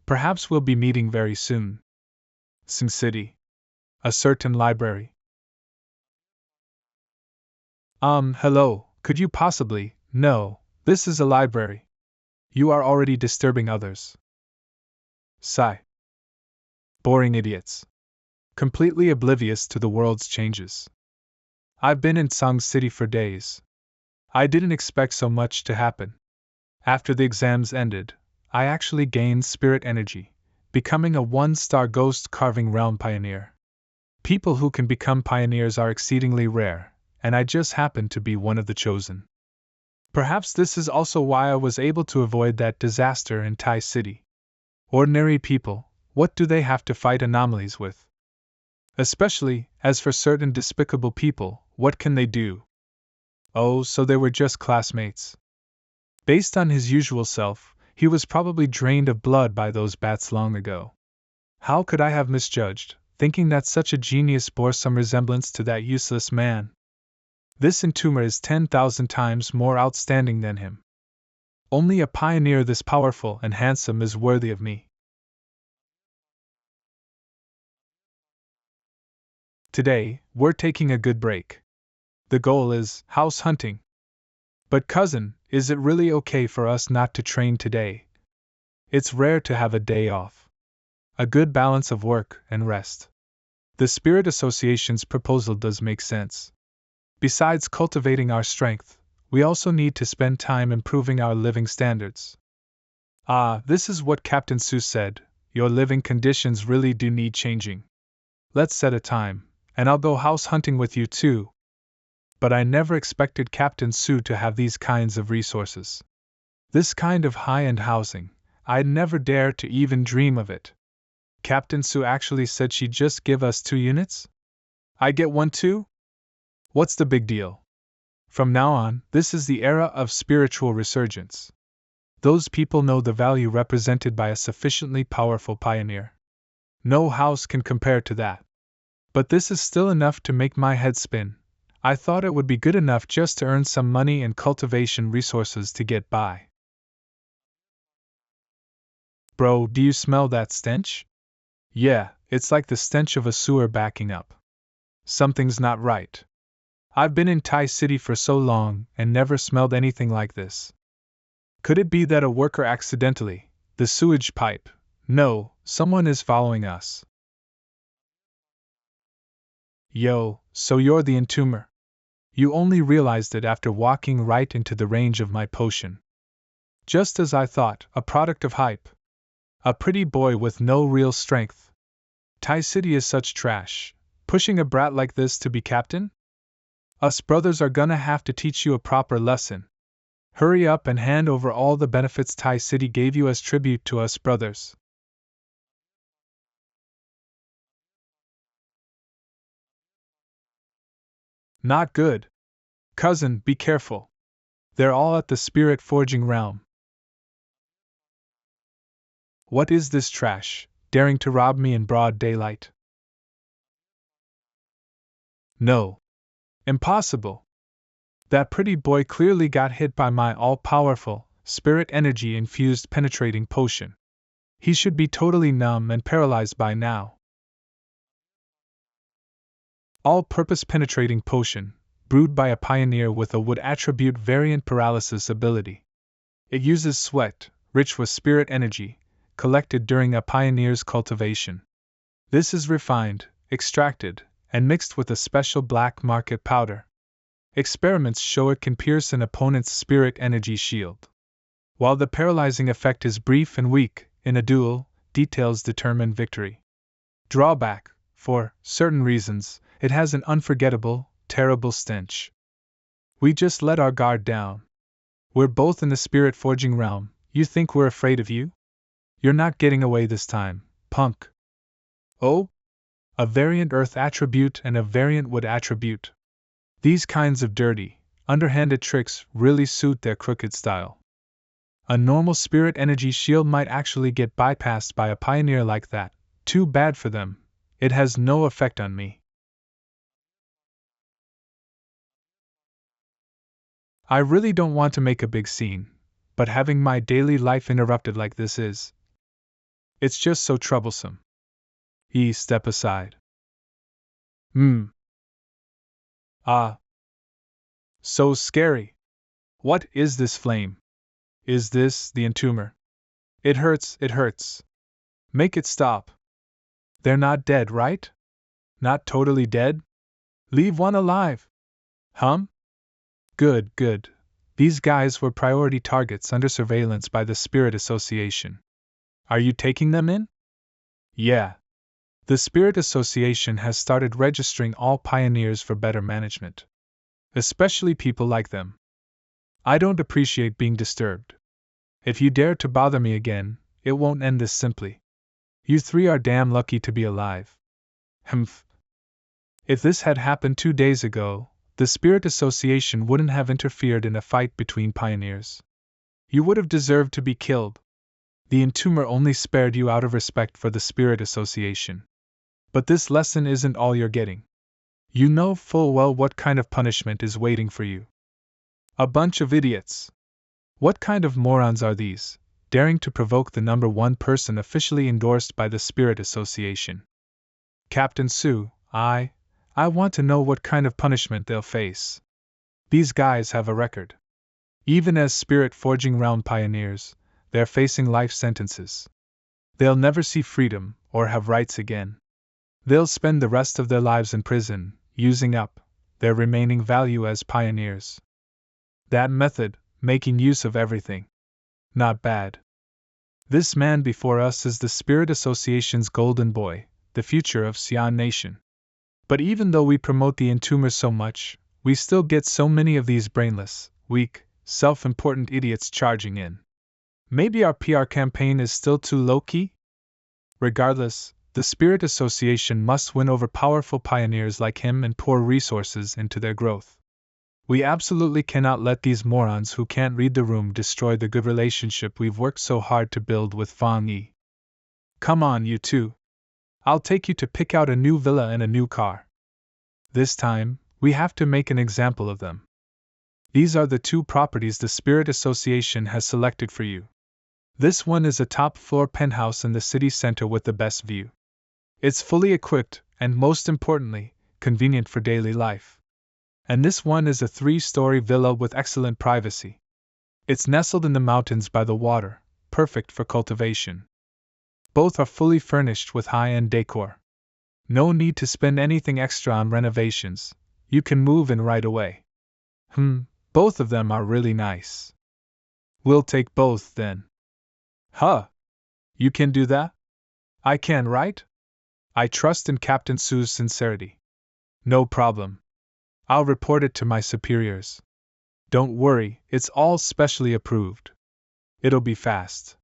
Perhaps we'll be meeting very soon. Sing City. A certain library. Hello, could you possibly? No, this is a library. You are already disturbing others. Sigh. Boring idiots. Completely oblivious to the world's changes. I've been in Song City for days. I didn't expect so much to happen. After the exams ended, I actually gained spirit energy, becoming a one-star ghost carving realm pioneer. People who can become pioneers are exceedingly rare, and I just happened to be one of the chosen. Perhaps this is also why I was able to avoid that disaster in Tai City. Ordinary people, what do they have to fight anomalies with? Especially, as for certain despicable people, what can they do? Oh, so they were just classmates. Based on his usual self, he was probably drained of blood by those bats long ago. How could I have misjudged, thinking that such a genius bore some resemblance to that useless man? This entomber is 10,000 times more outstanding than him. Only a pioneer this powerful and handsome is worthy of me. Today, we're taking a good break. The goal is house hunting. But cousin, is it really okay for us not to train today? It's rare to have a day off. A good balance of work and rest. The Spirit Association's proposal does make sense. Besides cultivating our strength, we also need to spend time improving our living standards. Ah, this is what Captain Sue said, your living conditions really do need changing. Let's set a time, and I'll go house hunting with you too. But I never expected Captain Sue to have these kinds of resources. This kind of high-end housing, I'd never dare to even dream of it. Captain Sue actually said she'd just give us 2 units? I get one too? What's the big deal? From now on, this is the era of spiritual resurgence. Those people know the value represented by a sufficiently powerful pioneer. No house can compare to that. But this is still enough to make my head spin. I thought it would be good enough just to earn some money and cultivation resources to get by. Bro, do you smell that stench? Yeah, it's like the stench of a sewer backing up. Something's not right. I've been in Tai City for so long and never smelled anything like this. Could it be that a worker accidentally, the sewage pipe? No, someone is following us. Yo, so you're the entomber. You only realized it after walking right into the range of my potion. Just as I thought, a product of hype. A pretty boy with no real strength. Tai City is such trash. Pushing a brat like this to be captain? Us brothers are gonna have to teach you a proper lesson. Hurry up and hand over all the benefits Tai City gave you as tribute to us brothers. Not good. Cousin, be careful. They're all at the spirit forging realm. What is this trash, daring to rob me in broad daylight? No. Impossible. That pretty boy clearly got hit by my all-powerful, spirit energy-infused penetrating potion. He should be totally numb and paralyzed by now. All-purpose penetrating potion, brewed by a pioneer with a wood attribute variant paralysis ability. It uses sweat, rich with spirit energy, collected during a pioneer's cultivation. This is refined, extracted, and mixed with a special black market powder. Experiments show it can pierce an opponent's spirit energy shield. While the paralyzing effect is brief and weak, in a duel, details determine victory. Drawback: for certain reasons, it has an unforgettable, terrible stench. We just let our guard down. We're both in the spirit forging realm. You think we're afraid of you? You're not getting away this time, punk. Oh? A variant earth attribute and a variant wood attribute. These kinds of dirty, underhanded tricks really suit their crooked style. A normal spirit energy shield might actually get bypassed by a pioneer like that. Too bad for them. It has no effect on me. I really don't want to make a big scene, but having my daily life interrupted like this it's just so troublesome. Step aside. Ah. So scary. What is this flame? Is this the entomber? It hurts, it hurts. Make it stop. They're not dead, right? Not totally dead? Leave one alive. Good, good. These guys were priority targets under surveillance by the Spirit Association. Are you taking them in? Yeah. The Spirit Association has started registering all pioneers for better management. Especially people like them. I don't appreciate being disturbed. If you dare to bother me again, it won't end this simply. You three are damn lucky to be alive. Humph. If this had happened 2 days ago, the Spirit Association wouldn't have interfered in a fight between pioneers. You would have deserved to be killed. The entomber only spared you out of respect for the Spirit Association. But this lesson isn't all you're getting. You know full well what kind of punishment is waiting for you. A bunch of idiots. What kind of morons are these, daring to provoke the number one person officially endorsed by the Spirit Association? Captain Sue, I want to know what kind of punishment they'll face. These guys have a record. Even as spirit forging realm pioneers, they're facing life sentences. They'll never see freedom or have rights again. They'll spend the rest of their lives in prison, using up their remaining value as pioneers. That method, making use of everything. Not bad. This man before us is the Spirit Association's golden boy, the future of Xi'an Nation. But even though we promote the entomber so much, we still get so many of these brainless, weak, self-important idiots charging in. Maybe our PR campaign is still too low-key? Regardless, the Spirit Association must win over powerful pioneers like him and pour resources into their growth. We absolutely cannot let these morons who can't read the room destroy the good relationship we've worked so hard to build with Fang Yi. Come on, you two. I'll take you to pick out a new villa and a new car. This time, we have to make an example of them. These are the 2 properties the Spirit Association has selected for you. This one is a top-floor penthouse in the city center with the best view. It's fully equipped, and most importantly, convenient for daily life. And this one is a 3-story villa with excellent privacy. It's nestled in the mountains by the water, perfect for cultivation. Both are fully furnished with high-end decor. No need to spend anything extra on renovations, you can move in right away. Both of them are really nice. We'll take both then. Huh? You can do that? I can, right? I trust in Captain Sue's sincerity. No problem. I'll report it to my superiors. Don't worry, it's all specially approved. It'll be fast.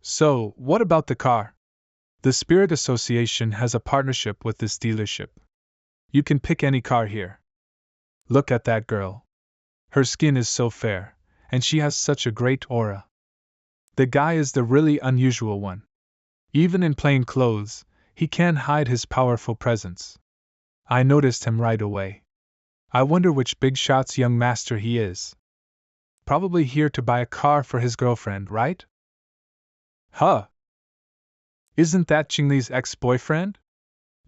So, what about the car? The Spirit Association has a partnership with this dealership. You can pick any car here. Look at that girl. Her skin is so fair, and she has such a great aura. The guy is the really unusual one. Even in plain clothes, he can't hide his powerful presence. I noticed him right away. I wonder which big shot's young master he is. Probably here to buy a car for his girlfriend, right? Huh? Isn't that Qingli's ex-boyfriend?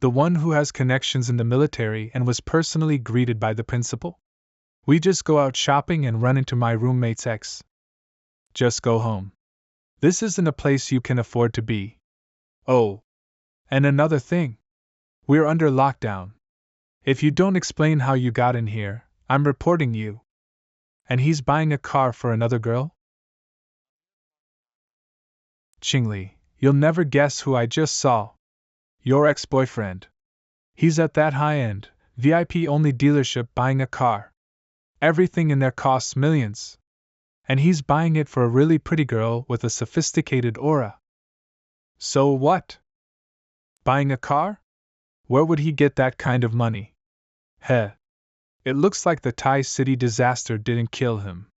The one who has connections in the military and was personally greeted by the principal? We just go out shopping and run into my roommate's ex. Just go home. This isn't a place you can afford to be. Oh. And another thing. We're under lockdown. If you don't explain how you got in here, I'm reporting you. And he's buying a car for another girl? Qingli, you'll never guess who I just saw. Your ex-boyfriend. He's at that high-end, VIP-only dealership buying a car. Everything in there costs millions. And he's buying it for a really pretty girl with a sophisticated aura. So what? Buying a car? Where would he get that kind of money? Heh. It looks like the Thai city disaster didn't kill him.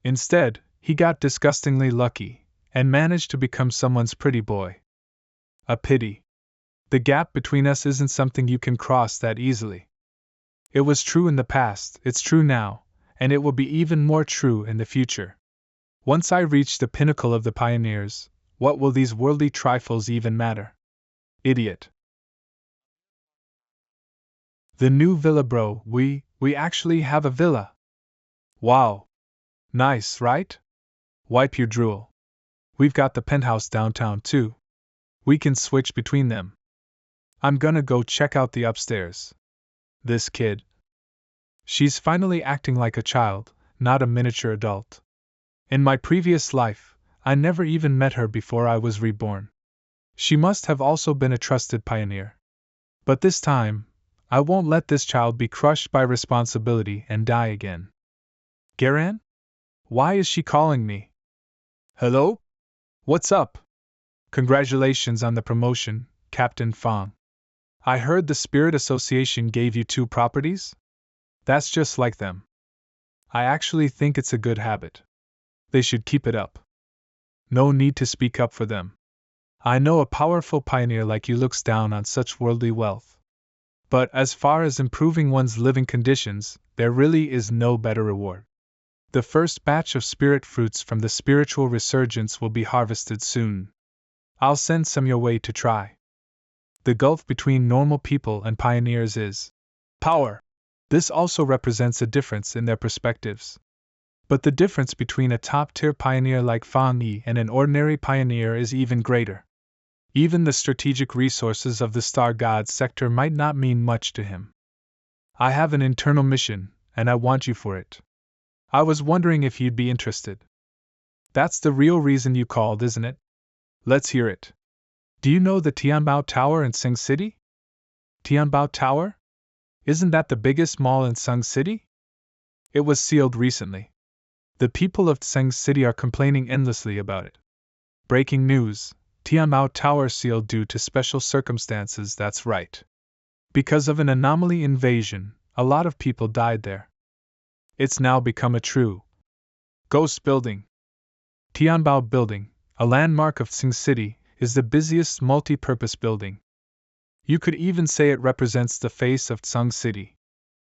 Instead, he got disgustingly lucky, and managed to become someone's pretty boy. A pity. The gap between us isn't something you can cross that easily. It was true in the past, it's true now, and it will be even more true in the future. Once I reach the pinnacle of the pioneers, what will these worldly trifles even matter? Idiot. The new villa, bro. We actually have a villa. Wow. Nice, right? Wipe your drool. We've got the penthouse downtown, too. We can switch between them. I'm gonna go check out the upstairs. This kid. She's finally acting like a child, not a miniature adult. In my previous life, I never even met her before I was reborn. She must have also been a trusted pioneer. But this time, I won't let this child be crushed by responsibility and die again. Garan? Why is she calling me? Hello? What's up? Congratulations on the promotion, Captain Fang. I heard the Spirit Association gave you 2 properties? That's just like them. I actually think it's a good habit. They should keep it up. No need to speak up for them. I know a powerful pioneer like you looks down on such worldly wealth. But as far as improving one's living conditions, there really is no better reward. The first batch of spirit fruits from the spiritual resurgence will be harvested soon. I'll send some your way to try. The gulf between normal people and pioneers is power. This also represents a difference in their perspectives. But the difference between a top-tier pioneer like Fang Yi and an ordinary pioneer is even greater. Even the strategic resources of the Star God sector might not mean much to him. I have an internal mission, and I want you for it. I was wondering if you'd be interested. That's the real reason you called, isn't it? Let's hear it. Do you know the Tianbao Tower in Sing City? Tianbao Tower? Isn't that the biggest mall in Sung City? It was sealed recently. The people of Seng City are complaining endlessly about it. Breaking news, Tianbao Tower sealed due to special circumstances, that's right. Because of an anomaly invasion, a lot of people died there. It's now become a true ghost building. Tianbao Building, a landmark of Sing City, is the busiest multi-purpose building. You could even say it represents the face of Sung City.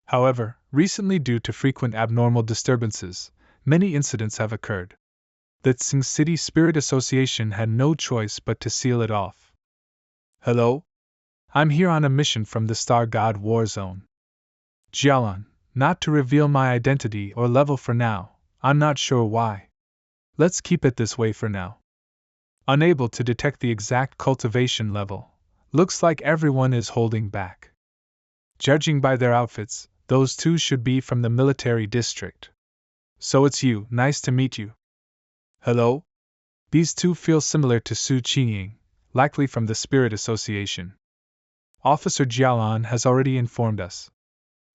However, recently due to frequent abnormal disturbances, many incidents have occurred. The Sing City Spirit Association had no choice but to seal it off. Hello? I'm here on a mission from the Star God War Zone. Jialan, not to reveal my identity or level for now, I'm not sure why. Let's keep it this way for now. Unable to detect the exact cultivation level, looks like everyone is holding back. Judging by their outfits, those 2 should be from the military district. So it's you, nice to meet you. Hello? These 2 feel similar to Su Qiying, likely from the Spirit Association. Officer Jialan has already informed us.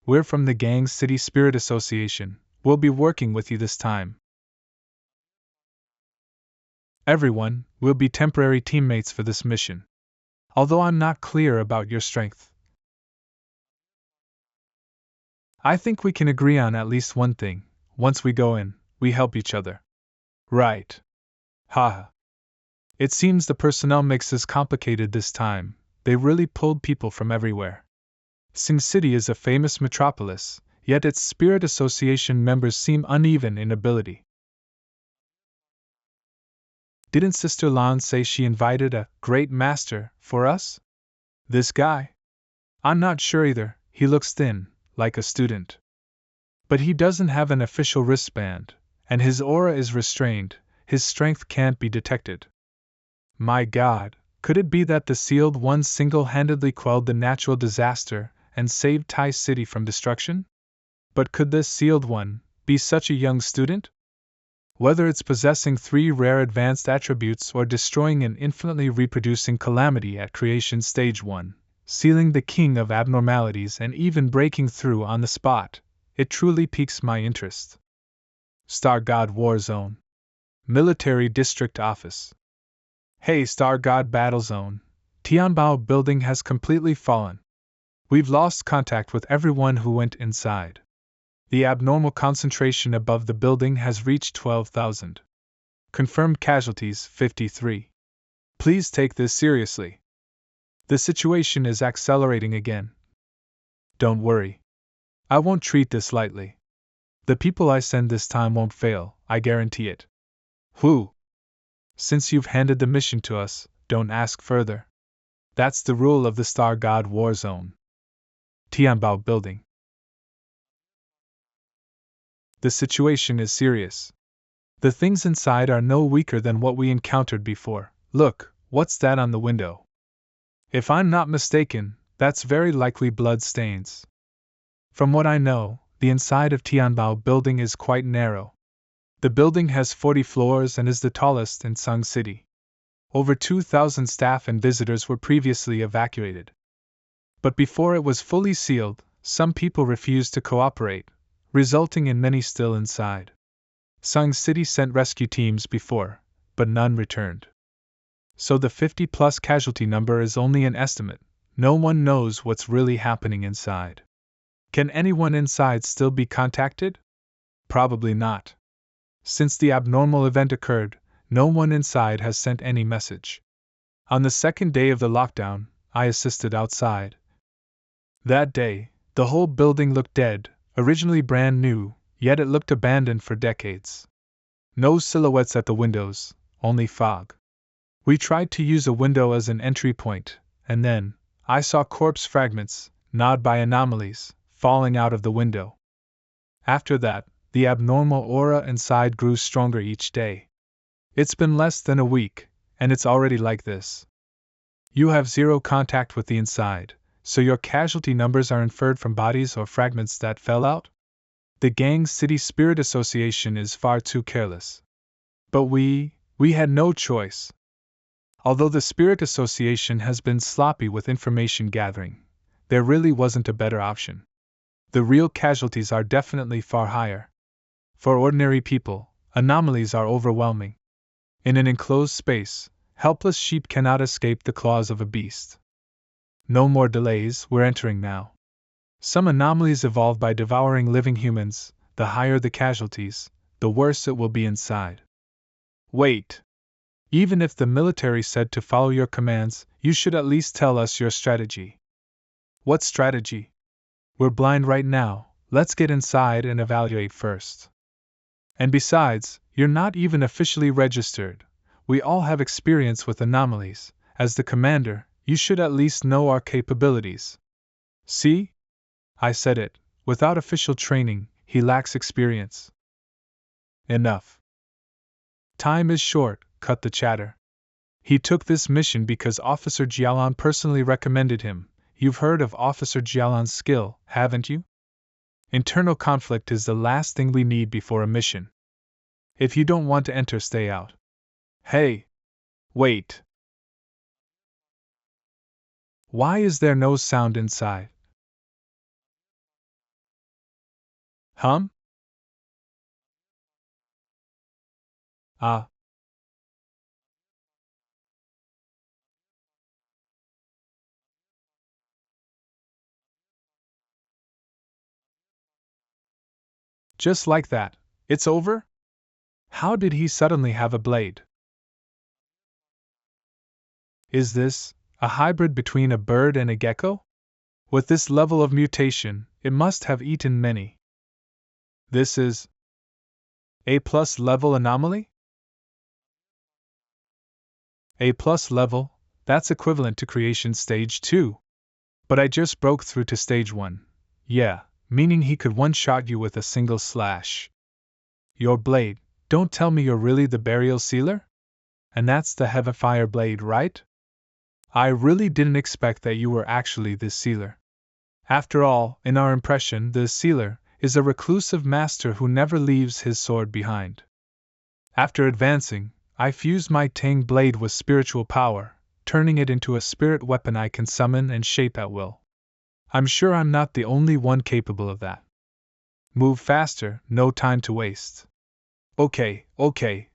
We're from the Gang City Spirit Association, we'll be working with you this time. Everyone, will be temporary teammates for this mission. Although I'm not clear about your strength. I think we can agree on at least one thing. Once we go in, we help each other. Right. Haha. It seems the personnel mix is complicated this time. They really pulled people from everywhere. Sing City is a famous metropolis, yet its Spirit Association members seem uneven in ability. Didn't Sister Lan say she invited a great master for us? This guy? I'm not sure either, he looks thin, like a student. But he doesn't have an official wristband, and his aura is restrained, his strength can't be detected. My God, could it be that the sealed one single-handedly quelled the natural disaster and saved Tai City from destruction? But could this sealed one be such a young student? Whether it's possessing 3 rare advanced attributes or destroying an infinitely reproducing calamity at creation stage 1, sealing the king of abnormalities and even breaking through on the spot, it truly piques my interest. Star God War Zone. Military District Office. Hey Star God Battle Zone, Tianbao building has completely fallen. We've lost contact with everyone who went inside. The abnormal concentration above the building has reached 12,000. Confirmed casualties 53. Please take this seriously. The situation is accelerating again. Don't worry. I won't treat this lightly. The people I send this time won't fail, I guarantee it. Who? Since you've handed the mission to us, don't ask further. That's the rule of the Star God War Zone. Tianbao Building. The situation is serious. The things inside are no weaker than what we encountered before. Look, what's that on the window? If I'm not mistaken, that's very likely blood stains. From what I know, the inside of Tianbao Building is quite narrow. The building has 40 floors and is the tallest in Sung City. Over 2,000 staff and visitors were previously evacuated. But before it was fully sealed, some people refused to cooperate, resulting in many still inside. Sung City sent rescue teams before, but none returned. So the 50-plus casualty number is only an estimate. No one knows what's really happening inside. Can anyone inside still be contacted? Probably not. Since the abnormal event occurred, no one inside has sent any message. On the second day of the lockdown, I assisted outside. That day, the whole building looked dead, originally brand new, yet it looked abandoned for decades. No silhouettes at the windows, only fog. We tried to use a window as an entry point, and then, I saw corpse fragments, gnawed by anomalies, falling out of the window. After that, the abnormal aura inside grew stronger each day. It's been less than a week, and it's already like this. You have 0 contact with the inside, so your casualty numbers are inferred from bodies or fragments that fell out? The Gang City Spirit Association is far too careless. But we had no choice. Although the Spirit Association has been sloppy with information gathering, there really wasn't a better option. The real casualties are definitely far higher. For ordinary people, anomalies are overwhelming. In an enclosed space, helpless sheep cannot escape the claws of a beast. No more delays, we're entering now. Some anomalies evolve by devouring living humans. The higher the casualties, the worse it will be inside. Wait. Even if the military said to follow your commands, you should at least tell us your strategy. What strategy? We're blind right now, let's get inside and evaluate first. And besides, you're not even officially registered. We all have experience with anomalies. As the commander, you should at least know our capabilities. See? I said it. Without official training, he lacks experience. Enough. Time is short, cut the chatter. He took this mission because Officer Jialan personally recommended him. You've heard of Officer Jialan's skill, haven't you? Internal conflict is the last thing we need before a mission. If you don't want to enter, stay out. Hey! Wait! Why is there no sound inside? Hum? Ah. Just like that, it's over? How did he suddenly have a blade? Is this a hybrid between a bird and a gecko? With this level of mutation, it must have eaten many. This is A+ level anomaly? A+ level, that's equivalent to creation stage 2. But I just broke through to stage 1. Yeah, meaning he could one-shot you with a single slash. Your blade, don't tell me you're really the burial sealer? And that's the Heavenfire blade, right? I really didn't expect that you were actually the sealer. After all, in our impression, the sealer is a reclusive master who never leaves his sword behind. After advancing, I fused my Tang blade with spiritual power, turning it into a spirit weapon I can summon and shape at will. I'm sure I'm not the only one capable of that. Move faster, no time to waste. Okay,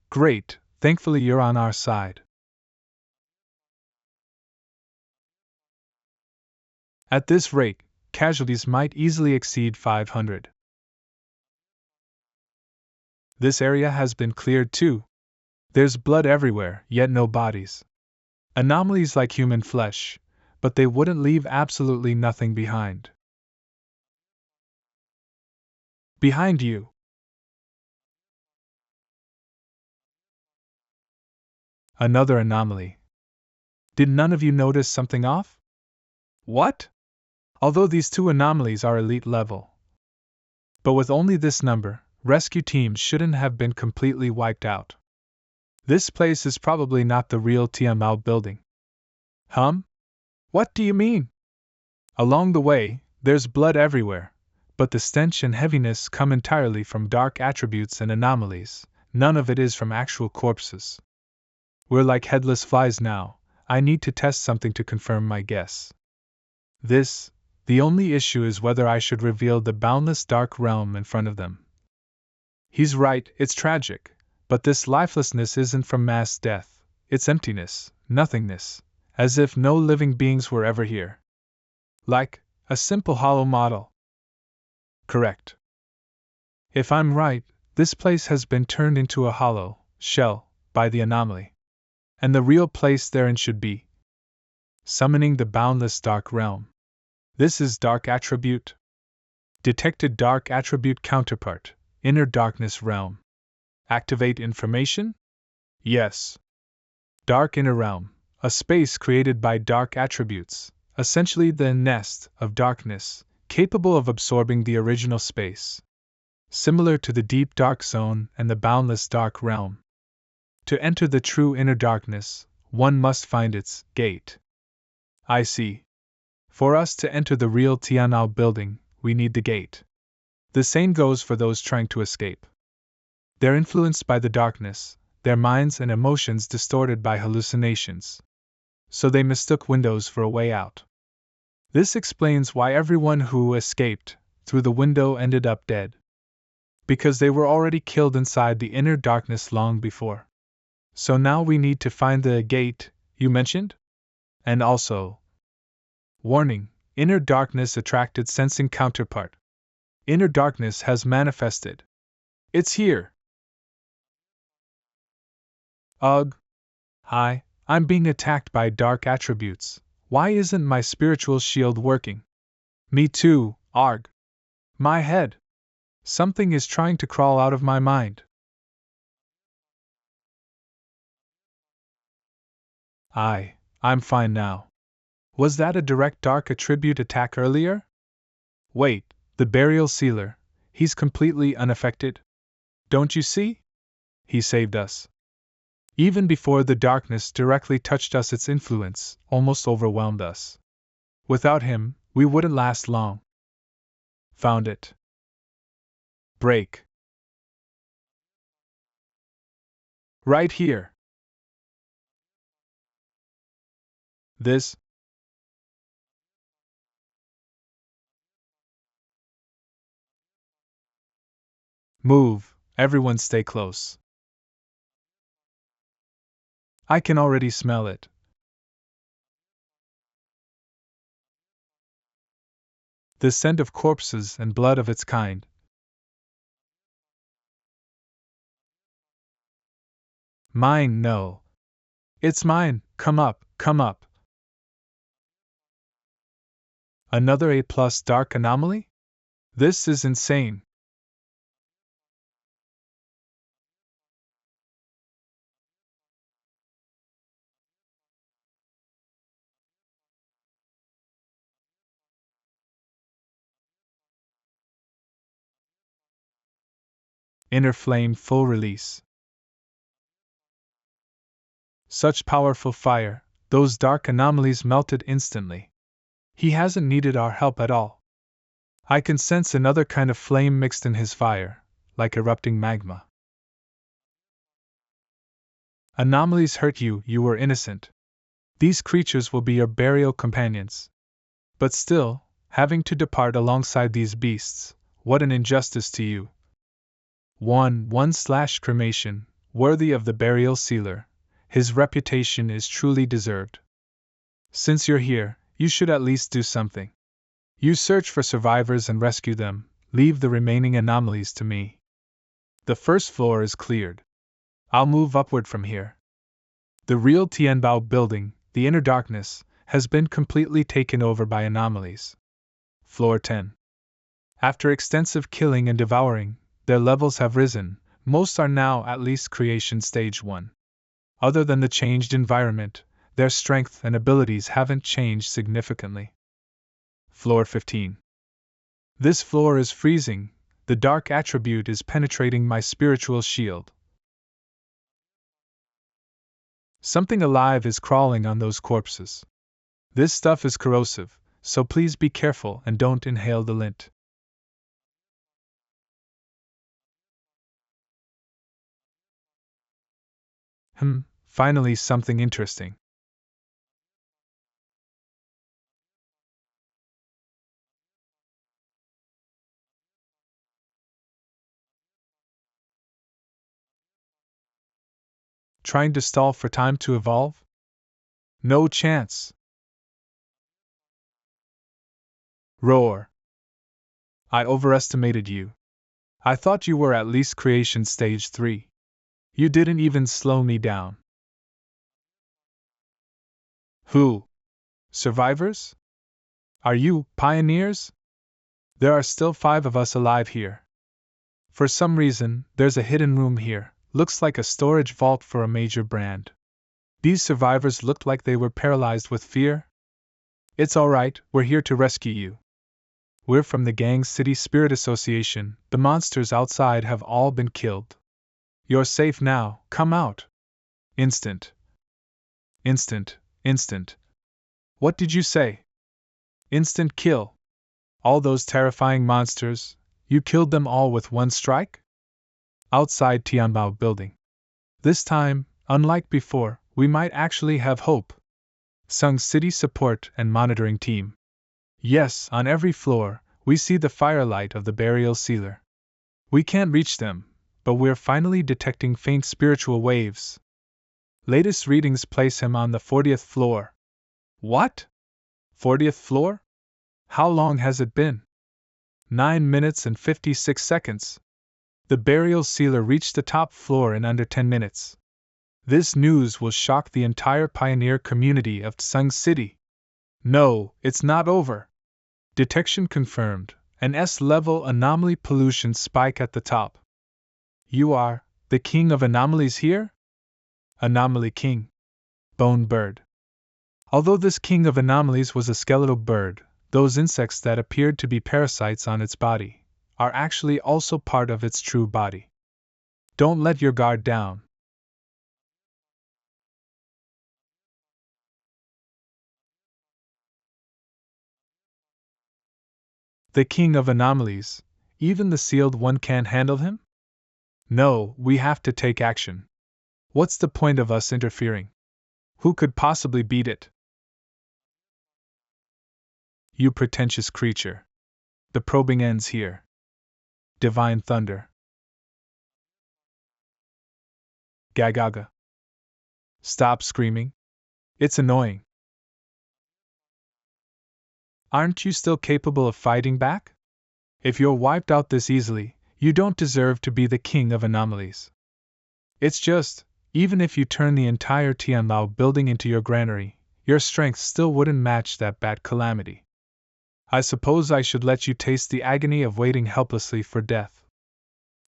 great, thankfully you're on our side. At this rate, casualties might easily exceed 500. This area has been cleared too. There's blood everywhere, yet no bodies. Anomalies like human flesh, but they wouldn't leave absolutely nothing behind. Behind you. Another anomaly. Did none of you notice something off? What? Although these two anomalies are elite level. But with only this number, rescue teams shouldn't have been completely wiped out. This place is probably not the real Tianmao building. What do you mean? Along the way, there's blood everywhere, but the stench and heaviness come entirely from dark attributes and anomalies, none of it is from actual corpses. We're like headless flies now, I need to test something to confirm my guess. The only issue is whether I should reveal the boundless dark realm in front of them. He's right, it's tragic, but this lifelessness isn't from mass death, it's emptiness, nothingness, as if no living beings were ever here. Like a simple hollow model. Correct. If I'm right, this place has been turned into a hollow shell by the anomaly. And the real place therein should be summoning the boundless dark realm. This is dark attribute. Detected dark attribute counterpart, inner darkness realm. Activate information? Yes. Dark inner realm, a space created by dark attributes, essentially the nest of darkness, capable of absorbing the original space. Similar to the deep dark zone and the boundless dark realm. To enter the true inner darkness, one must find its gate. I see. For us to enter the real Tianmao building, we need the gate. The same goes for those trying to escape. They're influenced by the darkness, their minds and emotions distorted by hallucinations. So they mistook windows for a way out. This explains why everyone who escaped through the window ended up dead. Because they were already killed inside the inner darkness long before. So now we need to find the gate you mentioned? And also, warning, inner darkness attracted sensing counterpart. Inner darkness has manifested. It's here. Ugh. Hi, I'm being attacked by dark attributes. Why isn't my spiritual shield working? Me too, arg. My head. Something is trying to crawl out of my mind. I'm fine now. Was that a direct dark attribute attack earlier? Wait, the burial sealer, he's completely unaffected. Don't you see? He saved us. Even before the darkness directly touched us, its influence almost overwhelmed us. Without him, we wouldn't last long. Found it. Break. Right here. This. Move, everyone stay close. I can already smell it. The scent of corpses and blood of its kind. Mine, no. It's mine, come up, come up. Another A+ dark anomaly? This is insane. Inner flame full release. Such powerful fire, those dark anomalies melted instantly. He hasn't needed our help at all. I can sense another kind of flame mixed in his fire, like erupting magma. Anomalies hurt you, you were innocent. These creatures will be your burial companions. But still, having to depart alongside these beasts, what an injustice to you. 1/cremation, worthy of the burial sealer. His reputation is truly deserved. Since you're here, you should at least do something. You search for survivors and rescue them, leave the remaining anomalies to me. The first floor is cleared. I'll move upward from here. The real Tianbao building, the inner darkness, has been completely taken over by anomalies. Floor 10. After extensive killing and devouring, their levels have risen, most are now at least creation stage 1. Other than the changed environment, their strength and abilities haven't changed significantly. Floor 15. This floor is freezing, the dark attribute is penetrating my spiritual shield. Something alive is crawling on those corpses. This stuff is corrosive, so please be careful and don't inhale the lint. Finally something interesting. Trying to stall for time to evolve? No chance. Roar. I overestimated you. I thought you were at least creation stage 3. You didn't even slow me down. Who? Survivors? Are you pioneers? There are still 5 of us alive here. For some reason, there's a hidden room here, looks like a storage vault for a major brand. These survivors looked like they were paralyzed with fear. It's alright, we're here to rescue you. We're from the Gang City Spirit Association, the monsters outside have all been killed. You're safe now, come out. Instant. What did you say? Instant kill. All those terrifying monsters, you killed them all with one strike? Outside Tianbao building. This time, unlike before, we might actually have hope. Sung City Support and Monitoring Team. Yes, on every floor, we see the firelight of the burial sealer. We can't reach them, but we're finally detecting faint spiritual waves. Latest readings place him on the 40th floor. What? 40th floor? How long has it been? 9 minutes and 56 seconds. The burial sealer reached the top floor in under 10 minutes. This news will shock the entire pioneer community of Tsung City. No, it's not over. Detection confirmed, an S-level anomaly pollution spike at the top. You are the king of anomalies here? Anomaly king. Bone bird. Although this king of anomalies was a skeletal bird, those insects that appeared to be parasites on its body are actually also part of its true body. Don't let your guard down. The king of anomalies, even the sealed one can't handle him? No, we have to take action. What's the point of us interfering? Who could possibly beat it? You pretentious creature. The probing ends here. Divine thunder. Gagaga. Stop screaming. It's annoying. Aren't you still capable of fighting back? If you're wiped out this easily, you don't deserve to be the king of anomalies. It's just, even if you turn the entire Tianlao building into your granary, your strength still wouldn't match that bat calamity. I suppose I should let you taste the agony of waiting helplessly for death.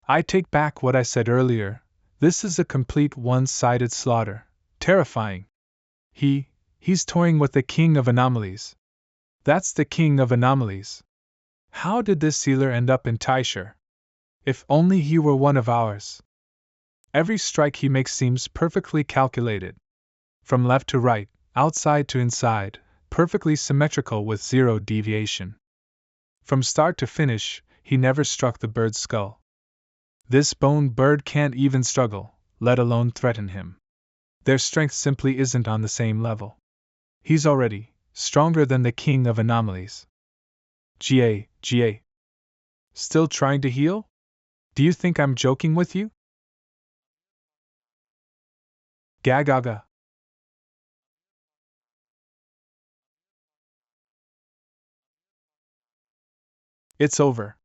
I take back what I said earlier, this is a complete one-sided slaughter, terrifying. He's toying with the king of anomalies. That's the king of anomalies. How did this sealer end up in Taisher? If only he were one of ours. Every strike he makes seems perfectly calculated. From left to right, outside to inside, perfectly symmetrical with zero deviation. From start to finish, he never struck the bird's skull. This bone bird can't even struggle, let alone threaten him. Their strength simply isn't on the same level. He's already stronger than the king of anomalies. GA. Still trying to heal? Do you think I'm joking with you? Gagaga. It's over.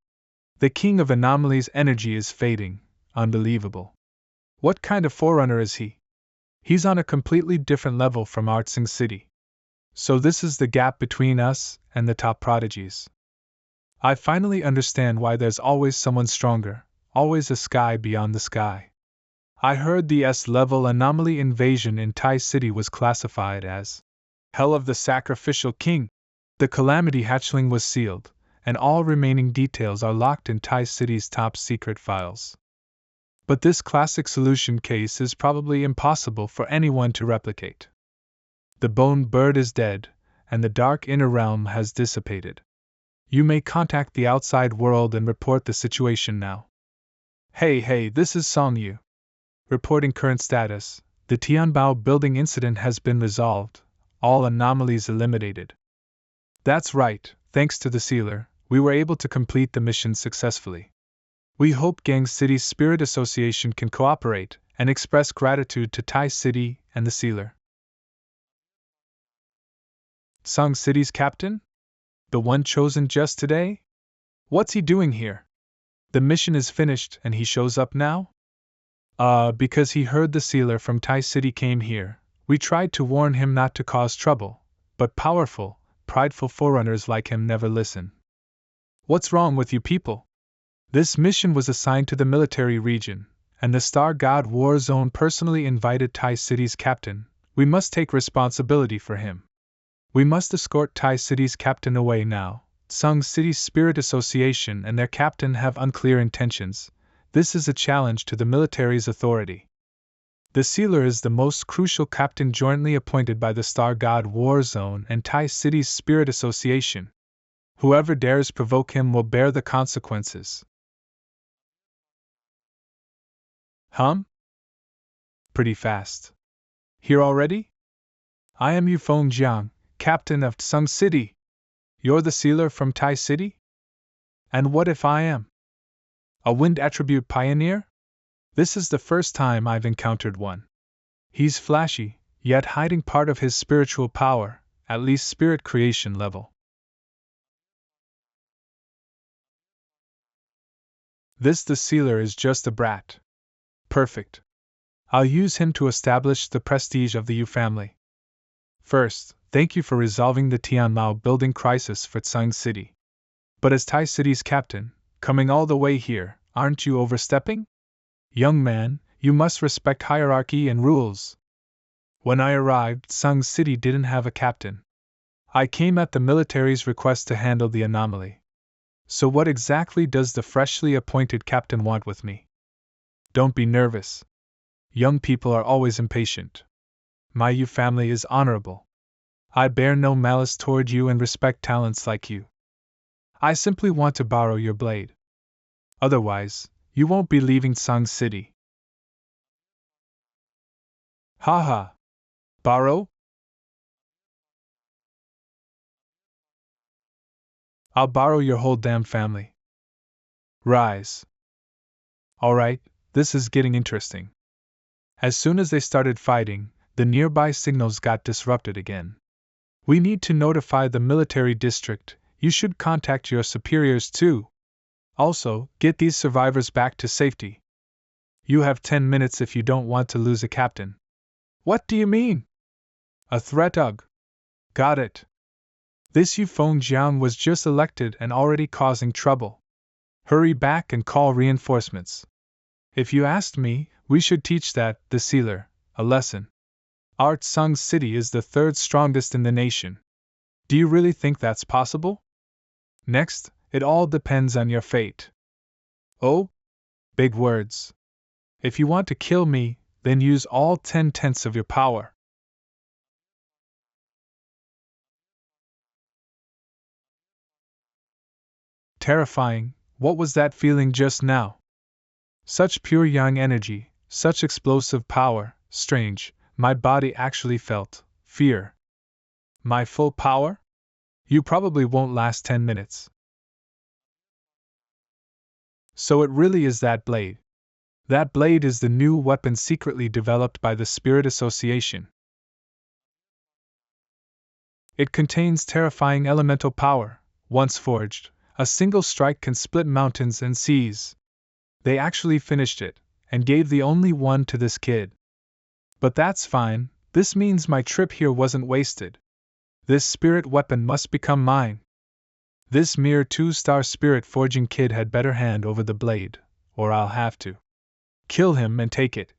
The king of anomalies' energy is fading. Unbelievable. What kind of forerunner is he? He's on a completely different level from Artsing City. So this is the gap between us and the top prodigies. I finally understand why there's always someone stronger, always a sky beyond the sky. I heard the S-level anomaly invasion in Tai City was classified as Hell of the Sacrificial King. The Calamity Hatchling was sealed, and all remaining details are locked in Tai City's top secret files. But this classic solution case is probably impossible for anyone to replicate. The bone bird is dead, and the dark inner realm has dissipated. You may contact the outside world and report the situation now. Hey, this is Song Yu. Reporting current status, the Tianbao building incident has been resolved, all anomalies eliminated. That's right, thanks to the sealer, we were able to complete the mission successfully. We hope Gang City's Spirit Association can cooperate and express gratitude to Tai City and the sealer. Song City's captain? The one chosen just today? What's he doing here? The mission is finished and he shows up now? Because he heard the sealer from Tai City came here. We tried to warn him not to cause trouble, but powerful, prideful forerunners like him never listen. What's wrong with you people? This mission was assigned to the military region, and the Star God War Zone personally invited Tai City's captain. We must take responsibility for him. We must escort Tai City's captain away now. Sung City's Spirit Association and their captain have unclear intentions. This is a challenge to the military's authority. The sealer is the most crucial captain jointly appointed by the Star God War Zone and Tai City's Spirit Association. Whoever dares provoke him will bear the consequences. Pretty fast. Here already? I am Yufeng Jiang, captain of Tsung City. You're the sealer from Tai City? And what if I am a wind attribute pioneer? This is the first time I've encountered one. He's flashy, yet hiding part of his spiritual power, at least spirit creation level. The sealer is just a brat. Perfect. I'll use him to establish the prestige of the Yu family. First, thank you for resolving the Tianmao building crisis for Tsang City. But as Tai City's captain, coming all the way here, aren't you overstepping? Young man, you must respect hierarchy and rules. When I arrived, Tsang City didn't have a captain. I came at the military's request to handle the anomaly. So what exactly does the freshly appointed captain want with me? Don't be nervous. Young people are always impatient. My Yu family is honorable. I bear no malice toward you and respect talents like you. I simply want to borrow your blade. Otherwise, you won't be leaving Tsang City. Haha. Borrow? I'll borrow your whole damn family. Rise. Alright, this is getting interesting. As soon as they started fighting, the nearby signals got disrupted again. We need to notify the military district. You should contact your superiors too. Also, get these survivors back to safety. You have 10 minutes if you don't want to lose a captain. What do you mean? A threat, ugh. Got it. This Yufeng Jiang was just elected and already causing trouble. Hurry back and call reinforcements. If you asked me, we should teach the sealer, a lesson. Our Tsang City is the third strongest in the nation. Do you really think that's possible? Next, it all depends on your fate. Oh? Big words. If you want to kill me, then use all 10/10 of your power. Terrifying, what was that feeling just now? Such pure yang energy, such explosive power, strange, My body actually felt fear. My full power? You probably won't last 10 minutes. So it really is that blade. That blade is the new weapon secretly developed by the Spirit Association. It contains terrifying elemental power. Once forged, a single strike can split mountains and seas. They actually finished it, and gave the only one to this kid. But that's fine, this means my trip here wasn't wasted. This spirit weapon must become mine. This mere 2-star spirit forging kid had better hand over the blade, or I'll have to kill him and take it.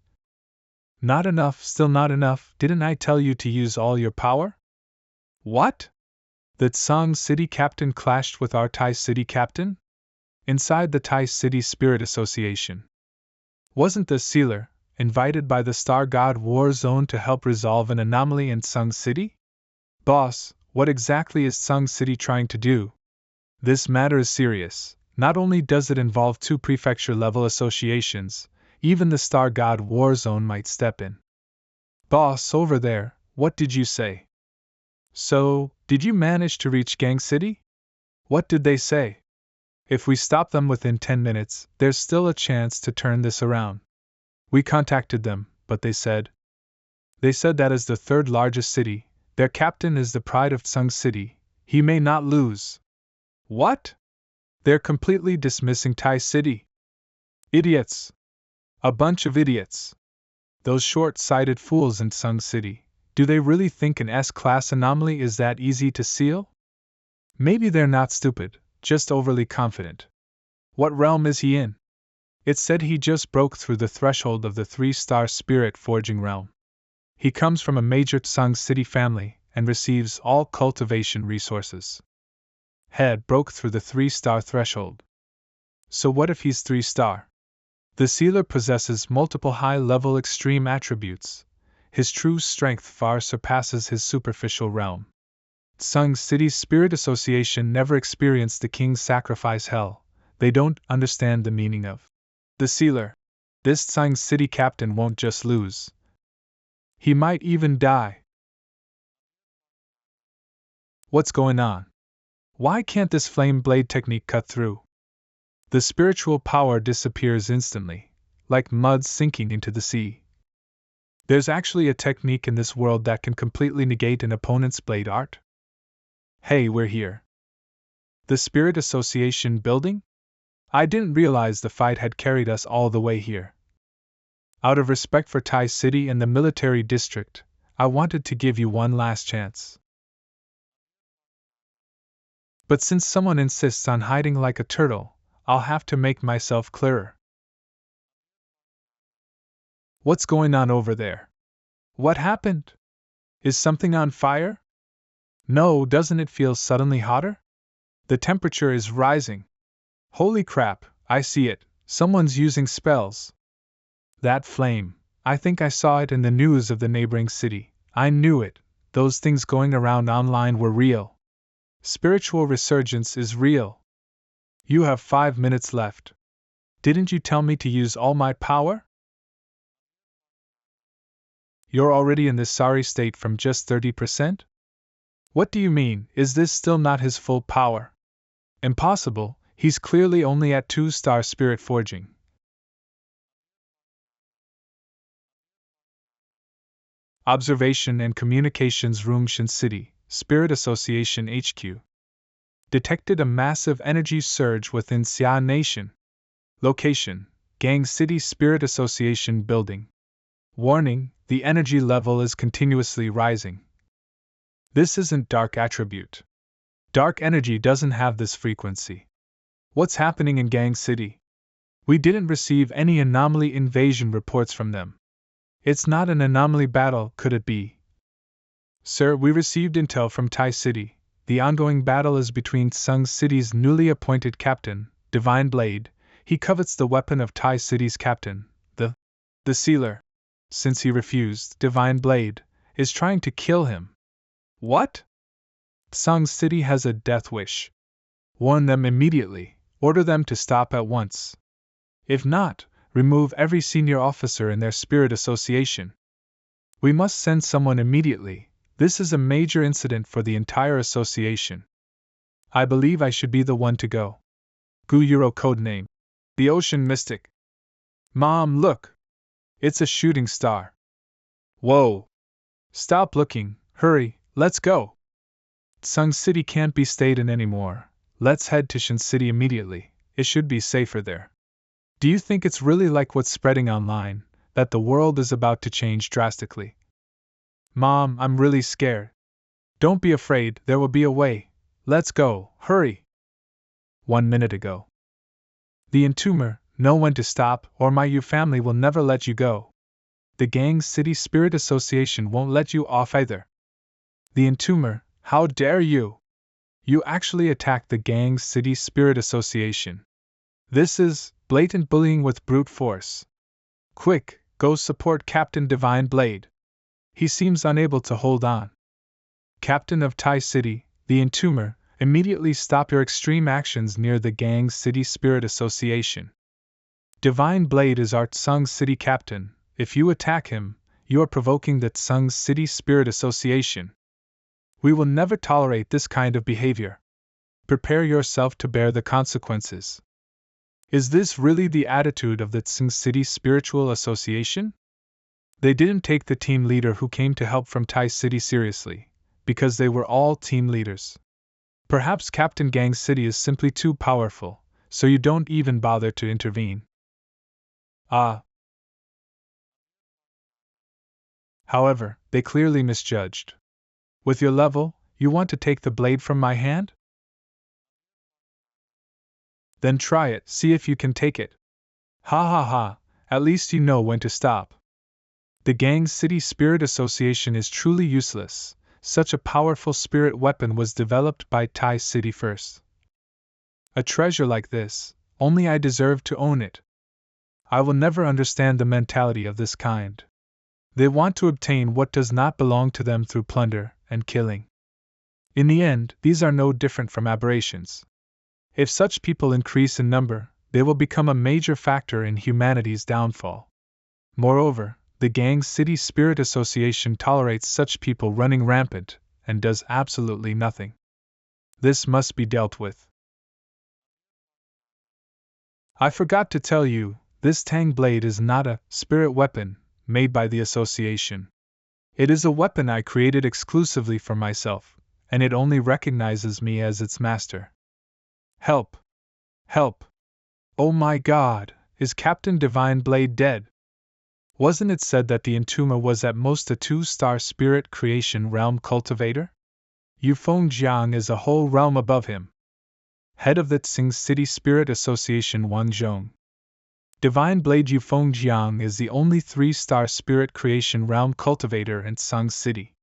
Not enough, still not enough, didn't I tell you to use all your power? What? The Tsang City captain clashed with our Thai City captain? Inside the Thai City Spirit Association. Wasn't the sealer invited by the Star God War Zone to help resolve an anomaly in Tsang City? Boss, what exactly is Tsang City trying to do? This matter is serious. Not only does it involve 2 prefecture-level associations, even the Star God War Zone might step in. Boss, over there, what did you say? So, did you manage to reach Gang City? What did they say? If we stop them within 10 minutes, there's still a chance to turn this around. We contacted them, but they said that is the 3rd largest city, their captain is the pride of Tsang City, he may not lose. What? They're completely dismissing Thai City. Idiots. A bunch of idiots. Those short-sighted fools in Tsang City, do they really think an S-class anomaly is that easy to seal? Maybe they're not stupid, just overly confident. What realm is he in? It said he just broke through the threshold of the 3-star spirit forging realm. He comes from a major Tsang City family and receives all cultivation resources. Head broke through the 3-star threshold. So what if he's 3-star? The sealer possesses multiple high-level extreme attributes. His true strength far surpasses his superficial realm. Tsang City's Spirit Association never experienced the king's sacrifice hell. They don't understand the meaning of the sealer. This Tsang City captain won't just lose. He might even die. What's going on? Why can't this flame blade technique cut through? The spiritual power disappears instantly, like mud sinking into the sea. There's actually a technique in this world that can completely negate an opponent's blade art. Hey, we're here. The Spirit Association building? I didn't realize the fight had carried us all the way here. Out of respect for Thai City and the military district, I wanted to give you one last chance. But since someone insists on hiding like a turtle, I'll have to make myself clearer. What's going on over there? What happened? Is something on fire? No, doesn't it feel suddenly hotter? The temperature is rising. Holy crap, I see it, someone's using spells. That flame, I think I saw it in the news of the neighboring city. I knew it, those things going around online were real. Spiritual resurgence is real. You have 5 minutes left. Didn't you tell me to use all my power? You're already in this sorry state from just 30%? What do you mean, is this still not his full power? Impossible, he's clearly only at 2-star spirit forging. Observation and Communications Room, Shin City, Spirit Association HQ. Detected a massive energy surge within Xia Nation. Location: Gang City Spirit Association Building. Warning: the energy level is continuously rising. This isn't dark attribute. Dark energy doesn't have this frequency. What's happening in Gang City? We didn't receive any anomaly invasion reports from them. It's not an anomaly battle, could it be? Sir, we received intel from Thai City. The ongoing battle is between Tsang City's newly appointed captain, Divine Blade. He covets the weapon of Thai City's captain, the Sealer. Since he refused, Divine Blade is trying to kill him. What? Tsang City has a death wish. Warn them immediately. Order them to stop at once. If not, remove every senior officer in their spirit association. We must send someone immediately. This is a major incident for the entire association. I believe I should be the one to go. Gu Euro code name. The Ocean Mystic. Mom, look! It's a shooting star. Whoa! Stop looking, hurry, let's go! Tsung City can't be stayed in anymore. Let's head to Shin City immediately, it should be safer there. Do you think it's really like what's spreading online, that the world is about to change drastically? Mom, I'm really scared. Don't be afraid, there will be a way. Let's go, hurry! 1 minute ago. The Entomber, know when to stop, or my U family will never let you go. The Gang City Spirit Association won't let you off either. The Entomber, how dare you! You actually attacked the Gang City Spirit Association. This is blatant bullying with brute force. Quick, go support Captain Divine Blade. He seems unable to hold on. Captain of Tai City, the Entomber, immediately stop your extreme actions near the Gang City Spirit Association. Divine Blade is our Tsung City captain. If you attack him, you are provoking the Tsung City Spirit Association. We will never tolerate this kind of behavior. Prepare yourself to bear the consequences. Is this really the attitude of the Tsung City Spiritual Association? They didn't take the team leader who came to help from Tai City seriously, because they were all team leaders. Perhaps Captain Gang City is simply too powerful, so you don't even bother to intervene. Ah. However, they clearly misjudged. With your level, you want to take the blade from my hand? Then try it, see if you can take it. Ha ha ha, at least you know when to stop. The Gang City Spirit Association is truly useless. Such a powerful spirit weapon was developed by Tai City first. A treasure like this, only I deserve to own it. I will never understand the mentality of this kind. They want to obtain what does not belong to them through plunder and killing. In the end, these are no different from aberrations. If such people increase in number, they will become a major factor in humanity's downfall. Moreover, the Gang City Spirit Association tolerates such people running rampant and does absolutely nothing. This must be dealt with. I forgot to tell you, this Tang blade is not a spirit weapon made by the association. It is a weapon I created exclusively for myself, and it only recognizes me as its master. Help! Help! Oh my God, is Captain Divine Blade dead? Wasn't it said that the Entomber was at most a 2-star spirit creation realm cultivator? Yufeng Jiang is a whole realm above him. Head of the Tsing City Spirit Association Wang Zhong. Divine Blade Yufeng Jiang is the only 3-star spirit creation realm cultivator in Tsung City.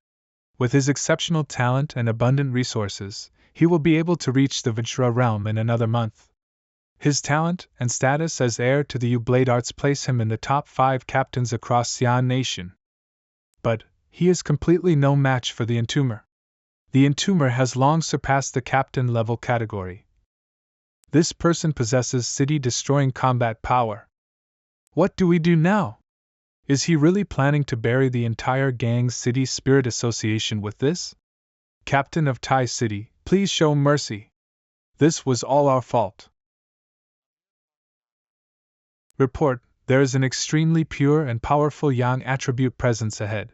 With his exceptional talent and abundant resources, he will be able to reach the Vajra realm in another month. His talent and status as heir to the U-Blade arts place him in the top 5 captains across Xi'an Nation. But he is completely no match for the Entomber. The Entomber has long surpassed the captain level category. This person possesses city-destroying combat power. What do we do now? Is he really planning to bury the entire Gang City Spirit Association with this? Captain of Tai City, please show mercy. This was all our fault. Report, there is an extremely pure and powerful Yang attribute presence ahead.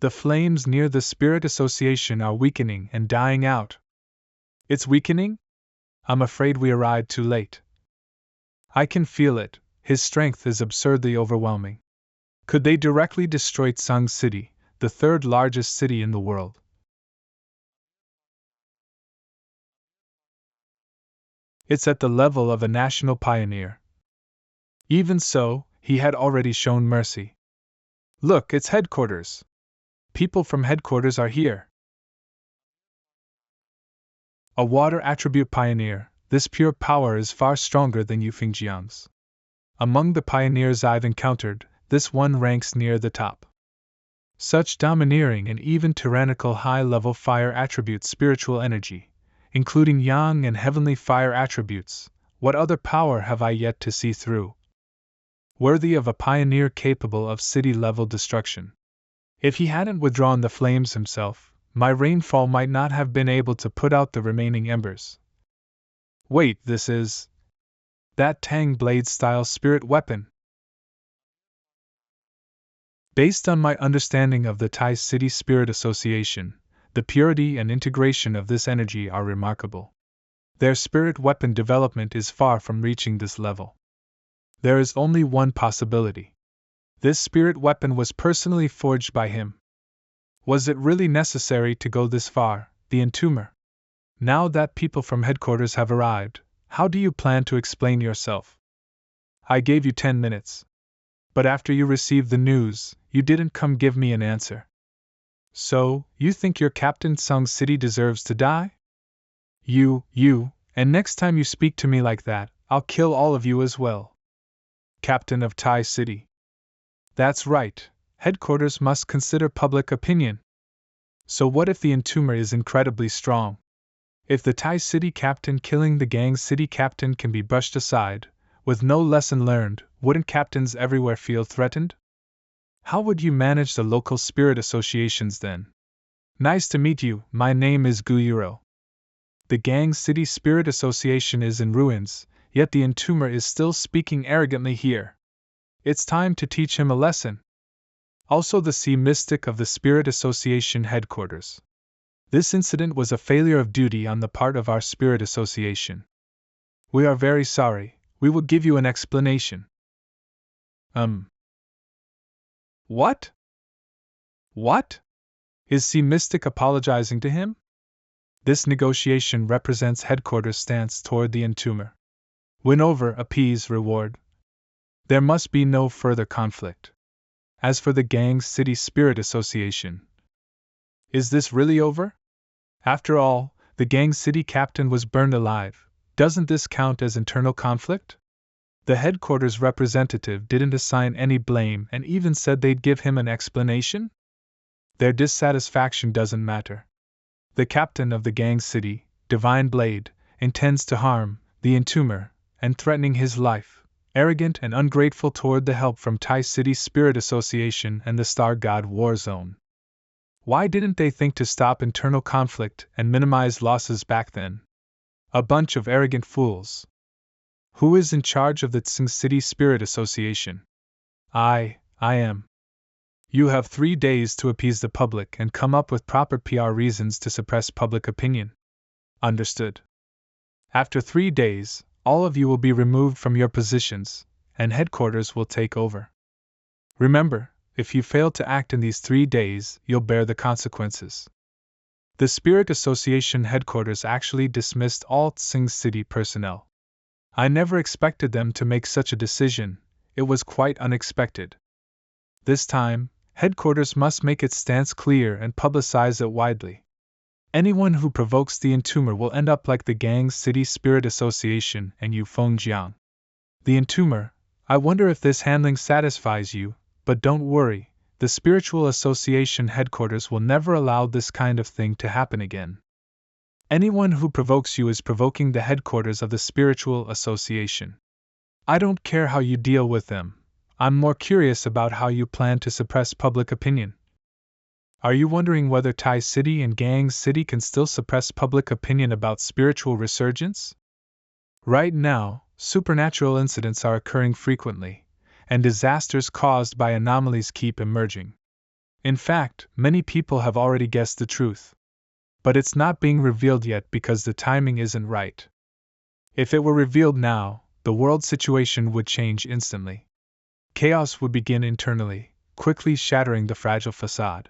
The flames near the Spirit Association are weakening and dying out. It's weakening? I'm afraid we arrived too late. I can feel it, his strength is absurdly overwhelming. Could they directly destroy Tsung City, the 3rd largest city in the world? It's at the level of a national pioneer. Even so, he had already shown mercy. Look, it's headquarters. People from headquarters are here. A water attribute pioneer, this pure power is far stronger than Yufeng Jiang's. Among the pioneers I've encountered, this one ranks near the top. Such domineering and even tyrannical high-level fire attribute spiritual energy, including yang and heavenly fire attributes, what other power have I yet to see through? Worthy of a pioneer capable of city-level destruction. If he hadn't withdrawn the flames himself, my rainfall might not have been able to put out the remaining embers. Wait, this is that Tang blade-style spirit weapon. Based on my understanding of the Tai City Spirit Association, the purity and integration of this energy are remarkable. Their spirit weapon development is far from reaching this level. There is only one possibility. This spirit weapon was personally forged by him. Was it really necessary to go this far, the entomber? Now that people from headquarters have arrived, how do you plan to explain yourself? I gave you 10 minutes. But after you received the news, you didn't come give me an answer. So, you think your Captain Sung City deserves to die? And next time you speak to me like that, I'll kill all of you as well. Captain of Tai City. That's right, headquarters must consider public opinion. So what if the entomber is incredibly strong? If the Tai City captain killing the gang city captain can be brushed aside, with no lesson learned, wouldn't captains everywhere feel threatened? How would you manage the local spirit associations then? Nice to meet you, my name is Guyuro. The gang city spirit association is in ruins, yet the entomber is still speaking arrogantly here. It's time to teach him a lesson. Also the sea mystic of the spirit association headquarters. This incident was a failure of duty on the part of our spirit association. We are very sorry, we will give you an explanation. What? What? Is Sea Mystic apologizing to him? This negotiation represents headquarters' stance toward the entomber. Win over, appease, reward. There must be no further conflict. As for the gang city spirit association, is this really over? After all, the gang city captain was burned alive. Doesn't this count as internal conflict? The headquarters representative didn't assign any blame and even said they'd give him an explanation? Their dissatisfaction doesn't matter. The captain of the gang city, Divine Blade, intends to harm the entomber, and threatening his life, arrogant and ungrateful toward the help from Tai City Spirit Association and the Star God War Zone. Why didn't they think to stop internal conflict and minimize losses back then? A bunch of arrogant fools. Who is in charge of the Tsing City Spirit Association? I am. You have 3 days to appease the public and come up with proper PR reasons to suppress public opinion. Understood. After 3 days, all of you will be removed from your positions, and headquarters will take over. Remember, if you fail to act in these 3 days, you'll bear the consequences. The Spirit Association headquarters actually dismissed all Tsing City personnel. I never expected them to make such a decision, it was quite unexpected. This time, headquarters must make its stance clear and publicize it widely. Anyone who provokes the entomber will end up like the Gang City Spirit Association and Yu Fengjiang. The entomber, I wonder if this handling satisfies you, but don't worry, the Spiritual Association headquarters will never allow this kind of thing to happen again. Anyone who provokes you is provoking the headquarters of the Spiritual Association. I don't care how you deal with them, I'm more curious about how you plan to suppress public opinion. Are you wondering whether Tai City and Gang City can still suppress public opinion about spiritual resurgence? Right now, supernatural incidents are occurring frequently, and disasters caused by anomalies keep emerging. In fact, many people have already guessed the truth. But it's not being revealed yet because the timing isn't right. If it were revealed now, the world situation would change instantly. Chaos would begin internally, quickly shattering the fragile facade.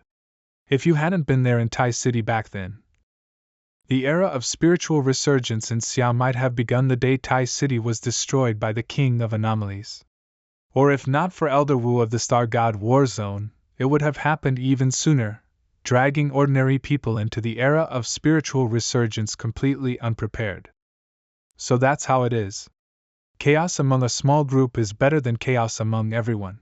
If you hadn't been there in Tai City back then, the era of spiritual resurgence in Xia might have begun the day Tai City was destroyed by the King of Anomalies. Or if not for Elder Wu of the Star God War Zone, it would have happened even sooner, dragging ordinary people into the era of spiritual resurgence completely unprepared. So that's how it is. Chaos among a small group is better than chaos among everyone.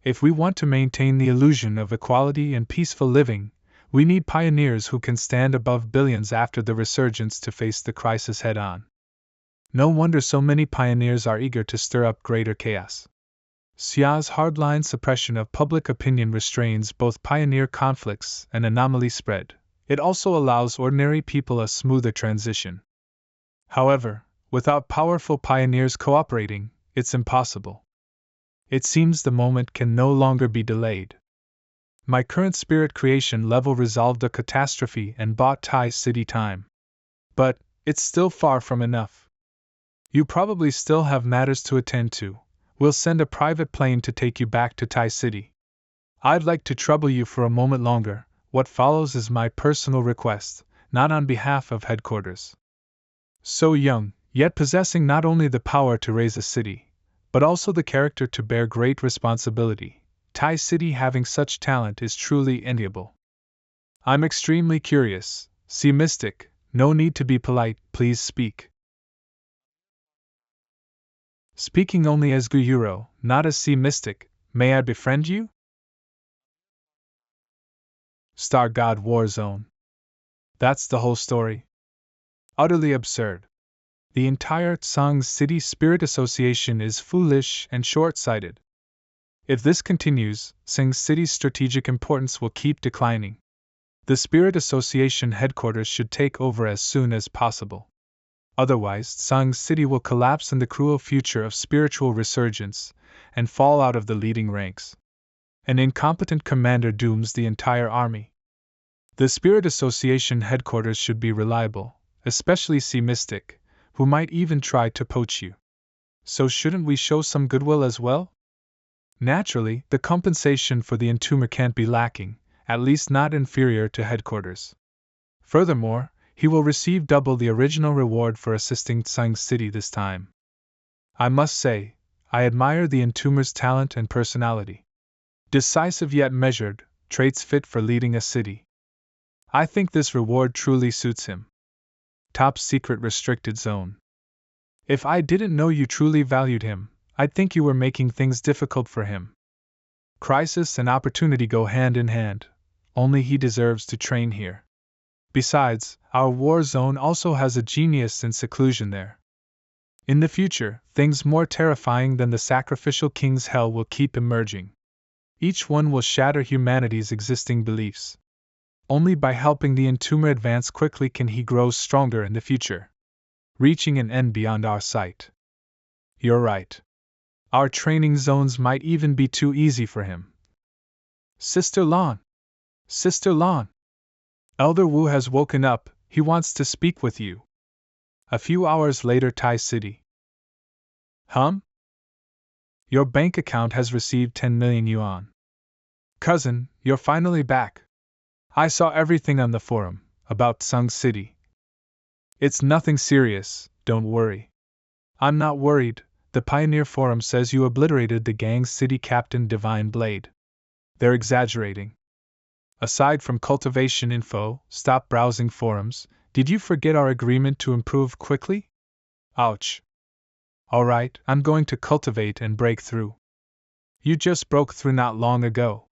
If we want to maintain the illusion of equality and peaceful living, we need pioneers who can stand above billions after the resurgence to face the crisis head-on. No wonder so many pioneers are eager to stir up greater chaos. Xia's hardline suppression of public opinion restrains both pioneer conflicts and anomaly spread. It also allows ordinary people a smoother transition. However, without powerful pioneers cooperating, it's impossible. It seems the moment can no longer be delayed. My current spirit creation level resolved a catastrophe and bought Tai City time. But, it's still far from enough. You probably still have matters to attend to. We'll send a private plane to take you back to Tai City. I'd like to trouble you for a moment longer. What follows is my personal request, not on behalf of headquarters. So young, yet possessing not only the power to raise a city, but also the character to bear great responsibility, Tai City having such talent is truly enviable. I'm extremely curious. See Mystic, no need to be polite, please speak. Speaking only as Guyuro, not as Sea Mystic, may I befriend you? Star God War Zone. That's the whole story. Utterly absurd. The entire Tsang City Spirit Association is foolish and short-sighted. If this continues, Tsang City's strategic importance will keep declining. The Spirit Association headquarters should take over as soon as possible. Otherwise, Tsang City will collapse in the cruel future of spiritual resurgence and fall out of the leading ranks. An incompetent commander dooms the entire army. The Spirit Association headquarters should be reliable, especially Sea Mystic, who might even try to poach you. So shouldn't we show some goodwill as well? Naturally, the compensation for the entomber can't be lacking, at least not inferior to headquarters. Furthermore, he will receive double the original reward for assisting Tsang City this time. I must say, I admire the entomber's talent and personality. Decisive yet measured, traits fit for leading a city. I think this reward truly suits him. Top secret restricted zone. If I didn't know you truly valued him, I'd think you were making things difficult for him. Crisis and opportunity go hand in hand, only he deserves to train here. Besides, our war zone also has a genius in seclusion there. In the future, things more terrifying than the sacrificial king's hell will keep emerging. Each one will shatter humanity's existing beliefs. Only by helping the entomber advance quickly can he grow stronger in the future, reaching an end beyond our sight. You're right. Our training zones might even be too easy for him. Sister Lan! Sister Lan! Elder Wu has woken up, he wants to speak with you. A few hours later, Tai City. Your bank account has received 10 million yuan. Cousin, you're finally back. I saw everything on the forum, about Tsang City. It's nothing serious, don't worry. I'm not worried, the Pioneer Forum says you obliterated the gang's city captain Divine Blade. They're exaggerating. Aside from Cultivation info, stop browsing forums. Did you forget our agreement to improve quickly? Ouch. Alright, I'm going to cultivate and break through. You just broke through not long ago.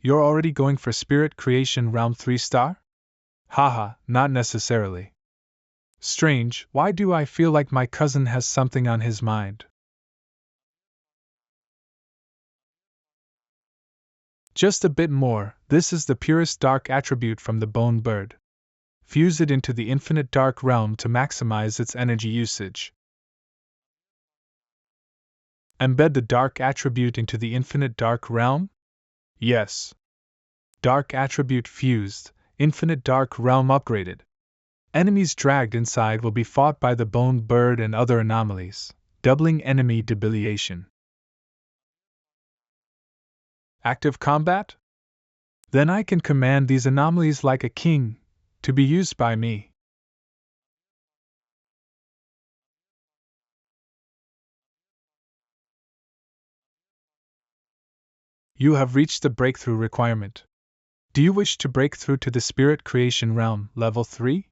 You're already going for Spirit Creation Round 3 star? Haha, not necessarily. Strange, why do I feel like my cousin has something on his mind? Just a bit more, this is the purest dark attribute from the bone bird. Fuse it into the infinite dark realm to maximize its energy usage. Embed the dark attribute into the infinite dark realm? Yes. Dark attribute fused, infinite dark realm upgraded. Enemies dragged inside will be fought by the bone bird and other anomalies, doubling enemy debilitation. Active combat? Then I can command these anomalies like a king, to be used by me. You have reached the breakthrough requirement. Do you wish to break through to the Spirit Creation Realm, level 3?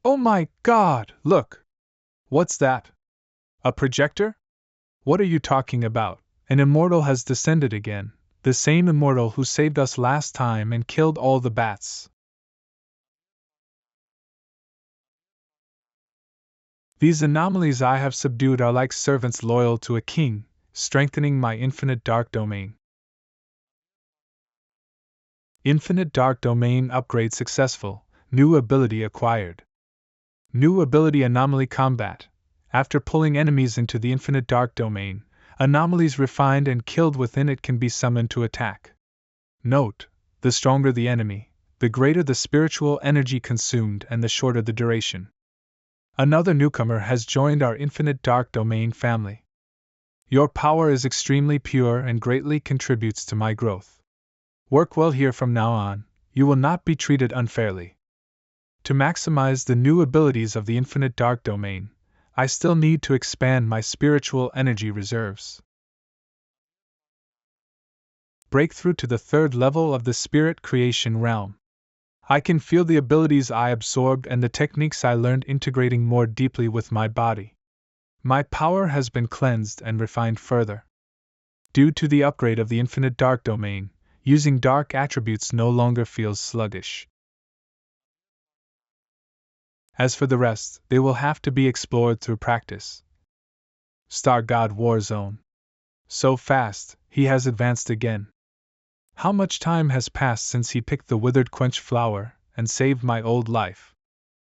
Oh my god, look! What's that? A projector? What are you talking about? An immortal has descended again, the same immortal who saved us last time and killed all the bats. These anomalies I have subdued are like servants loyal to a king, strengthening my infinite dark domain. Infinite dark domain upgrade successful, new ability acquired. New ability Anomaly Combat. After pulling enemies into the infinite dark domain, anomalies refined and killed within it can be summoned to attack. Note: the stronger the enemy, the greater the spiritual energy consumed and the shorter the duration. Another newcomer has joined our infinite dark domain family. Your power is extremely pure and greatly contributes to my growth. Work well here from now on, you will not be treated unfairly. To maximize the new abilities of the infinite dark domain, I still need to expand my spiritual energy reserves. Breakthrough to the third level of the spirit creation realm. I can feel the abilities I absorbed and the techniques I learned integrating more deeply with my body. My power has been cleansed and refined further. Due to the upgrade of the infinite dark domain, using dark attributes no longer feels sluggish. As for the rest, they will have to be explored through practice. Star God Warzone. So fast, he has advanced again. How much time has passed since he picked the withered quench flower and saved my old life?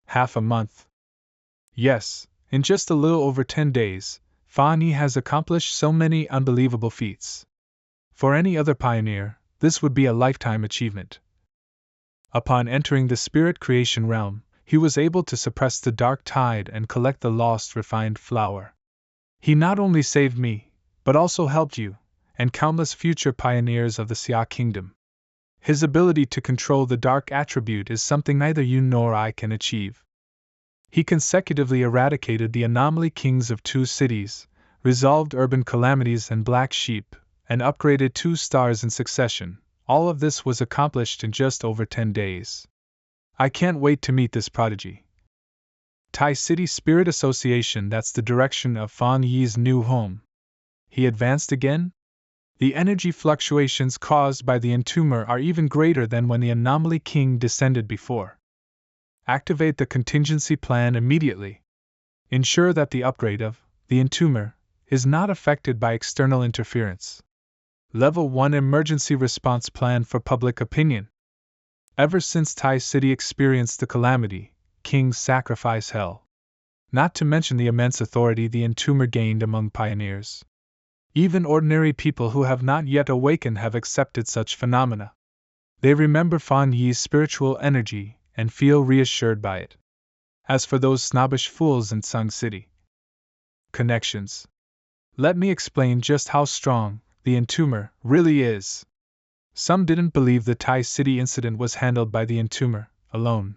Half a month. Yes, in just a little over 10 days, Fani has accomplished so many unbelievable feats. For any other pioneer, this would be a lifetime achievement. Upon entering the spirit creation realm, he was able to suppress the dark tide and collect the lost refined flower. He not only saved me, but also helped you, and countless future pioneers of the Xia Kingdom. His ability to control the dark attribute is something neither you nor I can achieve. He consecutively eradicated the anomaly kings of 2 cities, resolved urban calamities and black sheep, and upgraded 2 stars in succession. All of this was accomplished in just over 10 days. I can't wait to meet this prodigy. Tai City Spirit Association, that's the direction of Fan Yi's new home. He advanced again? The energy fluctuations caused by the entomber are even greater than when the anomaly king descended before. Activate the contingency plan immediately. Ensure that the upgrade of the entomber is not affected by external interference. Level 1 Emergency Response Plan for Public Opinion. Ever since Tai City experienced the calamity, kings sacrifice hell. Not to mention the immense authority the entomber gained among pioneers. Even ordinary people who have not yet awakened have accepted such phenomena. They remember Fan Yi's spiritual energy and feel reassured by it. As for those snobbish fools in Sung City. Connections. Let me explain just how strong the entomber really is. Some didn't believe the Tai City incident was handled by the entomber alone.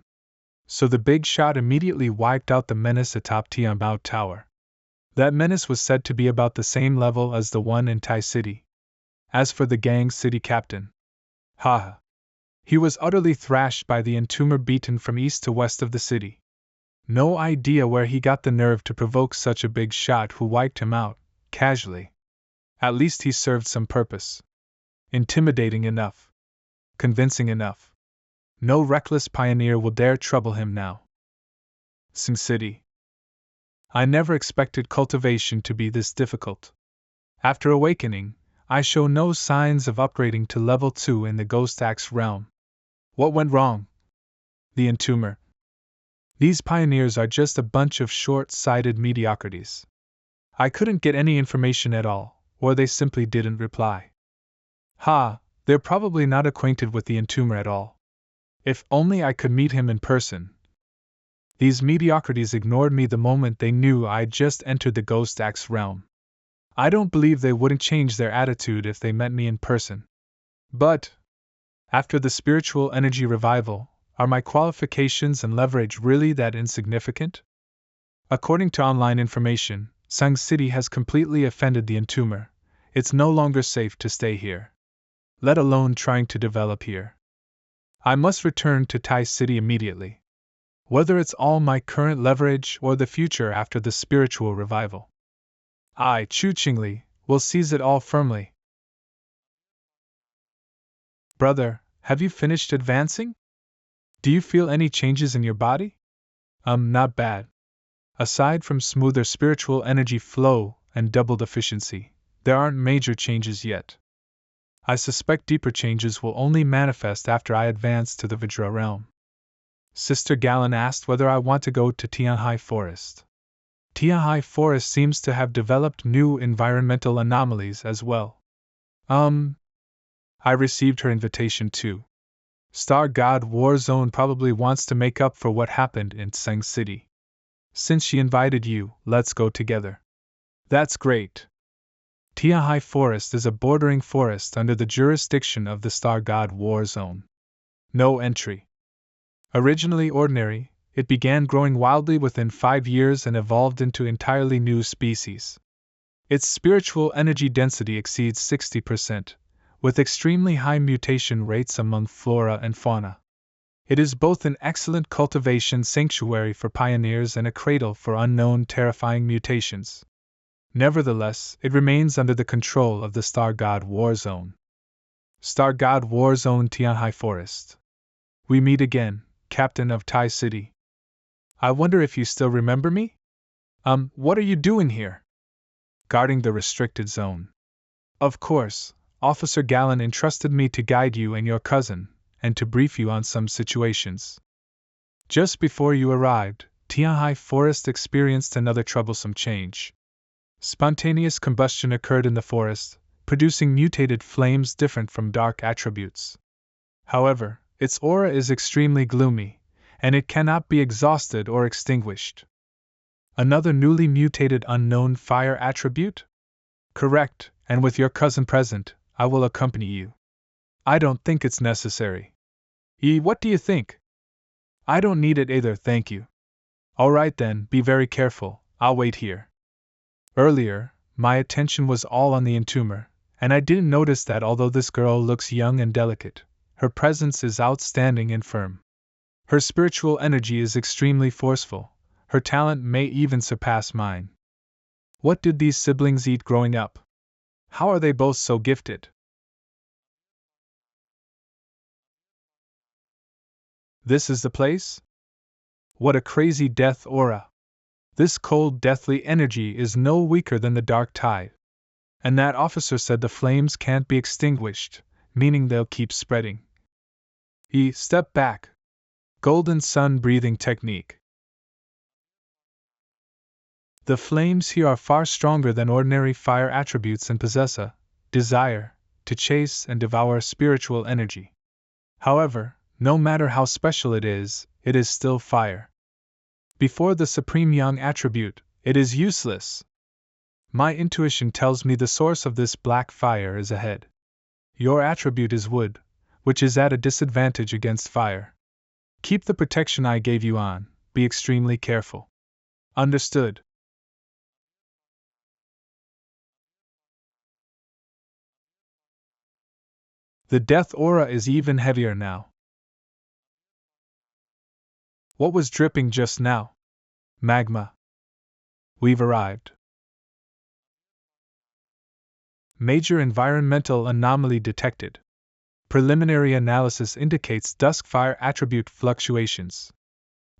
So the big shot immediately wiped out the menace atop Tianbao Tower. That menace was said to be about the same level as the one in Tai City. As for the gang city captain, haha. He was utterly thrashed by the entomber, beaten from east to west of the city. No idea where he got the nerve to provoke such a big shot who wiped him out, casually. At least he served some purpose. Intimidating enough. Convincing enough. No reckless pioneer will dare trouble him now. Sing City. I never expected cultivation to be this difficult. After awakening, I show no signs of upgrading to level 2 in the Ghost Axe realm. What went wrong? The entomber. These pioneers are just a bunch of short-sighted mediocrities. I couldn't get any information at all, or they simply didn't reply. They're probably not acquainted with the entomber at all. If only I could meet him in person. These mediocrities ignored me the moment they knew I'd just entered the Ghost Axe realm. I don't believe they wouldn't change their attitude if they met me in person. But, after the spiritual energy revival, are my qualifications and leverage really that insignificant? According to online information, Sung City has completely offended the entomber. It's no longer safe to stay here. Let alone trying to develop here. I must return to Tai City immediately. Whether it's all my current leverage or the future after the spiritual revival. I, Chu Qingli, will seize it all firmly. Brother, have you finished advancing? Do you feel any changes in your body? Not bad. Aside from smoother spiritual energy flow and doubled efficiency, There aren't major changes yet. I suspect deeper changes will only manifest after I advance to the Vajra realm. Sister Galen asked whether I want to go to Tianhai Forest. Tianhai Forest seems to have developed new environmental anomalies as well. I received her invitation too. Star God War Zone probably wants to make up for what happened in Tseng City. Since she invited you, let's go together. That's great. Tianhai Forest is a bordering forest under the jurisdiction of the Star God War Zone. No entry. Originally ordinary, it began growing wildly within 5 years and evolved into entirely new species. Its spiritual energy density exceeds 60%, with extremely high mutation rates among flora and fauna. It is both an excellent cultivation sanctuary for pioneers and a cradle for unknown terrifying mutations. Nevertheless, it remains under the control of the Star God War Zone. Star God War Zone Tianhai Forest. We meet again, Captain of Tai City. I wonder if you still remember me? What are you doing here? Guarding the restricted zone. Of course, Officer Galen entrusted me to guide you and your cousin, and to brief you on some situations. Just before you arrived, Tianhai Forest experienced another troublesome change. Spontaneous combustion occurred in the forest, producing mutated flames different from dark attributes. However, its aura is extremely gloomy, and it cannot be exhausted or extinguished. Another newly mutated unknown fire attribute? Correct, and with your cousin present, I will accompany you. I don't think it's necessary. What do you think? I don't need it either, thank you. Alright then, be very careful, I'll wait here. Earlier, my attention was all on the entomber, and I didn't notice that although this girl looks young and delicate, her presence is outstanding and firm. Her spiritual energy is extremely forceful, her talent may even surpass mine. What did these siblings eat growing up? How are they both so gifted? This is the place? What a crazy death aura! This cold, deathly energy is no weaker than the dark tide. And that officer said the flames can't be extinguished, meaning they'll keep spreading. Step back. Golden sun breathing technique. The flames here are far stronger than ordinary fire attributes and possess a desire to chase and devour spiritual energy. However, no matter how special it is still fire. Before the supreme yang attribute, it is useless. My intuition tells me the source of this black fire is ahead. Your attribute is wood, which is at a disadvantage against fire. Keep the protection I gave you on, be extremely careful. Understood. The death aura is even heavier now. What was dripping just now? Magma. We've arrived. Major environmental anomaly detected. Preliminary analysis indicates dusk fire attribute fluctuations.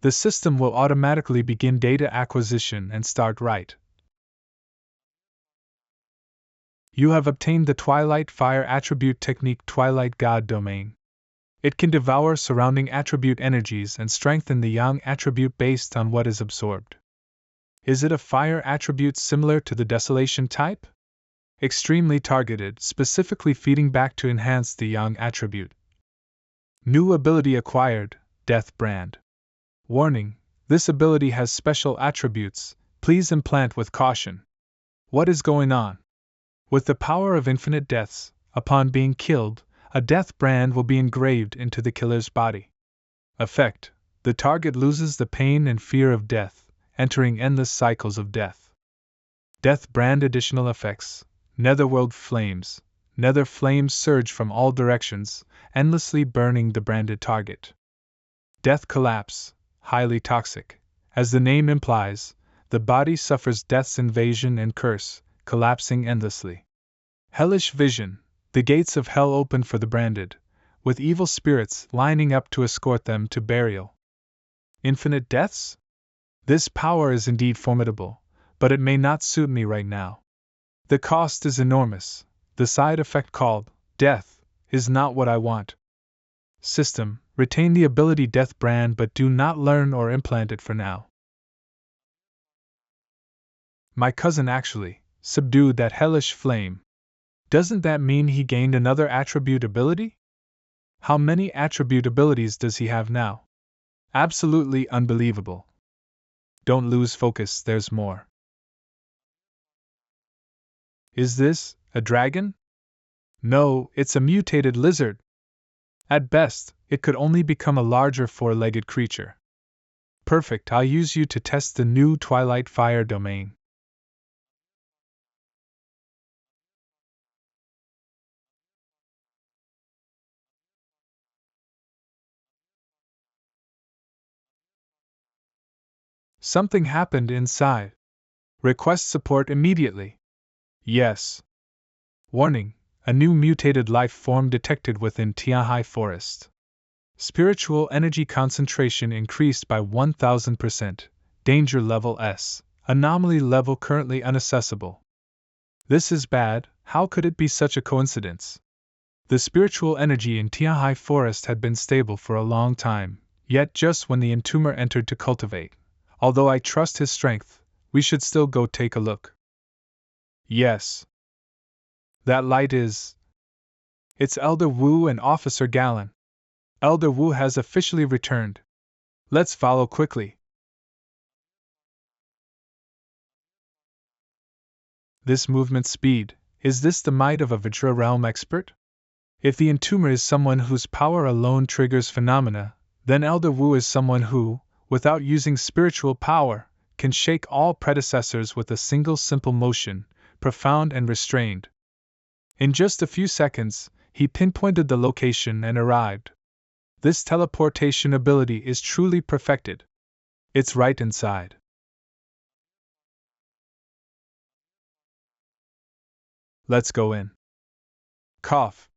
The system will automatically begin data acquisition and start right. You have obtained the Twilight Fire Attribute Technique Twilight God Domain. It can devour surrounding attribute energies and strengthen the Yang attribute based on what is absorbed. Is it a fire attribute similar to the Desolation type? Extremely targeted, specifically feeding back to enhance the Yang attribute. New ability acquired, Death Brand. Warning, this ability has special attributes, please implant with caution. What is going on? With the power of infinite deaths, upon being killed, a death brand will be engraved into the killer's body. Effect: the target loses the pain and fear of death, entering endless cycles of death. Death brand additional effects: netherworld flames. Nether flames surge from all directions, endlessly burning the branded target. Death collapse, highly toxic. As the name implies, the body suffers death's invasion and curse, collapsing endlessly. Hellish vision. The gates of hell open for the branded, with evil spirits lining up to escort them to burial. Infinite deaths? This power is indeed formidable, but it may not suit me right now. The cost is enormous. The side effect called death is not what I want. System, retain the ability Death brand but do not learn or implant it for now. My cousin actually subdued that hellish flame. Doesn't that mean he gained another attribute ability? How many attribute abilities does he have now? Absolutely unbelievable. Don't lose focus, there's more. Is this a dragon? No, it's a mutated lizard. At best, it could only become a larger four-legged creature. Perfect, I'll use you to test the new Twilight Fire domain. Something happened inside. Request support immediately. Yes. Warning, a new mutated life form detected within Tianhai Forest. Spiritual energy concentration increased by 1000%. Danger level S. Anomaly level currently inaccessible. This is bad, how could it be such a coincidence? The spiritual energy in Tianhai Forest had been stable for a long time, yet just when the entomber entered to cultivate. Although I trust his strength, we should still go take a look. Yes. That light is. It's Elder Wu and Officer Gallon. Elder Wu has officially returned. Let's follow quickly. This movement speed, is this the might of a Vajra realm expert? If the entomber is someone whose power alone triggers phenomena, then Elder Wu is someone who, without using spiritual power, can shake all predecessors with a single simple motion, profound and restrained. In just a few seconds, he pinpointed the location and arrived. This teleportation ability is truly perfected. It's right inside. Let's go in. Cough.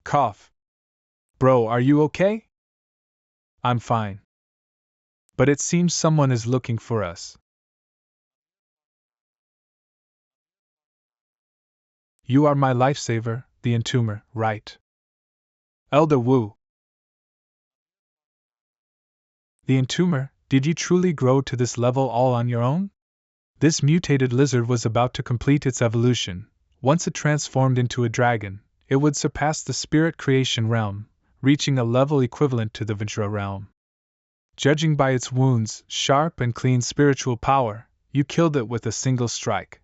Cough. Bro, are you okay? I'm fine. But it seems someone is looking for us. You are my lifesaver, the entomber, right? Elder Wu. The entomber, did you truly grow to this level all on your own? This mutated lizard was about to complete its evolution. Once it transformed into a dragon, it would surpass the spirit creation realm, reaching a level equivalent to the Vajra realm. Judging by its wounds, sharp and clean spiritual power, you killed it with a single strike.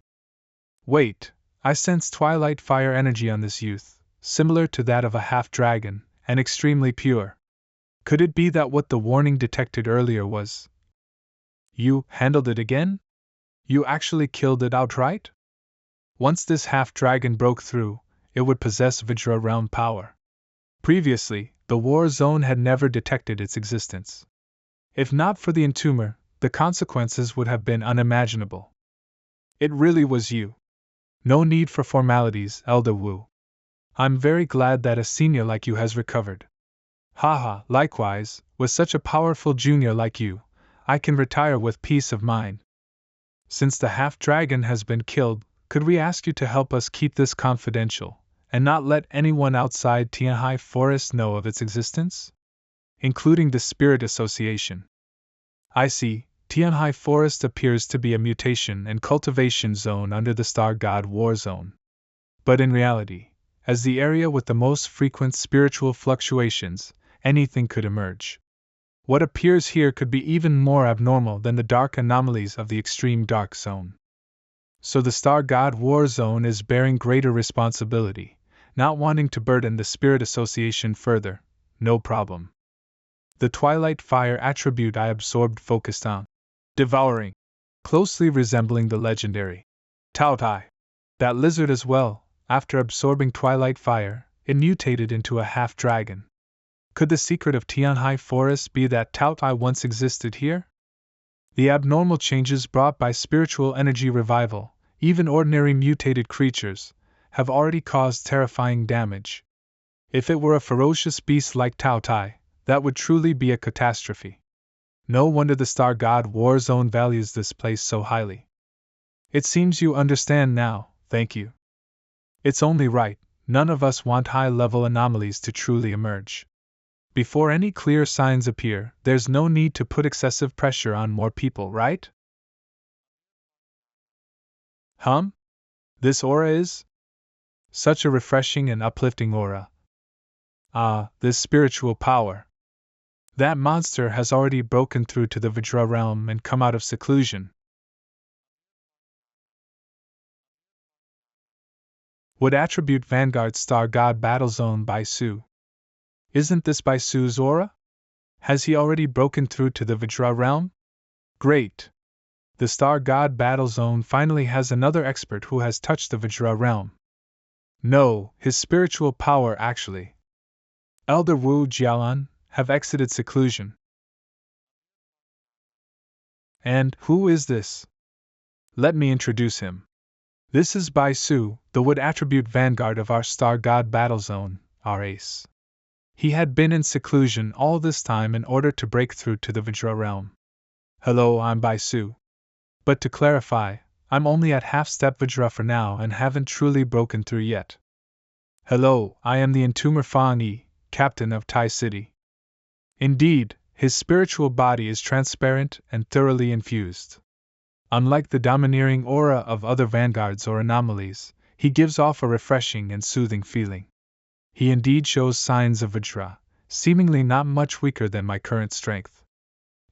Wait, I sense twilight fire energy on this youth, similar to that of a half-dragon, and extremely pure. Could it be that what the warning detected earlier was? You handled it again? You actually killed it outright? Once this half-dragon broke through, it would possess Vajra realm power. Previously, the war zone had never detected its existence. If not for the entomber, the consequences would have been unimaginable. It really was you. No need for formalities, Elder Wu. I'm very glad that a senior like you has recovered. Haha, likewise, with such a powerful junior like you, I can retire with peace of mind. Since the half-dragon has been killed, could we ask you to help us keep this confidential, and not let anyone outside Tianhai Forest know of its existence? Including the Spirit Association. I see, Tianhai Forest appears to be a mutation and cultivation zone under the Star God War Zone. But in reality, as the area with the most frequent spiritual fluctuations, anything could emerge. What appears here could be even more abnormal than the dark anomalies of the extreme dark zone. So the Star God War Zone is bearing greater responsibility, not wanting to burden the Spirit Association further. No problem. The Twilight Fire attribute I absorbed focused on devouring, closely resembling the legendary Tao Tai. That lizard as well, after absorbing Twilight Fire, it mutated into a half-dragon. Could the secret of Tianhai Forest be that Tao Tai once existed here? The abnormal changes brought by spiritual energy revival, even ordinary mutated creatures, have already caused terrifying damage. If it were a ferocious beast like Tao Tai, that would truly be a catastrophe. No wonder the Star God War Zone values this place so highly. It seems you understand now, thank you. It's only right, none of us want high-level anomalies to truly emerge. Before any clear signs appear, there's no need to put excessive pressure on more people, right? This aura is? Such a refreshing and uplifting aura. Ah, this spiritual power. That monster has already broken through to the Vajra realm and come out of seclusion. Would attribute Vanguard Star God Battle Zone Baisu. Isn't this Baisu's aura? Has he already broken through to the Vajra realm? Great! The Star God Battle Zone finally has another expert who has touched the Vajra realm. No, his spiritual power actually. Elder Wu Jialan have exited seclusion. And who is this? Let me introduce him. This is Baisu, the Wood Attribute Vanguard of our Star God Battle Zone, our ace. He had been in seclusion all this time in order to break through to the Vajra realm. Hello, I'm Baisu. But to clarify, I'm only at half-step Vajra for now and haven't truly broken through yet. Hello, I am the Entomber Fan Yi, captain of Tai City. Indeed, his spiritual body is transparent and thoroughly infused. Unlike the domineering aura of other vanguards or anomalies, he gives off a refreshing and soothing feeling. He indeed shows signs of Vajra, seemingly not much weaker than my current strength.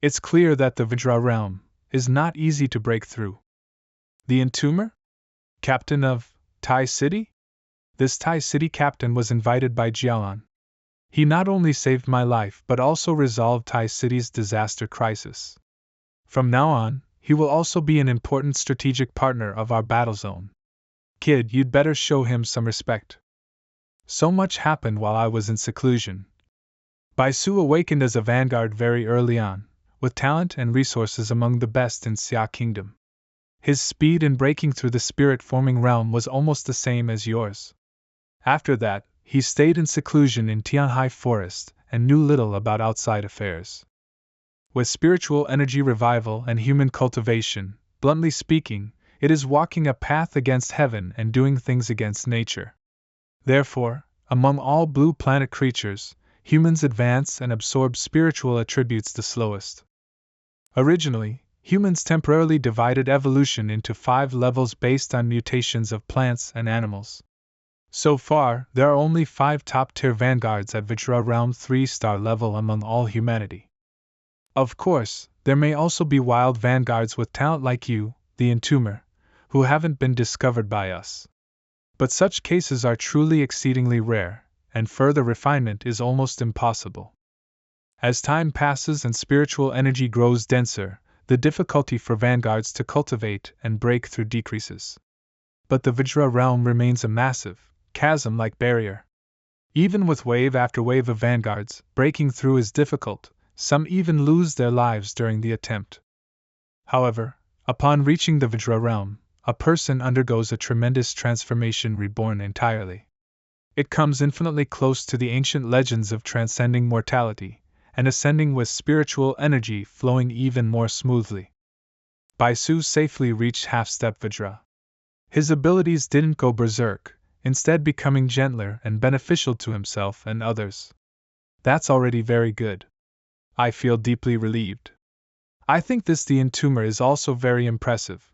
It's clear that the Vajra realm is not easy to break through. The Entomber? Captain of Tai City? This Tai City captain was invited by Jialan. He not only saved my life but also resolved Tai City's disaster crisis. From now on, he will also be an important strategic partner of our battle zone. Kid, you'd better show him some respect. So much happened while I was in seclusion. Baisu awakened as a vanguard very early on, with talent and resources among the best in Xia Kingdom. His speed in breaking through the spirit-forming realm was almost the same as yours. After that, he stayed in seclusion in Tianhai Forest and knew little about outside affairs. With spiritual energy revival and human cultivation, bluntly speaking, it is walking a path against heaven and doing things against nature. Therefore, among all blue planet creatures, humans advance and absorb spiritual attributes the slowest. Originally, humans temporarily divided evolution into 5 levels based on mutations of plants and animals. So far, there are only 5 top-tier vanguards at Vajra Realm 3-star level among all humanity. Of course, there may also be wild vanguards with talent like you, the Entomber, who haven't been discovered by us. But such cases are truly exceedingly rare, and further refinement is almost impossible. As time passes and spiritual energy grows denser, the difficulty for vanguards to cultivate and break through decreases. But the Vajra realm remains a massive, chasm-like barrier. Even with wave after wave of vanguards, breaking through is difficult. Some even lose their lives during the attempt. However, upon reaching the Vajra realm, a person undergoes a tremendous transformation, reborn entirely. It comes infinitely close to the ancient legends of transcending mortality, and ascending with spiritual energy flowing even more smoothly. Baisu safely reached half-step Vajra. His abilities didn't go berserk, instead becoming gentler and beneficial to himself and others. That's already very good. I feel deeply relieved. I think the Entomber is also very impressive.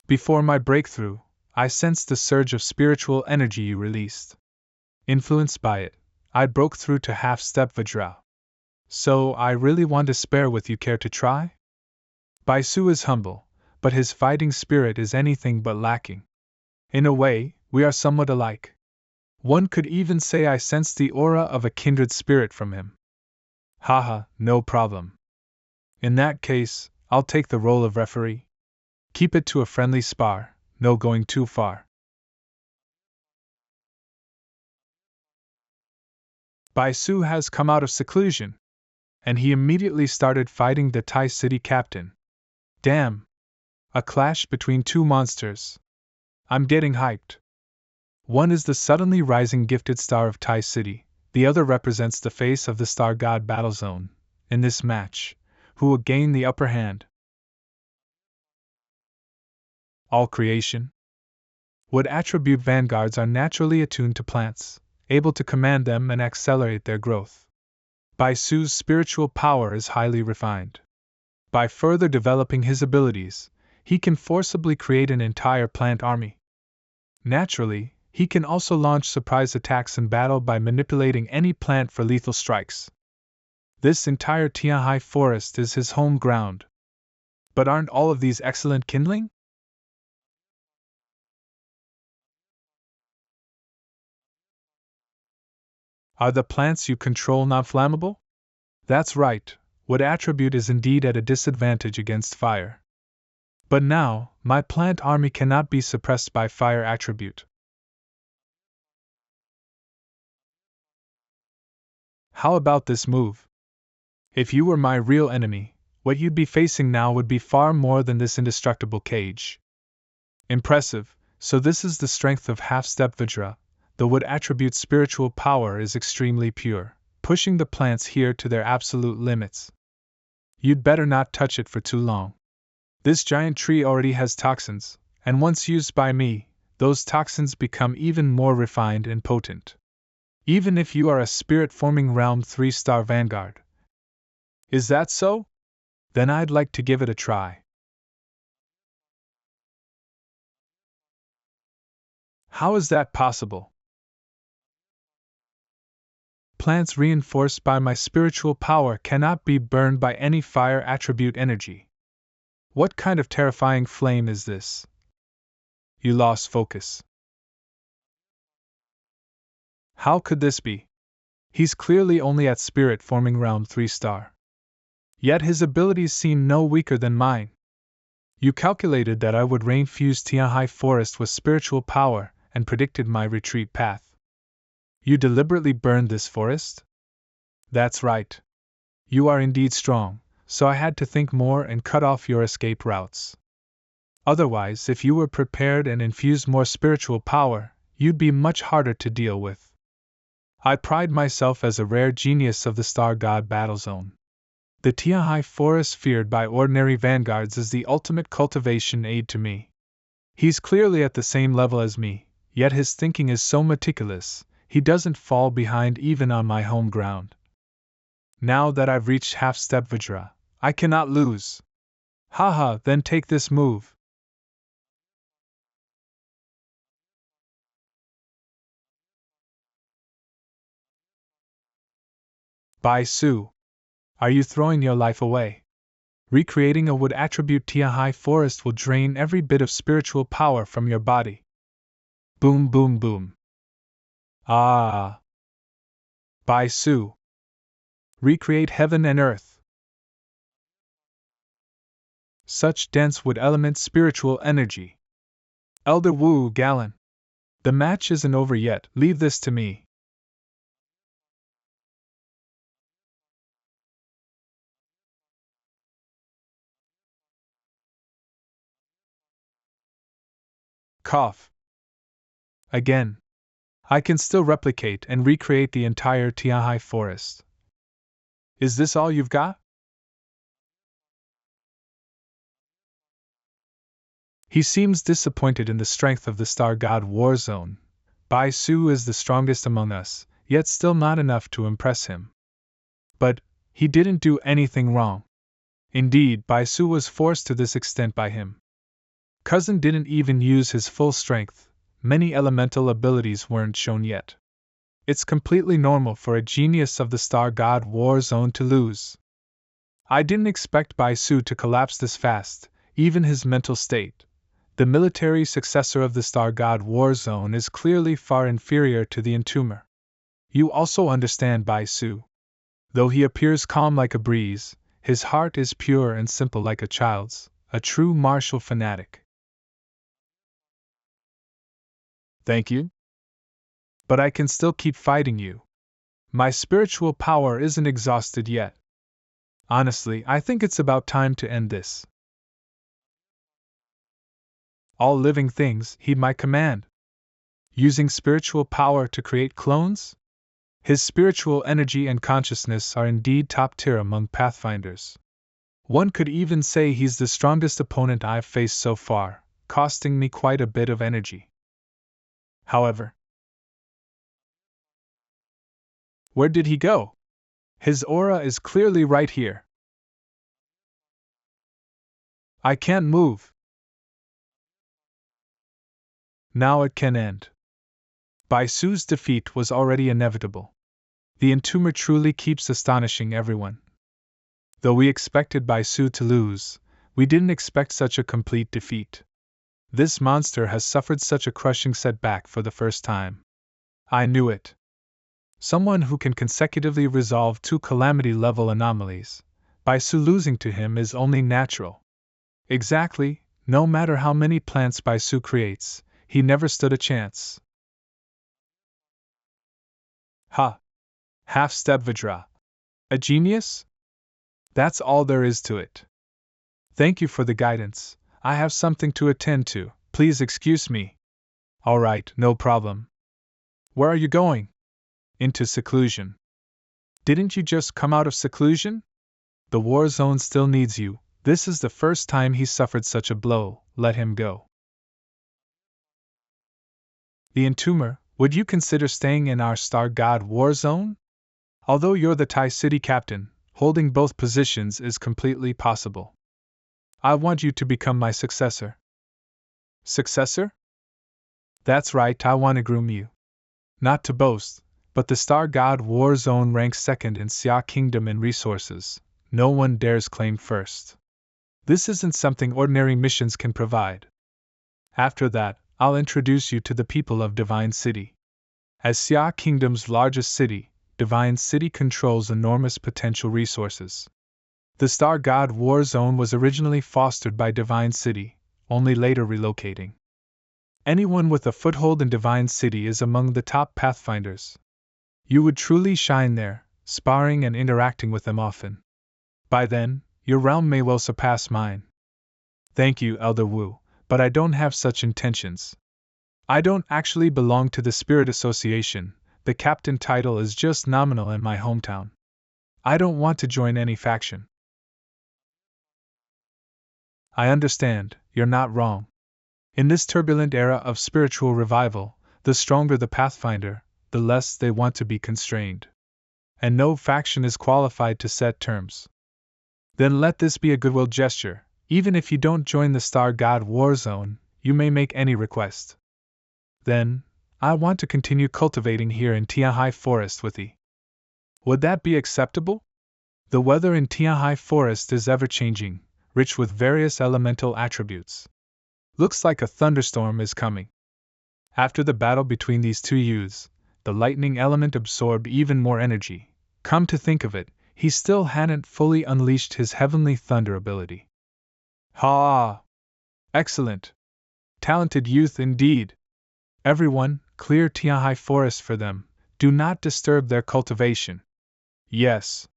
Before my breakthrough, I sensed the surge of spiritual energy you released. Influenced by it, I broke through to half-step Vajra. So, I really want to spare with you. Care to try? Baisu is humble, but his fighting spirit is anything but lacking. In a way, we are somewhat alike. One could even say I sense the aura of a kindred spirit from him. Haha, no problem. In that case, I'll take the role of referee. Keep it to a friendly spar, no going too far. Baisu has come out of seclusion, and he immediately started fighting the Tai City captain. Damn! A clash between 2 monsters. I'm getting hyped. One is the suddenly rising gifted star of Tai City, the other represents the face of the Star God Battle Zone. In this match, who will gain the upper hand? All creation? Wood attribute vanguards are naturally attuned to plants, able to command them and accelerate their growth. Baisu's spiritual power is highly refined. By further developing his abilities, he can forcibly create an entire plant army. Naturally, he can also launch surprise attacks in battle by manipulating any plant for lethal strikes. This entire Tianhai forest is his home ground. But aren't all of these excellent kindling? Are the plants you control non-flammable? That's right, wood attribute is indeed at a disadvantage against fire. But now, my plant army cannot be suppressed by fire attribute. How about this move? If you were my real enemy, what you'd be facing now would be far more than this indestructible cage. Impressive, so this is the strength of half-step Vajra. The wood attribute's spiritual power is extremely pure, pushing the plants here to their absolute limits. You'd better not touch it for too long. This giant tree already has toxins, and once used by me, those toxins become even more refined and potent. Even if you are a spirit-forming realm 3-star vanguard. Is that so? Then I'd like to give it a try. How is that possible? Plants reinforced by my spiritual power cannot be burned by any fire attribute energy. What kind of terrifying flame is this? You lost focus. How could this be? He's clearly only at spirit forming realm 3-star. Yet his abilities seem no weaker than mine. You calculated that I would rain-fuse Tianhai Forest with spiritual power and predicted my retreat path. You deliberately burned this forest? That's right. You are indeed strong, so I had to think more and cut off your escape routes. Otherwise, if you were prepared and infused more spiritual power, you'd be much harder to deal with. I pride myself as a rare genius of the Star God battle zone. The Tianhai Forest feared by ordinary vanguards is the ultimate cultivation aid to me. He's clearly at the same level as me, yet his thinking is so meticulous, he doesn't fall behind even on my home ground. Now that I've reached half-step Vajra, I cannot lose. Haha, then take this move. Baisu. Are you throwing your life away? Recreating a wood attribute Tianhai Forest will drain every bit of spiritual power from your body. Boom boom boom. Ah. Baisu. Recreate heaven and earth. Such dense wood element spiritual energy. Elder Wu Galen. The match isn't over yet, leave this to me. Cough. Again. I can still replicate and recreate the entire Tianhai Forest. Is this all you've got? He seems disappointed in the strength of the Star God War Zone. Baisu is the strongest among us, yet still not enough to impress him. But he didn't do anything wrong. Indeed, Baisu was forced to this extent by him. Cousin didn't even use his full strength, many elemental abilities weren't shown yet. It's completely normal for a genius of the Star God War Zone to lose. I didn't expect Baisu to collapse this fast, even his mental state. The military successor of the Star God War Zone is clearly far inferior to the Entomber. You also understand Baisu. Though he appears calm like a breeze, his heart is pure and simple like a child's, a true martial fanatic. Thank you. But I can still keep fighting you. My spiritual power isn't exhausted yet. Honestly, I think it's about time to end this. All living things heed my command. Using spiritual power to create clones? His spiritual energy and consciousness are indeed top tier among Pathfinders. One could even say he's the strongest opponent I've faced so far, costing me quite a bit of energy. However, where did he go? His aura is clearly right here. I can't move. Now it can end. Baisu's defeat was already inevitable. The entomber truly keeps astonishing everyone. Though we expected Baisu to lose, we didn't expect such a complete defeat. This monster has suffered such a crushing setback for the first time. I knew it. Someone who can consecutively resolve 2 calamity-level anomalies, Baisu losing to him is only natural. Exactly, no matter how many plants Baisu creates, he never stood a chance. Ha! Half-step Vajra. A genius? That's all there is to it. Thank you for the guidance. I have something to attend to, please excuse me. Alright, no problem. Where are you going? Into seclusion. Didn't you just come out of seclusion? The war zone still needs you. This is the first time he's suffered such a blow, let him go. The entomber, would you consider staying in our Star God war zone? Although you're the Thai city captain, holding both positions is completely possible. I want you to become my successor. Successor? That's right, I want to groom you. Not to boast, but the Star God War Zone ranks second in Xia Kingdom in resources. No one dares claim first. This isn't something ordinary missions can provide. After that, I'll introduce you to the people of Divine City. As Xia Kingdom's largest city, Divine City controls enormous potential resources. The Star God War Zone was originally fostered by Divine City, only later relocating. Anyone with a foothold in Divine City is among the top pathfinders. You would truly shine there, sparring and interacting with them often. By then, your realm may well surpass mine. Thank you, Elder Wu, but I don't have such intentions. I don't actually belong to the Spirit Association. The captain title is just nominal in my hometown. I don't want to join any faction. I understand, you're not wrong. In this turbulent era of spiritual revival, the stronger the pathfinder, the less they want to be constrained. And no faction is qualified to set terms. Then let this be a goodwill gesture. Even if you don't join the Star God War Zone, you may make any request. Then, I want to continue cultivating here in Tiahai Forest with thee. Would that be acceptable? The weather in Tiahai Forest is ever-changing, rich with various elemental attributes. Looks like a thunderstorm is coming. After the battle between these two youths, the lightning element absorbed even more energy. Come to think of it, he still hadn't fully unleashed his heavenly thunder ability. Ha! Excellent! Talented youth indeed! Everyone, clear Tiahai Forest for them. Do not disturb their cultivation. Yes.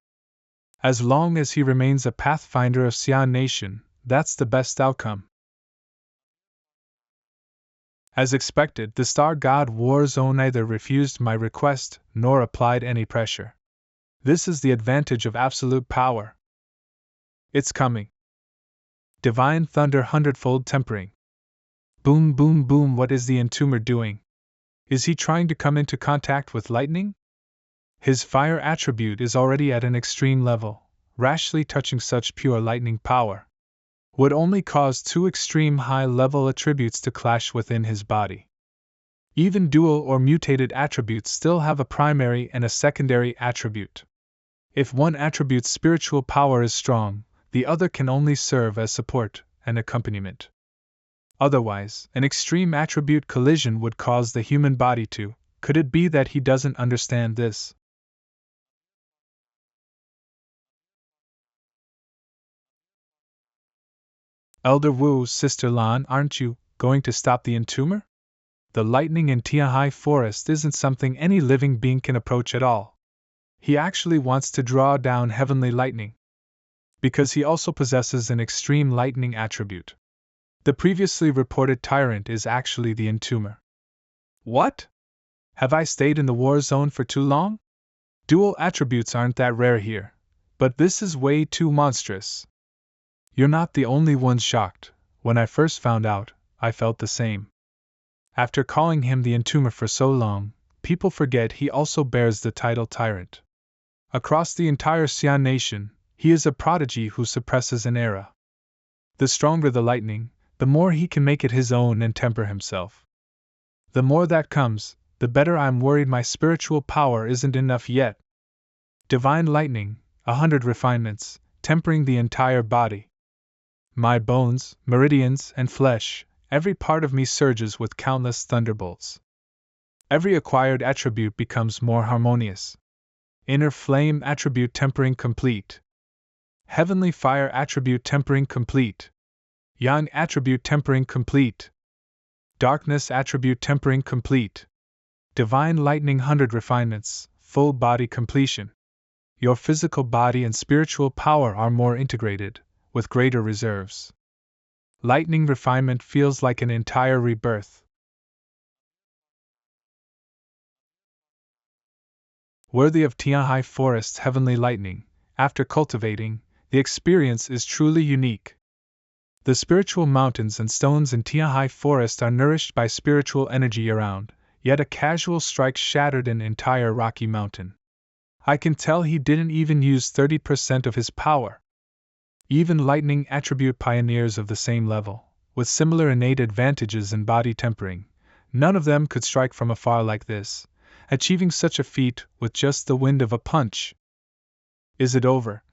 As long as he remains a pathfinder of Xia Nation, that's the best outcome. As expected, the Star God War Zone neither refused my request nor applied any pressure. This is the advantage of absolute power. It's coming. Divine Thunder hundredfold tempering. Boom, boom, boom. What is the entomber doing? Is he trying to come into contact with lightning? His fire attribute is already at an extreme level. Rashly touching such pure lightning power would only cause 2 extreme high-level attributes to clash within his body. Even dual or mutated attributes still have a primary and a secondary attribute. If one attribute's spiritual power is strong, the other can only serve as support and accompaniment. Otherwise, an extreme attribute collision would cause the human body to. Could it be that he doesn't understand this? Elder Wu, Sister Lan, aren't you going to stop the entomber? The lightning in Tiahai Forest isn't something any living being can approach at all. He actually wants to draw down heavenly lightning, because he also possesses an extreme lightning attribute. The previously reported tyrant is actually the entomber. What? Have I stayed in the war zone for too long? Dual attributes aren't that rare here, but this is way too monstrous. You're not the only one shocked. When I first found out, I felt the same. After calling him the entomber for so long, people forget he also bears the title tyrant. Across the entire Xian nation, he is a prodigy who suppresses an era. The stronger the lightning, the more he can make it his own and temper himself. The more that comes, the better. I'm worried my spiritual power isn't enough yet. Divine lightning, 100 refinements, tempering the entire body. My bones, meridians, and flesh, every part of me surges with countless thunderbolts. Every acquired attribute becomes more harmonious. Inner flame attribute tempering complete. Heavenly fire attribute tempering complete. Yang attribute tempering complete. Darkness attribute tempering complete. Divine lightning 100 refinements, full body completion. Your physical body and spiritual power are more integrated, with greater reserves. Lightning refinement feels like an entire rebirth. Worthy of Tianhai Forest's heavenly lightning, after cultivating, the experience is truly unique. The spiritual mountains and stones in Tianhai Forest are nourished by spiritual energy around, yet a casual strike shattered an entire rocky mountain. I can tell he didn't even use 30% of his power. Even lightning attribute pioneers of the same level, with similar innate advantages in body tempering, none of them could strike from afar like this, achieving such a feat with just the wind of a punch. Is it over?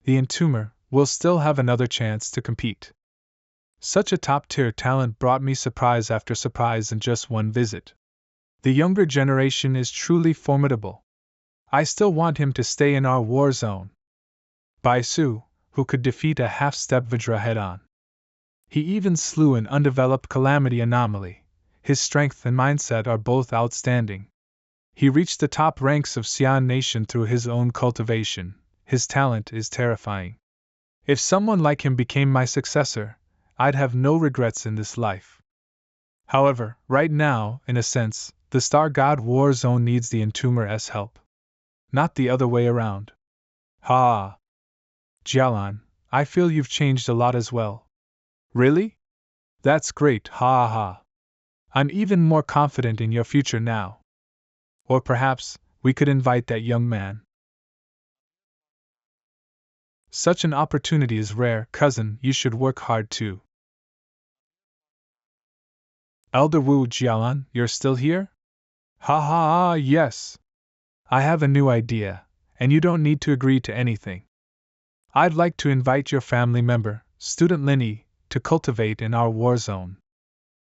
The entomber will still have another chance to compete. Such a top-tier talent brought me surprise after surprise in just one visit. The younger generation is truly formidable. I still want him to stay in our war zone. Bai Su, who could defeat a half-step Vajra head-on. He even slew an undeveloped calamity anomaly. His strength and mindset are both outstanding. He reached the top ranks of Xian Nation through his own cultivation. His talent is terrifying. If someone like him became my successor, I'd have no regrets in this life. However, right now, in a sense, the Star God War Zone needs the entomber's help. Not the other way around. Ha! Jialan, I feel you've changed a lot as well. Really? That's great, ha ha. I'm even more confident in your future now. Or perhaps, we could invite that young man. Such an opportunity is rare, cousin, you should work hard too. Elder Wu Jialan, you're still here? Ha ha ha, yes. I have a new idea, and you don't need to agree to anything. I'd like to invite your family member, Student Linny, to cultivate in our war zone.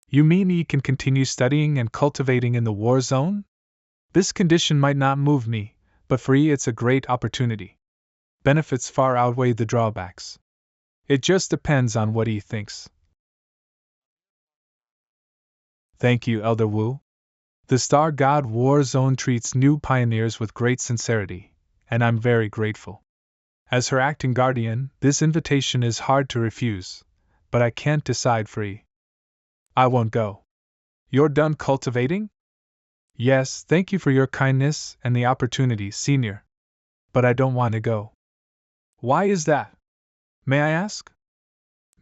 You mean he can continue studying and cultivating in the war zone? This condition might not move me, but for he it's a great opportunity. Benefits far outweigh the drawbacks. It just depends on what he thinks. Thank you, Elder Wu. The Star God War Zone treats new pioneers with great sincerity, and I'm very grateful. As her acting guardian, this invitation is hard to refuse, but I can't decide free. I won't go. You're done cultivating? Yes, thank you for your kindness and the opportunity, Senior. But I don't want to go. Why is that? May I ask?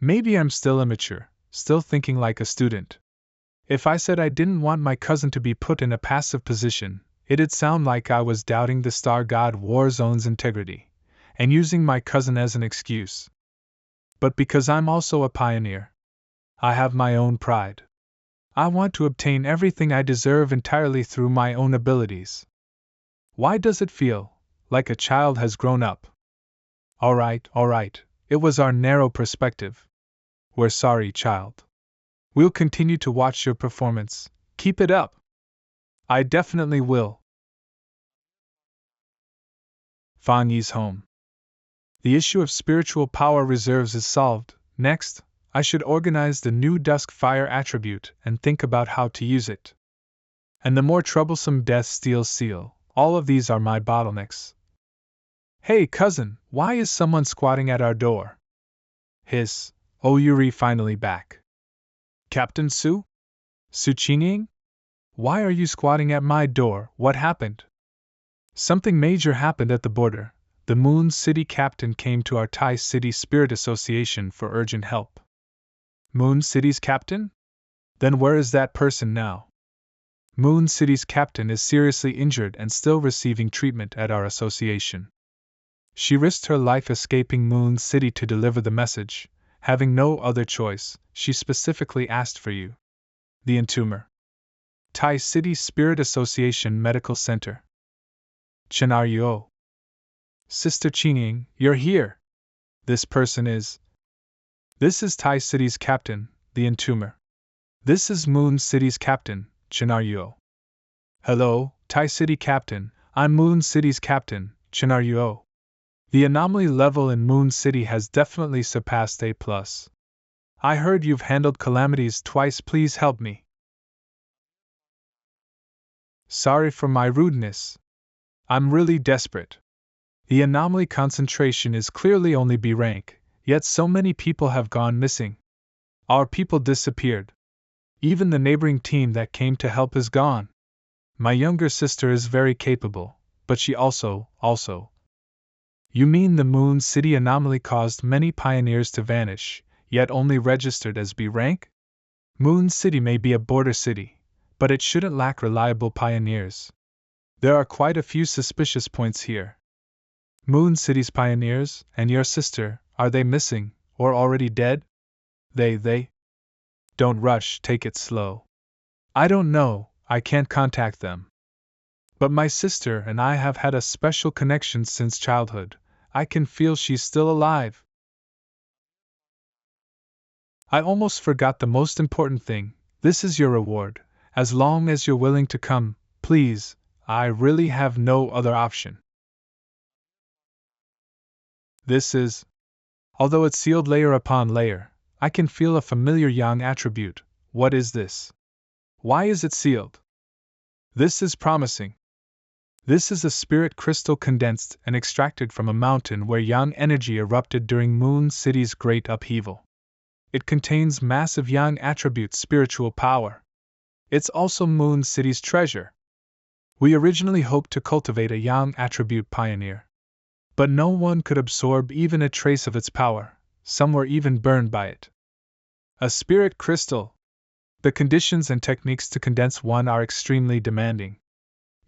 Maybe I'm still immature, still thinking like a student. If I said I didn't want my cousin to be put in a passive position, it'd sound like I was doubting the Star God War Zone's integrity, and using my cousin as an excuse. But because I'm also a pioneer, I have my own pride. I want to obtain everything I deserve entirely through my own abilities. Why does it feel like a child has grown up? All right, it was our narrow perspective. We're sorry, child. We'll continue to watch your performance. Keep it up. I definitely will. Fang Yi's home. The issue of spiritual power reserves is solved. Next, I should organize the new Dusk Fire attribute and think about how to use it. And the more troublesome Death Steel Seal, all of these are my bottlenecks. Hey cousin, why is someone squatting at our door? Hiss, oh Yuri finally back. Captain Su? Su Qingying? Why are you squatting at my door, what happened? Something major happened at the border. The Moon City captain came to our Tai City Spirit Association for urgent help. Moon City's captain? Then where is that person now? Moon City's captain is seriously injured and still receiving treatment at our association. She risked her life escaping Moon City to deliver the message. Having no other choice, she specifically asked for you. The entomber. Tai City Spirit Association Medical Center. Chenaryo. Sister Qingying, you're here. This person is. This is Tai City's captain, the entomber. This is Moon City's captain, Chenaryo. Hello, Tai City captain, I'm Moon City's captain, Chenaryo. The anomaly level in Moon City has definitely surpassed A+. I heard you've handled calamities twice, please help me. Sorry for my rudeness. I'm really desperate. The anomaly concentration is clearly only B rank, yet so many people have gone missing. Our people disappeared. Even the neighboring team that came to help is gone. My younger sister is very capable, but she also. You mean the Moon City anomaly caused many pioneers to vanish, yet only registered as B rank? Moon City may be a border city, but it shouldn't lack reliable pioneers. There are quite a few suspicious points here. Moon City's pioneers, and your sister, are they missing, or already dead? They. Don't rush, take it slow. I don't know, I can't contact them. But my sister and I have had a special connection since childhood. I can feel she's still alive. I almost forgot the most important thing. This is your reward. As long as you're willing to come, please, I really have no other option. This is. Although it's sealed layer upon layer, I can feel a familiar yang attribute. What is this? Why is it sealed? This is promising. This is a spirit crystal condensed and extracted from a mountain where yang energy erupted during Moon City's great upheaval. It contains massive yang attribute spiritual power. It's also Moon City's treasure. We originally hoped to cultivate a yang attribute pioneer. But no one could absorb even a trace of its power, some were even burned by it. A spirit crystal. The conditions and techniques to condense one are extremely demanding.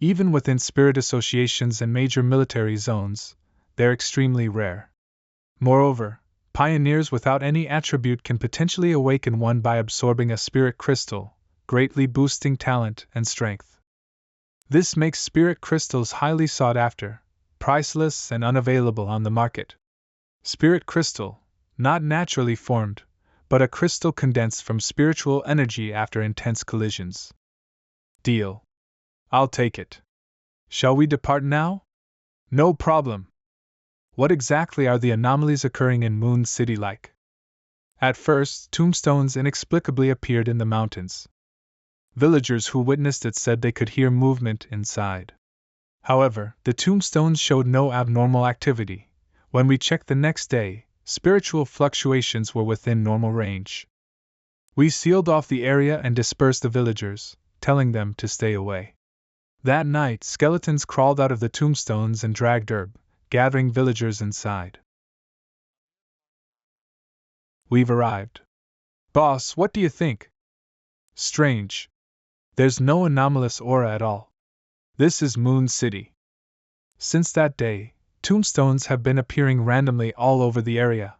Even within spirit associations and major military zones, they're extremely rare. Moreover, pioneers without any attribute can potentially awaken one by absorbing a spirit crystal, greatly boosting talent and strength. This makes spirit crystals highly sought after, priceless and unavailable on the market. Spirit crystal, not naturally formed, but a crystal condensed from spiritual energy after intense collisions. Deal. I'll take it. Shall we depart now? No problem. What exactly are the anomalies occurring in Moon City like? At first, tombstones inexplicably appeared in the mountains. Villagers who witnessed it said they could hear movement inside. However, the tombstones showed no abnormal activity. When we checked the next day, spiritual fluctuations were within normal range. We sealed off the area and dispersed the villagers, telling them to stay away. That night, skeletons crawled out of the tombstones and dragged herb, gathering villagers inside. We've arrived. Boss, what do you think? Strange. There's no anomalous aura at all. This is Moon City. Since that day, tombstones have been appearing randomly all over the area.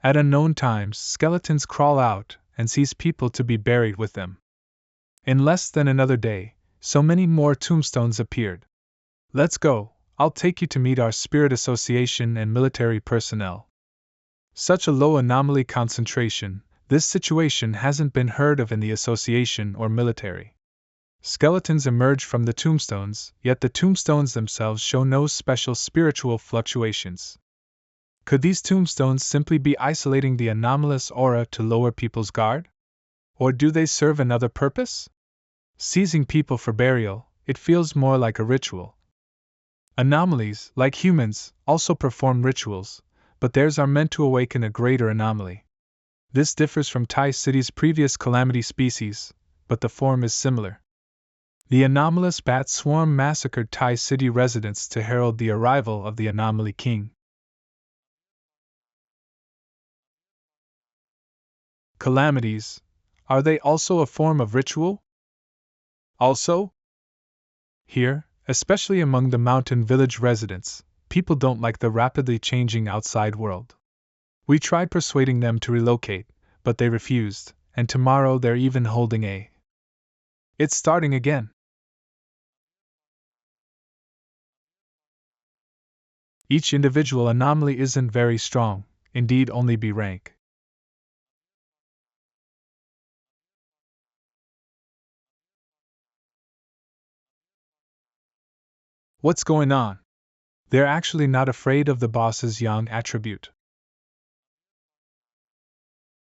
At unknown times, skeletons crawl out and seize people to be buried with them. In less than another day, so many more tombstones appeared. Let's go, I'll take you to meet our spirit association and military personnel. Such a low anomaly concentration, this situation hasn't been heard of in the association or military. Skeletons emerge from the tombstones, yet the tombstones themselves show no special spiritual fluctuations. Could these tombstones simply be isolating the anomalous aura to lower people's guard? Or do they serve another purpose? Seizing people for burial, it feels more like a ritual. Anomalies, like humans, also perform rituals, but theirs are meant to awaken a greater anomaly. This differs from Tai City's previous calamity species, but the form is similar. The anomalous bat swarm massacred Tai City residents to herald the arrival of the anomaly king. Calamities, are they also a form of ritual? Also? Here, especially among the mountain village residents, people don't like the rapidly changing outside world. We tried persuading them to relocate, but they refused, and tomorrow they're even holding a. It's starting again. Each individual anomaly isn't very strong, indeed only B rank. What's going on? They're actually not afraid of the boss's yang attribute.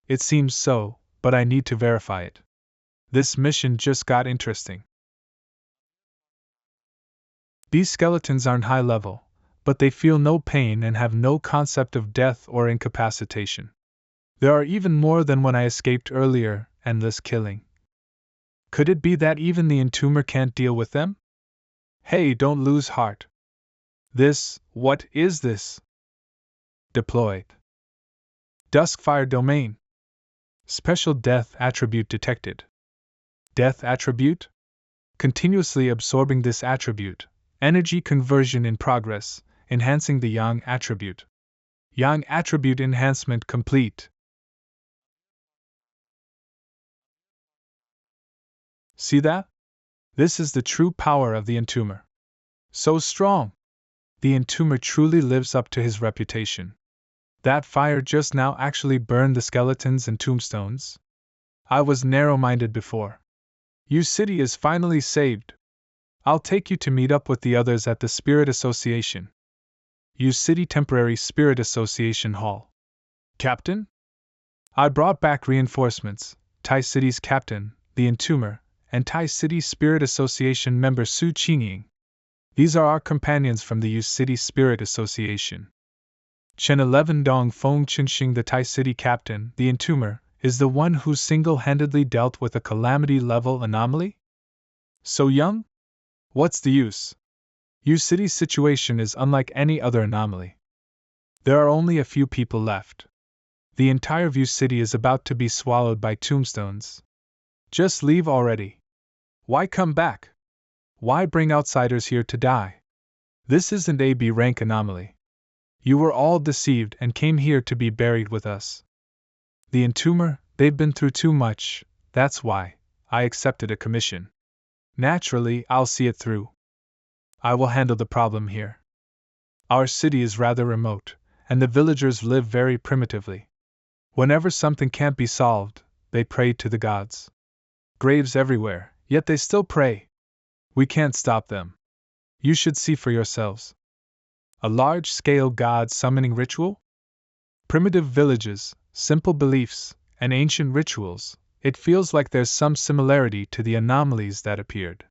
It seems so, but I need to verify it. This mission just got interesting. These skeletons aren't high level, but they feel no pain and have no concept of death or incapacitation. There are even more than when I escaped earlier, endless killing. Could it be that even the entomber can't deal with them? Hey, don't lose heart. What is this? Deployed. Duskfire domain. Special death attribute detected. Death attribute? Continuously absorbing this attribute. Energy conversion in progress, enhancing the yang attribute. Yang attribute enhancement complete. See that? This is the true power of the entomber. So strong! The entomber truly lives up to his reputation. That fire just now actually burned the skeletons and tombstones. I was narrow-minded before. You City is finally saved. I'll take you to meet up with the others at the Spirit Association. U City Temporary Spirit Association Hall. Captain? I brought back reinforcements, Tai City's captain, the entomber, and Tai City Spirit Association member Su Qingying. These are our companions from the U City Spirit Association. Chen 11 Dong Feng Chinxing, the Tai City captain, the entomber, is the one who single-handedly dealt with a calamity-level anomaly? So young? What's the use? U City's situation is unlike any other anomaly. There are only a few people left. The entire View City is about to be swallowed by tombstones. Just leave already. Why come back? Why bring outsiders here to die? This isn't a B rank anomaly. You were all deceived and came here to be buried with us. The entomber, they've been through too much, that's why I accepted a commission. Naturally, I'll see it through. I will handle the problem here. Our city is rather remote, and the villagers live very primitively. Whenever something can't be solved, they pray to the gods. Graves everywhere, yet they still pray. We can't stop them. You should see for yourselves. A large-scale god-summoning ritual? Primitive villages, simple beliefs, and ancient rituals. It feels like there's some similarity to the anomalies that appeared.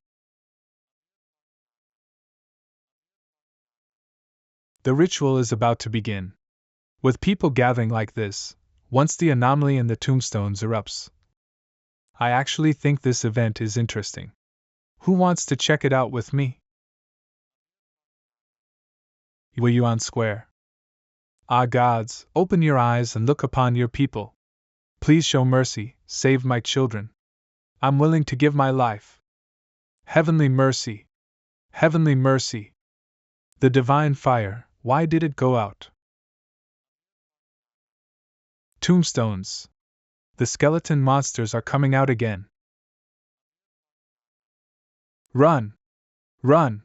The ritual is about to begin. With people gathering like this, once the anomaly in the tombstones erupts. I actually think this event is interesting. Who wants to check it out with me? Yuan Square. Ah gods, open your eyes and look upon your people. Please show mercy, save my children. I'm willing to give my life. Heavenly mercy. Heavenly mercy. The divine fire, why did it go out? Tombstones. The skeleton monsters are coming out again. Run! Run!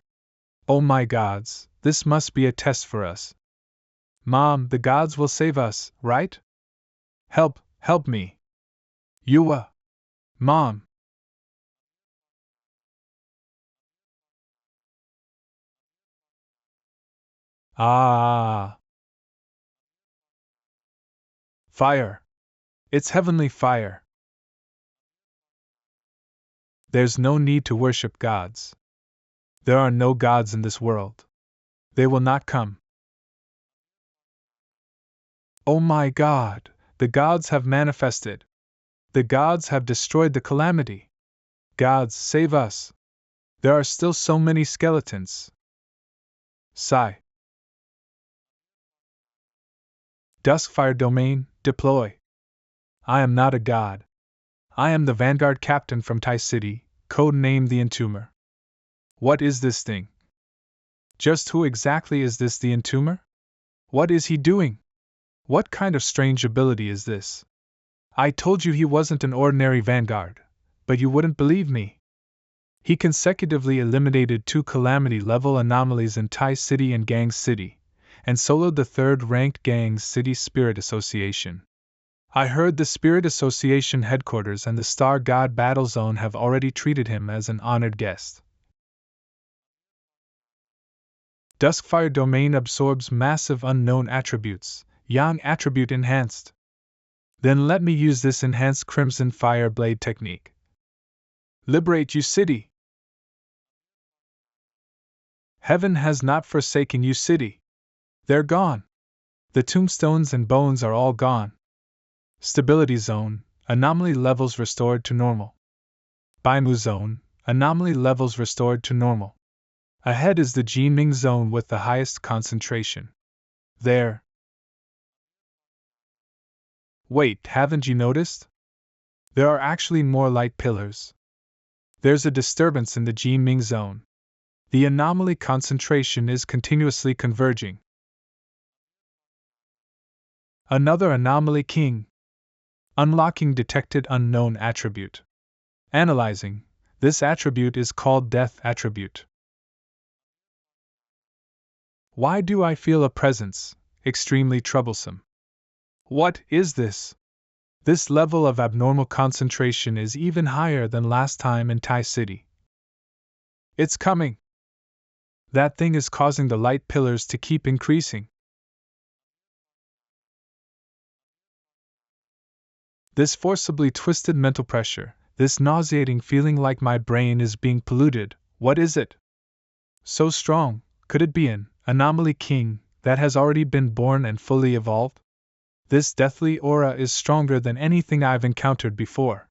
Oh my gods, this must be a test for us. Mom, the gods will save us, right? Help me. Yua! Mom! Ah! Fire! It's heavenly fire! There's no need to worship gods. There are no gods in this world. They will not come. Oh my god! The gods have manifested. The gods have destroyed the calamity. Gods, save us! There are still so many skeletons. Sigh. Duskfire domain, deploy. I am not a god. I am the vanguard captain from Tai City, code-named the Entomber. What is this thing? Just who exactly is this the Entomber? What is he doing? What kind of strange ability is this? I told you he wasn't an ordinary vanguard, but you wouldn't believe me. He consecutively eliminated 2 calamity-level anomalies in Tai City and Gang City, and soloed the 3rd-ranked Gang City Spirit Association. I heard the Spirit Association headquarters and the Star God Battle Zone have already treated him as an honored guest. Duskfire Domain absorbs massive unknown attributes, Yang Attribute Enhanced. Then let me use this enhanced Crimson Fire Blade technique. Liberate you city! Heaven has not forsaken you city. They're gone. The tombstones and bones are all gone. Stability Zone, anomaly levels restored to normal. Baimu Zone, anomaly levels restored to normal. Ahead is the Jinming Zone with the highest concentration. There. Wait, haven't you noticed? There are actually more light pillars. There's a disturbance in the Jinming Zone. The anomaly concentration is continuously converging. Another anomaly king. Unlocking detected unknown attribute. Analyzing. This attribute is called Death Attribute. Why do I feel a presence, extremely troublesome? What is this? This level of abnormal concentration is even higher than last time in Tai City. It's coming. That thing is causing the light pillars to keep increasing. This forcibly twisted mental pressure, this nauseating feeling like my brain is being polluted, what is it? So strong, could it be an anomaly king that has already been born and fully evolved? This deathly aura is stronger than anything I've encountered before.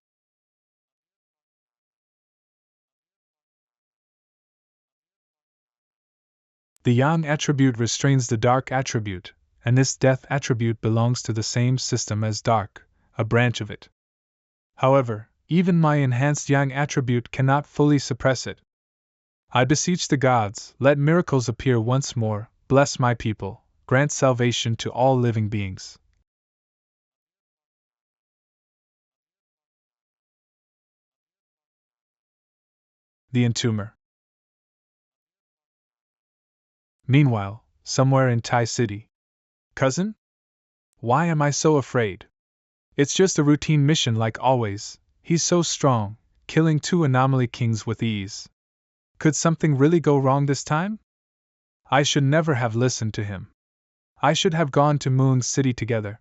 The Yang attribute restrains the Dark attribute, and this Death attribute belongs to the same system as Dark, a branch of it. However, even my enhanced Yang attribute cannot fully suppress it. I beseech the gods, let miracles appear once more, bless my people, grant salvation to all living beings. The Entomber. Meanwhile, somewhere in Tai City. Cousin? Why am I so afraid? It's just a routine mission like always. He's so strong, killing 2 anomaly kings with ease. Could something really go wrong this time? I should never have listened to him. I should have gone to Moon City together.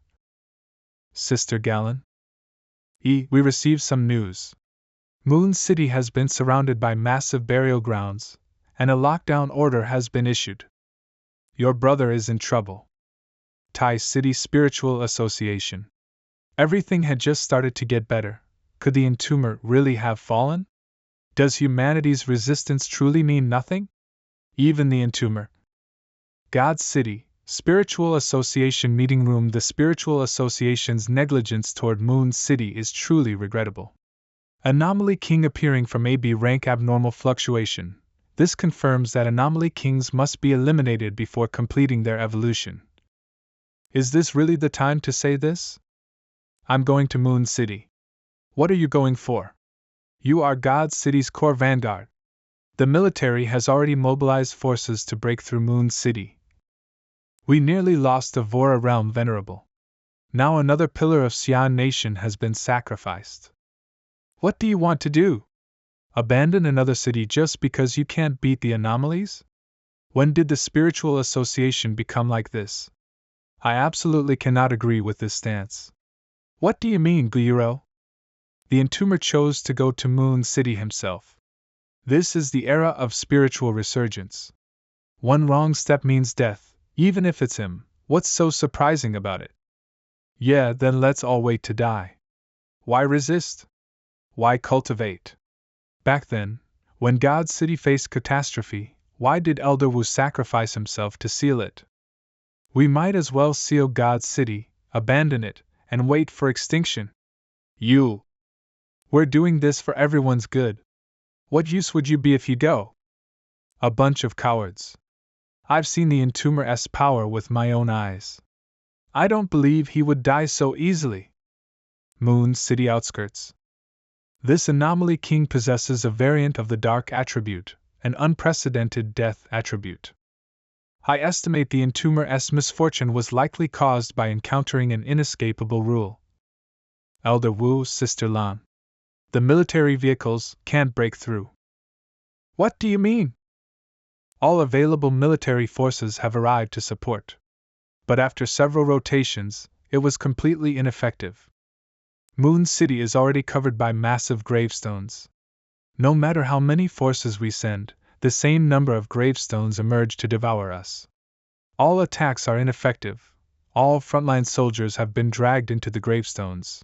Sister Gallon? We received some news. Moon City has been surrounded by massive burial grounds, and a lockdown order has been issued. Your brother is in trouble. Tai City Spiritual Association. Everything had just started to get better. Could the Entomber really have fallen? Does humanity's resistance truly mean nothing? Even the Entomber. God's City, Spiritual Association Meeting Room. The Spiritual Association's negligence toward Moon City is truly regrettable. Anomaly King appearing from AB rank abnormal fluctuation. This confirms that anomaly kings must be eliminated before completing their evolution. Is this really the time to say this? I'm going to Moon City. What are you going for? You are God's City's core vanguard. The military has already mobilized forces to break through Moon City. We nearly lost the Vora realm venerable. Now another pillar of Xi'an nation has been sacrificed. What do you want to do? Abandon another city just because you can't beat the anomalies? When did the Spiritual Association become like this? I absolutely cannot agree with this stance. What do you mean, Guiro? The Entomber chose to go to Moon City himself. This is the era of spiritual resurgence. One wrong step means death, even if it's him. What's so surprising about it? Yeah, then let's all wait to die. Why resist? Why cultivate? Back then, when God's City faced catastrophe, why did Elder Wu sacrifice himself to seal it? We might as well seal God's City, abandon it, and wait for extinction. You! We're doing this for everyone's good. What use would you be if you go? A bunch of cowards. I've seen the Entombmer's power with my own eyes. I don't believe he would die so easily. Moon City outskirts. This anomaly king possesses a variant of the dark attribute, an unprecedented death attribute. I estimate the Entombmer's misfortune was likely caused by encountering an inescapable rule. Elder Wu, Sister Lan. The military vehicles can't break through. What do you mean? All available military forces have arrived to support. But after several rotations, it was completely ineffective. Moon City is already covered by massive gravestones. No matter how many forces we send, the same number of gravestones emerge to devour us. All attacks are ineffective. All frontline soldiers have been dragged into the gravestones.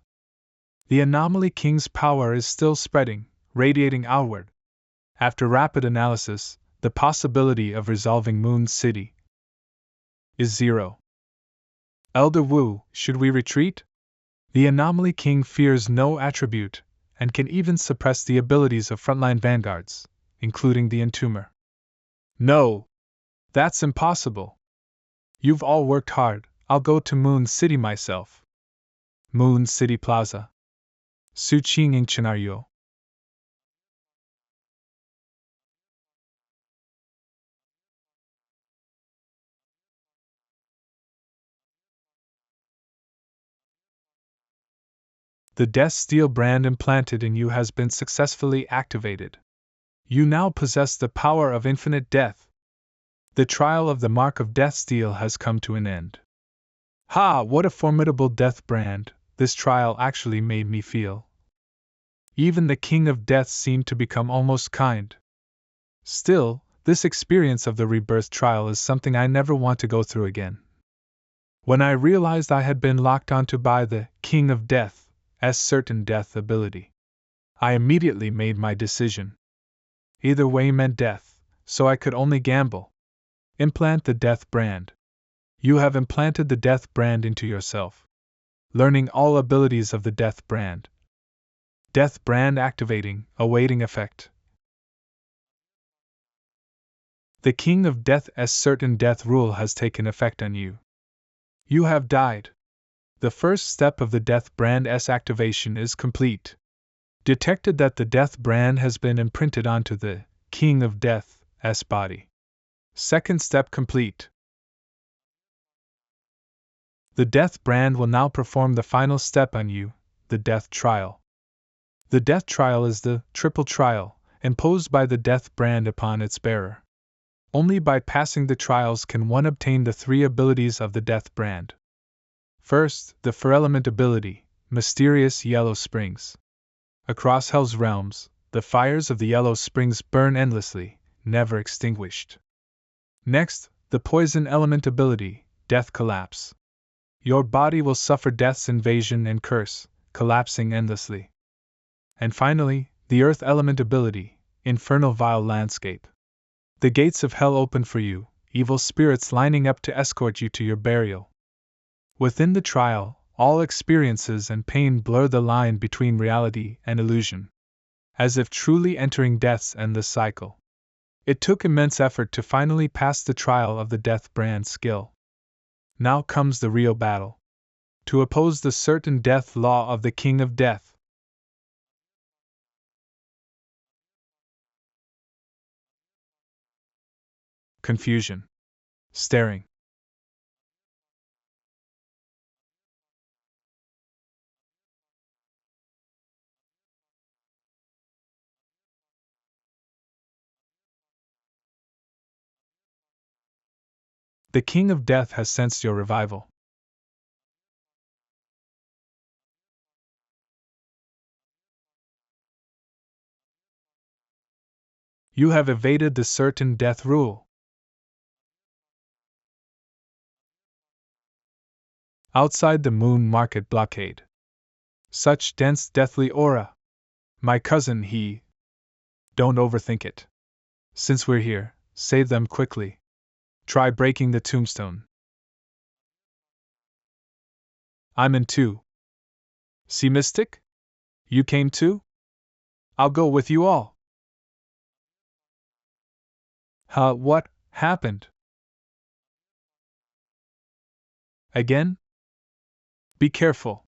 The Anomaly King's power is still spreading, radiating outward. After rapid analysis, the possibility of resolving Moon City is 0. Elder Wu, should we retreat? The Anomaly King fears no attribute, and can even suppress the abilities of frontline vanguards, including the Entomber. No! That's impossible! You've all worked hard, I'll go to Moon City myself. Moon City Plaza. Suqing Inchenaryo. The Death Steel brand implanted in you has been successfully activated. You now possess the power of infinite death. The trial of the mark of Death Steel has come to an end. Ha! What a formidable death brand this trial actually made me feel. Even the King of Death seemed to become almost kind. Still, this experience of the rebirth trial is something I never want to go through again. When I realized I had been locked onto by the King of Death, as certain death ability, I immediately made my decision. Either way meant death, so I could only gamble. Implant the death brand. You have implanted the death brand into yourself. Learning all abilities of the death brand. Death brand activating, awaiting effect. The King of Death's certain death rule has taken effect on you. You have died. The first step of the Death Brand's activation is complete. Detected that the Death Brand has been imprinted onto the King of Death's body. Second step complete. The Death Brand will now perform the final step on you, the Death Trial. The Death Trial is the triple trial imposed by the Death Brand upon its bearer. Only by passing the trials can one obtain the 3 abilities of the Death Brand. First, the Fire-element ability, Mysterious Yellow Springs. Across Hell's realms, the fires of the Yellow Springs burn endlessly, never extinguished. Next, the Poison Element ability, Death Collapse. Your body will suffer death's invasion and curse, collapsing endlessly. And finally, the Earth Element ability, Infernal Vile Landscape. The gates of hell open for you, evil spirits lining up to escort you to your burial. Within the trial, all experiences and pain blur the line between reality and illusion. As if truly entering death's endless cycle. It took immense effort to finally pass the trial of the Death Brand skill. Now comes the real battle. To oppose the certain death law of the King of Death. Confusion. Staring. The King of Death has sensed your revival. You have evaded the certain death rule. Outside the moon market blockade. Such dense deathly aura. My cousin, he. Don't overthink it. Since we're here, save them quickly. Try breaking the tombstone. I'm in too. See, Mystic? You came too? I'll go with you all. What happened? Again? Be careful.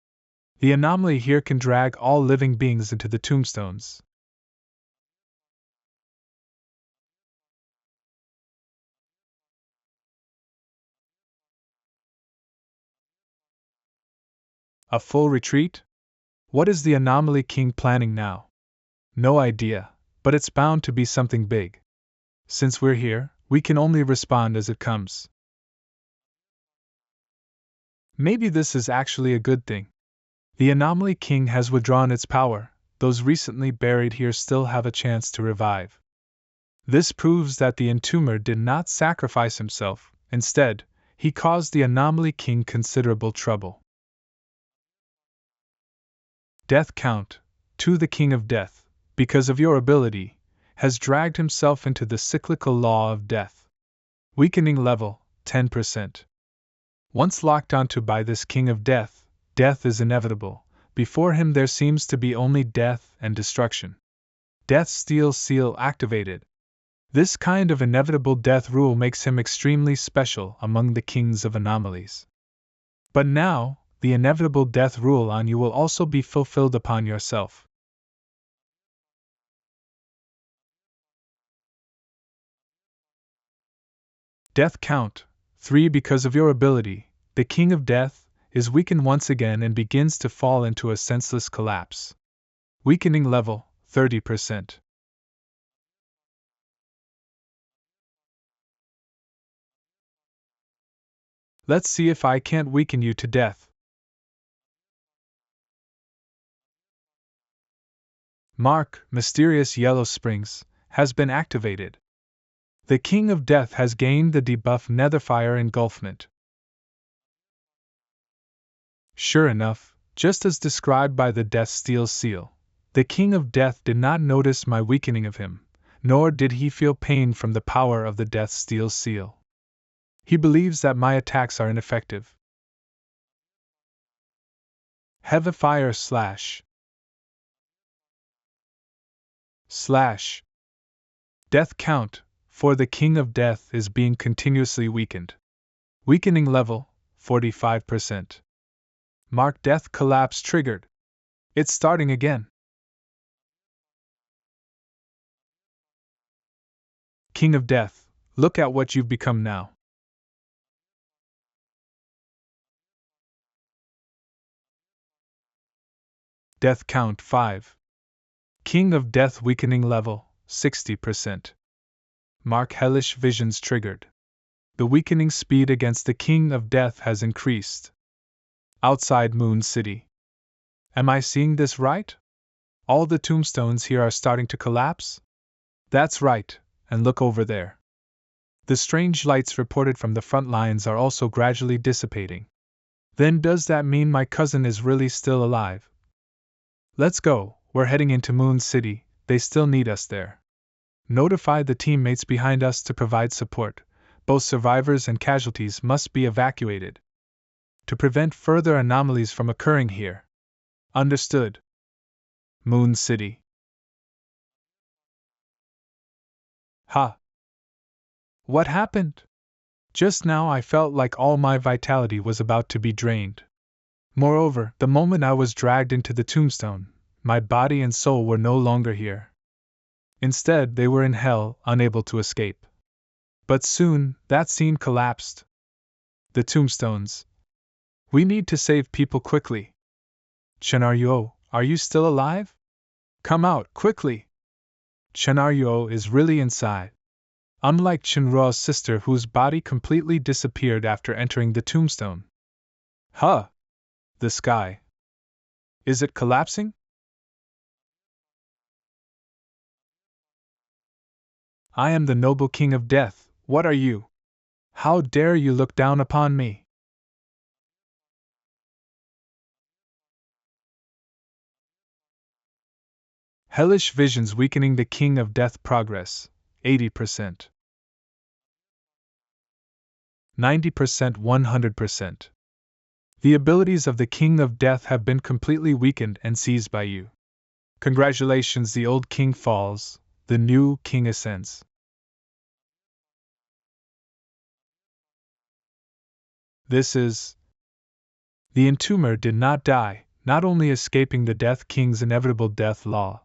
The anomaly here can drag all living beings into the tombstones. A full retreat? What is the anomaly king planning now? No idea, but it's bound to be something big. Since we're here, we can only respond as it comes. Maybe this is actually a good thing. The anomaly king has withdrawn its power, those recently buried here still have a chance to revive. This proves that the entomber did not sacrifice himself, instead, he caused the anomaly king considerable trouble. Death count, to the king of death, because of your ability, has dragged himself into the cyclical law of death. Weakening level, 10%. Once locked onto by this king of death, death is inevitable. Before him there seems to be only death and destruction. Death Steel Seal activated. This kind of inevitable death rule makes him extremely special among the kings of anomalies. But now, the inevitable death rule on you will also be fulfilled upon yourself. Death count, 3 because of your ability, the king of death, is weakened once again and begins to fall into a senseless collapse. Weakening level, 30%. Let's see if I can't weaken you to death. Mark, Mysterious Yellow Springs, has been activated. The King of Death has gained the debuff Netherfire Engulfment. Sure enough, just as described by the Death Steel Seal, the King of Death did not notice my weakening of him, nor did he feel pain from the power of the Death Steel Seal. He believes that my attacks are ineffective. Heavy fire slash. Death count, for the King of Death is being continuously weakened. Weakening level, 45%. Mark Death Collapse triggered. It's starting again. King of Death, look at what you've become now. Death count 5. King of Death weakening level, 60%. Mark Hellish Visions triggered. The weakening speed against the King of Death has increased. Outside Moon City. Am I seeing this right? All the tombstones here are starting to collapse? That's right, and look over there. The strange lights reported from the front lines are also gradually dissipating. Then does that mean my cousin is really still alive? Let's go, we're heading into Moon City, they still need us there. Notify the teammates behind us to provide support. Both survivors and casualties must be evacuated. To prevent further anomalies from occurring here. Understood. Moon City. Ha! What happened? Just now I felt like all my vitality was about to be drained. Moreover, the moment I was dragged into the tombstone, my body and soul were no longer here. Instead, they were in hell, unable to escape. But soon, that scene collapsed. The tombstones. We need to save people quickly. Chwancher, are you still alive? Come out, quickly! Chwancher is really inside. Unlike Chunra's sister whose body completely disappeared after entering the tombstone. Huh! The sky. Is it collapsing? I am the noble king of death, what are you? How dare you look down upon me? Hellish visions weakening the king of death progress, 80%. 90%, 100%. The abilities of the king of death have been completely weakened and seized by you. Congratulations, the old king falls, the new king ascends. This is. The entomber did not die, not only escaping the Death King's inevitable death law,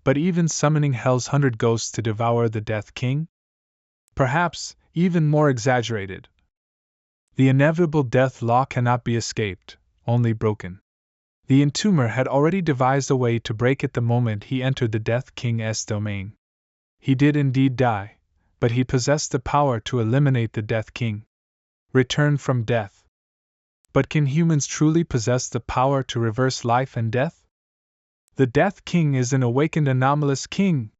but even summoning Hell's 100 ghosts to devour the Death King? Perhaps, even more exaggerated. The inevitable death law cannot be escaped, only broken. The entomber had already devised a way to break it the moment he entered the Death King's domain. He did indeed die, but he possessed the power to eliminate the Death King. Return from death. But can humans truly possess the power to reverse life and death? The Death King is an awakened anomalous king.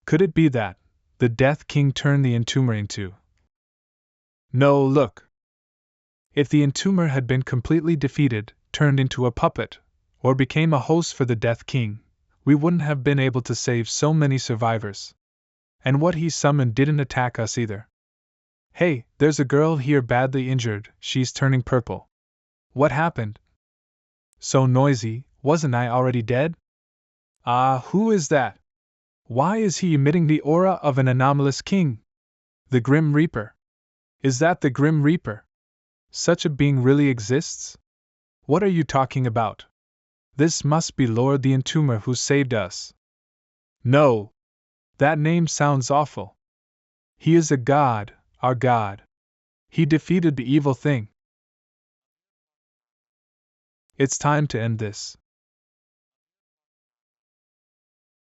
Could it be that the Death King turned the entomber into? No, look. If the entomber had been completely defeated, turned into a puppet, or became a host for the Death King, we wouldn't have been able to save so many survivors. And what he summoned didn't attack us either. Hey, there's a girl here badly injured, she's turning purple. What happened? So noisy, wasn't I already dead? Ah, who is that? Why is he emitting the aura of an anomalous king? The Grim Reaper. Is that the Grim Reaper? Such a being really exists? What are you talking about? This must be Lord the Entomber who saved us. No! That name sounds awful. He is a god, our god. He defeated the evil thing. It's time to end this.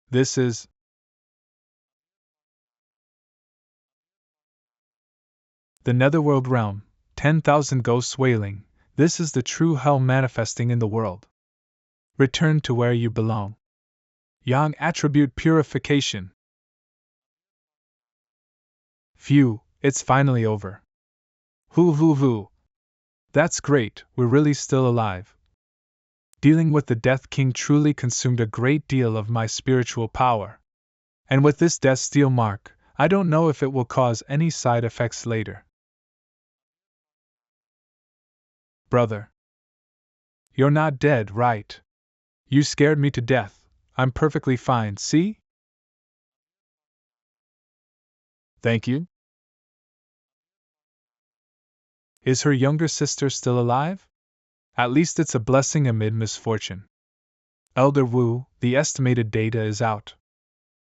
This is. The Netherworld realm, 10,000 ghosts wailing, this is the true hell manifesting in the world. Return to where you belong. Yang attribute purification. Phew, it's finally over. Hoo. That's great, we're really still alive. Dealing with the Death King truly consumed a great deal of my spiritual power. And with this death steel mark, I don't know if it will cause any side effects later. Brother. You're not dead, right? You scared me to death. I'm perfectly fine, see? Thank you. Is her younger sister still alive? At least it's a blessing amid misfortune. Elder Wu, the estimated data is out.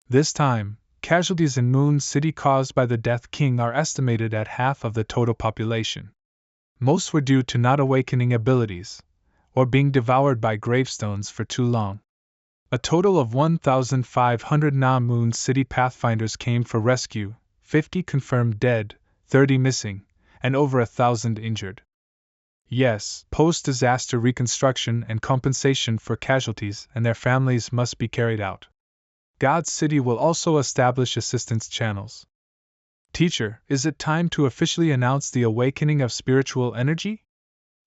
This time, casualties in Moon City caused by the Death King are estimated at half of the total population. Most were due to not awakening abilities, or being devoured by gravestones for too long. A total of 1,500 non-Moon City Pathfinders came for rescue, 50 confirmed dead, 30 missing, and over 1,000 injured. Yes, post-disaster reconstruction and compensation for casualties and their families must be carried out. God's City will also establish assistance channels. Teacher, is it time to officially announce the awakening of spiritual energy?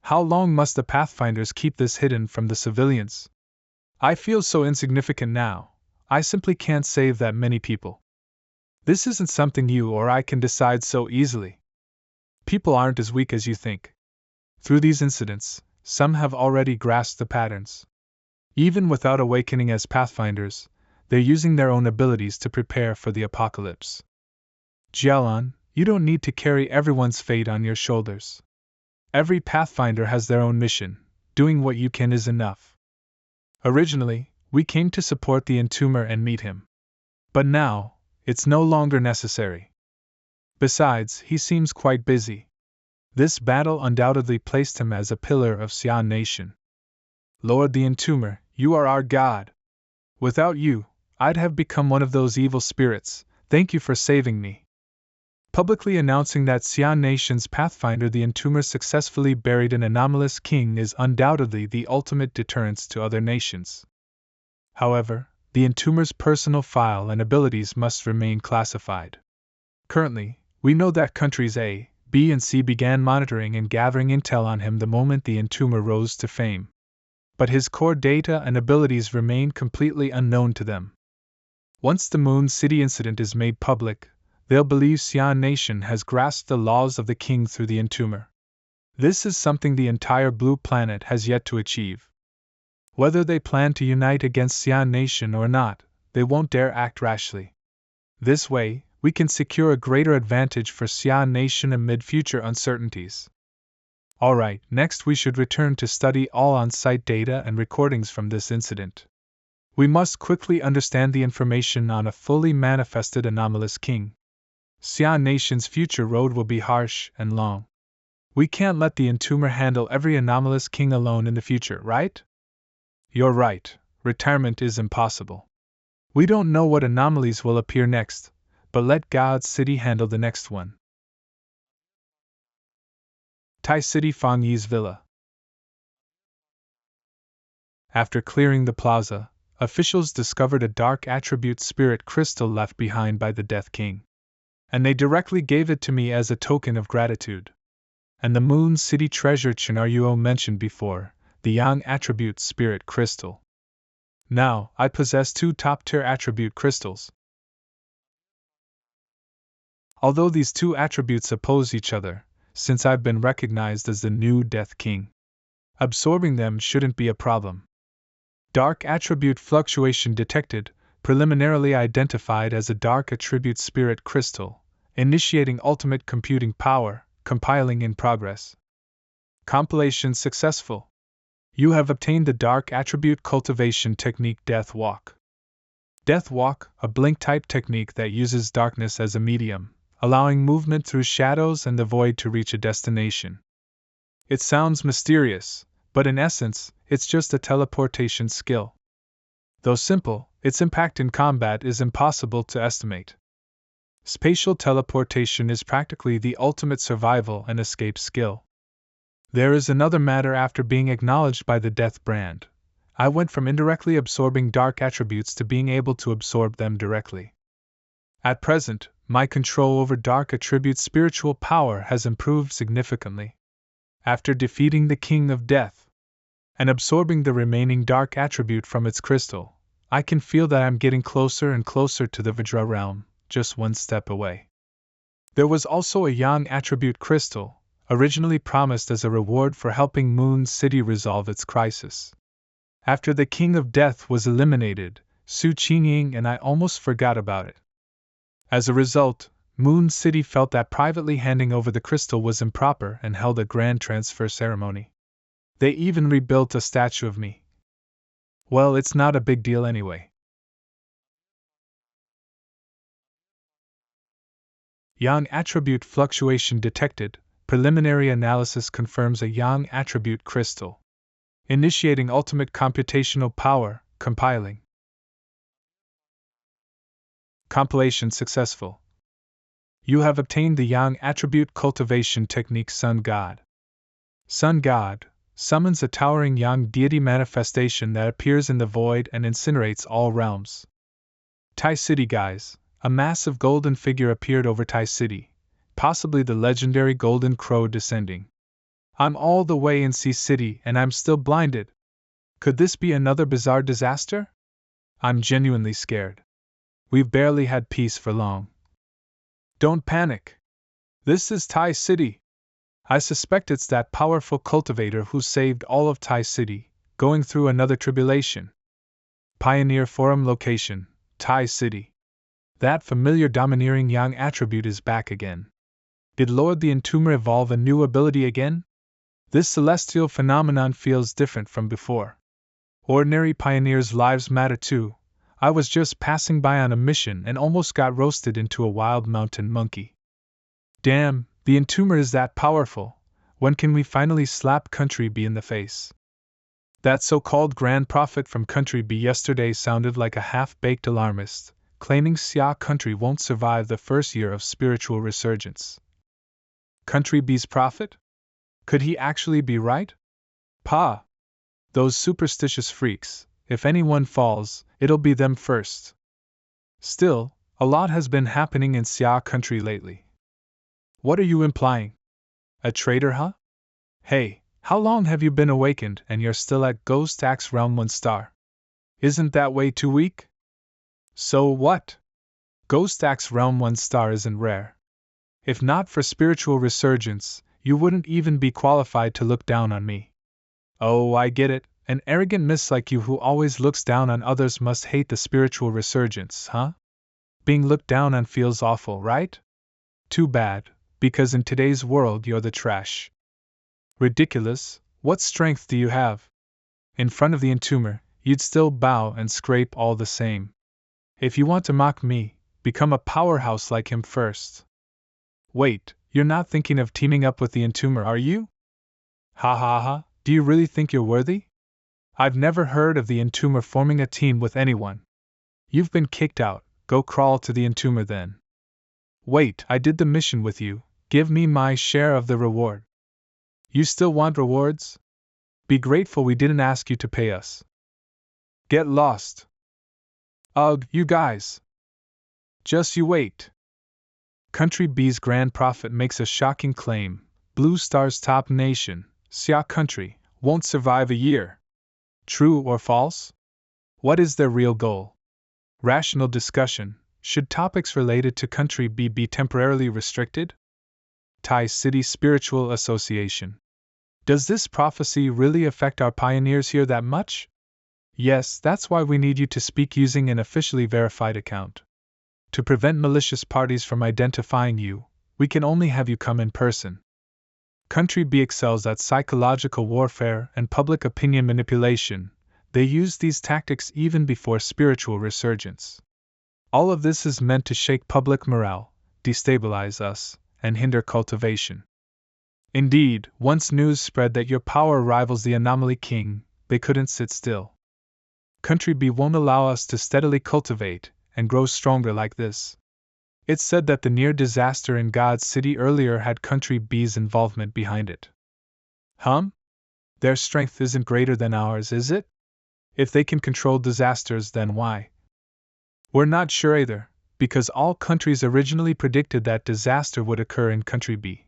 How long must the Pathfinders keep this hidden from the civilians? I feel so insignificant now, I simply can't save that many people. This isn't something you or I can decide so easily. People aren't as weak as you think. Through these incidents, some have already grasped the patterns. Even without awakening as Pathfinders, they're using their own abilities to prepare for the apocalypse. Jialan, you don't need to carry everyone's fate on your shoulders. Every Pathfinder has their own mission, doing what you can is enough. Originally, we came to support the entomber and meet him. But now, it's no longer necessary. Besides, he seems quite busy. This battle undoubtedly placed him as a pillar of Xian Nation. Lord the Entomber, you are our god. Without you, I'd have become one of those evil spirits. Thank you for saving me. Publicly announcing that Xian Nation's Pathfinder the Entomber successfully buried an anomalous king is undoubtedly the ultimate deterrence to other nations. However, the Entomber's personal file and abilities must remain classified. Currently, we know that countries A, B and C began monitoring and gathering intel on him the moment the Entomber rose to fame. But his core data and abilities remain completely unknown to them. Once the Moon City incident is made public, they'll believe Xian Nation has grasped the laws of the king through the entomber. This is something the entire Blue Planet has yet to achieve. Whether they plan to unite against Xian Nation or not, they won't dare act rashly. This way, we can secure a greater advantage for Xian Nation amid future uncertainties. Alright, next we should return to study all on-site data and recordings from this incident. We must quickly understand the information on a fully manifested anomalous king. Xian Nation's future road will be harsh and long. We can't let the Entomber handle every anomalous king alone in the future, right? You're right, retirement is impossible. We don't know what anomalies will appear next, but let God's City handle the next one. Tai City Fang Yi's Villa. After clearing the plaza, officials discovered a dark attribute spirit crystal left behind by the Death King. And they directly gave it to me as a token of gratitude. And the Moon City treasure Chwancher mentioned before, the Yang attribute spirit crystal. Now, I possess 2 top-tier attribute crystals. Although these 2 attributes oppose each other, since I've been recognized as the new Death King, absorbing them shouldn't be a problem. Dark attribute fluctuation detected, preliminarily identified as a dark attribute spirit crystal, initiating ultimate computing power, compiling in progress. Compilation successful. You have obtained the dark attribute cultivation technique Death Walk. Death Walk, a blink-type technique that uses darkness as a medium, allowing movement through shadows and the void to reach a destination. It sounds mysterious, but in essence, it's just a teleportation skill. Though simple, its impact in combat is impossible to estimate. Spatial teleportation is practically the ultimate survival and escape skill. There is another matter. After being acknowledged by the Death Brand, I went from indirectly absorbing dark attributes to being able to absorb them directly. At present, my control over dark attribute spiritual power has improved significantly. After defeating the King of Death and absorbing the remaining dark attribute from its crystal, I can feel that I'm getting closer and closer to the Vajra realm, just one step away. There was also a Yang attribute crystal, originally promised as a reward for helping Moon City resolve its crisis. After the King of Death was eliminated, Su Qingying and I almost forgot about it. As a result, Moon City felt that privately handing over the crystal was improper and held a grand transfer ceremony. They even rebuilt a statue of me. Well, it's not a big deal anyway. Yang attribute fluctuation detected. Preliminary analysis confirms a Yang attribute crystal. Initiating ultimate computational power, compiling. Compilation successful. You have obtained the Yang attribute cultivation technique Sun God. Sun God summons a towering Yang deity manifestation that appears in the void and incinerates all realms. Tai City guys, a massive golden figure appeared over Tai City, possibly the legendary Golden Crow descending. I'm all the way in Sea City and I'm still blinded. Could this be another bizarre disaster? I'm genuinely scared. We've barely had peace for long. Don't panic. This is Tai City. I suspect it's that powerful cultivator who saved all of Tai City, going through another tribulation. Pioneer Forum location, Tai City. That familiar domineering Yang attribute is back again. Did Lord the Entomber evolve a new ability again? This celestial phenomenon feels different from before. Ordinary pioneers' lives matter too. I was just passing by on a mission and almost got roasted into a wild mountain monkey. Damn, the Entomber is that powerful. When can we finally slap Country B in the face? That so-called Grand Prophet from Country B yesterday sounded like a half-baked alarmist, claiming Xia Country won't survive the first year of spiritual resurgence. Country B's prophet? Could he actually be right? Pa! Those superstitious freaks, if anyone falls, it'll be them first. Still, a lot has been happening in Xia Country lately. What are you implying? A traitor, huh? Hey, how long have you been awakened and you're still at Ghost Axe Realm 1 star? Isn't that way too weak? So what? Ghost Axe Realm 1 star isn't rare. If not for spiritual resurgence, you wouldn't even be qualified to look down on me. Oh, I get it, An arrogant miss like you who always looks down on others must hate the spiritual resurgence, huh? Being looked down on feels awful, right? Too bad, because in today's world you're the trash. Ridiculous, what strength do you have? In front of the entomber, you'd still bow and scrape all the same. If you want to mock me, become a powerhouse like him first. Wait, you're not thinking of teaming up with the entomber, are you? Ha ha ha, do you really think you're worthy? I've never heard of the entomber forming a team with anyone. You've been kicked out, go crawl to the entomber then. Wait, I did the mission with you, give me my share of the reward. You still want rewards? Be grateful we didn't ask you to pay us. Get lost. Ugh, you guys. Just you wait. Country B's Grand Prophet makes a shocking claim. Blue Star's top nation, Xia Country, won't survive a year. True or false? What is their real goal? Rational discussion. Should topics related to Country B be temporarily restricted? Thai City Spiritual Association. Does this prophecy really affect our pioneers here that much? Yes, that's why we need you to speak using an officially verified account. To prevent malicious parties from identifying you, we can only have you come in person. Country B excels at psychological warfare and public opinion manipulation. They use these tactics even before spiritual resurgence. All of this is meant to shake public morale, destabilize us, and hinder cultivation. Indeed, once news spread that your power rivals the Anomaly King, they couldn't sit still. Country B won't allow us to steadily cultivate and grow stronger like this. It's said that the near disaster in God's City earlier had Country B's involvement behind it. Their strength isn't greater than ours, is it? If they can control disasters, then why? We're not sure either, because all countries originally predicted that disaster would occur in Country B.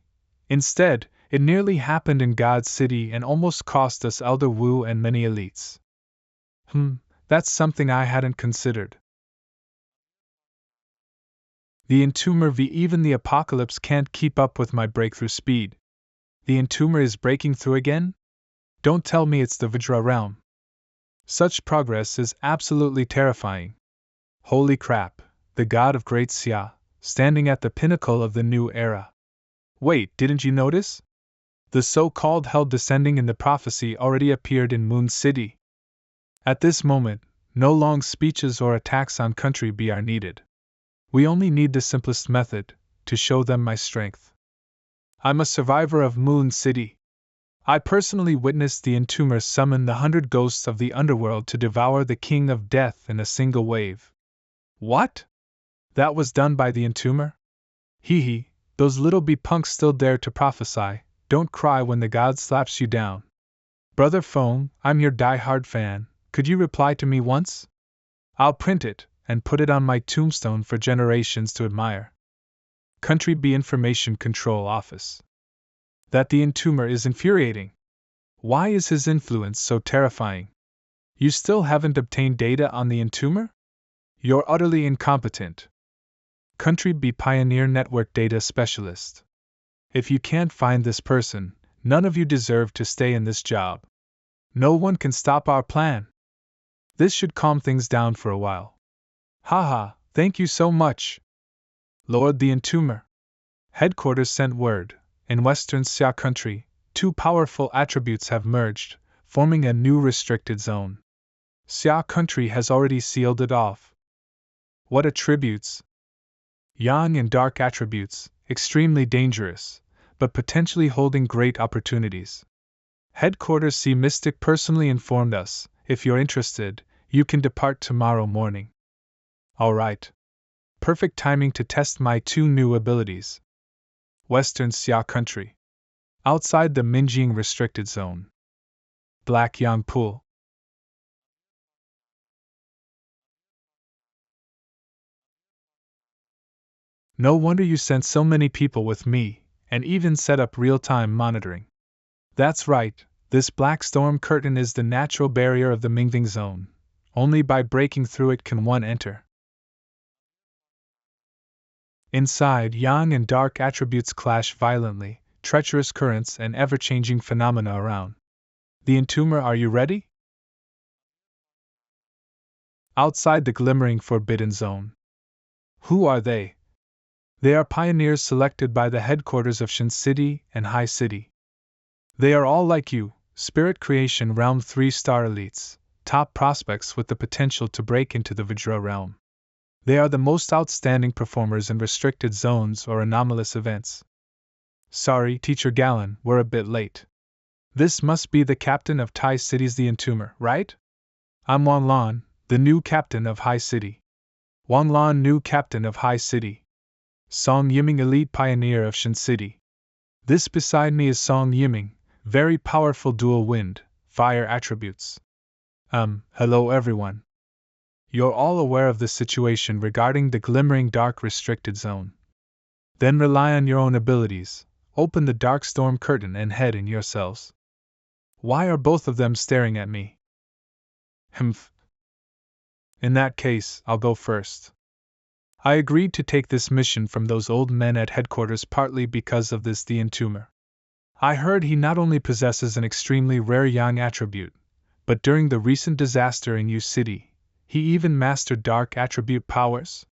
Instead, it nearly happened in God's City and almost cost us Elder Wu and many elites. That's something I hadn't considered. The entomber v. Even the apocalypse can't keep up with my breakthrough speed. The entomber is breaking through again? Don't tell me it's the Vajra realm. Such progress is absolutely terrifying. Holy crap, the god of Great Xia, standing at the pinnacle of the new era. Wait, didn't you notice? The so-called hell descending in the prophecy already appeared in Moon City. At this moment, no long speeches or attacks on Country B are needed. We only need the simplest method, to show them my strength. I'm a survivor of Moon City. I personally witnessed the entomber summon the 100 ghosts of the underworld to devour the King of Death in a single wave. What? That was done by the entomber? Hee, those little bee-punks still dare to prophesy. Don't cry when the god slaps you down. Brother Phone, I'm your die-hard fan, could you reply to me once? I'll print it, and put it on my tombstone for generations to admire. Country B Information Control Office. That the entomber is infuriating. Why is his influence so terrifying? You still haven't obtained data on the entomber? You're utterly incompetent. Country B Pioneer Network Data Specialist. If you can't find this person, none of you deserve to stay in this job. No one can stop our plan. This should calm things down for a while. Haha, thank you so much. Lord the Entomber. Headquarters sent word. In Western Xia Country, two powerful attributes have merged, forming a new restricted zone. Xia Country has already sealed it off. What attributes? Yang and dark attributes, extremely dangerous, but potentially holding great opportunities. Headquarters C Mystic personally informed us, if you're interested, you can depart tomorrow morning. Alright. Perfect timing to test my two new abilities. Western Xia Country. Outside the Minjing restricted zone. Black Yang Pool. No wonder you sent so many people with me, and even set up real-time monitoring. That's right, this black storm curtain is the natural barrier of the Mingving zone. Only by breaking through it can one enter. Inside, yang and dark attributes clash violently, treacherous currents and ever-changing phenomena around. The entomber, are you ready? outside the glimmering forbidden zone. Who are they? They are pioneers selected by the headquarters of Shin City and High City. They are all like you, Spirit Creation Realm 3-star elites, top prospects with the potential to break into the Vajra realm. They are the most outstanding performers in restricted zones or anomalous events. Sorry, Teacher Gallon, we're a bit late. This must be the captain of Tai City's the Entomber, right? I'm Wan Lan, the new captain of High City. Wan Lan, new captain of High City. Song Yiming, elite pioneer of Shin City. This beside me is Song Yiming, very powerful dual wind, fire attributes. Hello everyone. You're all aware of the situation regarding the glimmering dark restricted zone. Then rely on your own abilities, open the dark storm curtain and head in yourselves. Why are both of them staring at me? Humph. In that case, I'll go first. I agreed to take this mission from those old men at headquarters partly because of this the Entomber. I heard he not only possesses an extremely rare yang attribute, but during the recent disaster in U City, he even mastered dark attribute powers.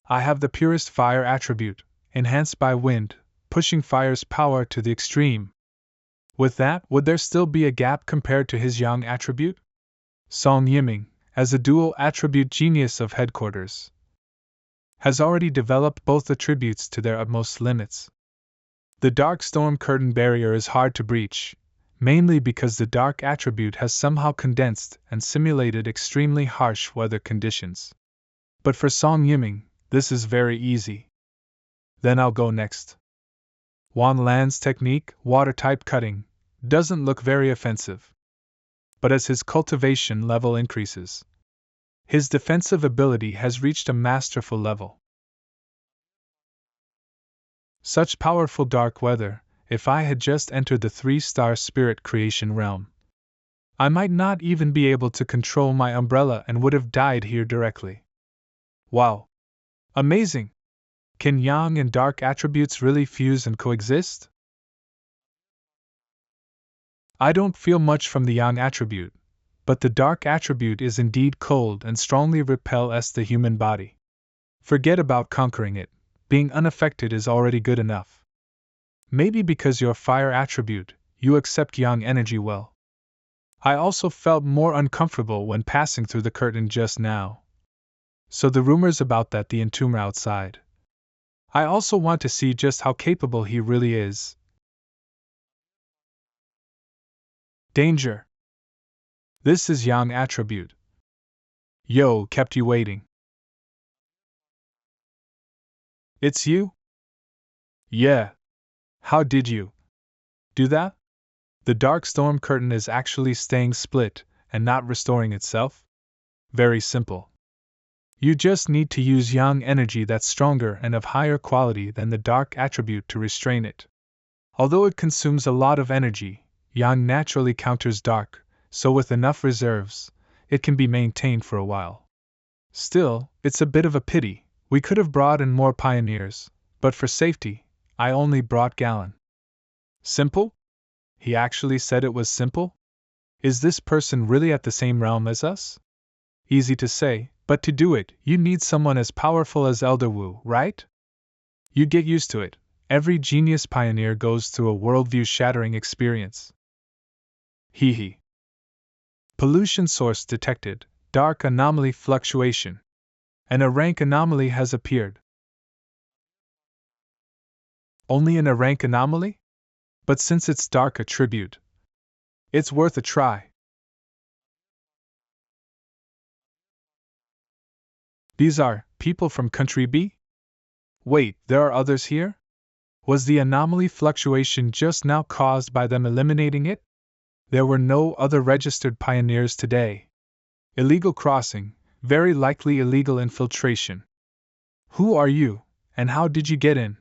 I have the purest fire attribute, enhanced by wind, pushing fire's power to the extreme. With that, would there still be a gap compared to his yang attribute? Song Yiming, as a dual attribute genius of headquarters, has already developed both attributes to their utmost limits. The dark storm curtain barrier is hard to breach, mainly because the dark attribute has somehow condensed and simulated extremely harsh weather conditions. But for Song Yiming, this is very easy. Then I'll go next. Wan Lan's technique, water-type cutting, doesn't look very offensive. But as his cultivation level increases, his defensive ability has reached a masterful level. Such powerful dark weather, if I had just entered the 3-star Spirit Creation realm, I might not even be able to control my umbrella and would have died here directly. Wow! Amazing! Can yang and dark attributes really fuse and coexist? I don't feel much from the yang attribute, but the dark attribute is indeed cold and strongly repels the human body. Forget about conquering it, being unaffected is already good enough. Maybe because you're fire attribute, you accept yang energy well. I also felt more uncomfortable when passing through the curtain just now. So the rumors about that the Entomber outside. I also want to see just how capable he really is. Danger. This is yang attribute. Yo, kept you waiting. It's you? Yeah. How did you do that? The dark storm curtain is actually staying split and not restoring itself? Very simple. You just need to use yang energy that's stronger and of higher quality than the dark attribute to restrain it. Although it consumes a lot of energy, yang naturally counters dark, so with enough reserves, it can be maintained for a while. Still, it's a bit of a pity. We could have brought in more pioneers, but for safety, I only brought Gallon. Simple? He actually said it was simple? Is this person really at the same realm as us? Easy to say, but to do it, you need someone as powerful as Elder Wu, right? You get used to it. Every genius pioneer goes through a worldview-shattering experience. Hee hee. Pollution source detected, dark anomaly fluctuation. And a rank anomaly has appeared. Only in a rank anomaly? But since it's dark attribute, it's worth a try. These are people from Country B? Wait, there are others here? Was the anomaly fluctuation just now caused by them eliminating it? There were no other registered pioneers today. Illegal crossing, very likely illegal infiltration. Who are you, and how did you get in?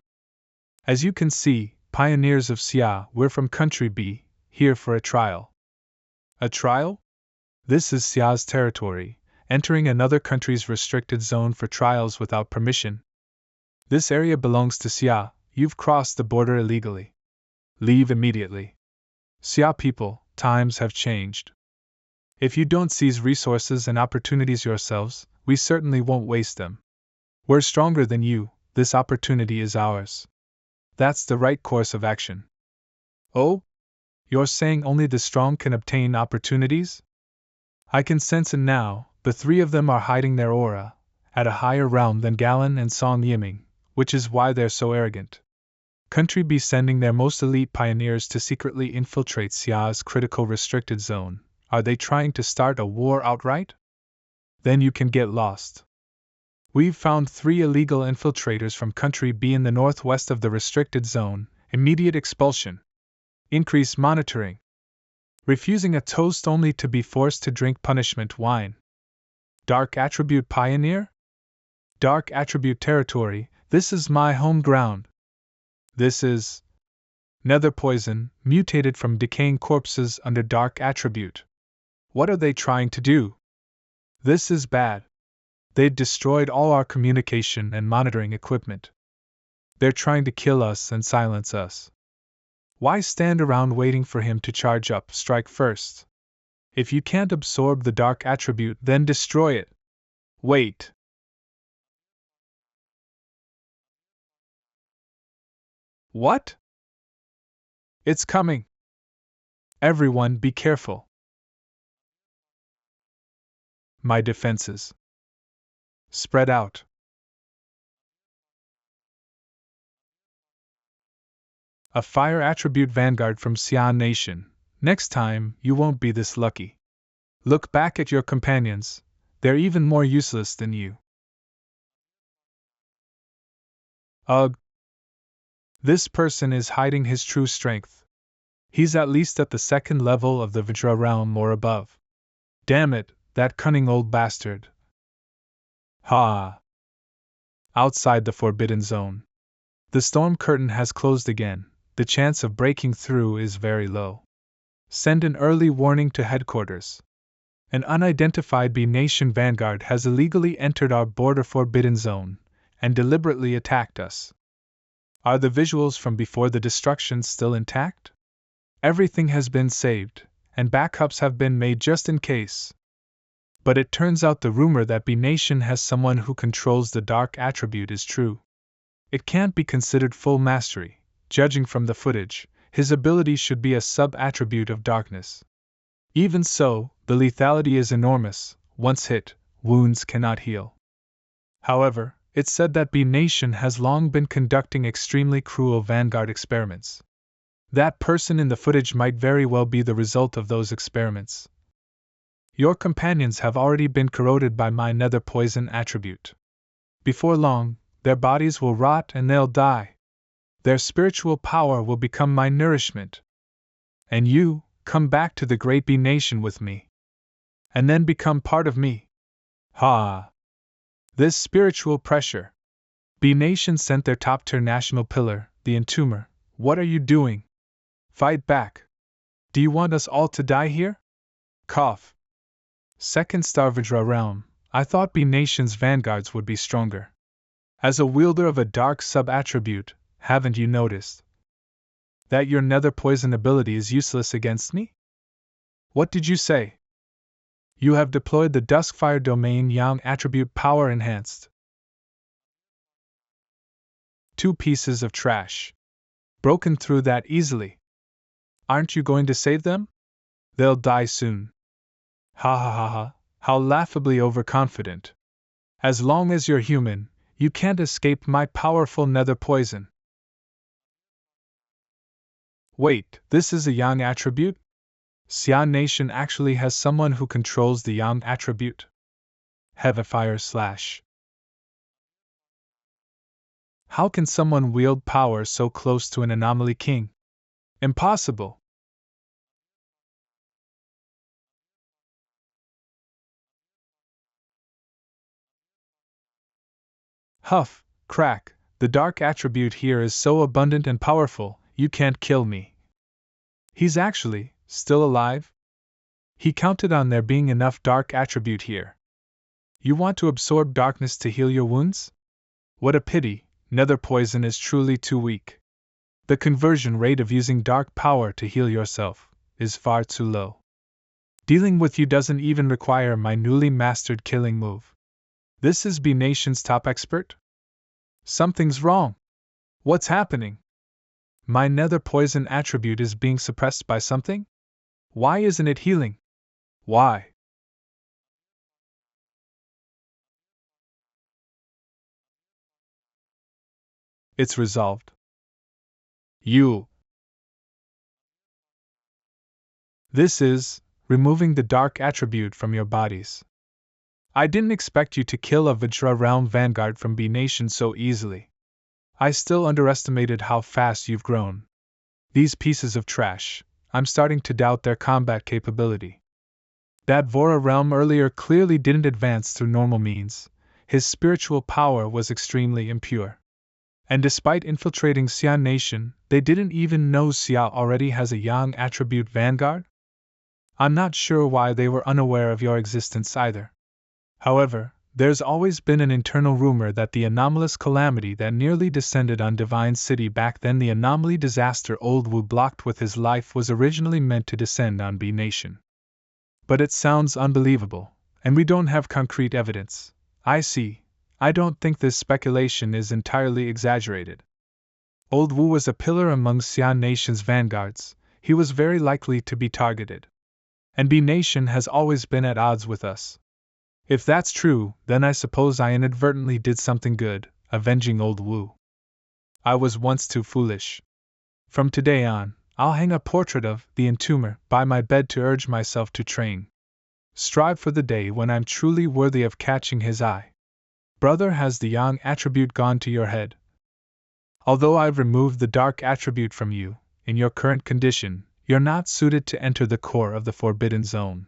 As you can see, pioneers of Xia, we're from Country B, here for a trial. A trial? This is Xia's territory, entering another country's restricted zone for trials without permission. This area belongs to Xia, you've crossed the border illegally. Leave immediately. Xia people, times have changed. If you don't seize resources and opportunities yourselves, we certainly won't waste them. We're stronger than you, this opportunity is ours. That's the right course of action. Oh? You're saying only the strong can obtain opportunities? I can sense it now, the three of them are hiding their aura, at a higher realm than Galen and Song Yiming, which is why they're so arrogant. Country B sending their most elite pioneers to secretly infiltrate Xia's critical restricted zone. Are they trying to start a war outright? Then you can get lost. We've found 3 illegal infiltrators from Country B in the northwest of the restricted zone. Immediate expulsion. Increase monitoring. Refusing a toast only to be forced to drink punishment wine. Dark Attribute Pioneer? Dark Attribute Territory, this is my home ground. This is nether poison, mutated from decaying corpses under Dark Attribute. What are they trying to do? This is bad. They've destroyed all our communication and monitoring equipment. They're trying to kill us and silence us. Why stand around waiting for him to charge up? Strike first. If you can't absorb the dark attribute, then destroy it. Wait. What? It's coming. Everyone be careful. My defenses. Spread out. A fire attribute vanguard from Xian Nation. Next time, you won't be this lucky. Look back at your companions, they're even more useless than you. Ugh. This person is hiding his true strength. He's at least at the 2nd level of the Vajra realm or above. Damn it, that cunning old bastard. Ha! Outside the forbidden zone. The storm curtain has closed again. The chance of breaking through is very low. Send an early warning to headquarters. An unidentified B-Nation vanguard has illegally entered our border forbidden zone and deliberately attacked us. Are the visuals from before the destruction still intact? Everything has been saved, and backups have been made just in case. But it turns out the rumor that B-Nation has someone who controls the dark attribute is true. It can't be considered full mastery. Judging from the footage, his ability should be a sub-attribute of darkness. Even so, the lethality is enormous. Once hit, wounds cannot heal. However, it's said that B-Nation has long been conducting extremely cruel vanguard experiments. That person in the footage might very well be the result of those experiments. Your companions have already been corroded by my nether poison attribute. Before long, their bodies will rot and they'll die. Their spiritual power will become my nourishment. And you, come back to the great B-Nation with me. And then become part of me. Ha! This spiritual pressure. B-Nation sent their top-tier national pillar, the Entomber. What are you doing? Fight back. Do you want us all to die here? Cough. 2nd Star Vajra realm, I thought B-Nation's vanguards would be stronger. As a wielder of a dark sub-attribute, haven't you noticed that your nether poison ability is useless against me? What did you say? You have deployed the Duskfire domain Yang attribute power enhanced. 2 pieces of trash. Broken through that easily. Aren't you going to save them? They'll die soon. Ha ha ha ha, how laughably overconfident. As long as you're human, you can't escape my powerful nether poison. Wait, this is a Yang attribute? Xian Nation actually has someone who controls the Yang attribute. Heavifire /. How can someone wield power so close to an anomaly king? Impossible. Huff, crack, the dark attribute here is so abundant and powerful, you can't kill me. He's actually still alive? He counted on there being enough dark attribute here. You want to absorb darkness to heal your wounds? What a pity, nether poison is truly too weak. The conversion rate of using dark power to heal yourself is far too low. Dealing with you doesn't even require my newly mastered killing move. This is B Nation's top expert? Something's wrong. What's happening? My nether poison attribute is being suppressed by something? Why isn't it healing? Why? It's resolved. You. This is removing the dark attribute from your bodies. I didn't expect you to kill a Vajra Realm Vanguard from B Nation so easily. I still underestimated how fast you've grown. These pieces of trash, I'm starting to doubt their combat capability. That Vora realm earlier clearly didn't advance through normal means. His spiritual power was extremely impure. And despite infiltrating Xia Nation, they didn't even know Xia already has a Yang attribute vanguard? I'm not sure why they were unaware of your existence either. However, there's always been an internal rumor that the anomalous calamity that nearly descended on Divine City back then, the anomaly disaster Old Wu blocked with his life, was originally meant to descend on B Nation. But it sounds unbelievable, and we don't have concrete evidence. I see. I don't think this speculation is entirely exaggerated. Old Wu was a pillar among Xia Nation's vanguards. He was very likely to be targeted. And B Nation has always been at odds with us. If that's true, then I suppose I inadvertently did something good, avenging Old Wu. I was once too foolish. From today on, I'll hang a portrait of the Entomber by my bed to urge myself to train. Strive for the day when I'm truly worthy of catching his eye. Brother, has the Yang attribute gone to your head? Although I've removed the dark attribute from you, in your current condition, you're not suited to enter the core of the Forbidden Zone.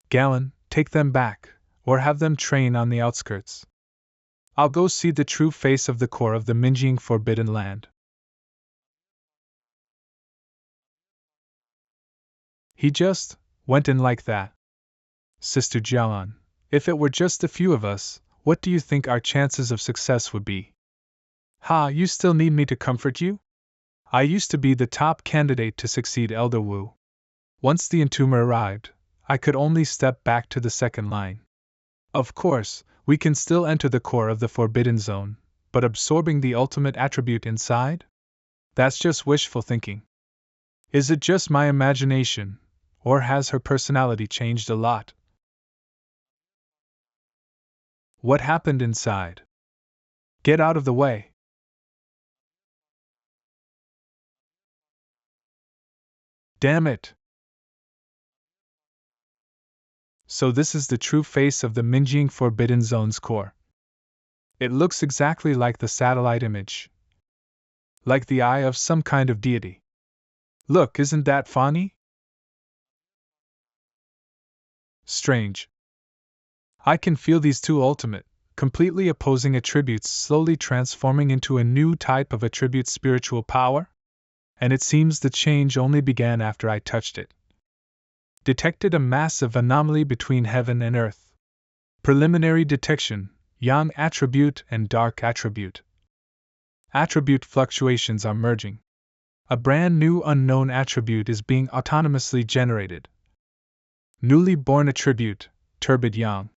Galen, take them back, or have them train on the outskirts. I'll go see the true face of the core of the Minjing Forbidden Land. He just went in like that. Sister Jialan, if it were just a few of us, what do you think our chances of success would be? Ha, you still need me to comfort you? I used to be the top candidate to succeed Elder Wu. Once the Entomber arrived, I could only step back to the second line. Of course, we can still enter the core of the Forbidden Zone, but absorbing the ultimate attribute inside? That's just wishful thinking. Is it just my imagination, or has her personality changed a lot? What happened inside? Get out of the way. Damn it! So this is the true face of the Minjing Forbidden Zone's core. It looks exactly like the satellite image. Like the eye of some kind of deity. Look, isn't that funny? Strange. I can feel these two ultimate, completely opposing attributes slowly transforming into a new type of attribute spiritual power? And it seems the change only began after I touched it. Detected a massive anomaly between heaven and earth. Preliminary detection, Yang attribute and dark attribute. Attribute fluctuations are merging. A brand new unknown attribute is being autonomously generated. Newly born attribute, turbid Yang.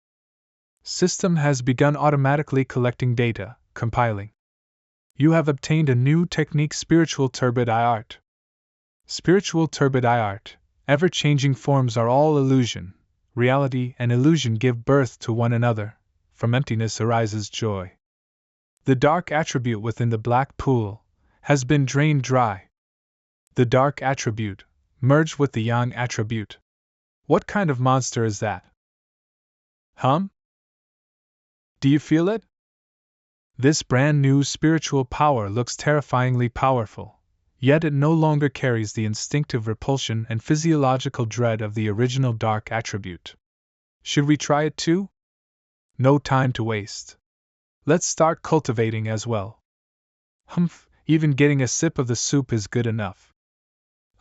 System has begun automatically collecting data, compiling. You have obtained a new technique, spiritual turbid eye art. Spiritual turbid eye art. Ever-changing forms are all illusion. Reality and illusion give birth to one another. From emptiness arises joy. The dark attribute within the black pool has been drained dry. The dark attribute merged with the Yang attribute. What kind of monster is that? Do you feel it? This brand new spiritual power looks terrifyingly powerful, yet it no longer carries the instinctive repulsion and physiological dread of the original dark attribute. Should we try it too? No time to waste. Let's start cultivating as well. Even getting a sip of the soup is good enough.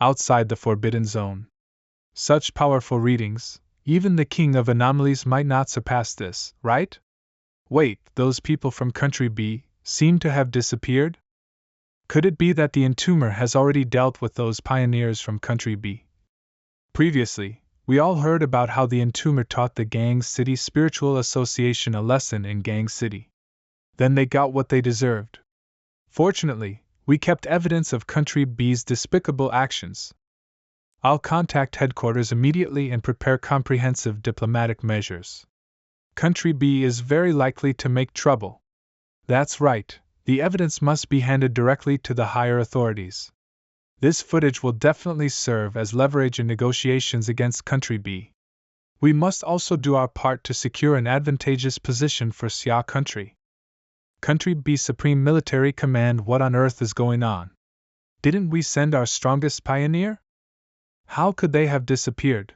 Outside the Forbidden Zone. Such powerful readings, even the king of anomalies might not surpass this, right? Wait, those people from Country B seem to have disappeared? Could it be that the Entomber has already dealt with those pioneers from Country B? Previously, We all heard about how the entomber taught the Gang City Spiritual Association a lesson in Gang City. Then they got what they deserved. Fortunately, we kept evidence of Country B's despicable actions. I'll contact headquarters immediately and prepare comprehensive diplomatic measures. Country B is very likely to make trouble. That's right, the evidence must be handed directly to the higher authorities. This footage will definitely serve as leverage in negotiations against Country B. We must also do our part to secure an advantageous position for Xia Country. Country B Supreme Military Command, what on earth is going on? Didn't we send our strongest pioneer? How could they have disappeared?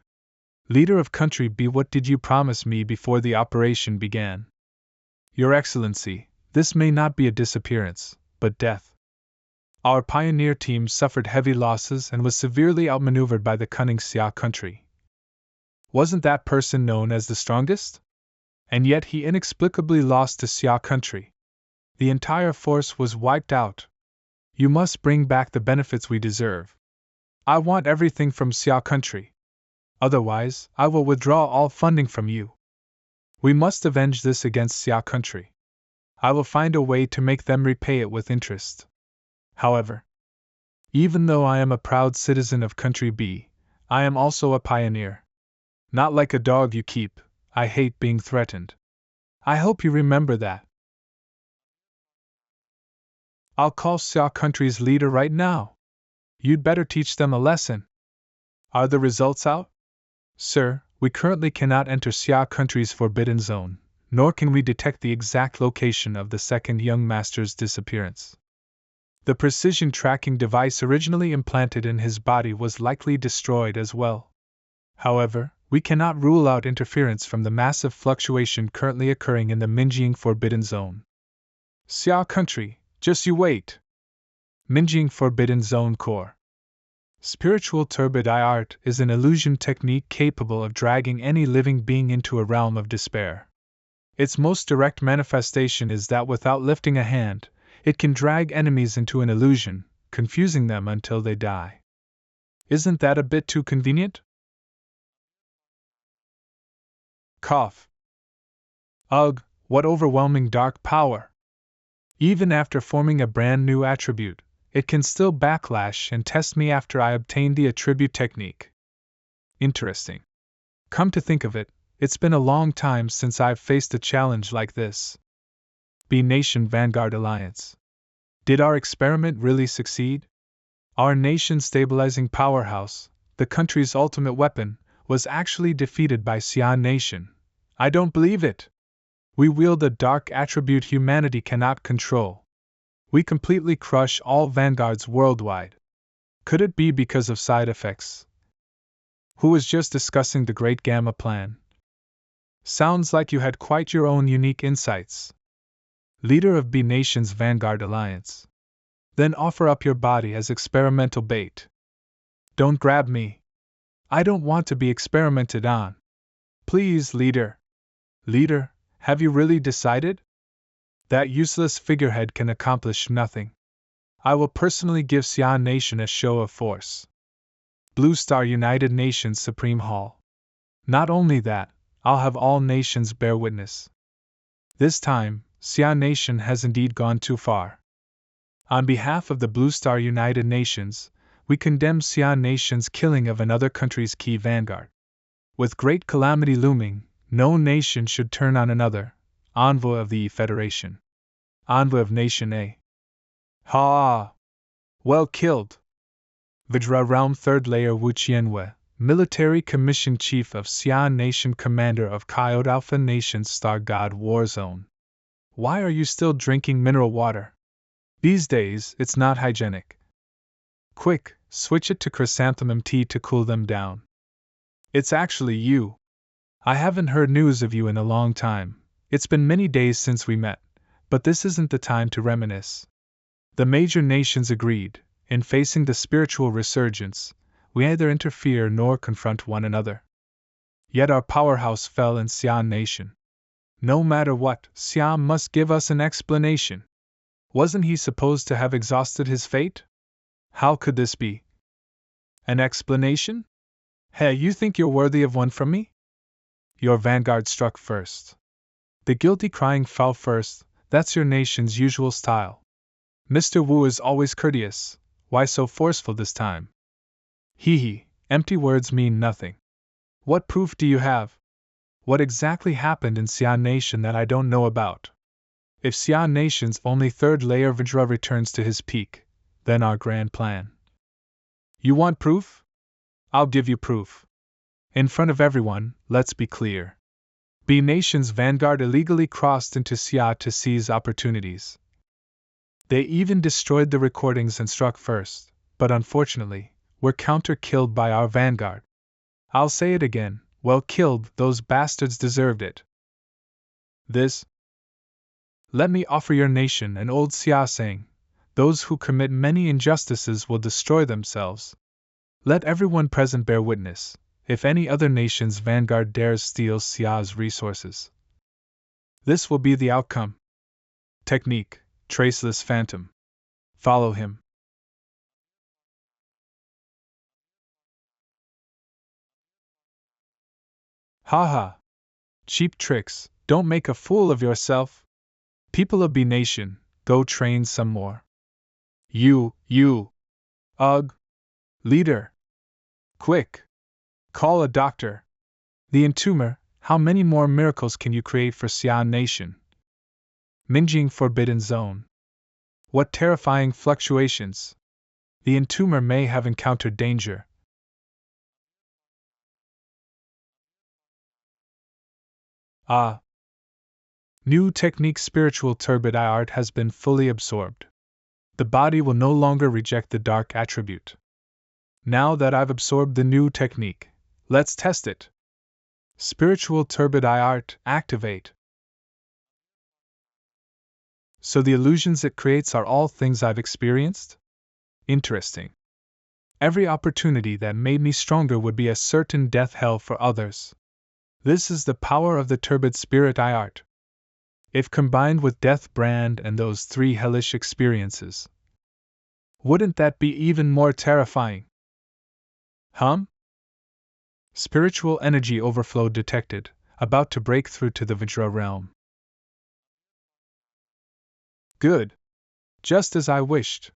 Leader of Country B, what did you promise me before the operation began? Your Excellency, this may not be a disappearance, but death. Our pioneer team suffered heavy losses and was severely outmaneuvered by the cunning Xia Country. Wasn't that person known as the strongest? And yet he inexplicably lost to Xia Country. The entire force was wiped out. You must bring back the benefits we deserve. I want everything from Xia Country. Otherwise, I will withdraw all funding from you. We must avenge this against Xia Country. I will find a way to make them repay it with interest. However, even though I am a proud citizen of Country B, I am also a pioneer. Not like a dog you keep, I hate being threatened. I hope you remember that. I'll call Xia Country's leader right now. You'd better teach them a lesson. Are the results out? Sir, we currently cannot enter Xia Country's forbidden zone, nor can we detect the exact location of the second young master's disappearance. The precision tracking device originally implanted in his body was likely destroyed as well. However, we cannot rule out interference from the massive fluctuation currently occurring in the Minjing Forbidden Zone. Xia Country, just you wait. Minjing Forbidden Zone Core. Spiritual turbid art is an illusion technique capable of dragging any living being into a realm of despair. Its most direct manifestation is that without lifting a hand, it can drag enemies into an illusion, confusing them until they die. Isn't that a bit too convenient? Cough. Ugh, what overwhelming dark power! Even after forming a brand new attribute, it can still backlash and test me after I obtain the attribute technique. Interesting. Come to think of it, it's been a long time since I've faced a challenge like this. B-Nation Vanguard Alliance. Did our experiment really succeed? Our nation's stabilizing powerhouse, the country's ultimate weapon, was actually defeated by Xia Nation. I don't believe it. We wield a dark attribute humanity cannot control. We completely crush all vanguards worldwide. Could it be because of side effects? Who was just discussing the Great Gamma Plan? Sounds like you had quite your own unique insights. Leader of B-Nation's Vanguard Alliance. Then offer up your body as experimental bait. Don't grab me. I don't want to be experimented on. Please, Leader. Leader, have you really decided? That useless figurehead can accomplish nothing. I will personally give Xia Nation a show of force. Blue Star United Nations Supreme Hall. Not only that, I'll have all nations bear witness. This time, Xia Nation has indeed gone too far. On behalf of the Blue Star United Nations, we condemn Xia Nation's killing of another country's key vanguard. With great calamity looming, no nation should turn on another. Envoy of the Federation. Envoy of Nation A. Ha! Well killed. Vajra Realm 3rd Layer Wu Qianwei, Military Commission Chief of Xia Nation, Commander of Coyote Alpha Nation's Star God War Zone. Why are you still drinking mineral water? These days, it's not hygienic. Quick, switch it to chrysanthemum tea to cool them down. It's actually you. I haven't heard news of you in a long time. It's been many days since we met, but this isn't the time to reminisce. The major nations agreed, in facing the spiritual resurgence, we neither interfere nor confront one another. Yet our powerhouse fell in Xia Nation. No matter what, Xia must give us an explanation. Wasn't he supposed to have exhausted his fate? How could this be? An explanation? Hey, you think you're worthy of one from me? Your vanguard struck first. The guilty crying foul first, that's your nation's usual style. Mr. Wu is always courteous, why so forceful this time? Hee hee, empty words mean nothing. What proof do you have? What exactly happened in Xia Nation that I don't know about? If Xia Nation's only third layer Vajra returns to his peak, then our grand plan. You want proof? I'll give you proof. In front of everyone, let's be clear. B Nation's vanguard illegally crossed into Xia to seize opportunities. They even destroyed the recordings and struck first, but unfortunately, were counter-killed by our vanguard. I'll say it again, well killed, those bastards deserved it. This. Let me offer your nation an old Xia saying, those who commit many injustices will destroy themselves. Let everyone present bear witness, if any other nation's vanguard dares steal Xia's resources. This will be the outcome. Technique, Traceless Phantom. Follow him. Haha. Cheap tricks, don't make a fool of yourself. People of B Nation, go train some more. You. Ugh. Leader. Quick. Call a doctor. The Entomber, how many more miracles can you create for Xia Nation? Minjing Forbidden Zone. What terrifying fluctuations. The Entomber may have encountered danger. Ah. New technique spiritual turbid art has been fully absorbed. The body will no longer reject the dark attribute. Now that I've absorbed the new technique, let's test it. Spiritual turbid art, activate. So the illusions it creates are all things I've experienced? Interesting. Every opportunity that made me stronger would be a certain death hell for others. This is the power of the turbid spirit art. If combined with Death Brand and those 3 hellish experiences, wouldn't that be even more terrifying? Spiritual energy overflow detected, about to break through to the Vajra realm. Good. Just as I wished.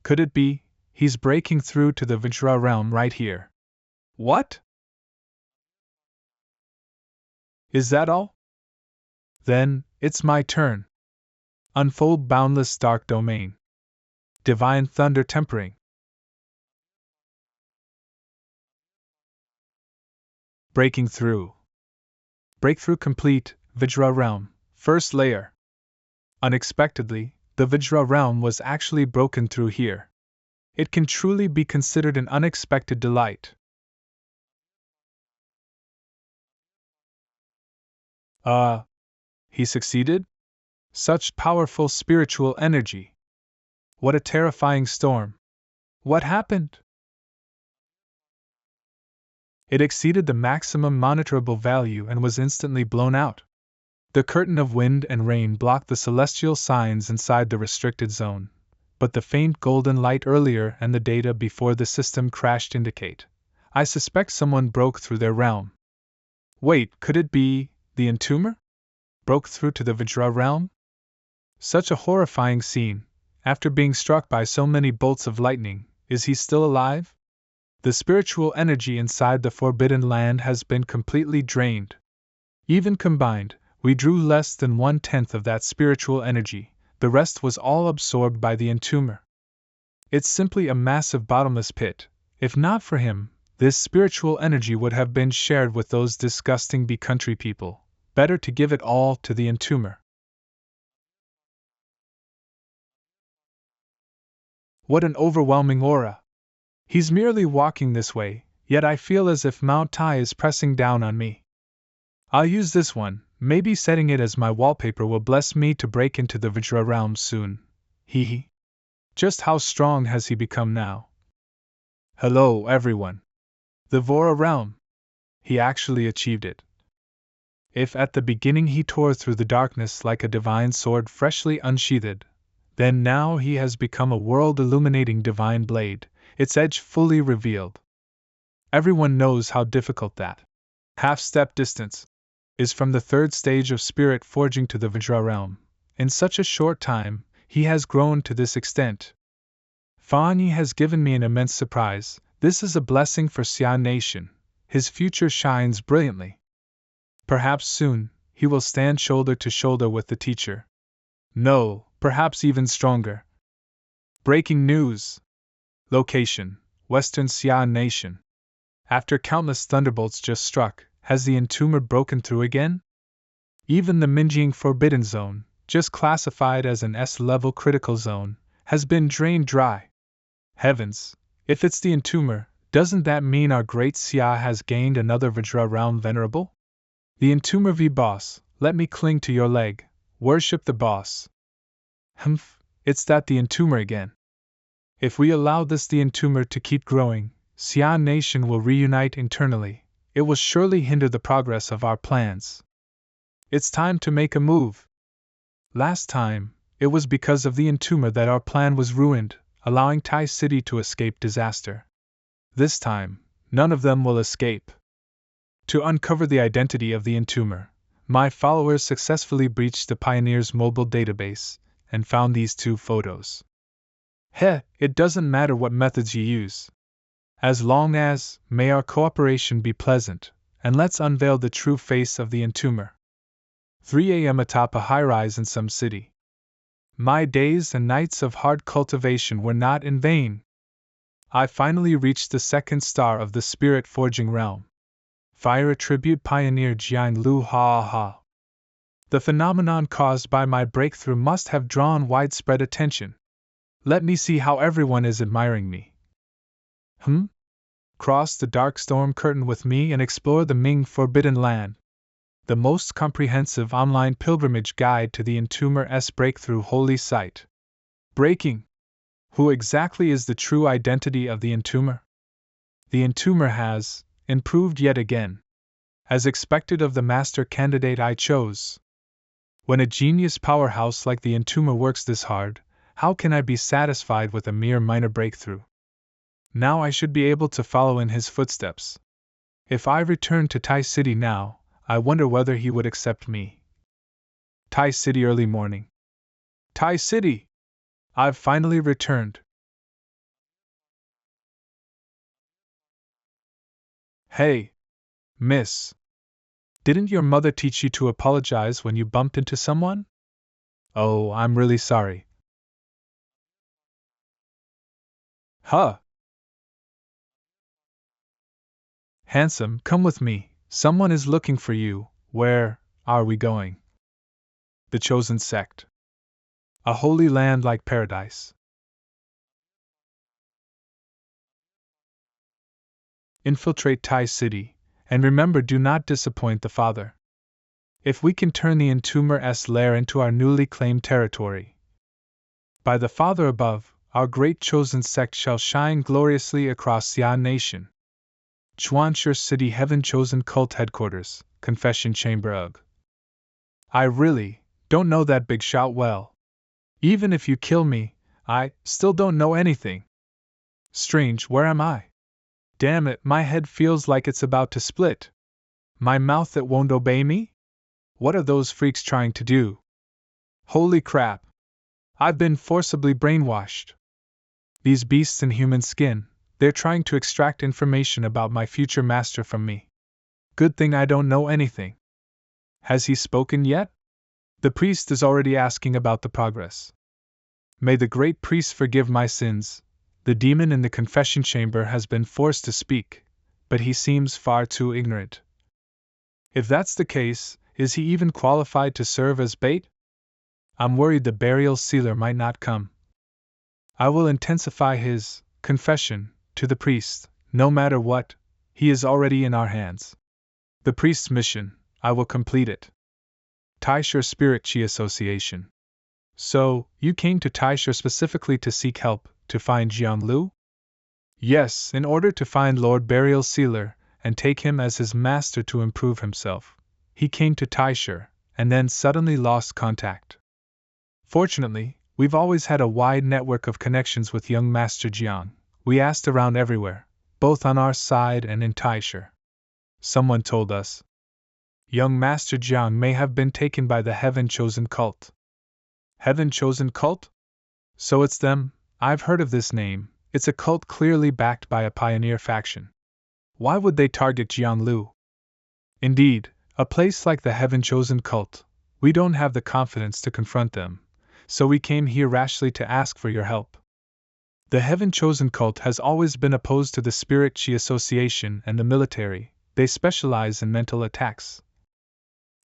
Could it be, he's breaking through to the Vajra realm right here? What? Is that all? Then, it's my turn. Unfold boundless dark domain. Divine thunder tempering. Breaking through. Breakthrough complete, Vajra realm, first layer. Unexpectedly, the Vajra realm was actually broken through here. It can truly be considered an unexpected delight. He succeeded? Such powerful spiritual energy. What a terrifying storm. What happened? It exceeded the maximum monitorable value and was instantly blown out. The curtain of wind and rain blocked the celestial signs inside the restricted zone, but the faint golden light earlier and the data before the system crashed indicate. I suspect someone broke through their realm. Wait, could it be the Entomber? Broke through to the Vajra realm? Such a horrifying scene. After being struck by so many bolts of lightning, is he still alive? The spiritual energy inside the Forbidden Land has been completely drained. Even combined, we drew less than 1/10 of that spiritual energy, the rest was all absorbed by the Entomber. It's simply a massive bottomless pit. If not for him, this spiritual energy would have been shared with those disgusting Bee-country people. Better to give it all to the Entomber. What an overwhelming aura! He's merely walking this way, yet I feel as if Mount Tai is pressing down on me. I'll use this one, maybe setting it as my wallpaper will bless me to break into the Vajra realm soon. Hee hee. Just how strong has he become now? Hello, everyone. The Vora realm. He actually achieved it. If at the beginning he tore through the darkness like a divine sword freshly unsheathed, then now he has become a world-illuminating divine blade, its edge fully revealed. Everyone knows how difficult that half-step distance is from the third stage of spirit forging to the Vajra realm. In such a short time, he has grown to this extent. Fanyi has given me an immense surprise. This is a blessing for Xia Nation. His future shines brilliantly. Perhaps soon, he will stand shoulder to shoulder with the teacher. No, perhaps even stronger. Breaking news! Location: Western Xia Nation. After countless thunderbolts just struck, has the entomber broken through again? Even the Minjing Forbidden Zone, just classified as an S-level critical zone, has been drained dry. Heavens, if it's the entomber, doesn't that mean our great Xia has gained another Vajra realm venerable? The entomber v boss, let me cling to your leg, worship the boss. Humph, it's that the entomber again. If we allow this the entomber to keep growing, Xia Nation will reunite internally. It will surely hinder the progress of our plans. It's time to make a move. Last time, it was because of the entomber that our plan was ruined, allowing Tai City to escape disaster. This time, none of them will escape. To uncover the identity of the entomber, my followers successfully breached the Pioneer's mobile database and found these two photos. It doesn't matter what methods you use. As long as, may our cooperation be pleasant, and let's unveil the true face of the entomber. 3 a.m. atop a high-rise in some city. My days and nights of hard cultivation were not in vain. I finally reached the second star of the spirit forging realm. Fire attribute Pioneer Jian Lu ha. The phenomenon caused by my breakthrough must have drawn widespread attention. Let me see how everyone is admiring me. Cross the dark storm curtain with me and explore the Ming Forbidden Land. The most comprehensive online pilgrimage guide to the entomber's breakthrough holy site. Breaking. Who exactly is the true identity of the entomber? The entomber has improved yet again. As expected of the master candidate I chose. When a genius powerhouse like the entomber works this hard, how can I be satisfied with a mere minor breakthrough? Now I should be able to follow in his footsteps. If I return to Tai City now, I wonder whether he would accept me. Tai City early morning. Tai City! I've finally returned. Hey, miss. Didn't your mother teach you to apologize when you bumped into someone? Oh, I'm really sorry. Handsome, come with me. Someone is looking for you. Where are we going? The chosen sect. A holy land like paradise. Infiltrate Tai City, and remember, do not disappoint the Father. If we can turn the entomber's lair into our newly claimed territory, by the Father above, our great chosen sect shall shine gloriously across Xia Nation. Chwancher City Heaven Chosen Cult Headquarters, Confession Chamber Ugh. I really don't know that big shot well. Even if you kill me, I still don't know anything. Strange, where am I? Damn it, my head feels like it's about to split. My mouth that won't obey me? What are those freaks trying to do? Holy crap! I've been forcibly brainwashed. These beasts in human skin, they're trying to extract information about my future master from me. Good thing I don't know anything. Has he spoken yet? The priest is already asking about the progress. May the great priest forgive my sins. The demon in the confession chamber has been forced to speak, but he seems far too ignorant. If that's the case, is he even qualified to serve as bait? I'm worried the burial sealer might not come. I will intensify his confession to the priest, no matter what, he is already in our hands. The priest's mission, I will complete it. Taisher Spirit Chi Association. So, you came to Taisher specifically to seek help, to find Jiang Lu? Yes, in order to find Lord Burial Sealer, and take him as his master to improve himself. he came to Taisha, and then suddenly lost contact. Fortunately, we've always had a wide network of connections with young Master Jiang. We asked around everywhere, both on our side and in Taisha. Someone told us young Master Jiang may have been taken by the Heaven-Chosen cult. Heaven-Chosen cult? So it's them. I've heard of this name. It's a cult clearly backed by a pioneer faction. Why would they target Jianglu? Indeed, a place like the Heaven-Chosen cult, we don't have the confidence to confront them, so we came here rashly to ask for your help. The Heaven-Chosen cult has always been opposed to the Spirit Chi Association and the military. They specialize in mental attacks.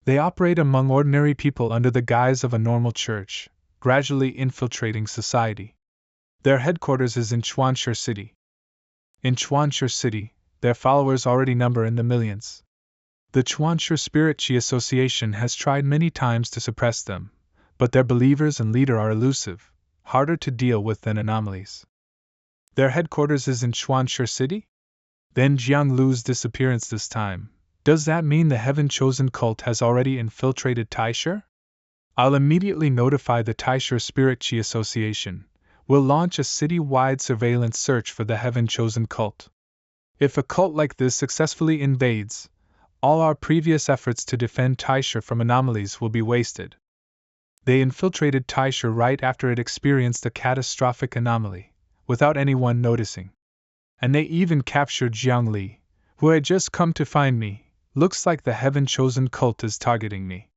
They operate among ordinary people under the guise of a normal church, gradually infiltrating society. Their headquarters is in Chwancher City. In Chwancher City, their followers already number in the millions. The Chwancher Spirit Chi Association has tried many times to suppress them, but their believers and leader are elusive, harder to deal with than anomalies. Their headquarters is in Chwancher City? Then Jianglu's disappearance this time. Does that mean the Heaven-Chosen cult has already infiltrated Taisha? I'll immediately notify the Taisha Spirit Chi Association. We'll launch a city-wide surveillance search for the Heaven-Chosen cult. If a cult like this successfully invades, all our previous efforts to defend Taisha from anomalies will be wasted. They infiltrated Taisha right after it experienced a catastrophic anomaly, without anyone noticing. And they even captured Jiang Li, who had just come to find me. Looks like the Heaven-Chosen cult is targeting me.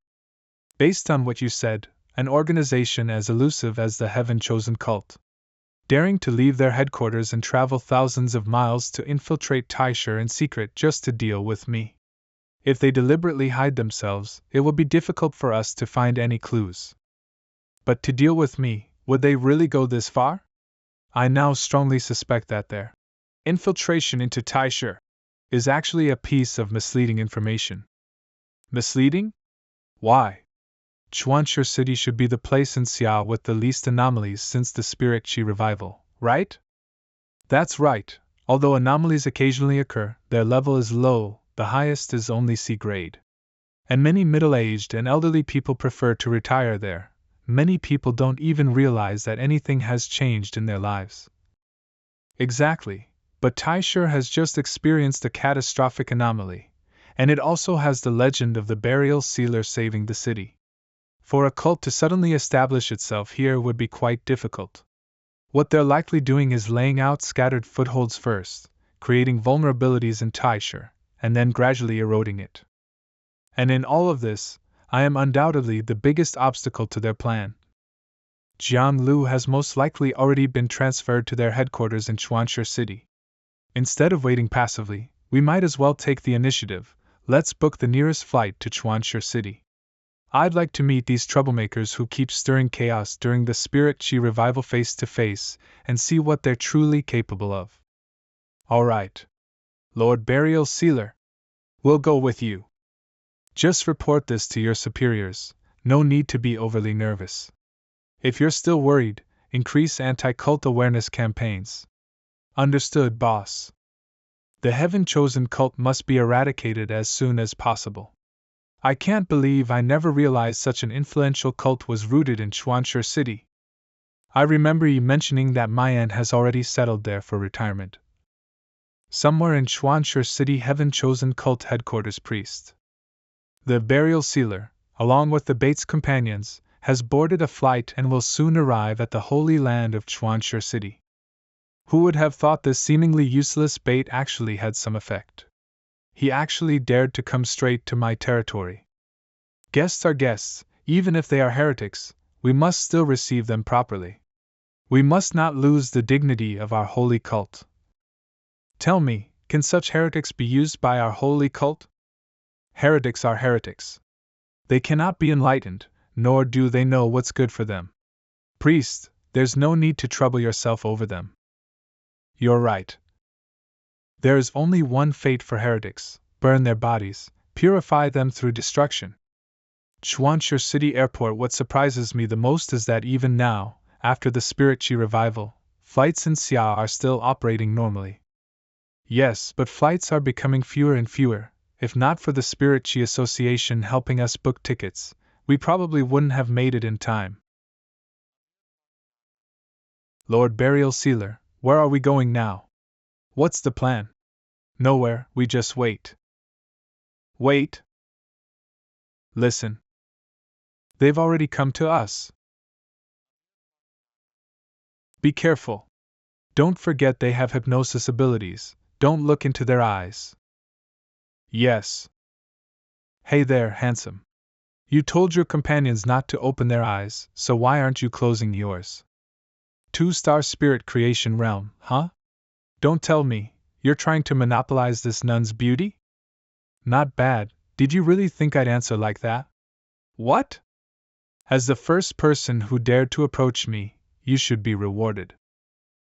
Based on what you said, an organization as elusive as the Heaven-Chosen cult, daring to leave their headquarters and travel thousands of miles to infiltrate Taisha in secret just to deal with me. If they deliberately hide themselves, it will be difficult for us to find any clues. But to deal with me, would they really go this far? I now strongly suspect that their infiltration into Taisha is actually a piece of misleading information. Misleading? Why? Chwancher City should be the place in Xiao with the least anomalies since the Spirit Chi revival, right? That's right. Although anomalies occasionally occur, their level is low, the highest is only C grade. And many middle-aged and elderly people prefer to retire there. Many people don't even realize that anything has changed in their lives. Exactly. But Taisha has just experienced a catastrophic anomaly, and it also has the legend of the burial sealer saving the city. For a cult to suddenly establish itself here would be quite difficult. What they're likely doing is laying out scattered footholds first, creating vulnerabilities in Taisha, and then gradually eroding it. And in all of this, I am undoubtedly the biggest obstacle to their plan. Jianglu has most likely already been transferred to their headquarters in Chwancher City. Instead of waiting passively, we might as well take the initiative. Let's book the nearest flight to Chwancher City. I'd like to meet these troublemakers who keep stirring chaos during the Spirit Chi revival face to face and see what they're truly capable of. Alright. Lord Burial Sealer. We'll go with you. Just report this to your superiors, no need to be overly nervous. If you're still worried, increase anti-cult awareness campaigns. Understood, boss. The Heaven-Chosen cult must be eradicated as soon as possible. I can't believe I never realized such an influential cult was rooted in Chwancher City. I remember you mentioning that my aunt has already settled there for retirement. Somewhere in Chwancher City, Heaven-Chosen cult headquarters priest. The burial sealer, along with the Bates companions, has boarded a flight and will soon arrive at the holy land of Chwancher City. Who would have thought this seemingly useless bait actually had some effect? He actually dared to come straight to my territory. Guests are guests, even if they are heretics, we must still receive them properly. We must not lose the dignity of our holy cult. Tell me, can such heretics be used by our holy cult? Heretics are heretics. They cannot be enlightened, nor do they know what's good for them. Priest, there's no need to trouble yourself over them. You're right. There is only one fate for heretics: burn their bodies, purify them through destruction. Chwancher City Airport. What surprises me the most is that even now, after the Spirit Chi revival, flights in Xiao are still operating normally. Yes, but flights are becoming fewer and fewer, If not for the Spirit Chi Association helping us book tickets, we probably wouldn't have made it in time. Lord Burial Sealer, where are we going now? What's the plan? Nowhere, we just wait. Wait? Listen. They've already come to us. Be careful. Don't forget they have hypnosis abilities. Don't look into their eyes. Yes. Hey there, handsome. You told your companions not to open their eyes, so why aren't you closing yours? 2-star spirit creation realm, huh? Don't tell me, you're trying to monopolize this nun's beauty? Not bad, did you really think I'd answer like that? What? As the first person who dared to approach me, you should be rewarded.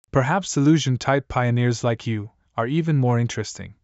Perhaps illusion-type pioneers like you are even more interesting.